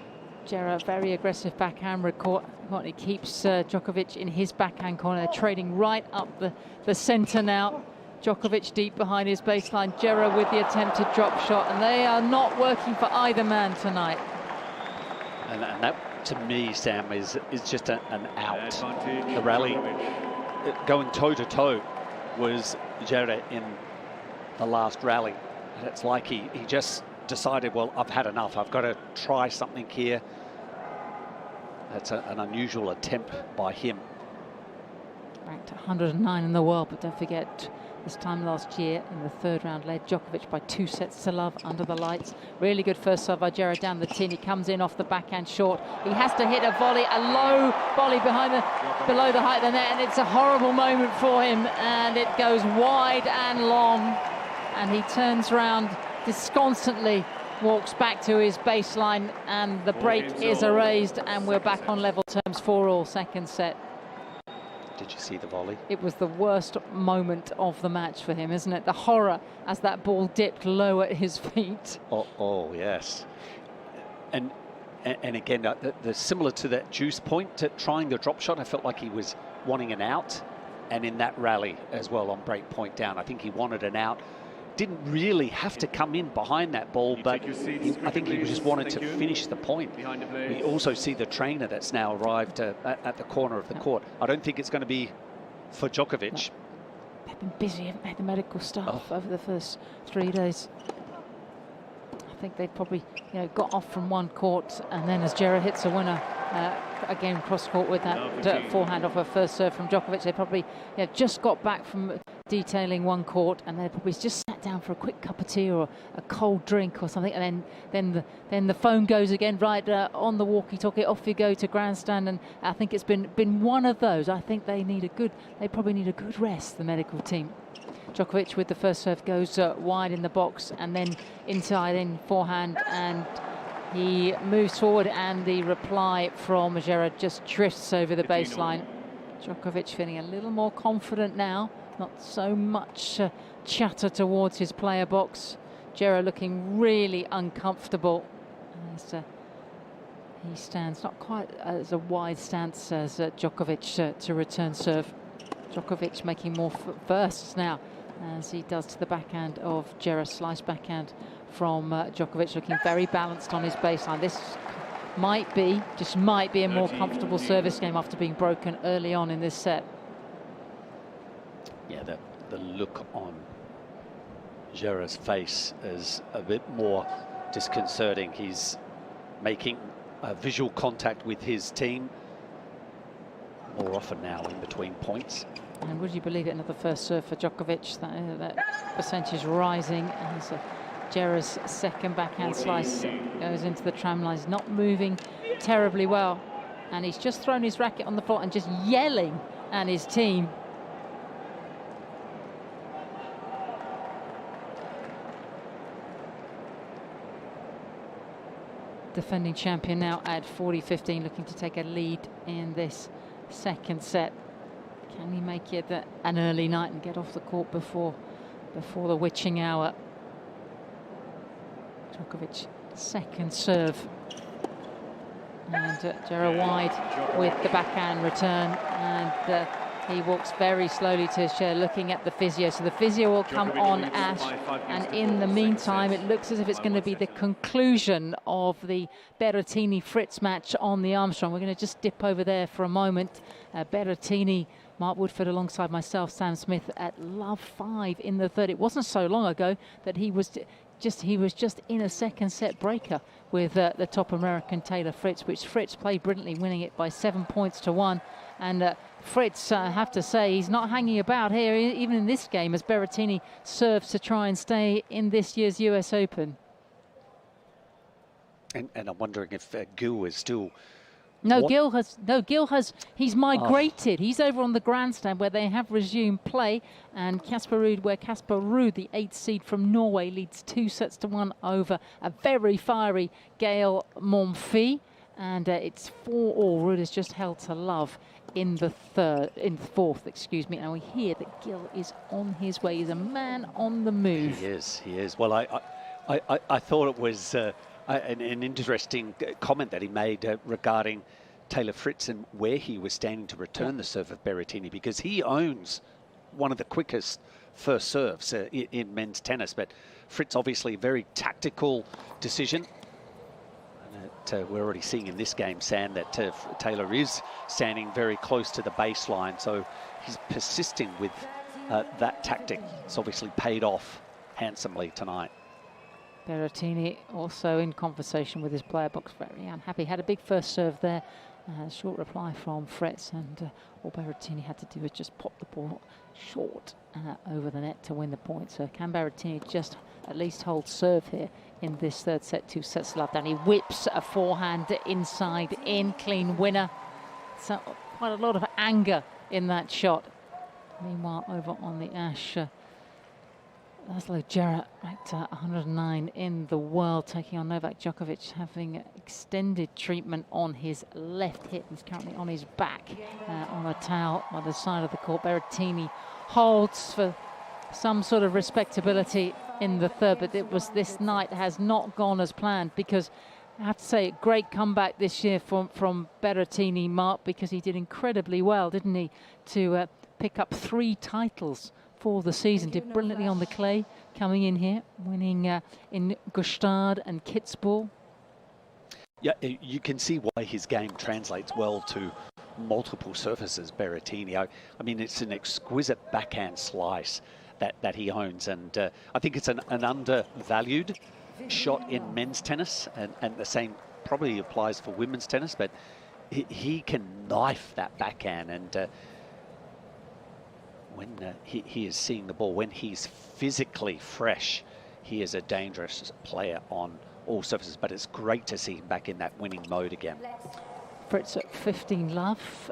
Djere, very aggressive backhand record. He keeps Djokovic in his backhand corner, trading right up the centre now. Djokovic deep behind his baseline. Djere with the attempted drop shot, and they are not working for either man tonight. And that, to me, Sam, is just an out. The rally going toe-to-toe was Djere in the last rally. And it's like he just decided, well, I've had enough. I've got to try something here. That's an unusual attempt by him. Ranked 109 in the world, but don't forget, this time last year in the third round led Djokovic by 2 sets to love under the lights. Really good first serve by Djere down the tin. He comes in off the backhand short. He has to hit a volley, a low volley below the height of the net, and it's a horrible moment for him, and it goes wide and long, and he turns round disconsolately, walks back to his baseline, and the break is erased, and we're back on level terms for all. Second set. Did you see the volley? It was the worst moment of the match for him, isn't it? The horror as that ball dipped low at his feet. Oh yes. And again, the similar to that juice point, to trying the drop shot, I felt like he was wanting an out. And in that rally as well on break point down, I think he wanted an out. Didn't really have to come in behind that ball, but I think he just wanted to finish the point. We also see the trainer that's now arrived at the corner of the court. I don't think it's going to be for Djokovic. They've been busy, haven't they, the medical staff over the first 3 days. I think they probably got off from one court, and then as Djere hits a winner, again cross court with that forehand off her first serve from Djokovic, they probably just got back from detailing one court, and they probably just sat down for a quick cup of tea or a cold drink or something, and then the phone goes again right on the walkie-talkie. Off you go to grandstand, and I think it's been one of those. I think they probably need a good rest, the medical team. Djokovic with the first serve goes wide in the box and then inside in forehand, and he moves forward, and the reply from Djere just drifts over the baseline. Djokovic feeling a little more confident now, not so much chatter towards his player box. Djere looking really uncomfortable as he stands, not quite as a wide stance as Djokovic to return serve. Djokovic making more bursts now, as he does to the backhand of Djere. Slice backhand from Djokovic, looking very balanced on his baseline. This might be, just might be, a more comfortable service game after being broken early on in this set. Yeah, the look on Djere's face is a bit more disconcerting. He's making visual contact with his team more often now in between points. And would you believe it, another first serve for Djokovic. That percentage rising as Djere's second backhand slice goes into the tram line. He's not moving terribly well, and he's just thrown his racket on the floor and just yelling at his team. Defending champion now at 40-15, looking to take a lead in this second set. Can he make it an early night and get off the court before the witching hour? Djokovic second serve, and Djere wide with the backhand return, and he walks very slowly to his chair looking at the physio. So the physio will come on, Ash, and in the meantime it looks as if it's going to be the conclusion of the Berrettini-Fritz match on the Armstrong. We're going to just dip over there for a moment. Berrettini, Mark Woodford alongside myself, Sam Smith, at love 5 in the third. It wasn't so long ago that he was just in a second set breaker with the top American Taylor Fritz, which Fritz played brilliantly, winning it by 7 points to 1. And Fritz, I have to say, he's not hanging about here, even in this game, as Berrettini serves to try and stay in this year's US Open. And I'm wondering if Gil is still... Gil has, he's migrated. He's over on the grandstand where they have resumed play, and Casper Ruud, the 8th seed from Norway, leads 2-1 over a very fiery Gael Monfils, and it's 4-4. Ruud has just held to love in the fourth, excuse me. And we hear that Gil is on his way. He's a man on the move. He is. Well, I thought it was an interesting comment that he made regarding Taylor Fritz and where he was standing to return the serve of Berrettini, because he owns one of the quickest first serves in men's tennis. But Fritz, obviously, a very tactical decision. We're already seeing in this game, Sam, that Taylor is standing very close to the baseline, so he's persisting with that tactic. It's obviously paid off handsomely tonight. Berrettini also in conversation with his player box, very unhappy. Had a big first serve there, short reply from Fritz, and all Berrettini had to do was just pop the ball short over the net to win the point. So can Berrettini just at least hold serve here in this third set? 2-love down. He whips a forehand inside in, clean winner. So quite a lot of anger in that shot. Meanwhile, over on the Ash, Laslo Djere, ranked 109 in the world, taking on Novak Djokovic, having extended treatment on his left hip. He's currently on his back on a towel by the side of the court. Berrettini holds for some sort of respectability in the third, but this night has not gone as planned, because I have to say, great comeback this year from Berrettini, Mark, because he did incredibly well, didn't he, to pick up 3 titles for the season. Did brilliantly on the clay, coming in here, winning in Gstaad and Kitzbühel. Yeah, you can see why his game translates well to multiple surfaces, Berrettini. I mean, it's an exquisite backhand slice that he owns, and I think it's an undervalued shot in men's tennis, and the same probably applies for women's tennis, but he can knife that backhand, and when he is seeing the ball, when he's physically fresh, he is a dangerous player on all surfaces, but it's great to see him back in that winning mode again. Fritz at 15-love,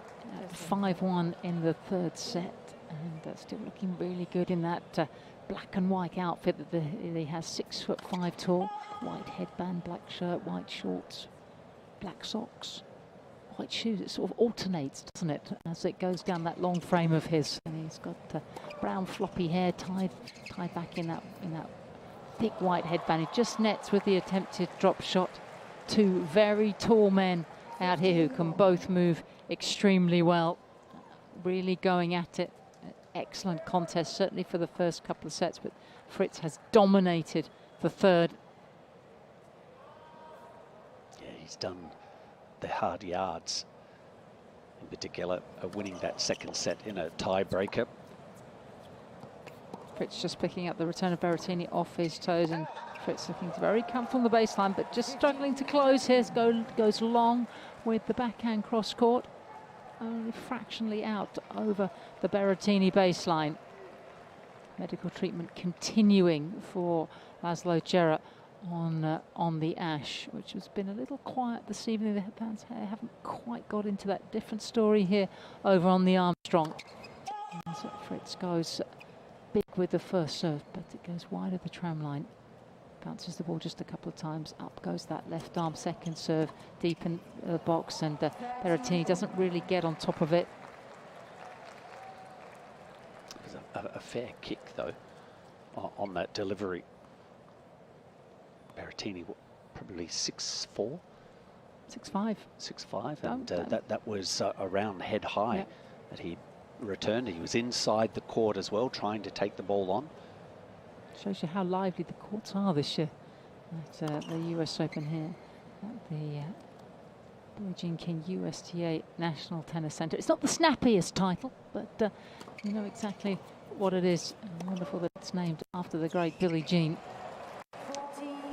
5-1 in the third set, And still looking really good in that black and white outfit that he has. 6'5" tall, white headband, black shirt, white shorts, black socks, white shoes. It sort of alternates, doesn't it, as it goes down that long frame of his. And he's got brown floppy hair tied back in that thick white headband. He just nets with the attempted drop shot. Two very tall men out here who can both move extremely well. Really going at it. Excellent contest, certainly for the first couple of sets, but Fritz has dominated the third. Yeah, he's done the hard yards, in particular, winning that second set in a tiebreaker. Fritz just picking up the return of Berrettini off his toes, and Fritz looking very comfortable on the baseline, but just struggling to close here. Goes long with the backhand cross court, only fractionally out over the Berrettini baseline. Medical treatment continuing for Laslo Djere on the ash, which has been a little quiet this evening. The headbands haven't quite got into that. Different story here over on the Armstrong. And so Fritz goes big with the first serve, but it goes wide of the tram line. Bounces the ball just a couple of times. Up goes that left arm second serve deep in the box, and Berrettini doesn't really get on top of it. It was a fair kick, though, on that delivery. Berrettini, probably 6'4", 6'5", 6'5", and that was around head high that he returned. He was inside the court as well, trying to take the ball on. Shows you how lively the courts are this year at the US Open here at the Billie King USTA National Tennis Centre. It's not the snappiest title, but you know exactly what it is. And wonderful that it's named after the great Billie Jean.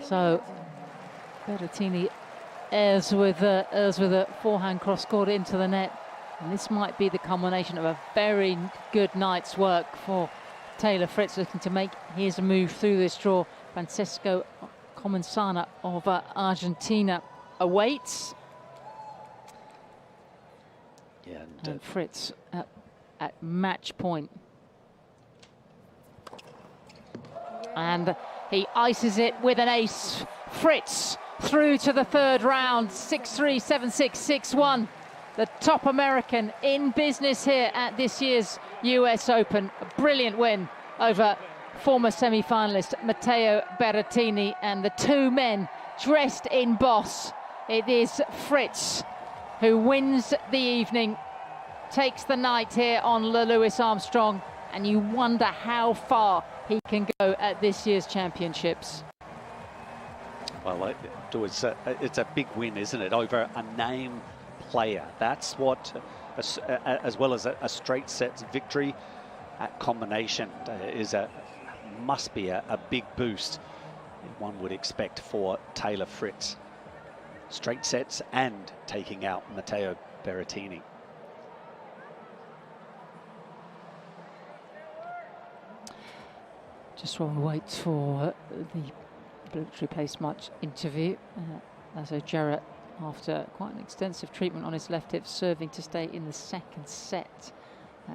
So Berrettini airs with a forehand cross court into the net, and this might be the culmination of a very good night's work for Taylor Fritz, looking to make his move through this draw. Francesco Comensana of Argentina awaits. Yeah, and Fritz at match point. And he ices it with an ace. Fritz through to the third round, 6-3, 7-6, 6-1. The top American in business here at this year's US Open. A brilliant win over former semi-finalist Matteo Berrettini, and the two men dressed in boss. It is Fritz who wins the evening, takes the night here on the Louis Armstrong, and you wonder how far he can go at this year's championships. Well, it's a big win, isn't it, over a name player. That's what, as well as a straight sets victory at combination, must be a big boost, one would expect, for Taylor Fritz. Straight sets and taking out Matteo Berrettini. Just while we wait for the obligatory post-match interview, Laslo Djere, after quite an extensive treatment on his left hip, serving to stay in the second set.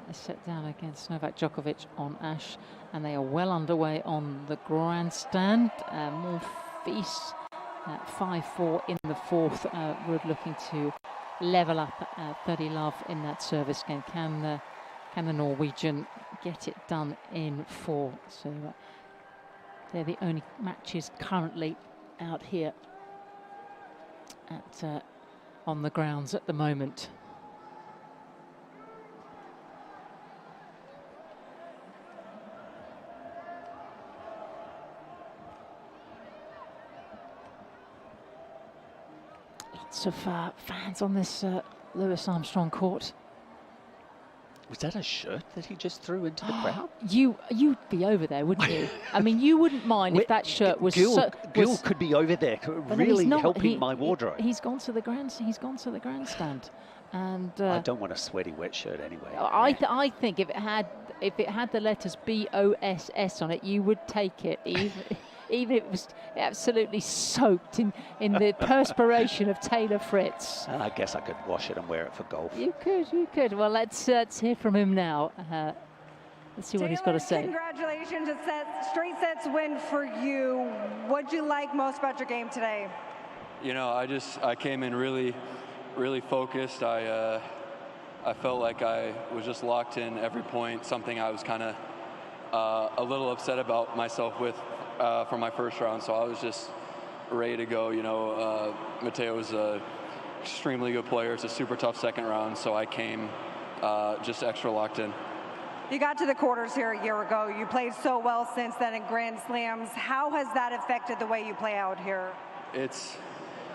A set down against Novak Djokovic on ash, and they are well underway on the grandstand. More feast at 5-4 in the fourth. Ruud looking to level up 30 love in that service game. Can the Norwegian get it done in four? So they're the only matches currently out here at on the grounds at the moment. Lots of fans on this Louis Armstrong court. Was that a shirt that he just threw into the crowd? You'd be over there, wouldn't you? I mean, you wouldn't mind if that shirt was. Gil could be over there, really helping my wardrobe. He's gone to the grandstand, and I don't want a sweaty wet shirt anyway. I think if it had the letters BOSS on it, you would take it, even if it was absolutely soaked in the perspiration of Taylor Fritz. I guess I could wash it and wear it for golf. You could. Well, let's hear from him now. Let's see what he's got to say. Congratulations, a straight sets win for you. What'd you like most about your game today? You know, I came in really focused. I felt like I was just locked in every point, something I was kind of a little upset about myself with from my first round. So I was just ready to go. You know, Matteo is an extremely good player. It's a super tough second round, so I came just extra locked in. You got to the quarters here a year ago. You played so well since then in Grand Slams. How has that affected the way you play out here?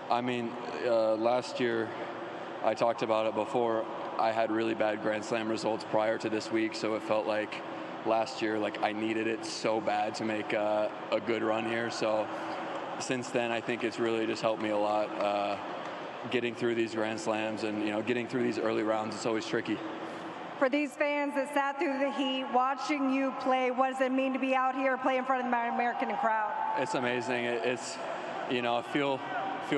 I mean, last year, I talked about it before, I had really bad Grand Slam results prior to this week, so it felt like last year, like I needed it so bad to make a good run here. So since then, I think it's really just helped me a lot. Getting through these Grand Slams and, you know, getting through these early rounds, it's always tricky. For these fans that sat through the heat, watching you play, what does it mean to be out here, play in front of the American crowd? It's amazing. It's, you know, feel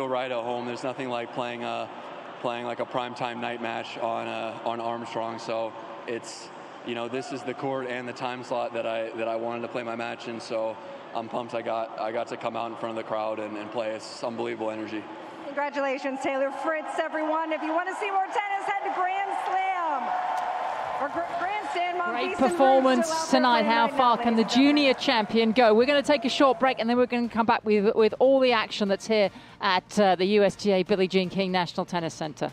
right at home. There's nothing like playing like a primetime night match on Armstrong. So it's, you know, this is the court and the time slot that I wanted to play my match in. So I'm pumped I got to come out in front of the crowd and play. It's unbelievable energy. Congratulations, Taylor Fritz, everyone. If you want to see more tennis, head to Grand Slam. Great performance tonight. How far can the junior champion go? We're going to take a short break and then we're going to come back with all the action that's here at the USTA Billie Jean King National Tennis Center.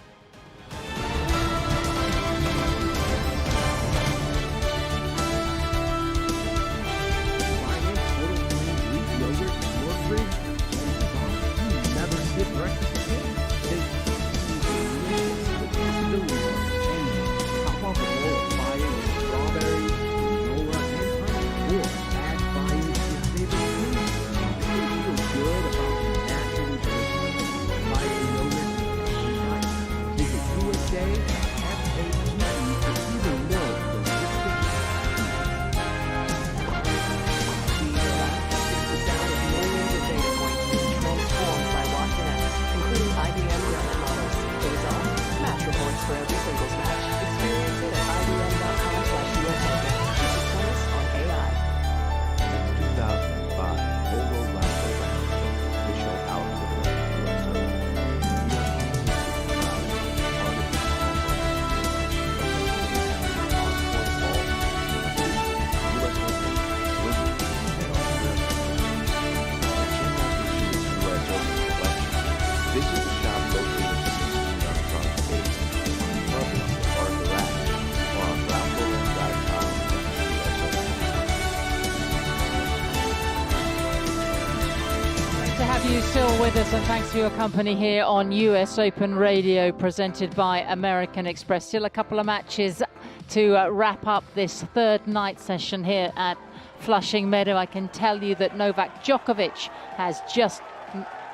With us, and thanks for your company here on US Open Radio, presented by American Express. Still a couple of matches to wrap up this third night session here at Flushing Meadow. I can tell you that Novak Djokovic has just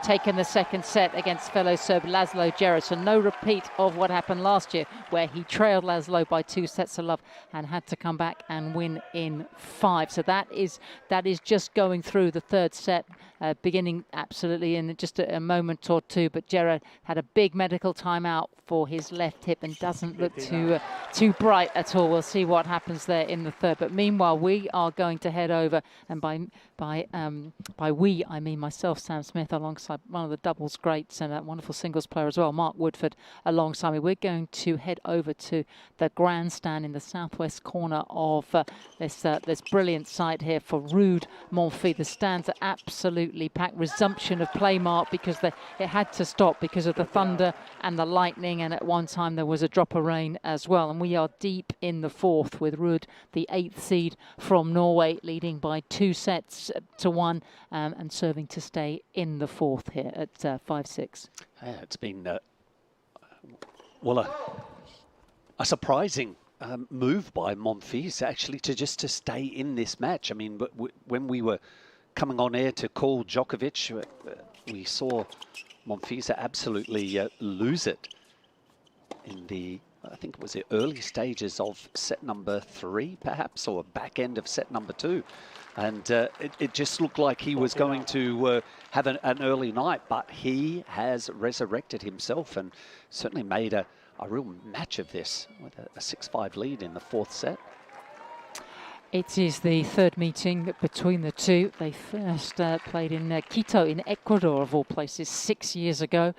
taken the second set against fellow Serb Laslo Djere. So no repeat of what happened last year, where he trailed Laslo by 2 sets to love and had to come back and win in 5. So that is just going through the third set, beginning absolutely in just a moment or two. But Djere had a big medical timeout for his left hip and doesn't look too bright at all. We'll see what happens there in the third. But meanwhile, we are going to head over, and by we I mean myself, Sam Smith, alongside one of the doubles greats and a wonderful singles player as well, Mark Woodford, alongside me. We're going to head over to the grandstand in the southwest corner of this brilliant site here for Rude Monfils. The stands are absolutely packed. Resumption of play, Mark, because it had to stop because of the thunder and the lightning, and at one time there was a drop of rain as well. And we are deep in the fourth with Ruud, the 8th seed from Norway, leading by 2 sets to 1 and serving to stay in the fourth here at 5-6. Yeah, it's been a surprising move by Monfils actually to stay in this match. I mean, when we were coming on air to call Djokovic, we saw Monfils absolutely lose it in the, I think it was the early stages of set number 3, perhaps, or back end of set number 2. And it just looked like he was going to have an early night, but he has resurrected himself and certainly made a real match of this with a 6-5 lead in the 4th set. It is the third meeting between the two. They first played in Quito in Ecuador, of all places, 6 years ago.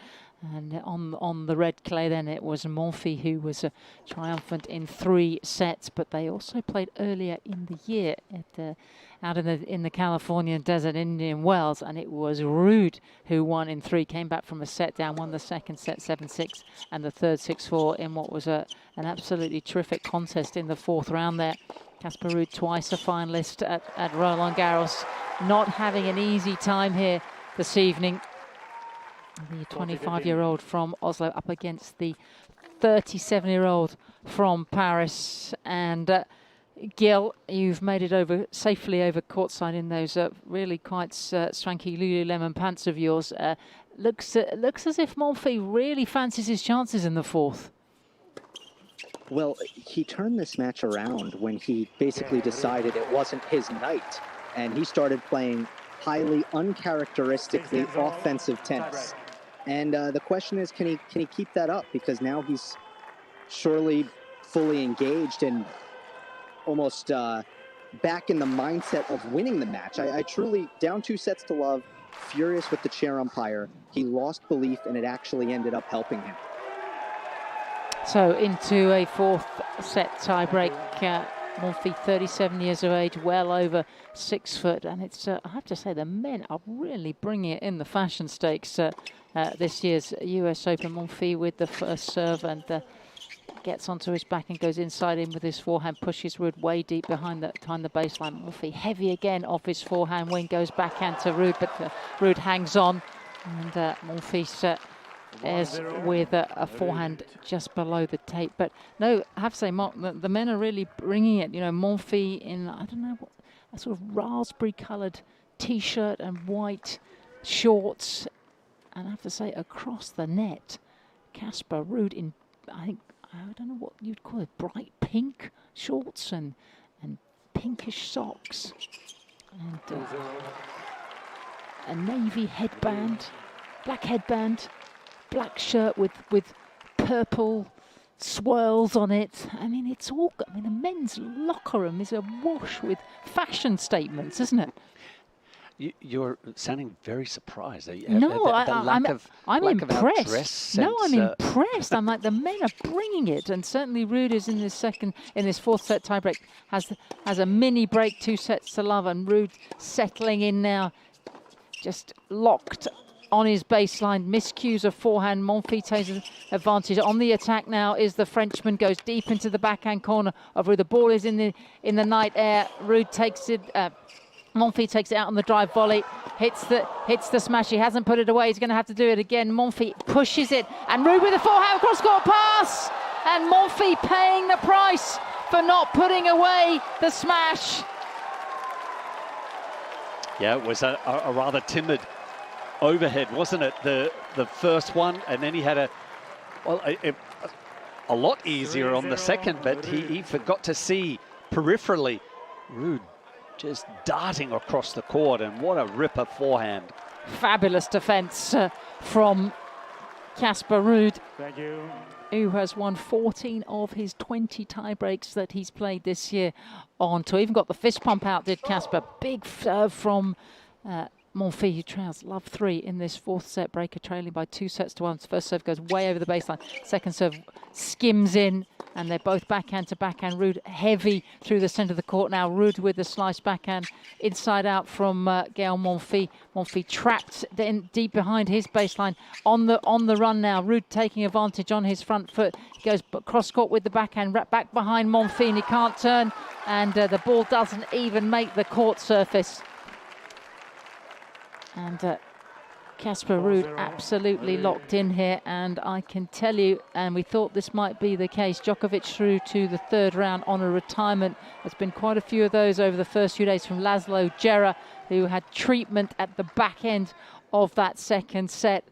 And on the red clay then it was Monfils who was triumphant in 3 sets, but they also played earlier in the year at out in the Californian desert, Indian Wells, and it was Ruud who won in 3, came back from a set down, won the second set 7-6 and the third 6-4 in what was an absolutely terrific contest in the 4th round there. Casper Ruud, twice a finalist at Roland Garros, not having an easy time here this evening. The 25-year-old from Oslo up against the 37-year-old from Paris. And Gil, you've made it over safely over courtside in those really quite swanky Lululemon pants of yours. Looks as if Monfils really fancies his chances in the 4th. Well, he turned this match around when he basically decided it wasn't his night, and he started playing highly uncharacteristically offensive tennis. And the question is, can he keep that up? Because now he's surely fully engaged and almost back in the mindset of winning the match. I truly, down 2 sets to love, furious with the chair umpire. He lost belief, and it actually ended up helping him. So into a 4th set tiebreak. Monfils, 37 years of age, well over 6 foot, and it's I have to say the men are really bringing it in the fashion stakes this year's US Open. Monfils with the first serve and gets onto his back and goes inside in with his forehand, pushes Ruud way deep behind the baseline. Monfils heavy again off his forehand wing, goes backhand to Ruud, but Ruud hangs on, and Monfils is with a forehand just below the tape. But no, I have to say, Mark, the men are really bringing it. You know, Monfils in, I don't know, a sort of raspberry-coloured T-shirt and white shorts. And I have to say, across the net, Casper Ruud in, I don't know what you'd call it, bright pink shorts and pinkish socks. And a navy headband, black headband, black shirt with purple swirls on it. I mean, it's all, I mean, the men's locker room is awash with fashion statements, isn't it? You're sounding very surprised. No, I'm impressed. Sense, no, I'm impressed. I'm like, the men are bringing it, and certainly Ruud is in this 4th set tiebreak, has a mini break, 2 sets to love, and Ruud settling in now, just locked on his baseline, miscues of forehand. Monfils takes advantage. On the attack now is the Frenchman, goes deep into the backhand corner of Ruud. The ball is in the night air. Ruud takes it. Monfils takes it out on the drive volley, hits the smash. He hasn't put it away. He's going to have to do it again. Monfils pushes it, and Ruud with a forehand cross-court pass, and Monfils paying the price for not putting away the smash. Yeah, it was a rather timid overhead, wasn't it? The first one, and then he had a lot easier on the second, but he forgot to see peripherally Ruud just darting across the court, and what a ripper forehand. Fabulous defense from Casper Ruud, thank you, who has won 14 of his 20 tiebreaks that he's played this year on tour. Even got the fist pump out, did Casper. Big serve from Monfils, who trails love 3 in this 4th set breaker, trailing by 2 sets to 1. First serve goes way over the baseline. Second serve skims in, and they're both backhand to backhand. Ruud heavy through the centre of the court now. Ruud with the slice backhand inside out from Gaël Monfils. Monfils trapped then deep behind his baseline on the run now. Ruud taking advantage on his front foot. He goes cross court with the backhand, back behind Monfils, and he can't turn, and the ball doesn't even make the court surface. And Casper Ruud absolutely locked in here, and I can tell you, and we thought this might be the case, Djokovic through to the 3rd round on a retirement. There's been quite a few of those over the first few days from Laslo Djere, who had treatment at the back end of that 2nd set,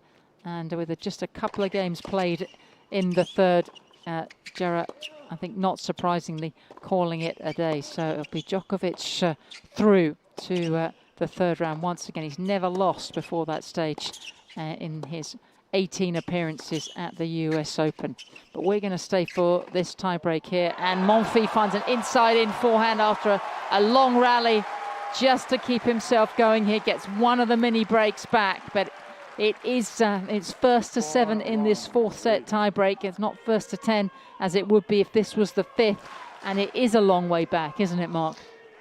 and with just a couple of games played in the 3rd, Djere, I think not surprisingly, calling it a day. So it'll be Djokovic through to the 3rd round once again. He's never lost before that stage in his 18 appearances at the US Open. But we're going to stay for this tiebreak here. And Monfils finds an inside-in forehand after a long rally just to keep himself going here. Gets one of the mini breaks back, but it is it's first to 7 in this fourth set tiebreak. It's not first to 10 as it would be if this was the fifth. And it is a long way back, isn't it, Mark?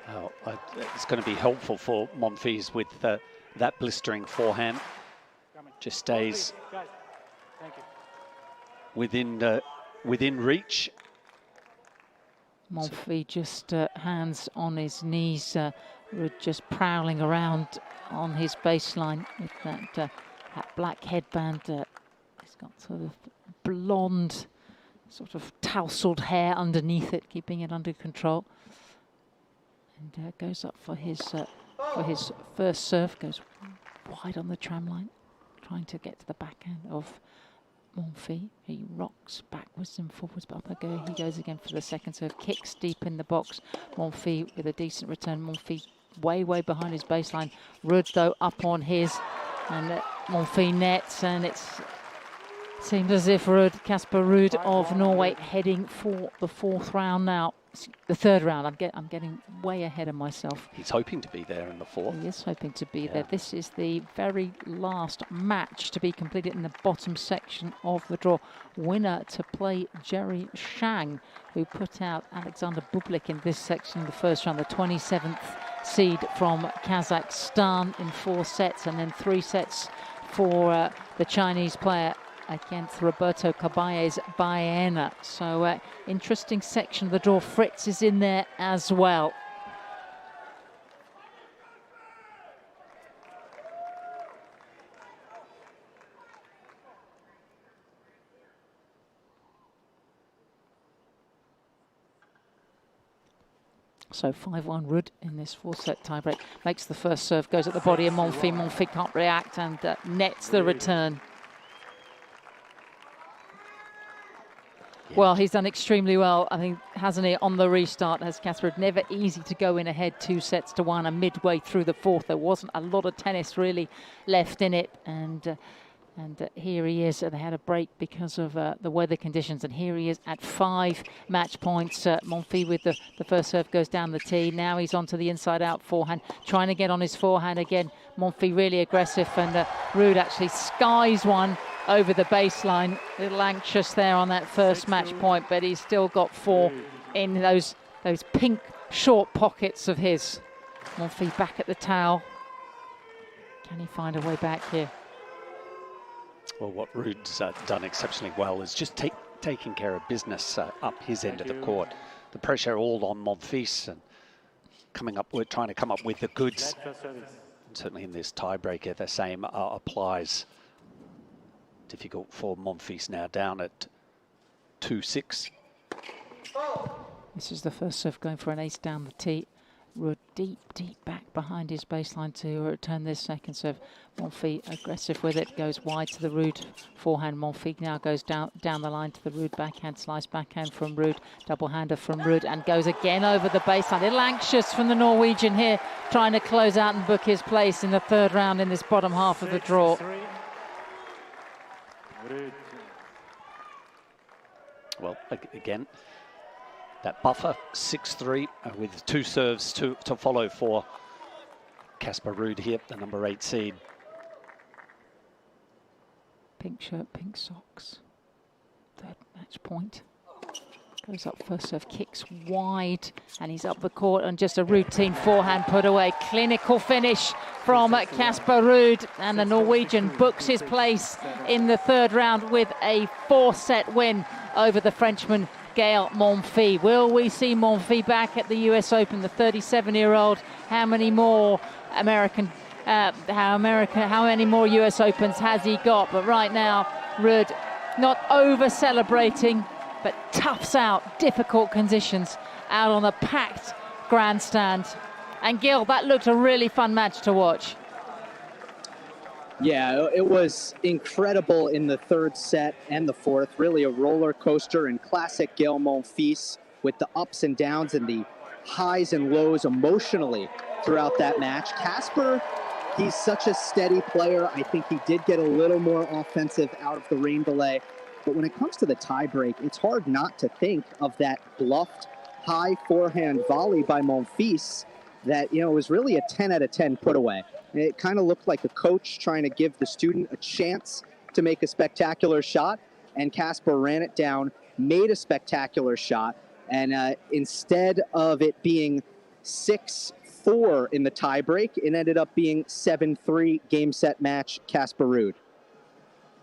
Oh, it's going to be helpful for Monfils with that blistering forehand. Just stays within reach. Monfils just hands on his knees, just prowling around on his baseline with that black headband. He's got sort of blonde, sort of tousled hair underneath it, keeping it under control. And goes up for his first serve, goes wide on the tram line, trying to get to the backhand of Monfils. He rocks backwards and forwards, but up he goes again for the second serve. Kicks deep in the box. Monfils with a decent return. Monfils way behind his baseline. Ruud though up on his, and Monfils nets, and it seems as if Casper Ruud of Norway heading for the fourth round now. The third round. I'm getting way ahead of myself. He's hoping to be there in the fourth. He is hoping to be there. This is the very last match to be completed in the bottom section of the draw. Winner to play Jerry Shang, who put out Alexander Bublik in this section in the first round, the 27th seed from Kazakhstan in 4 sets, and then 3 sets for the Chinese player against Roberto Caballes Baena. So interesting section of the draw. Fritz is in there as well. So 5-1 Ruud in this 4-set tiebreak. Makes the first serve, goes at the body of Monfils. Monfils can't react and nets the return. Well, he's done extremely well, I think, hasn't he, on the restart, has Casper. Never easy to go in ahead 2-1, and midway through the fourth, there wasn't a lot of tennis really left in it. And here he is. They had a break because of the weather conditions, and here he is at 5 match points. Monfils with the first serve goes down the tee. Now he's onto the inside-out forehand, trying to get on his forehand again. Monfils really aggressive, and Ruud actually skies one over the baseline. A little anxious there on that first match point, but he's still got 4 in those pink short pockets of his. Monfils back at the towel. Can he find a way back here? Well, what Ruud's done exceptionally well is just taking care of business up his end of the court. The pressure all on Monfils, and trying to come up with the goods. And certainly in this tiebreaker, the same applies. Difficult for Monfils now, down at 2-6. This is the first serve going for an ace down the tee. Ruud deep back behind his baseline to return this second serve. Monfils aggressive with it, goes wide to the Ruud forehand. Monfils now goes down the line to the Ruud backhand, slice backhand from Ruud, double-hander from Ruud, and goes again over the baseline. A little anxious from the Norwegian here, trying to close out and book his place in the third round in this bottom half of the draw. Well, again, that buffer, 6-3, with 2 serves to follow for Casper Ruud here, the number 8 seed. Pink shirt, pink socks. Third match point. Goes up first serve, kicks wide, and he's up the court, and just a routine forehand put away. Clinical finish from Casper Ruud, and the Norwegian books his place in the third round with a 4-set win over the Frenchman Gael Monfils. Will we see Monfils back at the US Open, the 37-year-old? How many more how many more US Opens has he got? But right now, Ruud not over-celebrating, but toughs out difficult conditions out on a packed grandstand. And Gil, that looked a really fun match to watch. Yeah, it was incredible in the third set and the fourth. Really a roller coaster in classic Gael Monfils, with the ups and downs and the highs and lows emotionally throughout that match. Casper, He's such a steady player. I think he did get a little more offensive out of the rain delay. But when it comes to the tiebreak, it's hard not to think of that bluffed high forehand volley by Monfils that, was really a 10 out of 10 put away. It kind of looked like a coach trying to give the student a chance to make a spectacular shot, and Casper ran it down, made a spectacular shot, and instead of it being 6-4 in the tiebreak, it ended up being 7-3 game set match Casper Ruud.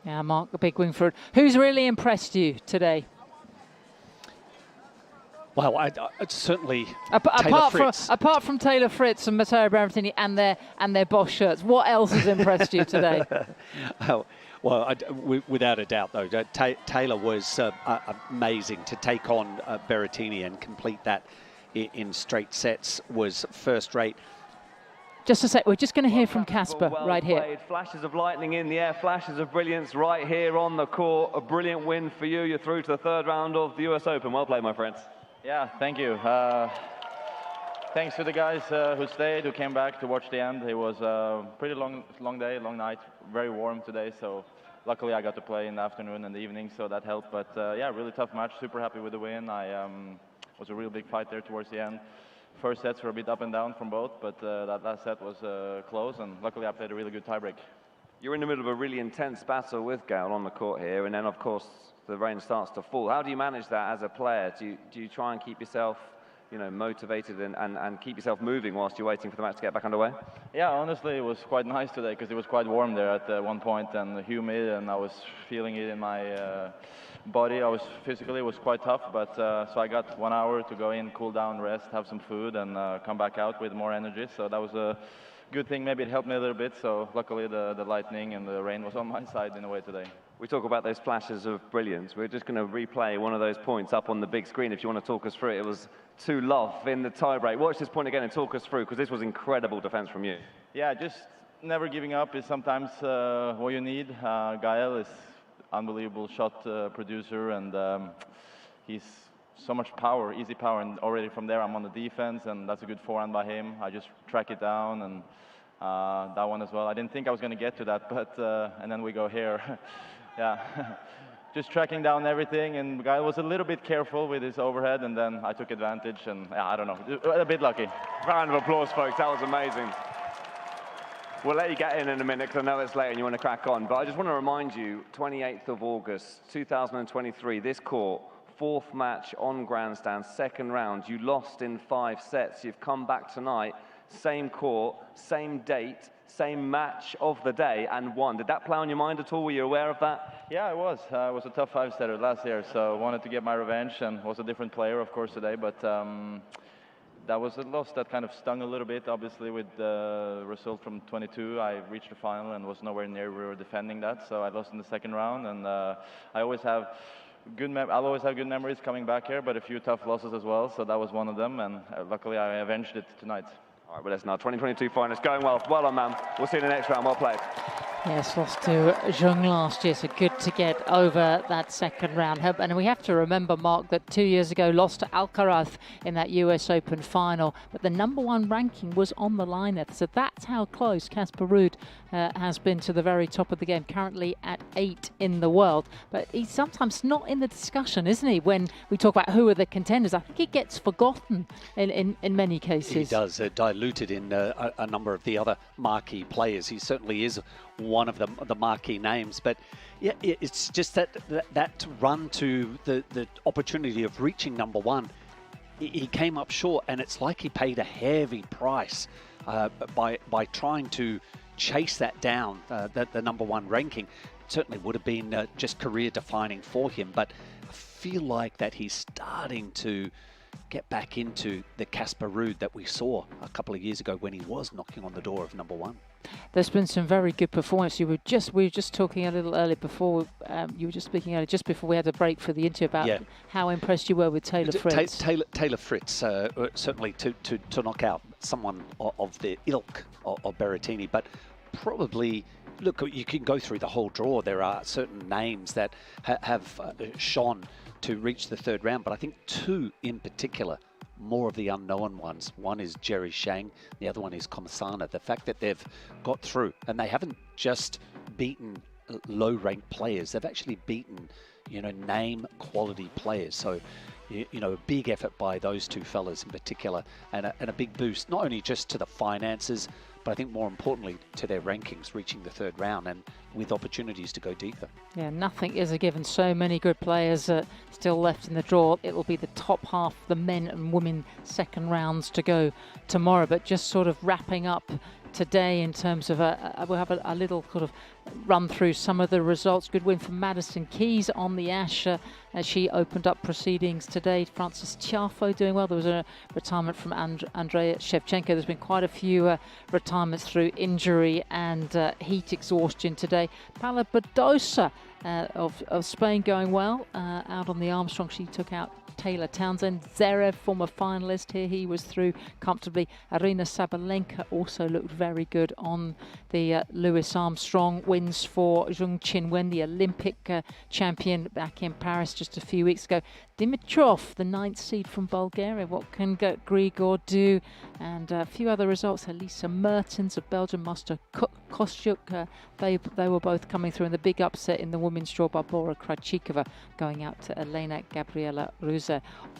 Yeah, Mark, a big win for it. Who's really impressed you today? Well, I certainly apart from Taylor Fritz and Matteo Berrettini and their Bosch shirts, what else has impressed you today? Without a doubt, though, Taylor was amazing to take on Berrettini and complete that in straight sets. Was first rate. Just a sec, we're just going to hear from Casper right here. Flashes of lightning in the air, flashes of brilliance right here on the court. A brilliant win for you. You're through to the third round of the US Open. Well played, my friends. Yeah, thank you. Thanks to the guys who stayed, who came back to watch the end. It was a pretty long day, long night, very warm today. So luckily I got to play in the afternoon and the evening, so that helped. But yeah, really tough match. Super happy with the win. Was a real big fight there towards the end. First sets were a bit up and down from both, but that last set was close, and luckily I played a really good tiebreak. You're in the middle of a really intense battle with Gael on the court here, and then of course the rain starts to fall. How do you manage that as a player? Do you try and keep yourself, motivated and keep yourself moving whilst you're waiting for the match to get back underway? Yeah, honestly, it was quite nice today because it was quite warm there at one point and humid, and I was feeling it in my body. Physically, it was quite tough, but so I got 1 hour to go in, cool down, rest, have some food, and come back out with more energy. So that was a good thing. Maybe it helped me a little bit. So luckily, the lightning and the rain was on my side in a way today. We talk about those flashes of brilliance. We're just going to replay one of those points up on the big screen if you want to talk us through it. It was 2-love in the tiebreak. Watch this point again and talk us through, because this was incredible defense from you. Yeah, just never giving up is sometimes what you need. Gael is unbelievable shot producer, and he's so much power, easy power, and already from there I'm on the defense, and that's a good forehand by him. I just track it down, and that one as well. I didn't think I was going to get to that, but and then we go here. Yeah, just tracking down everything, and Gael was a little bit careful with his overhead, and then I took advantage, and yeah, I don't know, a bit lucky. Round of applause, folks. That was amazing. We'll let you get in a minute, because I know it's late and you want to crack on, but I just want to remind you, 28th of August, 2023, this court, fourth match on grandstand, second round. You lost in 5 sets. You've come back tonight, same court, same date, same match of the day, and won. Did that play on your mind at all? Were you aware of that? Yeah, it was. It was a tough 5-setter last year, so I wanted to get my revenge, and was a different player, of course, today, but that was a loss that kind of stung a little bit. Obviously, with the result from 22, I reached the final and was nowhere near we were defending that, so I lost in the second round, and I always have I'll always have good memories coming back here, but a few tough losses as well, so that was one of them, and luckily I avenged it tonight. All right, well, that's now 2022 finals going well. Well done, man. We'll see you in the next round. Well played. Yes, lost to Zheng last year, so good to get over that second round. And we have to remember, Mark, that 2 years ago lost to Alcaraz in that US Open final, but the #1 ranking was on the line there. So that's how close Casper Ruud has been to the very top of the game, currently at 8 in the world. But he's sometimes not in the discussion, isn't he, when we talk about who are the contenders? I think he gets forgotten in many cases. He does, diluted in a number of the other marquee players. He certainly is one of the marquee names, but yeah, it's just that run to the opportunity of reaching #1. He came up short, and it's like he paid a heavy price by trying to chase that down. The #1 ranking certainly would have been just career defining for him, but I feel like that he's starting to get back into the Casper Ruud that we saw a couple of years ago when he was knocking on the door of #1. There's been some very good performance. We were just talking a little earlier before. You were just speaking earlier, just before we had a break for the interview, about how impressed you were with Taylor Fritz. Taylor Fritz, certainly to knock out someone of the ilk of Berrettini, but probably, look, you can go through the whole draw. There are certain names that have shone to reach the third round, but I think 2 in particular more of the unknown ones. One is Jerry Shang, the other one is Komsana. The fact that they've got through, and they haven't just beaten low-ranked players, they've actually beaten, you know, name quality players. So, you know, a big effort by those two fellas in particular, and a big boost, not only just to the finances, but I think more importantly to their rankings, reaching the third round and with opportunities to go deeper. Yeah, nothing is a given. So many good players still left in the draw. It will be the top half, the men and women second rounds to go tomorrow. But just sort of wrapping up today in terms of we'll have a little sort of run through some of the results. Good win for Madison Keys on the Ash as she opened up proceedings today. Frances Tiafoe doing well. There was a retirement from Andrea Shevchenko. There's been quite a few retirements through injury and heat exhaustion today. Paula Badosa of Spain going well out on the Armstrong. She took out Taylor Townsend. Zverev, former finalist here, he was through comfortably. Arina Sabalenka also looked very good on the Louis Armstrong. Wins for Zheng Qinwen, the Olympic champion back in Paris just a few weeks ago. Dimitrov, the 9th seed from Bulgaria. What can Grigor do? And a few other results. Elisa Mertens of Belgium, Master Kostyuk, they were both coming through in the big upset in the women's draw. Barbora Krajcikova going out to Elena Gabriela Ruze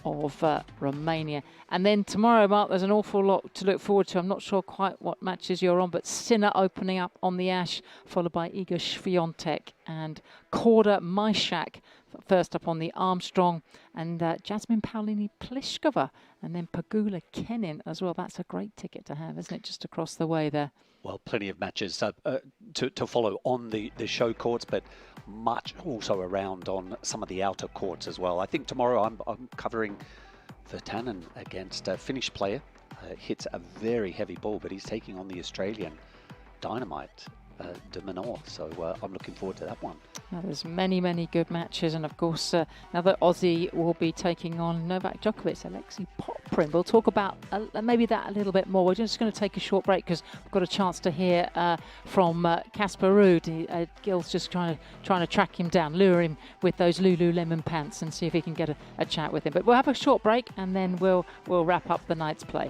of Romania. And then tomorrow, Mark, there's an awful lot to look forward to. I'm not sure quite what matches you're on, but Sinner opening up on the Ash, followed by Iga Swiatek and Korda Majszak first up on the Armstrong, and Jasmine Paulini Pliskova, and then Pegula Kenin as well. That's a great ticket to have, isn't it, just across the way there? Well, plenty of matches to follow on the show courts, but much also around on some of the outer courts as well. I think tomorrow I'm covering Virtanen against a Finnish player. Hits a very heavy ball, but he's taking on the Australian Dynamite, de Minaur. So I'm looking forward to that one. Now, there's many good matches, and of course another Aussie will be taking on Novak Djokovic, Alexei Poprin. We'll talk about maybe that a little bit more. We're just going to take a short break because we've got a chance to hear from Casper Ruud. Gil's just trying to track him down, lure him with those Lululemon pants, and see if he can get a chat with him. But we'll have a short break, and then we'll wrap up the night's play.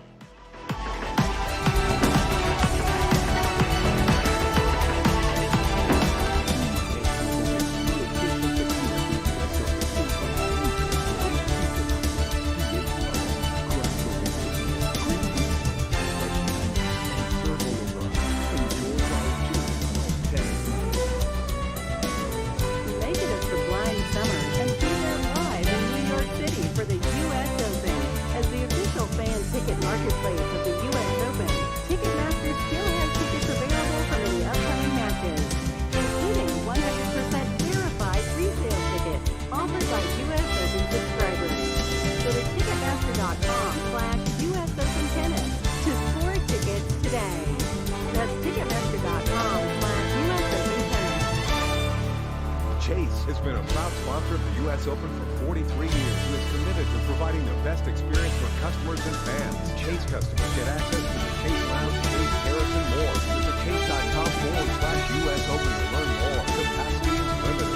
Chase has been a proud sponsor of the U.S. Open for 43 years and is committed to providing the best experience for customers and fans. Chase customers get access to the Chase Lounge, Chase Terrace, and more. Visit chase.com/US Open to learn more. Capacity is limited.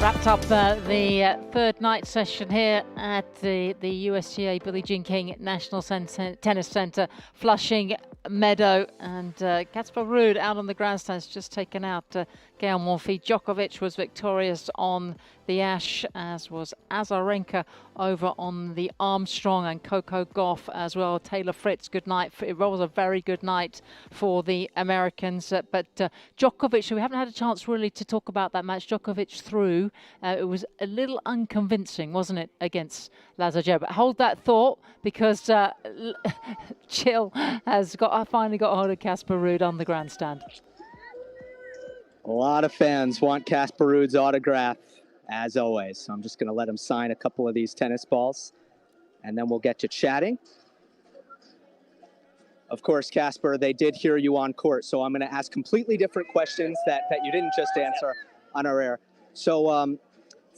Wrapped up the third night session here at the USTA Billie Jean King National Tennis Centre, Flushing Meadow, and Casper Ruud out on the grandstands, just taken out Gael Monfils. Djokovic was victorious on the Ash, as was Azarenka over on the Armstrong, and Coco Gauff as well. Taylor Fritz, good night. It was a very good night for the Americans, but Djokovic, we haven't had a chance really to talk about that match. Djokovic through, it was a little unconvincing, wasn't it, against Laslo Djere? But hold that thought, because Chill has finally got hold of Casper Ruud on the grandstand. A lot of fans want Casper Ruud's autograph, as always. So I'm just going to let him sign a couple of these tennis balls, and then we'll get to chatting. Of course, Casper, they did hear you on court, so I'm going to ask completely different questions that you didn't just answer on our air. So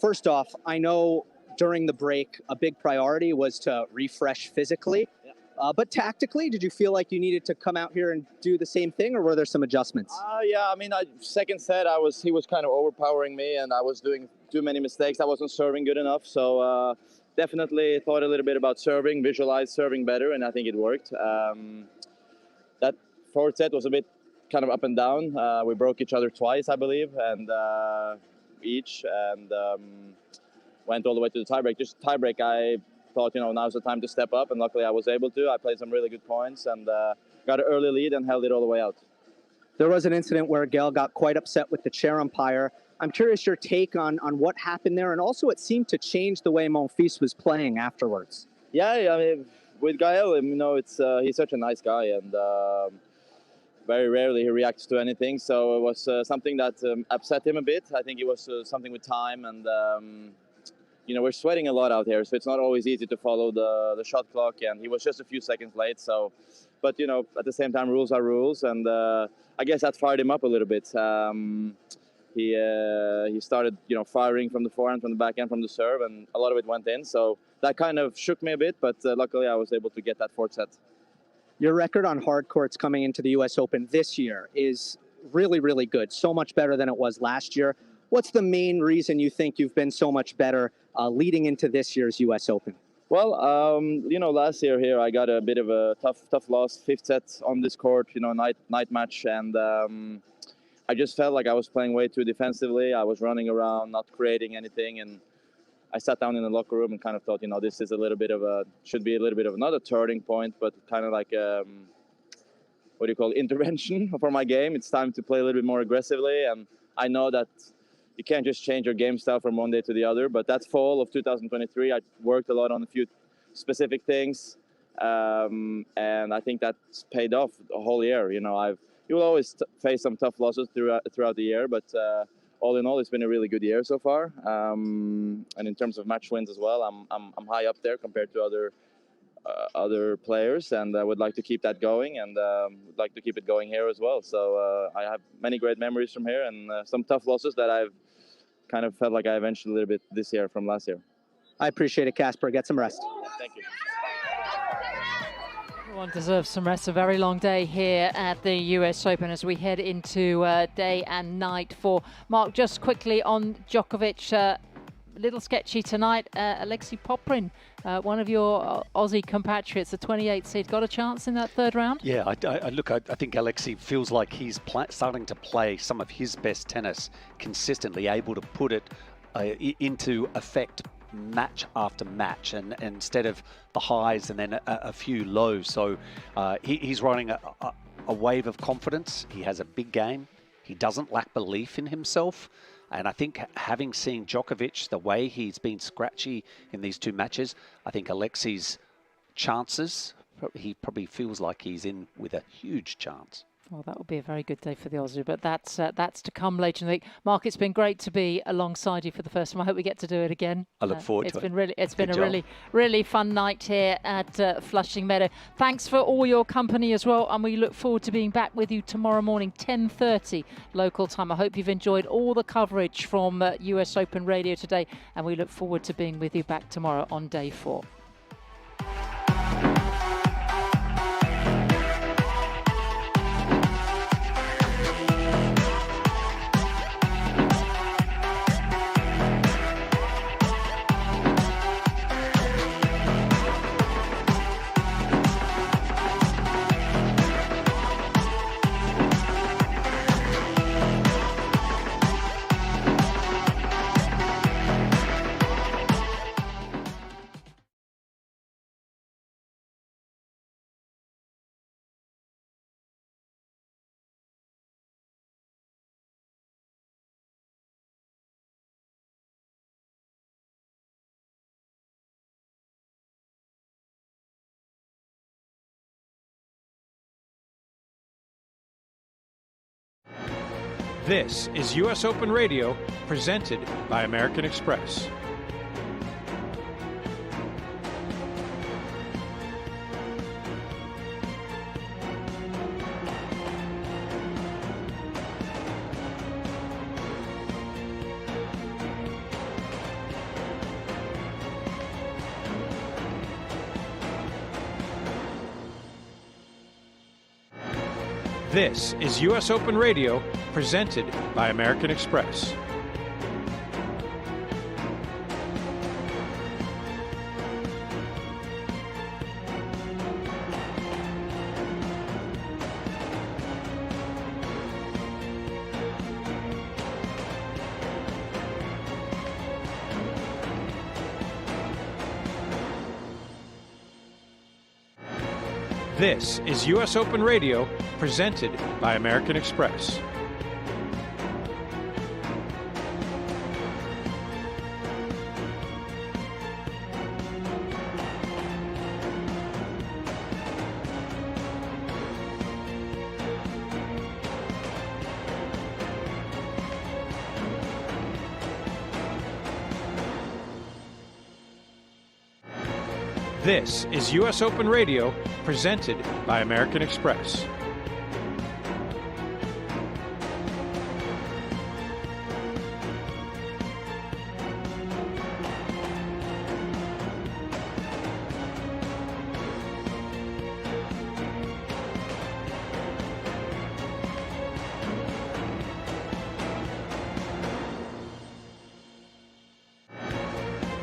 first off, I know during the break, a big priority was to refresh physically. But tactically, did you feel like you needed to come out here and do the same thing, or were there some adjustments? Yeah, I mean, second set, he was kind of overpowering me, and I was doing too many mistakes. I wasn't serving good enough. So definitely thought a little bit about serving, visualized serving better, and I think it worked. That fourth set was a bit kind of up and down. We broke each other twice, I believe, and went all the way to the tiebreak. Just tiebreak, I thought, now's the time to step up, and luckily I was able to. I played some really good points and got an early lead and held it all the way out. There was an incident where Gael got quite upset with the chair umpire. I'm curious your take on what happened there, and also it seemed to change the way Monfils was playing afterwards. Yeah, I mean, with Gael, it's he's such a nice guy, and very rarely he reacts to anything. So it was something that upset him a bit. I think it was something with time, and we're sweating a lot out here, so it's not always easy to follow the shot clock. And he was just a few seconds late. So, but at the same time, rules are rules, and I guess that fired him up a little bit. He started, firing from the forehand, from the backhand, from the serve, and a lot of it went in. So that kind of shook me a bit, but luckily I was able to get that fourth set. Your record on hard courts coming into the U.S. Open this year is really, really good. So much better than it was last year. What's the main reason you think you've been so much better leading into this year's U.S. Open? Well, last year here I got a bit of a tough loss, fifth set on this court, night match, and I just felt like I was playing way too defensively. I was running around, not creating anything, and I sat down in the locker room and kind of thought, this is should be a little bit of not a turning point, but kind of like intervention for my game. It's time to play a little bit more aggressively, and I know that you can't just change your game style from one day to the other. But that fall of 2023, I worked a lot on a few specific things, and I think that's paid off the whole year. You'll always face some tough losses throughout the year, but all in all, it's been a really good year so far. And in terms of match wins as well, I'm high up there compared to other players, and I would like to keep that going, and would like to keep it going here as well. So I have many great memories from here, and some tough losses that I've kind of felt like I avenged a little bit this year from last year. I appreciate it, Casper. Get some rest. Thank you. Everyone deserves some rest. A very long day here at the US Open as we head into day and night for Mark. Just quickly on Djokovic, a little sketchy tonight. Alexei Poprin, one of your Aussie compatriots, the 28th seed, got a chance in that third round? Yeah, I think Alexei feels like he's starting to play some of his best tennis consistently, able to put it into effect match after match, and instead of the highs and then a few lows. So he's riding a wave of confidence. He has a big game. He doesn't lack belief in himself. And I think having seen Djokovic, the way he's been scratchy in these two matches, I think Alexei's chances, he probably feels like he's in with a huge chance. Well, that will be a very good day for the Aussie, but that's to come later in the week. Mark, it's been great to be alongside you for the first time. I hope we get to do it again. I look forward to it. It's been a really fun night here at Flushing Meadow. Thanks for all your company as well, and we look forward to being back with you tomorrow morning, 10:30 local time. I hope you've enjoyed all the coverage from US Open Radio today, and we look forward to being with you back tomorrow on day 4. This is US Open Radio, presented by American Express. This is US Open Radio, presented by American Express. This is US Open Radio, presented by American Express. This is US Open Radio, presented by American Express.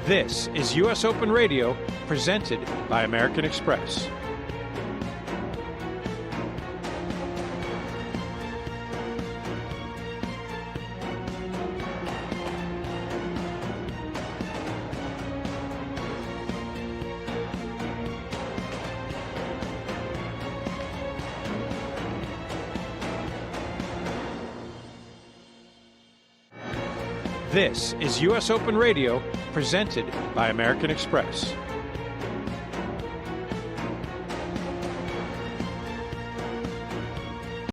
This is US Open Radio, presented by American Express. This is US Open Radio, presented by American Express.